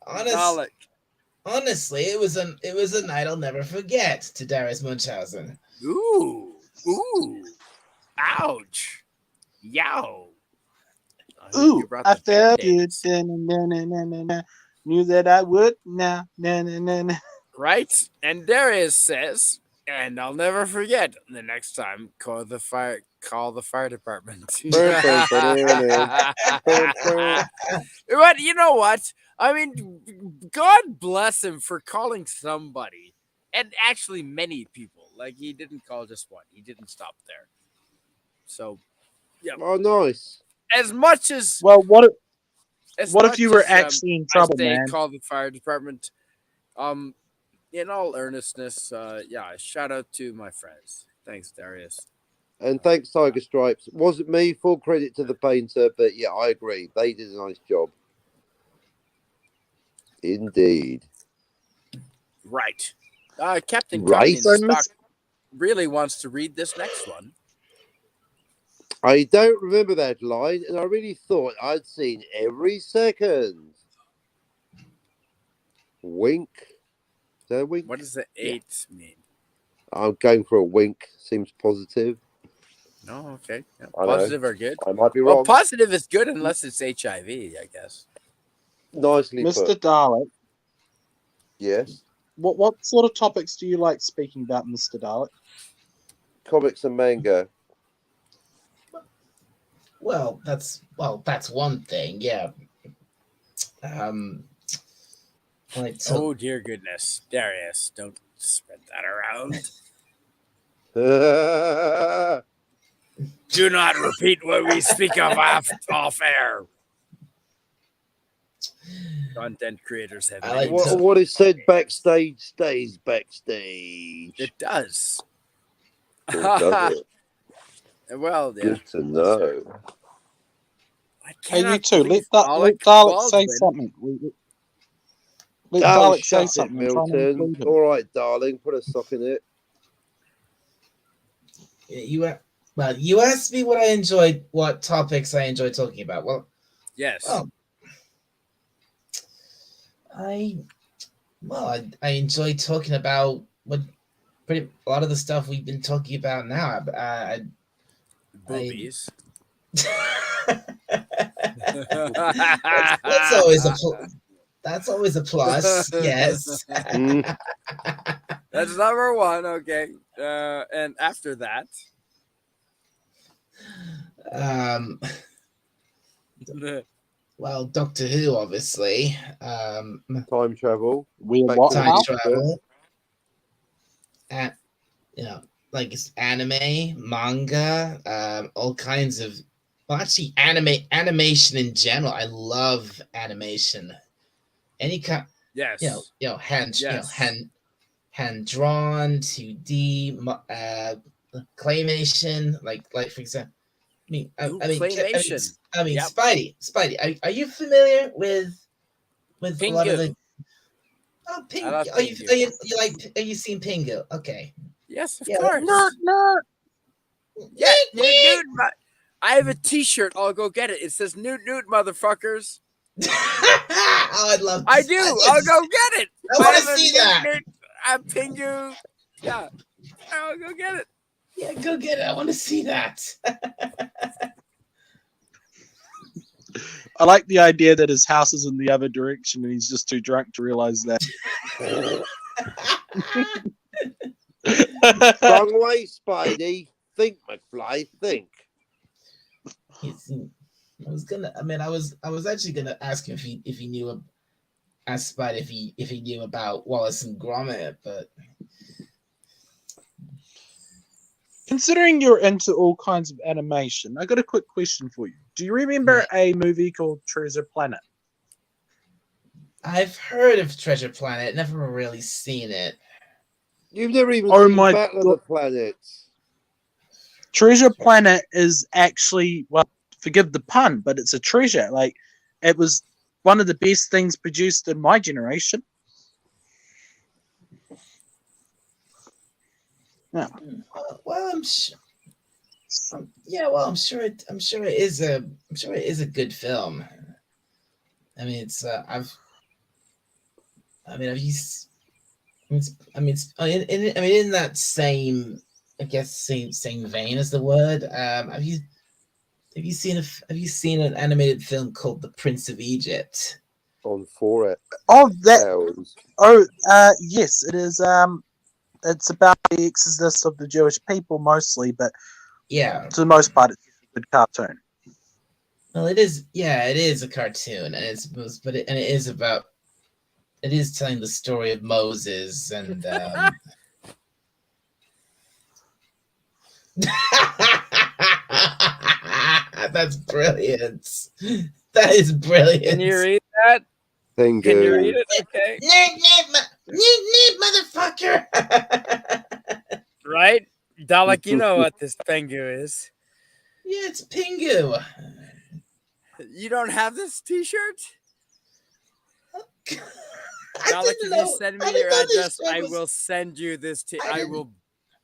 Honest, Dalek. honestly, it was a night I'll never forget to Darius Munchausen. Ooh. Ouch. Yow. I hope Ooh, you brought I the felt it. Band-Aids. Knew that I would now. Na. Right? And Darius says, and I'll never forget the next time call the fire department. But you know what? I mean, God bless him for calling somebody, and actually many people. Like, he didn't call just one. He didn't stop there. So, yeah. Oh, nice. As much as Well, what What if you were actually in trouble, man? Call the fire department. In all earnestness, shout out to my friends. Thanks, Darius. And thanks, Tiger Stripes. Wasn't me, full credit to the painter, but yeah, I agree. They did a nice job. Indeed. Right. Captain Right. Communist Stock really wants to read this next one. I don't remember that line, and I really thought I'd seen every second. Wink. Is that a wink? What does the 8 mean? I'm going for a wink. Seems positive. No, okay. Yeah, I know. positive are good. I might be Well, wrong. positive is good unless it's HIV, I guess. Nicely Mr. put. Dalek, Yes. what sort of topics do you like speaking about, Mr. Dalek? Comics and manga. Well, that's one thing, yeah. Oh, dear goodness. Darius, don't spread that around. Do not repeat what we speak of off air. Content creators have I like names. to- what is said backstage stays backstage. It does. Or does it? Well, yeah. Good to know. I Hey, you cannot two, let believe Dalek Alec say Baldwin- something. Let Oh, Dalek say shut it, something. I'm trying to Milton. include him. All right, darling. Put a sock in it. You asked me what topics I enjoy talking about. Well, Yes. oh, I enjoy talking about a lot of the stuff we've been talking about now. Boobies. That's always a plus. Yes. That's number one. Okay. And after that, well, Doctor Who, obviously. Time travel. Weird Back what to the Time now? future. travel. And like it's anime, manga, all kinds of. Well, actually, animation in general. I love animation. Any kind, yes. hand drawn, 2D, claymation. Like for example, claymation. Yep. Spidey. Are you familiar with a lot of the? Pingu. Oh, Pingu. I love Are you Pingu. Are you seeing Pingu? Okay. Yes, of Yeah, course. No. Yeah, nude. I have a T-shirt. I'll go get it. It says "nude, motherfuckers." Oh, I'd love. I do. I'll go get it. I want to have a see that. Pingu. Yeah, I'll go get it. Yeah, go get it. I want to see that. I like the idea that his house is in the other direction and he's just too drunk to realize that. Wrong way, Spidey. Think, McFly. Think. I was actually gonna ask him if he knew, ask Spidey if he knew about Wallace and Gromit, but considering you're into all kinds of animation, I got a quick question for you. Do you remember a movie called Treasure Planet? I've heard of Treasure Planet, never really seen it. You've never even Oh seen my Battle of God. the Planets. Treasure Planet is actually, well, forgive the pun, but it's a treasure. Like, it was one of the best things produced in my generation. Yeah. Well, I'm sure. I'm sure it is a good film. I mean, it's I've used. In that same, I guess, same vein as the word. Have you seen an animated film called The Prince of Egypt? On 4 Oh, that. hours. Oh, yes, it is. It's about the exodus of the Jewish people mostly, but Yeah. to the most part, it's a good cartoon. Well, it is. Yeah, it is a cartoon, and it is telling the story of Moses and. That's brilliant. That is brilliant. Can you read that? Thank Can you you. read it? Okay. Motherfucker. Right? Dalek, you know what this Pengu is. Yeah, it's Pingu. You don't have this t-shirt? I Dalek, didn't if know- you send I me didn't your know this address, shirt I was- will send you this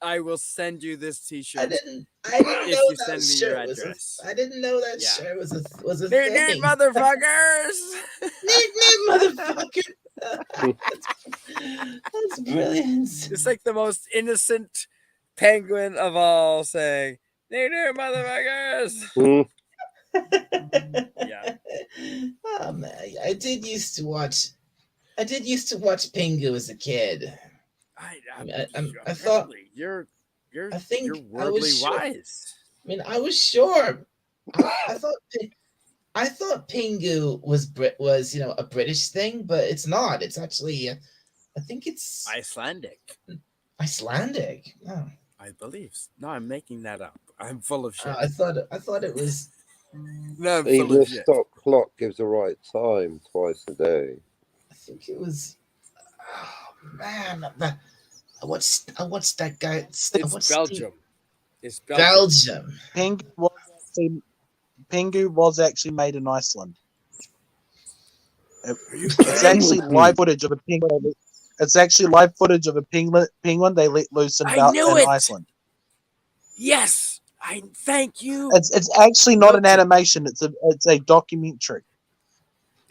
I will send you this I t-shirt. didn't If know you that send me your shirt was address. I didn't know that Yeah. shirt was a Dude, thing. motherfuckers! Motherfucker. That's brilliant. It's like the most innocent penguin of all saying, dude, motherfuckers! Mm. Yeah. Oh man, I did used to watch Pingu as a kid. I thought- you're I think you're I was worldly sure- wise. I mean, I was sure. I thought Pingu was a British thing, but it's not. It's actually I think it's Icelandic, Icelandic. Oh. I believe. No, I'm making that up. I'm full of shit. I thought it was. No, I'm full Even a of shit. stock clock gives the right time twice a day. I think it was. Oh man, I watched that guy. It's Belgium. It's Belgium. Belgium. Pengu was actually made in Iceland. It's actually live footage of a penguin. It's actually live footage of a penguin they let loose in Iceland. Yes, I thank you. It's actually not an Noted. animation. It's a documentary.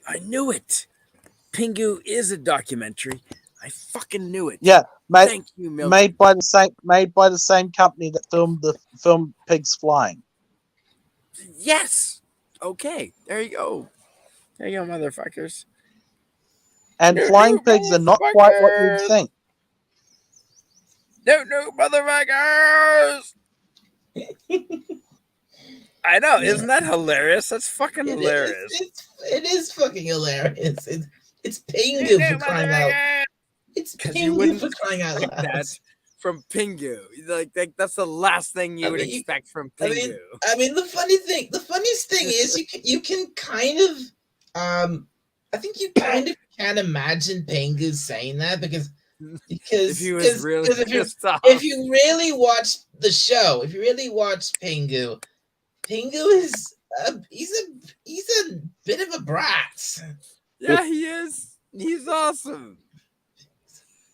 I knew it. Pingu is a documentary. I fucking knew it. Yeah, Thank you, Milton. made by the same company that filmed the film Pigs Flying. Yes. Okay. There you go. There you go, motherfuckers. And No, flying no, pigs are not quite what you'd motherfuckers. think. No, motherfuckers. I know. Isn't that hilarious? That's fucking hilarious. It is fucking hilarious. It's Pingu for crying out. It's 'Cause you Pingu wouldn't for crying out expect loud. that from Pingu. Like that's the last thing you would expect from Pingu. I mean, the funniest thing is you can kind of, I think you kind of can imagine Pingu saying that because if he was really pissed off. if you really watch the show, if you really watch Pingu is he's a bit of a brat. Yeah, he is. He's awesome.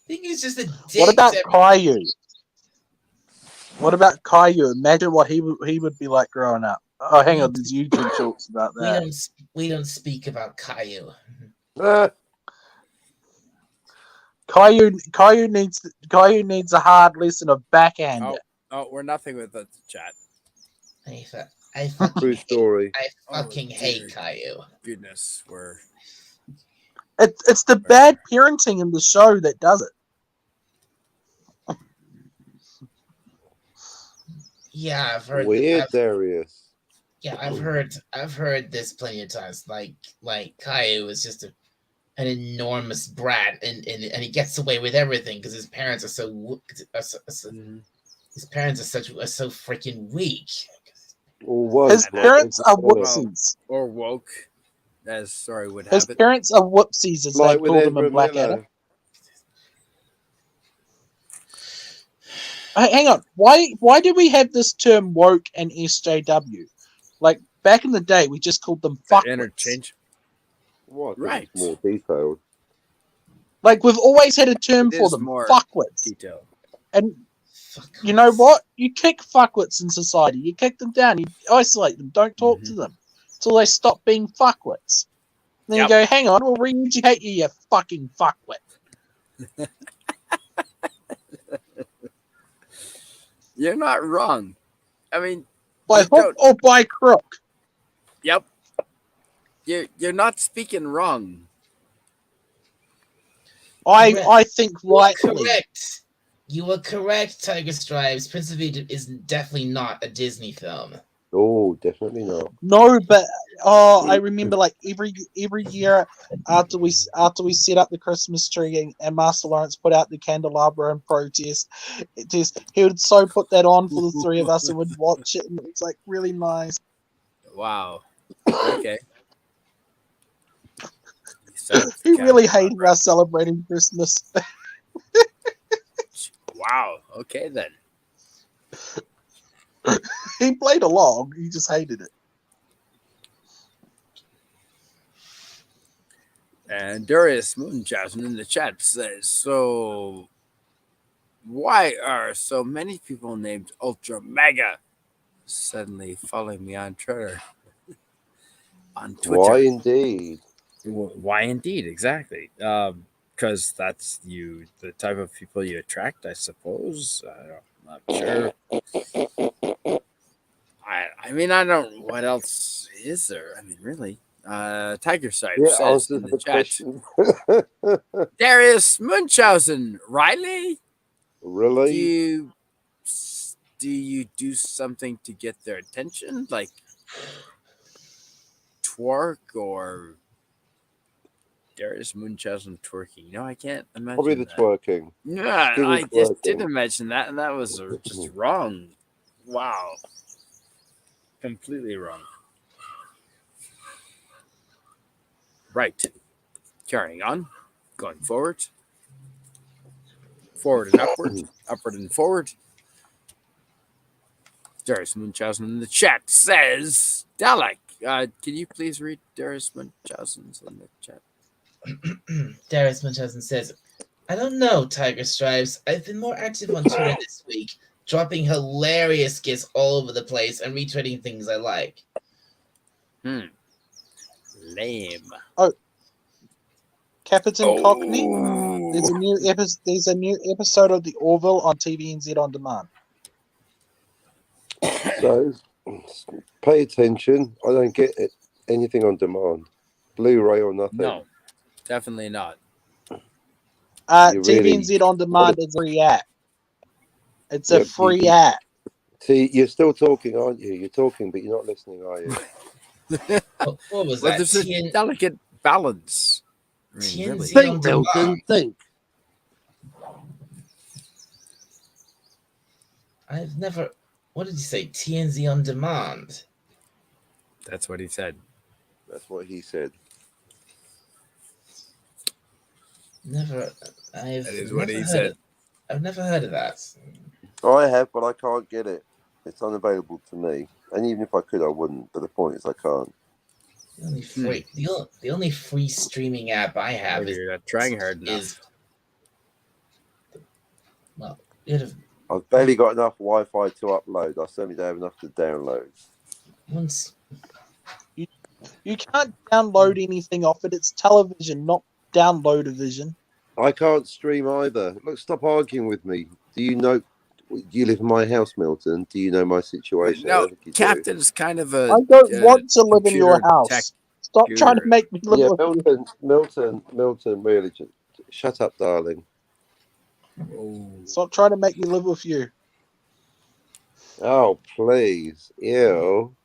Pingu's just a dick. What about Caillou? What about Caillou? Imagine what he would be like growing up. Oh, hang on, there's YouTube shorts about that. We don't speak about Caillou. Caillou needs a hard lesson of backhander. Oh, we're nothing with the chat. I fucking True story. fucking hate dear Caillou. Goodness, we're It's the bad parenting in the show that does it. Yeah, I've heard. Weird, Darius. Yeah, I've heard this plenty of times. Like Caillou is just an enormous brat, and he gets away with everything because his parents are so his parents are so freaking weak. His parents are whoopsies. or woke, as sorry would His have it. parents are whoopsies, as Like they with called them in Ezra Blackadder. Miller. Hey, hang on. Why do we have this term woke and SJW? Like back in the day, we just called them fuckwits. Interchange. What? Right. It's more detailed. Like we've always had a term It for is them, more fuckwits. detailed. And you know what? You kick fuckwits in society. You kick them down. You isolate them. Don't talk to them until they stop being fuckwits. Then you go, hang on, we'll re-educate you, you fucking fuckwit. You're not wrong. I mean, By hook or by crook. Yep. You're not speaking wrong. I think rightly. Correct. You were correct, Tiger Stripes. Prince of Egypt is definitely not a Disney film. Oh, definitely not. No, but I remember like every year after we set up the Christmas tree and Master Lawrence put out the candelabra in protest, he would so put that on for the three of us and would watch it, and it was like really nice. Wow. Okay. He really hated us celebrating Christmas. Wow. Okay then. He played along. He just hated it. And Darius Moonchausen in the chat says, so why are so many people named Ultra Mega suddenly following me on Twitter? On Twitter. Why indeed? Why indeed? Exactly. Because that's the type of people you attract, I suppose. I'm not sure. I mean, I don't. What else is there? I mean, really. Tiger Side says in the chat. Darius Munchausen, Riley. Really? Do you do something to get their attention, like twerk or Darius Munchausen twerking? No, I can't imagine. Probably the that. twerking. Yeah, I just did imagine that, and that was just wrong. Wow. Completely wrong. Right. Carrying on. Going forward. Forward and upward. Upward and forward. Darius Munchausen in the chat says, Dalek, can you please read Darius Munchausen's in the chat? Darius Munchausen says, I don't know, Tiger Stripes. I've been more active on Twitter this week, dropping hilarious gifs all over the place and retweeting things I like. Lame. Oh, Captain Cockney. There's a new episode of The Orville on TVNZ on demand. So, pay attention. I don't get it. Anything on demand, Blu-ray or nothing. No, definitely not. TVNZ on demand is a free app. It's a free app. See, you're still talking, aren't you? You're talking, but you're not listening, are you? What was that? There's a delicate balance. I mean, really. Think, Milton, think. I've never. What did you say? TNZ on demand. That's what he said. That's what he said. Never. That is what he said. I've never heard of that. I have, but I can't get it. It's unavailable to me. And even if I could, I wouldn't. But the point is, I can't. The only free, the only free streaming app I have You're not trying hard enough. I've barely got enough Wi-Fi to upload. I certainly don't have enough to download. Once you can't download anything off it. It's television, not download-o-vision. I can't stream either. Look, stop arguing with me. Do you know? Do you live in my house, Milton? Do you know my situation? I No, don't think you do. Captain's kind of a I don't want to live in your computer house. tech Stop trying to guru. make me live Yeah, with you. Milton, really, just shut up, darling. Oh. Stop trying to make me live with you. Oh, please. Ew.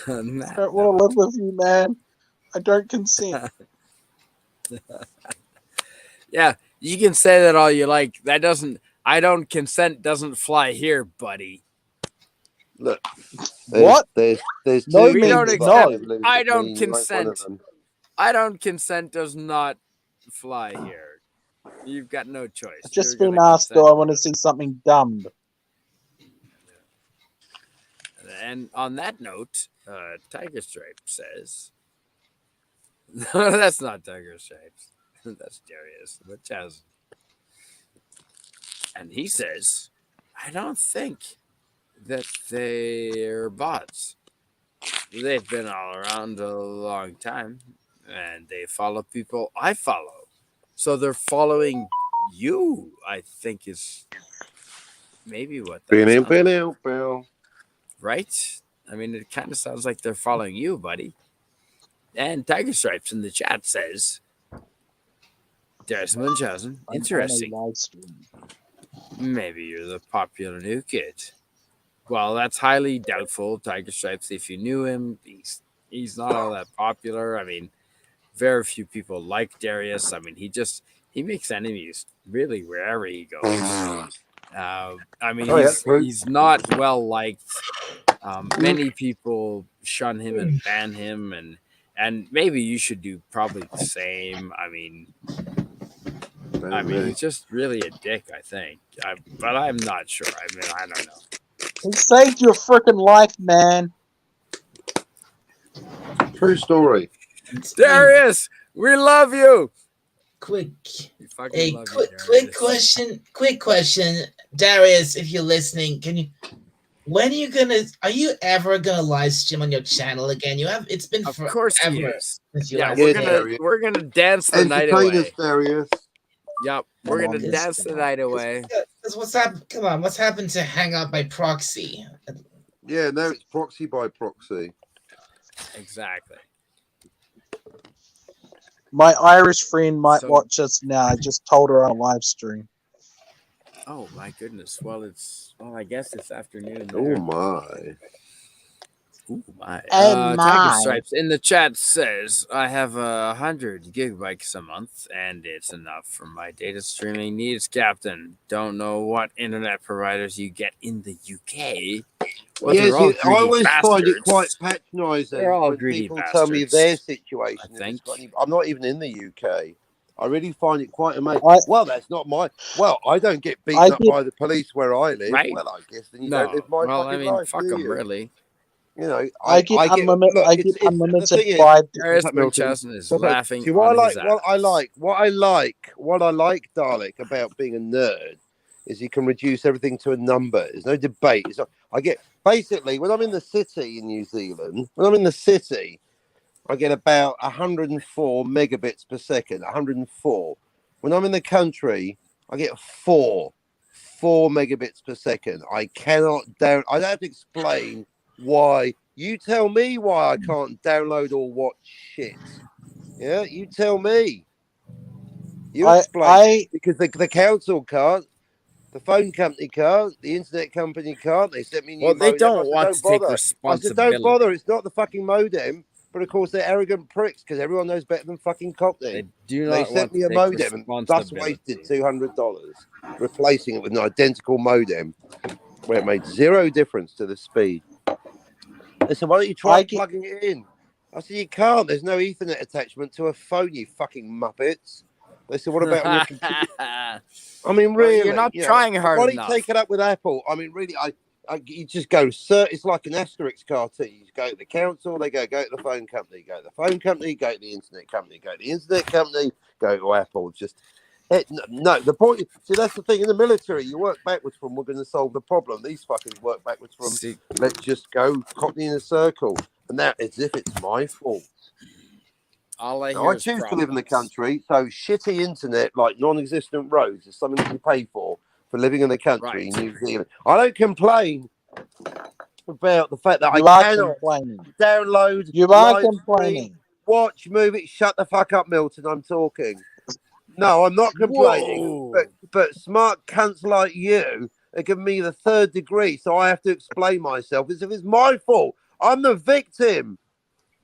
On I that don't want to live with you, man. I don't consent. Yeah, you can say that all you like. That doesn't. I don't consent. Doesn't fly here, buddy. Look, What? There's No two We don't people accept- that live I with don't me, and you ain't one of consent. them. I don't consent. Does not fly here. You've got no choice. I've just You're been gonna asked, consent. do I want to see something dumb? And on that note, Tiger Stripe says, "No, that's not Tiger Stripes. That's Darius Wachowski." And he says, "I don't think that they're bots. They've been all around a long time, and they follow people I follow. So they're following you. I think is maybe what that sounds like, right? I mean, it kind of sounds like they're following you, buddy." And Tiger Stripes in the chat says, "There's Munchausen. I'm Interesting. on a live stream. Maybe you're the popular new kid." Well, that's highly doubtful, Tiger Stripes. If you knew him, he's not all that popular. I mean, very few people like Darius. I mean, he makes enemies really wherever he goes. I mean, Oh, yeah, he's not well liked. Many people shun him and ban him, and maybe you should do probably the same. I mean, he's just really a dick, I think. But I'm not sure. I mean, I don't know. He saved your freaking life, man. True story. Darius, we love you. Quick, We fucking love you, quick question, Darius. If you're listening, when are you ever gonna live stream on your channel again? It's been Of forever course he is. since you Yeah, last Yeah, did. Darius. we're gonna dance the night Entertain away. us, Darius. Yep, we're Come gonna on, dance the night away. Because what's happened to hang out by proxy? Yeah, now it's proxy by proxy. Exactly. My Irish friend might So- watch us now. I just told her on a live stream. Oh my goodness. Well, I guess it's afternoon. Oh there. my. Ooh, my. Oh, Tiger my. Stripes in the chat says, "I have 100 gigabytes a month, and it's enough for my data streaming needs, Captain. Don't know what internet providers you get in the UK. Well, Yes, they're all I greedy always find it bastards. quite patronising They're all when greedy people tell me bastards, their situation. I if think. it's got any- I'm not even in the UK. I really find it quite amazing. I- Well, that's not my. Well, I don't get beaten I up get- by the police where I live. Right? Well, I guess then you No, don't live my well, fucking I mean, life, fuck do them, you? really. You know, I get unlimited. look, I get it's- the unlimited thing is- 5. Darius What's up, Milton? Munchausen is What's up? laughing See, what on I his like, ass. what I like, Dalek, about being a nerd is you can reduce everything to a number. There's no debate. It's not, I get basically when I'm in the city in New Zealand, I get about 104 megabits per second. 104. When I'm in the country, I get 4 megabits per second. I don't have to explain why. You tell me why I can't download or watch shit. Yeah, you tell me. You explain because the council can't, the phone company can't, the internet company can't. They sent me a new Well, they modem. don't I said, want don't to take bother. I said, don't responsibility. bother. It's not the fucking modem. But of course, they're arrogant pricks because everyone knows better than fucking Cockney. They do They not sent want me to a take modem and thus responsibility. wasted $200, replacing it with an identical modem where it made zero difference to the speed. They said, why don't you try plugging it in? I said, you can't. There's no Ethernet attachment to a phone, you fucking muppets. They said, what about on your computer? I mean, really? Well, you're not trying hard why don't enough. you take it up with Apple? I mean, really, you just go, sir, it's like an Asterix cartoon. You go to the council, they go to the phone company, go to the phone company, go to the internet company, go to the internet company, go to Apple. No, the point, see, that's the thing. In the military, you work backwards from we're going to solve the problem. These fuckers work backwards from let's just go Cockney in a circle. And that as if it's my fault. All I Now, hear I is choose to live in the problems. country, so shitty internet like non-existent roads is something that you pay for. for living in the country, Right. New Zealand. I don't complain about the fact that You I are cannot complaining. download, You are live stream, complaining. watch movie. Shut the fuck up, Milton. I'm talking. No, I'm not complaining. Whoa. But smart cunts like you are giving me the third degree, so I have to explain myself as if it's my fault. I'm the victim.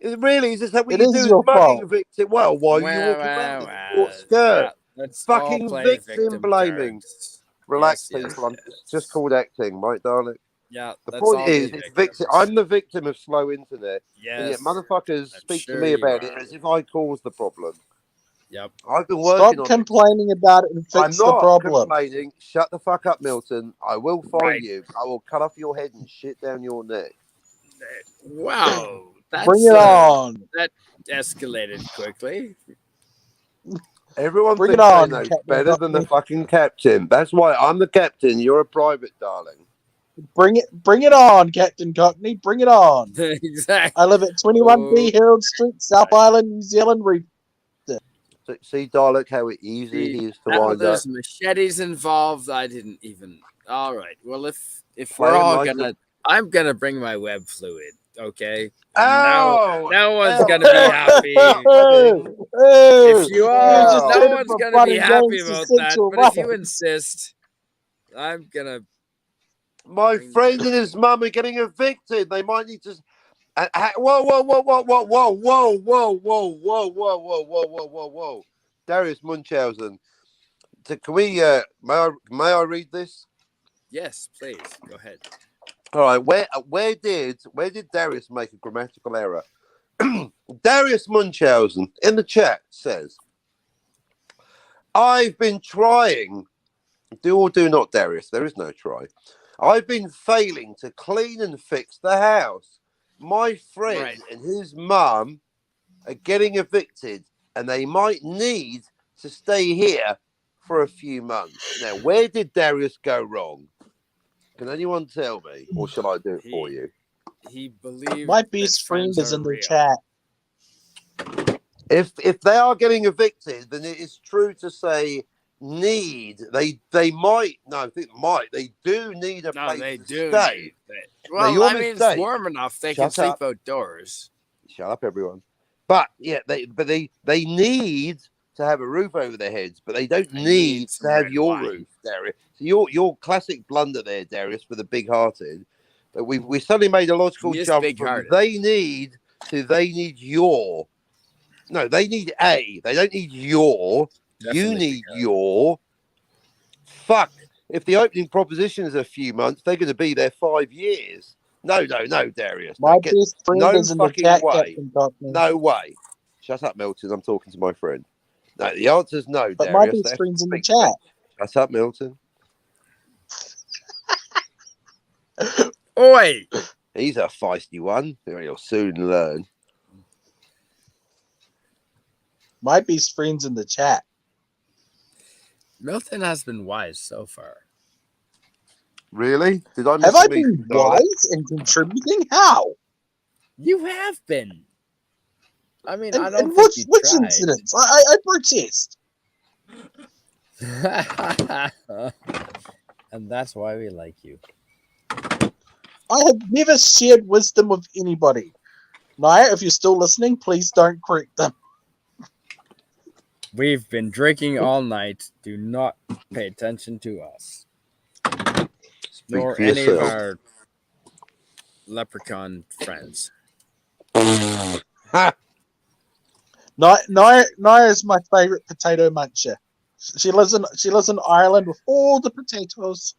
It really is this what It you is do? Is your mugging fault. a victim? Well, why are you Well, walking around in a well, short skirt? yeah, let's all Fucking play victim blaming. cards. Relax, Yes, people. yes. It's just called acting, right, darling? Yeah, The let's point all is, be it's victim. victims. I'm the victim of slow internet, and yet Yes, motherfuckers I'm speak to sure me you about are. it as if I caused the problem. Yep. I've been Stop working on it. complaining about it and I'm fix the not problem. complaining. Shut the fuck up, Milton. I will find Right. you. I will cut off your head and shit down your neck. Wow, that's Bring it on. that escalated quickly. Everyone Bring it thinks they on, know Captain better than the Cockney. fucking captain. That's why I'm the captain. You're a private, darling. Bring it on, Captain Cockney. Bring it on. Exactly. I live at 21B Herald Street, South Island, New Zealand. See, Dalek, how easy he is to Now wind up. there's machetes involved. I didn't even. All right. Well, if we're Playing all like gonna, I'm gonna bring my web fluid. Okay. Ow! No one's Ow! gonna be happy. If you Wow. all, no one's gonna be happy about that. But if you Right. insist, I'm gonna. My friend and his mum are getting evicted. They might need to. Whoa, whoa, whoa, whoa, whoa, whoa, whoa, whoa, whoa, whoa, whoa, whoa, whoa, whoa, whoa. Darius Munchausen. Can we? May I read this? Yes, please go ahead. All right. Where did Darius make a grammatical error? Darius Munchausen in the chat says, "I've been trying. Do or do not, Darius. There is no try. I've been failing to clean and fix the house. My friend and his mum are getting evicted, and they might need to stay here for a few months. Now, where did Darius go wrong? Can anyone tell me, or shall I do it for you? He believed My best friend is in the chat. If they are getting evicted, then it is true to say need. They might. No, I think might. They do need a place they to do stay. Well, your I mean, mistake- it's warm enough. They Shut can sleep up. outdoors. Shut up, everyone. But yeah, they need to have a roof over their heads, but they don't need to have your roof, Darius. So your classic blunder there, Darius, for the big-hearted. But we suddenly made a logical jump from they need to they need your. No, they need a. They don't need your. You need your. Fuck. If the opening proposition is a few months, they're going to be there 5 years. No, Darius. My best friend is in the chat, Captain Cockney. No way. Shut up, Milton. I'm talking to my friend. No, the answer is no, But Darius. my best friend's in the chat. Shut up, Milton. Oi! He's a feisty one. You'll soon learn. My best friend's in the chat. Milton has been wise so far. Really? Did I miss Have I been wise and contributing? How? You have been. I mean, And, I don't which tried. incidents? I protest. And that's why we like you. I have never shared wisdom with anybody. Naya, if you're still listening, please don't correct them. We've been drinking all night. Do not pay attention to us. Nor any of our leprechaun friends. Naya is my favorite potato muncher. She lives in Ireland with all the potatoes.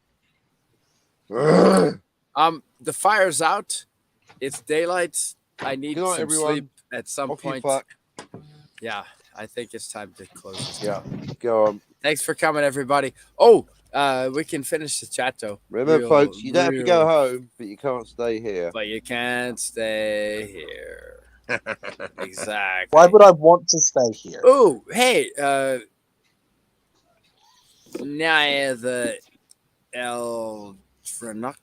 The fire's out. It's daylight. I need some sleep at some point. Yeah, I think it's time to close this. Yeah, go on. Thanks for coming, everybody. Oh, we can finish the chat though. Remember, folks, you don't have to go home, but you can't stay here. But you can't stay here. Exactly. Why would I want to stay here? Oh, hey, Naya the Eldranuk.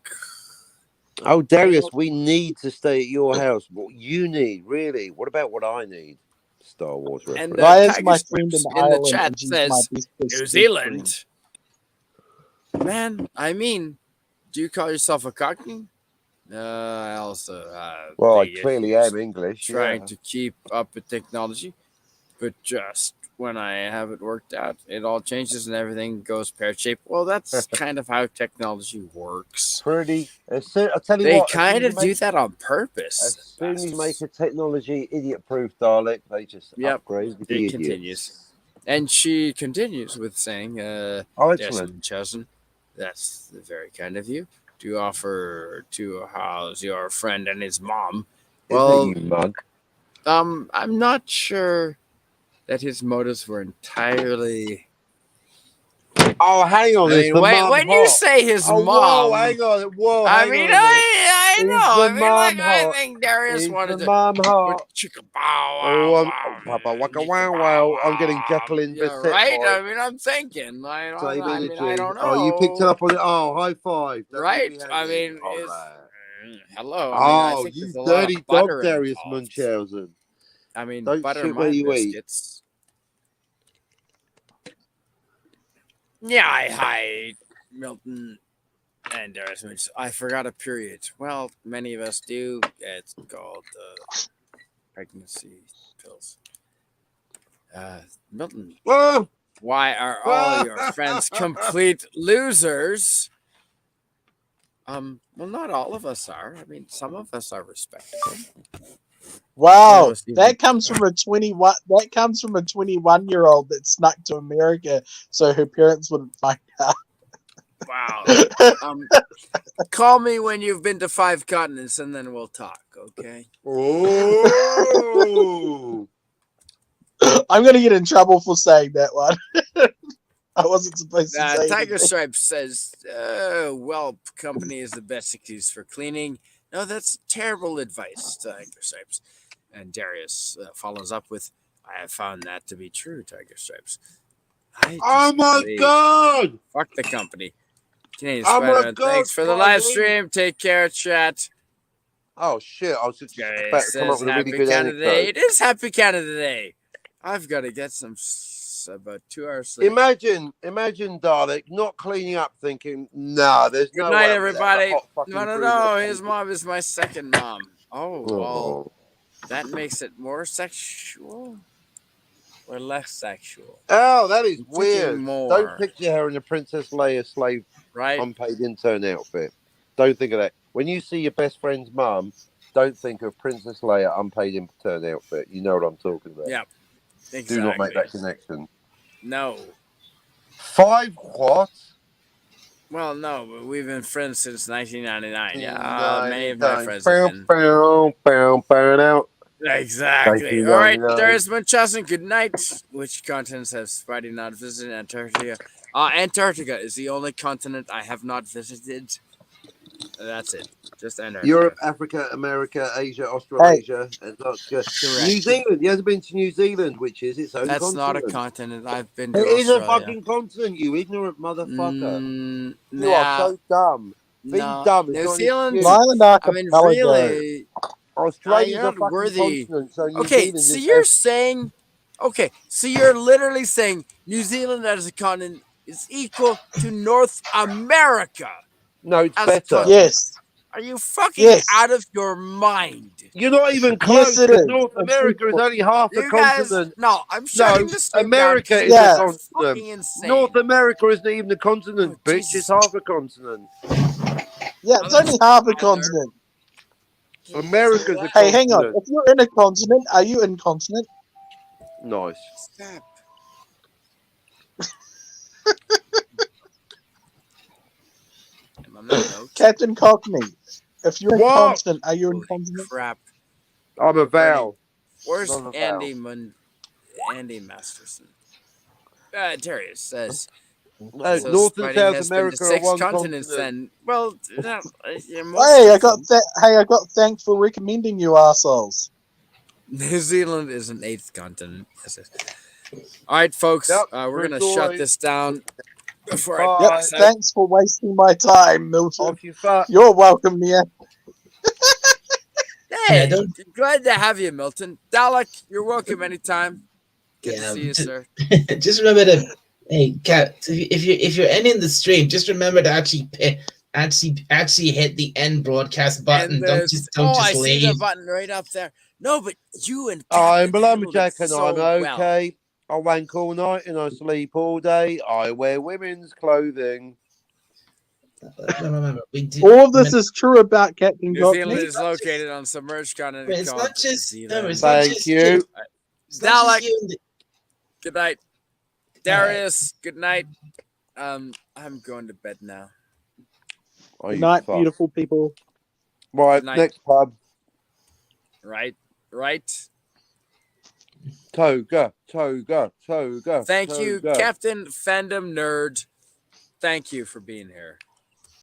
Oh, Darius, we need to stay at your house. What you need, really? What about what I need? Star Wars reference. And Naya's my friend in in Ireland, the chat and she's my says best New Zealand. Man, I mean, do you call yourself a Cockney? I also have Well, I big clearly issues am English. trying Yeah. to keep up with technology, but just when I have it worked out, it all changes and everything goes pear-shaped. Well, that's kind of how technology works. Pretty. I'll tell you They what. kind of do that on As purpose. soon as you make bastards. a technology idiot-proof Dalek, they just Yep, upgrade with it the continues. idiots. And she continues with saying, Oh, excellent. Desmond Chosen, that's very kind of you to offer to house your friend and his mom. Isn't Well, it, you mug? I'm not sure that his motives were entirely. Oh, hang on. I Is mean, the mum when you hot? say his Oh, whoa, mom, hang on. Whoa, I hang mean, on a minute. I know. Is the I mean, like, mum I hot? think Darius Is wanted the to mum put hot? chicka bow Oh, wow wow. Papa Waka chicka Wow bow Wow. I'm getting wow. Jacqueline Yeah, Bisset right. I vibes. mean, I'm thinking. Same I mean, I energy. don't Oh, you picked it know. up on it. Oh, high five. Don't leave me Right. I hanging. mean, All is right. hello. I mean, I Oh, think there's you a lot of dirty dog, butter Darius involved. Munchausen. I mean, Don't butter shit where my you eat. biscuits. Yeah, hi, Milton and Darius. I forgot a period. Well, many of us do. It's called pregnancy pills. Milton, Oh, why are all your friends complete losers? Well, not all of us are. I mean, some of us are respectable. Wow, us even- that comes from a 21. That comes from a 21-year-old that snuck to America so her parents wouldn't find out. Wow. Call me when you've been to 5 continents, and then we'll talk. Okay. oh. I'm gonna get in trouble for saying that one. I wasn't supposed to say Tiger anything. Stripe says, "Well, company is the best excuse for cleaning." No, that's terrible advice, Tiger Stripes. And Darius follows up with, "I have found that to be true, Tiger Stripes." Oh my God! Fuck the company. Canadian Oh my Spider-Man, God, thanks for the live Colin. stream. Take care, chat. Oh shit! I was just Guy about to come up says with a really Happy good Canada Day. anecdote. It is Happy Canada Day. I've got to get some about 2 hours sleep. Imagine, Dalek not cleaning up, thinking, "Nah, there's Good no night, way I'm gonna have the everybody. hot fucking No. crew that His mom is my second mom. Oh, well, Oh. that makes it more sexual or less sexual? Oh, that is I'm thinking weird. more. Don't picture her in a Princess Leia slave Right? unpaid intern outfit. Don't think of that. When you see your best friend's mum, don't think of Princess Leia unpaid intern outfit. You know what I'm talking about. Yeah, exactly. Do not make that connection. No. 5 what? Well, no, but we've been friends since 1999. Yeah, many of Bow, my friends have been. out. Exactly. All right, 1999. there's Munchausen. Good night. Which continents have Spidey not visited? Antarctica. Antarctica is the only continent I have not visited. That's it. Just Antarctica. Europe, Africa, America, Asia, Australasia, Antarctica. New Zealand. He hasn't been to New Zealand, which is its own That's continent. not a continent. I've been to It is Australia. a fucking continent, you ignorant motherfucker. You Nah, are so dumb. Being no. dumb is New not Zealand. an excuse. Island I mean, archipelago. really. Australia's you're a not fucking worthy. continent, so New Okay, Zealand so is you're saying, okay, so you're literally saying New Zealand as a continent is equal to North America. No, it's as a better. continent. Yes. Are you fucking Yes. out of your mind? You're not even close. Yes, it because is. North It's America is equal. only half a You guys, continent. no, I'm shutting No, the stream America down. is Yeah. a You're continent. fucking insane. North America isn't even a continent, Oh, bitch. Jesus. It's half a continent. Yeah, it's only half a Tyler. continent. America's a Hey, hang on. continent. If you're in a continent, are you incontinent? Nice. Stop. On that note, Captain Cockney, if you're What? incontinent, are you holy incontinent? crap. I'm a vowel. Where's Not a Andy Masterson? Darius says. No, So North and Spidey South has America been are to 6 one continents continent. then. Well, Hey, I got thanked for recommending you assholes. New Zealand is an 8th continent. All right, folks, Yep, we're going to true shut story. this down before Bye. I Yep, pass out. thanks for wasting my time, Milton. Off you fuck. You're welcome, yeah. Hey, don't- glad to have you, Milton. Dalek, you're welcome anytime. Good to Yeah, see you, sir. just remember to Hey, Kat, if you're ending the stream, just remember to actually hit the end broadcast button. And Don't I just see the leave. button right up there. No, but you and I'm Captain handled it Lumberjack and so I'm well. okay. I wank all night and I sleep all day. I wear women's clothing. Remember, we do. All of this is true about Captain New Got Zealand Me. is located on submerged continent It's called not just. Zealand. It's not Thank just you. It's not Dalek, just you and the, good night. Darius, good night. I'm going to bed now. Oh, Good you night, fuck. beautiful people. Right, Good night. next pub. Right. Toga. Thank you, Toga. Captain Fandom Nerd. Thank you for being here.